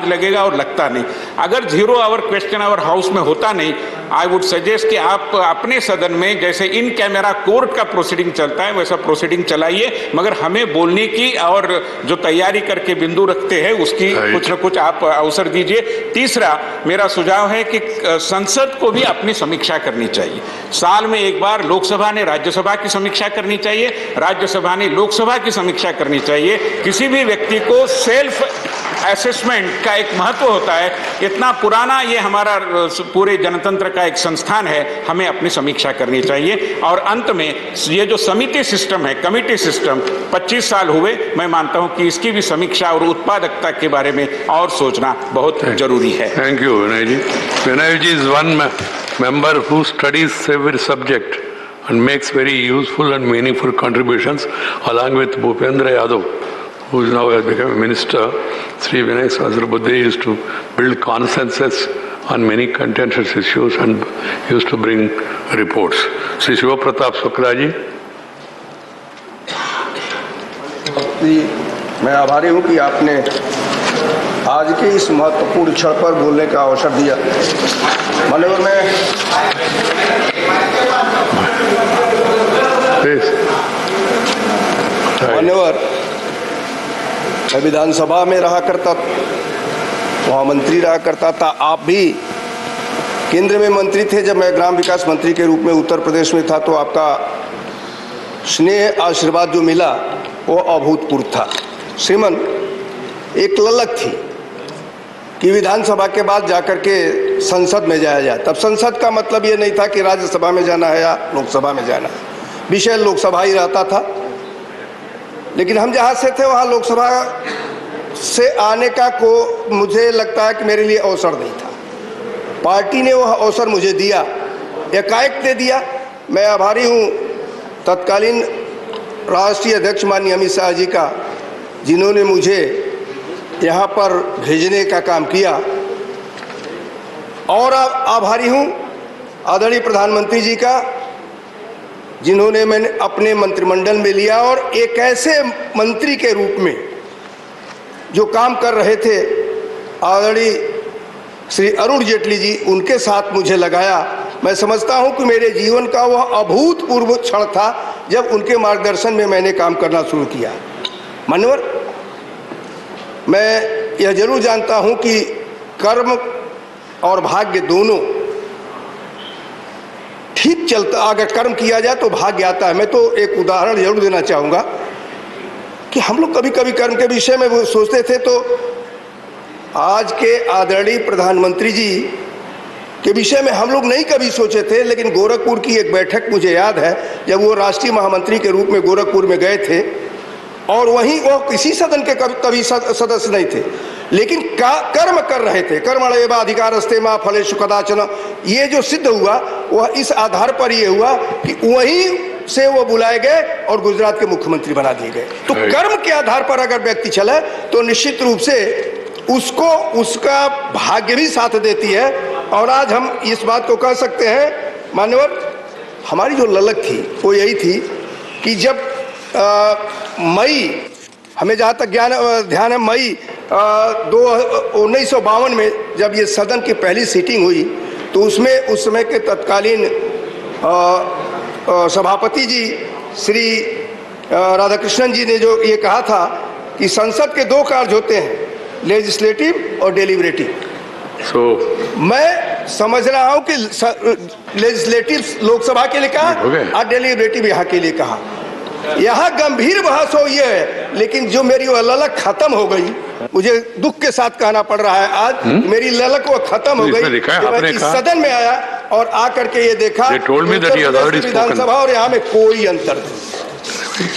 लगेगा और लगता नहीं। अगर 0 आवर क्वेश्चन आवर हाउस में होता नहीं, आई वुड सजेस्ट कि आप अपने सदन में जैसे इन कैमरा कोर्ट का प्रोसीडिंग चलता है वैसा प्रोसीडिंग चलाइए, मगर हमें बोलने की और जो तैयारी करके बिंदु रखते हैं उसकी कुछ न कुछ आप अवसर दीजिए। तीसरा मेरा सुझाव है कि संसद को भी अपनी समीक्षा करनी चाहिए। साल में एक बार लोकसभा ने राज्यसभा की समीक्षा करनी चाहिए, राज्यसभा ने लोकसभा की समीक्षा करनी चाहिए। किसी भी व्यक्ति को सेल्फ असेसमेंट का एक महत्व होता है। इतना पुराना ये हमारा पूरे जनतंत्र का एक संस्थान है, हमें अपनी समीक्षा करनी चाहिए। और अंत में ये जो समिति सिस्टम है, कमिटी सिस्टम 25 साल हुए, मैं मानता हूं कि इसकी भी समीक्षा और उत्पादकता के बारे में और सोचना बहुत जरूरी है। Thank you Vinay ji. Vinay ji is one member who studies every subject and makes very useful and meaningful contributions, along with Bhupendra Yadav, who is now has become a minister. Sri Vinay Sahasrabudhe used to build consensus on many contentious issues and used to bring reports. Sri Shiva Pratap Shukla ji. मैं आभारी हूँ कि आपने आज के इस महत्वपूर्ण क्षण पर बोलने का अवसर दिया। माननीय मैं विधानसभा में रहा करता, वहाँ मंत्री रहा करता था। आप भी केंद्र में मंत्री थे जब मैं ग्राम विकास मंत्री के रूप में उत्तर प्रदेश में था, तो आपका स्नेह आशीर्वाद जो मिला वो अभूतपूर्व था। श्रीमन, एक ललक थी कि विधानसभा के बाद जाकर के संसद में जाया जाए। तब संसद का मतलब ये नहीं था कि राज्यसभा में जाना है या लोकसभा में जाना, विषय लोकसभा ही रहता था। लेकिन हम जहाँ से थे वहाँ लोकसभा से आने का मुझे लगता है कि मेरे लिए अवसर नहीं था। पार्टी ने वह अवसर मुझे दिया, एकाएक दे दिया। मैं आभारी हूँ तत्कालीन राष्ट्रीय अध्यक्ष माननीय अमित शाह जी का, जिन्होंने मुझे यहाँ पर भेजने का काम किया। और आभारी हूँ आदरणीय प्रधानमंत्री जी का, जिन्होंने मैंने अपने मंत्रिमंडल में लिया और एक ऐसे मंत्री के रूप में जो काम कर रहे थे, आदरणीय श्री अरुण जेटली जी, उनके साथ मुझे लगाया। मैं समझता हूं कि मेरे जीवन का वह अभूतपूर्व क्षण था जब उनके मार्गदर्शन में मैंने काम करना शुरू किया। मान्यवर, मैं यह जरूर जानता हूं कि कर्म और भाग्य दोनों ठीक चलता, अगर कर्म किया जाए तो भाग्य आता है। मैं तो एक उदाहरण जरूर देना चाहूँगा कि हम लोग कभी कभी कर्म के विषय में वो सोचते थे, तो आज के आदरणीय प्रधानमंत्री जी के विषय में हम लोग नहीं कभी सोचे थे, लेकिन गोरखपुर की एक बैठक मुझे याद है जब वो राष्ट्रीय महामंत्री के रूप में गोरखपुर में गए थे और वहीं वो किसी सदन के कभी सदस्य नहीं थे, लेकिन कर्म कर रहे थे। कर्मण्येव अधिकारस्ते मा फलेषु कदाचन, ये जो सिद्ध हुआ वह इस आधार पर ये हुआ कि वहीं से वो बुलाए गए और गुजरात के मुख्यमंत्री बना दिए गए। तो कर्म के आधार पर अगर व्यक्ति चले तो निश्चित रूप से उसको उसका भाग्य भी साथ देती है। और आज हम इस बात को कह सकते हैं मान्यवर, हमारी जो ललक थी वो यही थी कि जब मई, हमें जहाँ तक ध्यान है, मई 1952 में जब ये सदन की पहली सीटिंग हुई तो उसमें उस समय के तत्कालीन सभापति जी श्री राधाकृष्णन जी ने जो ये कहा था कि संसद के दो कार्य होते हैं, लेजिस्लेटिव और डेलिब्रेटिव। मैं समझ रहा हूं कि लेजिस्लेटिव लोकसभा के लिए कहा और डेलिब्रेटिव यहाँ के लिए कहा। यहाँ गंभीर बहस हो ये है, लेकिन जो मेरी वो ललक खत्म हो गई, मुझे दुख के साथ कहना पड़ रहा है आज, मेरी ललक वो खत्म हो गई। मैं इस सदन में आया और आकर के ये देखा विधानसभा और यहाँ में कोई अंतर नहीं।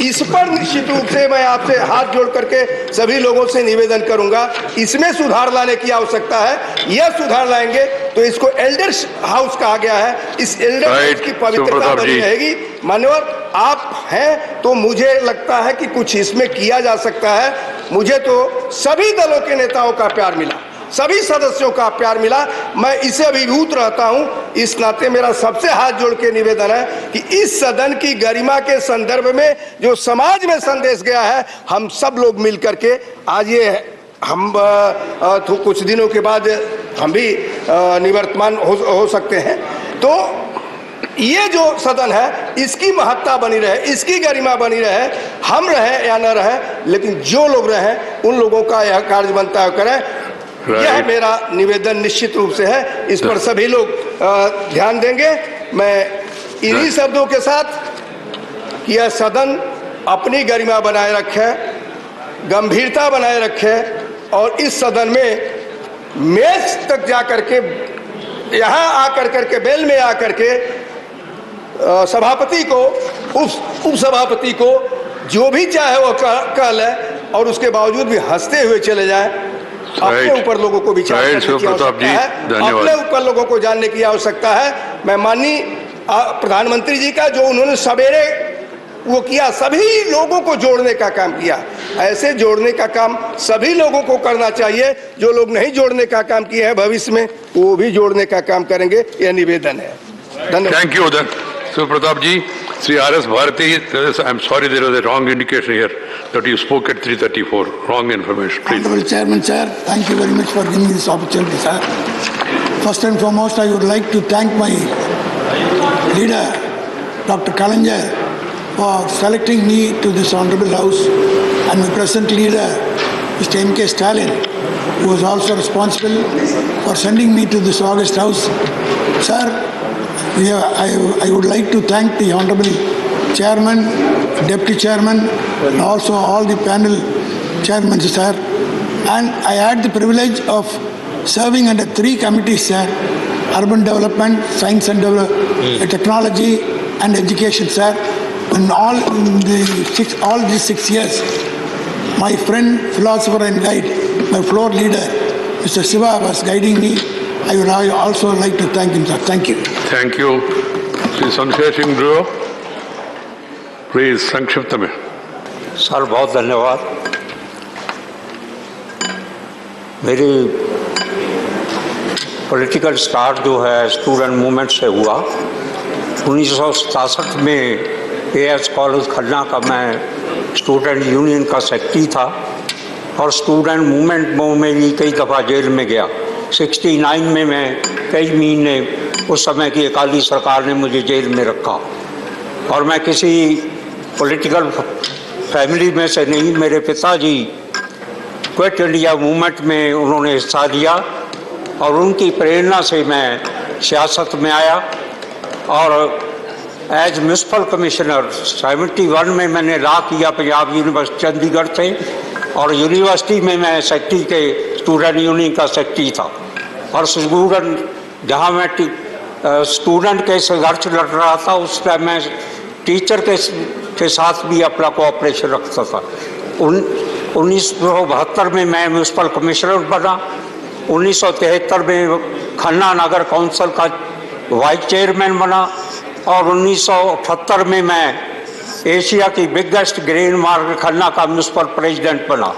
इस पर निश्चित रूप से मैं आपसे हाथ जोड़ करके सभी लोगों से निवेदन करूंगा, इसमें सुधार लाने की आवश्यकता है। यह सुधार लाएंगे तो इसको एल्डर्स हाउस कहा गया है, इस एल्डर हाउस की पवित्रता बनी रहेगी। मान्यवर आप हैं तो मुझे लगता है कि कुछ इसमें किया जा सकता है। मुझे तो सभी दलों के नेताओं का प्यार मिला, सभी सदस्यों का प्यार मिला, मैं इसे अभिभूत रहता हूं। इस नाते मेरा सबसे हाथ जोड़ के निवेदन है कि इस सदन की गरिमा के संदर्भ में जो समाज में संदेश गया है, हम सब लोग मिलकर के आज ये हम तो कुछ दिनों के बाद हम भी निवर्तमान हो सकते हैं, तो ये जो सदन है इसकी महत्ता बनी रहे, इसकी गरिमा बनी रहे, हम रहे या न रहे, लेकिन जो लोग रहे उन लोगों का यह कार्य बनता है करें। यह मेरा निवेदन निश्चित रूप से है, इस पर सभी लोग ध्यान देंगे। मैं इन्हीं शब्दों के साथ कि यह सदन अपनी गरिमा बनाए रखे, गंभीरता बनाए रखे और इस सदन में मेज तक जा करके, यहाँ आकर करके, बेल में आकर के सभापति को, उप सभापति को जो भी चाहे वो कह ले और उसके बावजूद भी हंसते हुए चले जाए। अपने ऊपर लोगों को विचार करने की आवश्यकता है, अपने ऊपर लोगों को जानने की आवश्यकता है। मैं माननीय प्रधानमंत्री जी का जो उन्होंने सवेरे वो किया, सभी लोगों को जोड़ने का काम किया, ऐसे जोड़ने का काम सभी लोगों को करना चाहिए। जो लोग नहीं जोड़ने का काम किए हैं भविष्य में वो भी जोड़ने का काम करेंगे, यह निवेदन है। धन्यवाद। Thank you Suprataap ji. Sri R.S. Bharati, I'm sorry there was a wrong indication here that you spoke at 3:34. Wrong information, please. Honorable Chairman, sir, thank you very much for giving me this opportunity, sir. First and foremost, I would like to thank my leader, Dr. Kalanger, for selecting me to this honorable house, and my present leader, Mr. M.K. Stalin, who was also responsible for sending me to this august house. Sir, I would like to thank the Honorable Chairman, Deputy Chairman, and also all the panel chairmen, sir. And I had the privilege of serving under 3 committees, sir. Urban Development, Science and Technology, and Education, sir. And all these 6 years, my friend, philosopher and guide, my floor leader, Mr. Siva, was guiding me. I would also like to thank him, sir. Thank you. Thank you. Sri Sanjay Singh Dhruv, please, संक्षिप्त में। Sir बहुत धन्यवाद। मेरी political start जो है student movement से हुआ। 1967 में AS कॉलेज खन्ना का मैं स्टूडेंट यूनियन का सेक्रेटरी था और स्टूडेंट मूवमेंट में भी कई दफ़ा जेल में गया। 69 में मैं कई महीने, उस समय की अकाली सरकार ने मुझे जेल में रखा और मैं किसी पॉलिटिकल फैमिली में से नहीं, मेरे पिताजी क्विट इंडिया मूवमेंट में उन्होंने हिस्सा लिया और उनकी प्रेरणा से मैं सियासत में आया और एज म्यूनिसिपल कमिश्नर 71 में मैंने लॉ किया पंजाब यूनिवर्सिटी चंडीगढ़ से और यूनिवर्सिटी में मैं सेक्रेटरी के स्टूडेंट यूनियन का सेक्रेटरी था और स्टूडेंट जहाँ मैं स्टूडेंट के संघर्ष लड़ रहा था, उस टाइम मैं टीचर के साथ भी अपना कोऑपरेशन रखता था। 1972 में मैं म्यूनिसिपल कमिश्नर बना, 1973 में खन्ना नगर काउंसिल का वाइस चेयरमैन बना और 1978 में मैं एशिया की बिगेस्ट ग्रेन मार्केट खन्ना का म्यूनिसिपल प्रेसिडेंट बना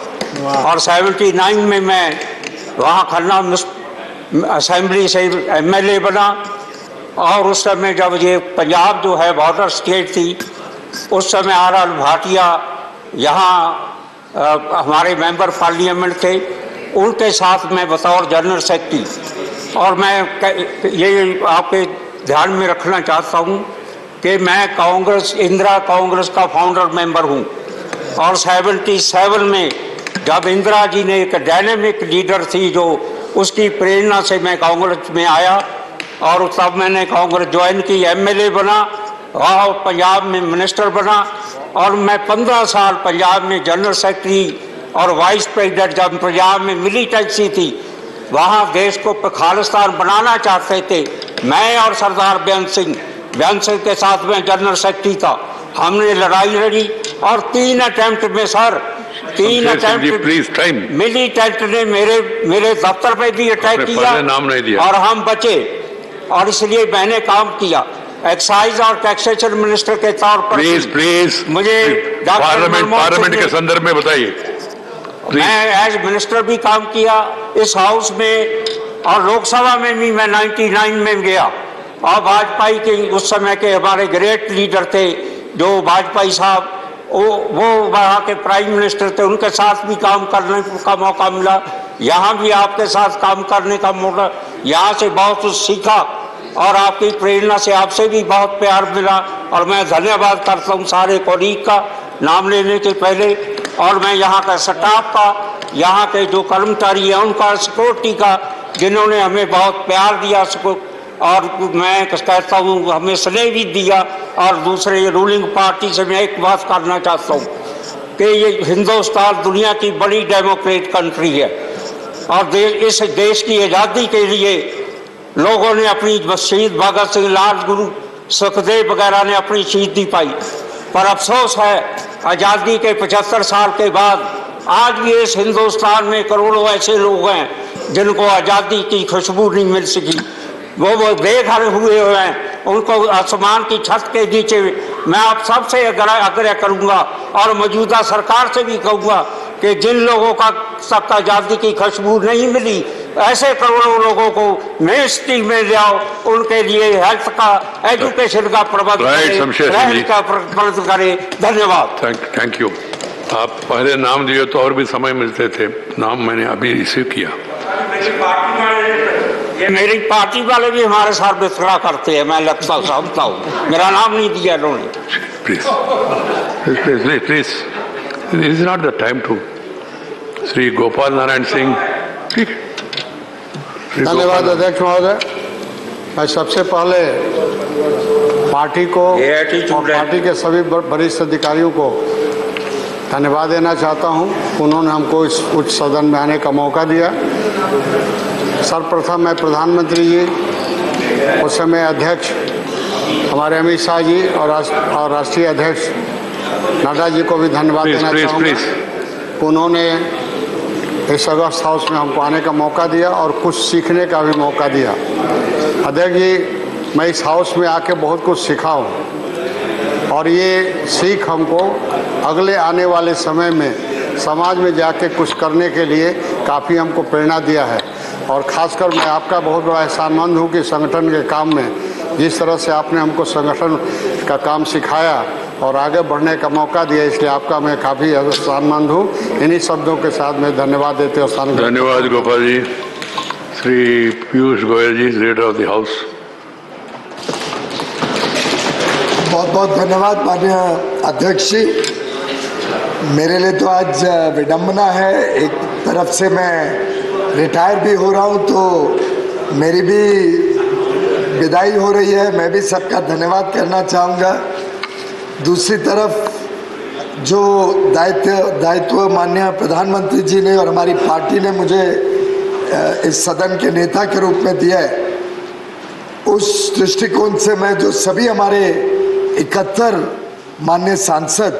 और 79 में मैं वहाँ खन्ना असेंबली से एमएलए बना। और उस समय जब ये पंजाब जो है बॉर्डर स्टेट थी, उस समय आर भाटिया यहाँ हमारे मेंबर पार्लियामेंट थे, उनके साथ मैं बतौर जनरल सेक्रेटरी, और मैं ये आपके ध्यान में रखना चाहता हूँ कि मैं कांग्रेस इंदिरा कांग्रेस का फाउंडर मेंबर हूँ और 77 में जब इंदिरा जी ने एक डायनेमिक लीडर थी जो उसकी प्रेरणा से मैं कांग्रेस में आया और तब मैंने कांग्रेस ज्वाइन की, एमएलए बना और पंजाब में मिनिस्टर बना और मैं 15 साल पंजाब में जनरल सेक्रेटरी और वाइस प्रेसिडेंट। जब पंजाब में मिलिटेंसी थी, वहाँ देश को खालिस्तान बनाना चाहते थे, मैं और सरदार बेअंत सिंह के साथ में जनरल सेक्रेटरी था, हमने लड़ाई लड़ी और 3 अटेम्प्ट में सर 3 अटेम्प्ट मिलिटेंट ने मेरे दफ्तर पे भी अटैक किया नाम नहीं दिया और हम बचे, और इसलिए मैंने काम किया एक्साइज और टैक्सेशन मिनिस्टर के तौर पर। प्लीज मुझे पार्लियामेंट के संदर्भ में बताइए। मैं एज मिनिस्टर भी काम किया इस हाउस में और लोकसभा में भी मैं 99 में गया और वाजपेयी के उस समय के हमारे ग्रेट लीडर थे जो वाजपेयी साहब, वो वहाँ के प्राइम मिनिस्टर थे, उनके साथ भी काम करने का मौका मिला। यहाँ भी आपके साथ काम करने का मौका, यहाँ से बहुत कुछ सीखा और आपकी प्रेरणा से आपसे भी बहुत प्यार मिला और मैं धन्यवाद करता हूँ सारे कॉलीग का नाम लेने के पहले, और मैं यहाँ का स्टाफ का, यहाँ के जो कर्मचारी हैं उनका, सिक्योरिटी का, जिन्होंने हमें बहुत प्यार दिया और मैं कहता हूँ हमें स्नेह भी दिया। और दूसरे रूलिंग पार्टी से मैं एक बात करना चाहता हूँ कि ये हिंदुस्तान दुनिया की बड़ी डेमोक्रेट कंट्री है और इस देश की आज़ादी के लिए लोगों ने अपनी शहीद भगत सिंह, राजगुरु, सुखदेव वगैरह ने अपनी शहीदी पाई, पर अफसोस है आज़ादी के 75 साल के बाद आज भी इस हिंदुस्तान में करोड़ों ऐसे लोग हैं जिनको आज़ादी की खुशबू नहीं मिल सकी, वो बेघर हुए हैं, उनको आसमान की छत के नीचे। मैं आप सबसे आग्रह करूंगा और मौजूदा सरकार से भी कहूंगा कि जिन लोगों का तक आज़ादी की खुशबू नहीं मिली, ऐसे करोड़ों लोगों को मेन स्ट्रीम में ले आओ, उनके लिए हेल्थ का, एजुकेशन का प्रबंध करे। धन्यवाद। Thank you. आप पहले नाम दिए तो और भी समय मिलते थे, नाम मैंने अभी रिसीव किया। ये मेरी पार्टी वाले भी हमारे साथ वितकरा करते हैं, मैं लगता समझता हूँ, मेरा नाम नहीं दिया उन्होंने। Please this is not the time to. Shri Gopal Narayan Singh. ठीक है, धन्यवाद अध्यक्ष महोदय। मैं सबसे पहले पार्टी को और पार्टी के सभी वरिष्ठ अधिकारियों को धन्यवाद देना चाहता हूं, उन्होंने हमको इस उच्च सदन में आने का मौका दिया। सर्वप्रथम मैं प्रधानमंत्री जी, उस समय अध्यक्ष हमारे अमित शाह जी और राष्ट्रीय अध्यक्ष नड्डा जी को भी धन्यवाद देना चाहूँगा। उन्होंने इस अगस्त हाउस में हमको आने का मौका दिया और कुछ सीखने का भी मौका दिया। अध्यक्ष जी, मैं इस हाउस में आके बहुत कुछ सीखा हूँ और ये सीख हमको अगले आने वाले समय में समाज में जाके कुछ करने के लिए काफ़ी हमको प्रेरणा दिया है। और ख़ासकर मैं आपका बहुत बड़ा एहसानमंद हूँ कि संगठन के काम में जिस तरह से आपने हमको संगठन का काम सिखाया और आगे बढ़ने का मौका दिया, इसलिए आपका मैं काफ़ी एहसानमंद हूँ। इन्हीं शब्दों के साथ मैं धन्यवाद देते हुए धन्यवाद गोपाल जी। श्री पीयूष गोयल जी, लीडर ऑफ द हाउस। बहुत बहुत धन्यवाद माननीय अध्यक्ष जी। मेरे लिए तो आज विडंबना है, एक तरफ से मैं रिटायर भी हो रहा हूँ तो मेरी भी विदाई हो रही है, मैं भी सबका धन्यवाद करना चाहूँगा। दूसरी तरफ जो दायित्व माननीय प्रधानमंत्री जी ने और हमारी पार्टी ने मुझे इस सदन के नेता के रूप में दिया है, उस दृष्टिकोण से मैं जो सभी हमारे 71 माननीय सांसद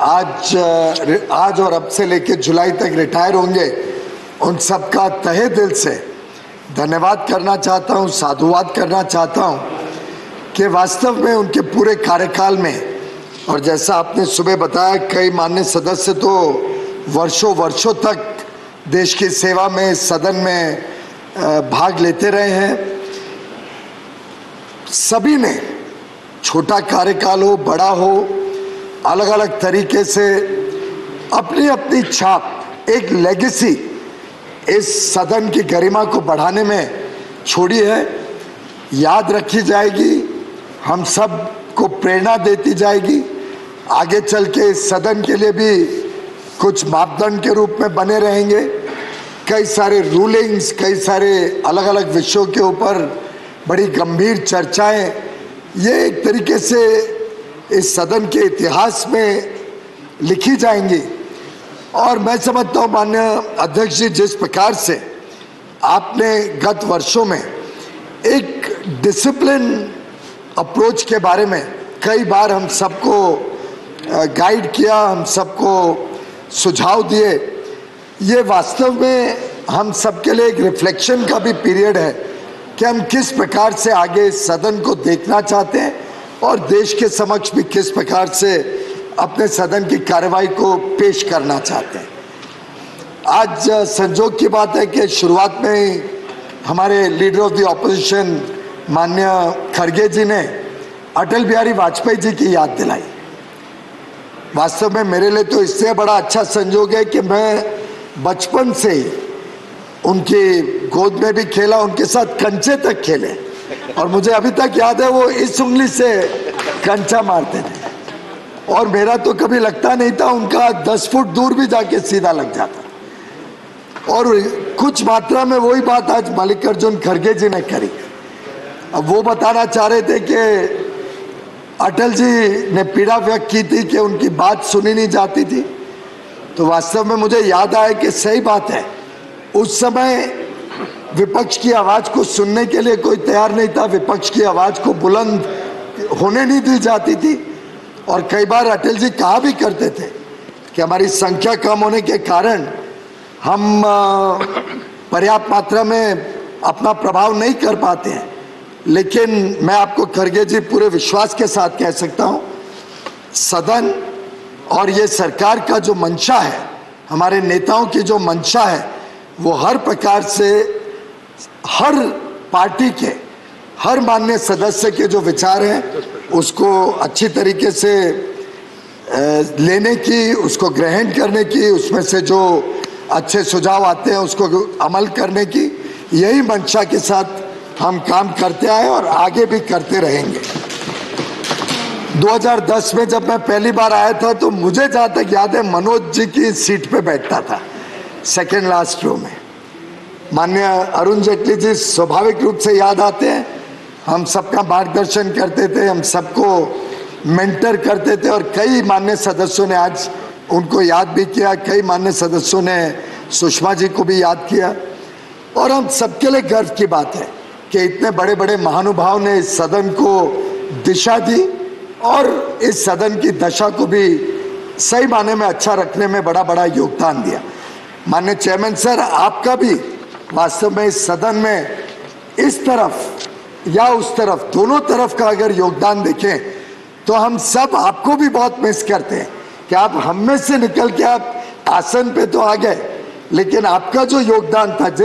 आज और अब से लेकर जुलाई तक रिटायर होंगे, उन सबका तहे दिल से धन्यवाद करना चाहता हूं, साधुवाद करना चाहता हूं कि वास्तव में उनके पूरे कार्यकाल में, और जैसा आपने सुबह बताया, कई माननीय सदस्य तो वर्षों तक देश की सेवा में, सदन में भाग लेते रहे हैं। सभी ने, छोटा कार्यकाल हो, बड़ा हो, अलग अलग तरीके से अपनी अपनी छाप, एक लेगेसी इस सदन की गरिमा को बढ़ाने में छोड़ी है। याद रखी जाएगी, हम सब को प्रेरणा देती जाएगी। आगे चल के इस सदन के लिए भी कुछ मापदंड के रूप में बने रहेंगे। कई सारे रूलिंग्स, कई सारे अलग अलग विषयों के ऊपर बड़ी गंभीर चर्चाएं, ये एक तरीके से इस सदन के इतिहास में लिखी जाएंगी। और मैं समझता हूँ माननीय अध्यक्ष जी, जिस प्रकार से आपने गत वर्षों में एक डिसिप्लिन अप्रोच के बारे में कई बार हम सबको गाइड किया, हम सबको सुझाव दिए, ये वास्तव में हम सबके लिए एक रिफ्लेक्शन का भी पीरियड है कि हम किस प्रकार से आगे सदन को देखना चाहते हैं और देश के समक्ष भी किस प्रकार से अपने सदन की कार्रवाई को पेश करना चाहते हैं। आज संजोग की बात है कि शुरुआत में ही हमारे लीडर ऑफ द ऑपोजिशन माननीय खड़गे जी ने अटल बिहारी वाजपेयी जी की याद दिलाई। वास्तव में मेरे लिए तो इससे बड़ा अच्छा संजोग है कि मैं बचपन से ही उनकी गोद में भी खेला, उनके साथ कंचे तक खेले, और मुझे अभी तक याद है वो इस उंगली से कंचा मारते थे और मेरा तो कभी लगता नहीं था, उनका 10 फुट दूर भी जाके सीधा लग जाता। और कुछ मात्रा में वही बात आज मल्लिकार्जुन खड़गे जी ने करी। अब वो बताना चाह रहे थे कि अटल जी ने पीड़ा व्यक्त की थी कि उनकी बात सुनी नहीं जाती थी, तो वास्तव में मुझे याद आया कि सही बात है, उस समय विपक्ष की आवाज को सुनने के लिए कोई तैयार नहीं था, विपक्ष की आवाज को बुलंद होने नहीं दी जाती थी। और कई बार अटल जी कहा भी करते थे कि हमारी संख्या कम होने के कारण हम पर्याप्त मात्रा में अपना प्रभाव नहीं कर पाते हैं। लेकिन मैं आपको खड़गे जी पूरे विश्वास के साथ कह सकता हूं, सदन और ये सरकार का जो मंशा है, हमारे नेताओं की जो मंशा है, वो हर प्रकार से हर पार्टी के हर माननीय सदस्य के जो विचार हैं उसको अच्छी तरीके से लेने की, उसको ग्रहण करने की, उसमें से जो अच्छे सुझाव आते हैं उसको अमल करने की, यही मंशा के साथ हम काम करते आए और आगे भी करते रहेंगे। 2010 में जब मैं पहली बार आया था तो मुझे जहाँ तक याद है मनोज जी की सीट पे बैठता था, सेकेंड लास्ट रो में। माननीय अरुण जेटली जी स्वाभाविक रूप से याद आते हैं, हम सबका मार्गदर्शन करते थे, हम सबको मेंटर करते थे, और कई माननीय सदस्यों ने आज उनको याद भी किया, कई माननीय सदस्यों ने सुषमा जी को भी याद किया। और हम सबके लिए गर्व की बात है कि इतने बड़े बड़े महानुभाव ने इस सदन को दिशा दी और इस सदन की दशा को भी सही माने में अच्छा रखने में बड़ा बड़ा योगदान दिया। माननीय चेयरमैन सर, आपका भी वास्तव में इस सदन में इस तरफ या उस तरफ, दोनों तरफ का अगर योगदान देखें तो हम सब आपको भी बहुत मिस करते हैं कि आप हम में से निकल के आप आसन पे तो आ गए, लेकिन आपका जो योगदान था, जिस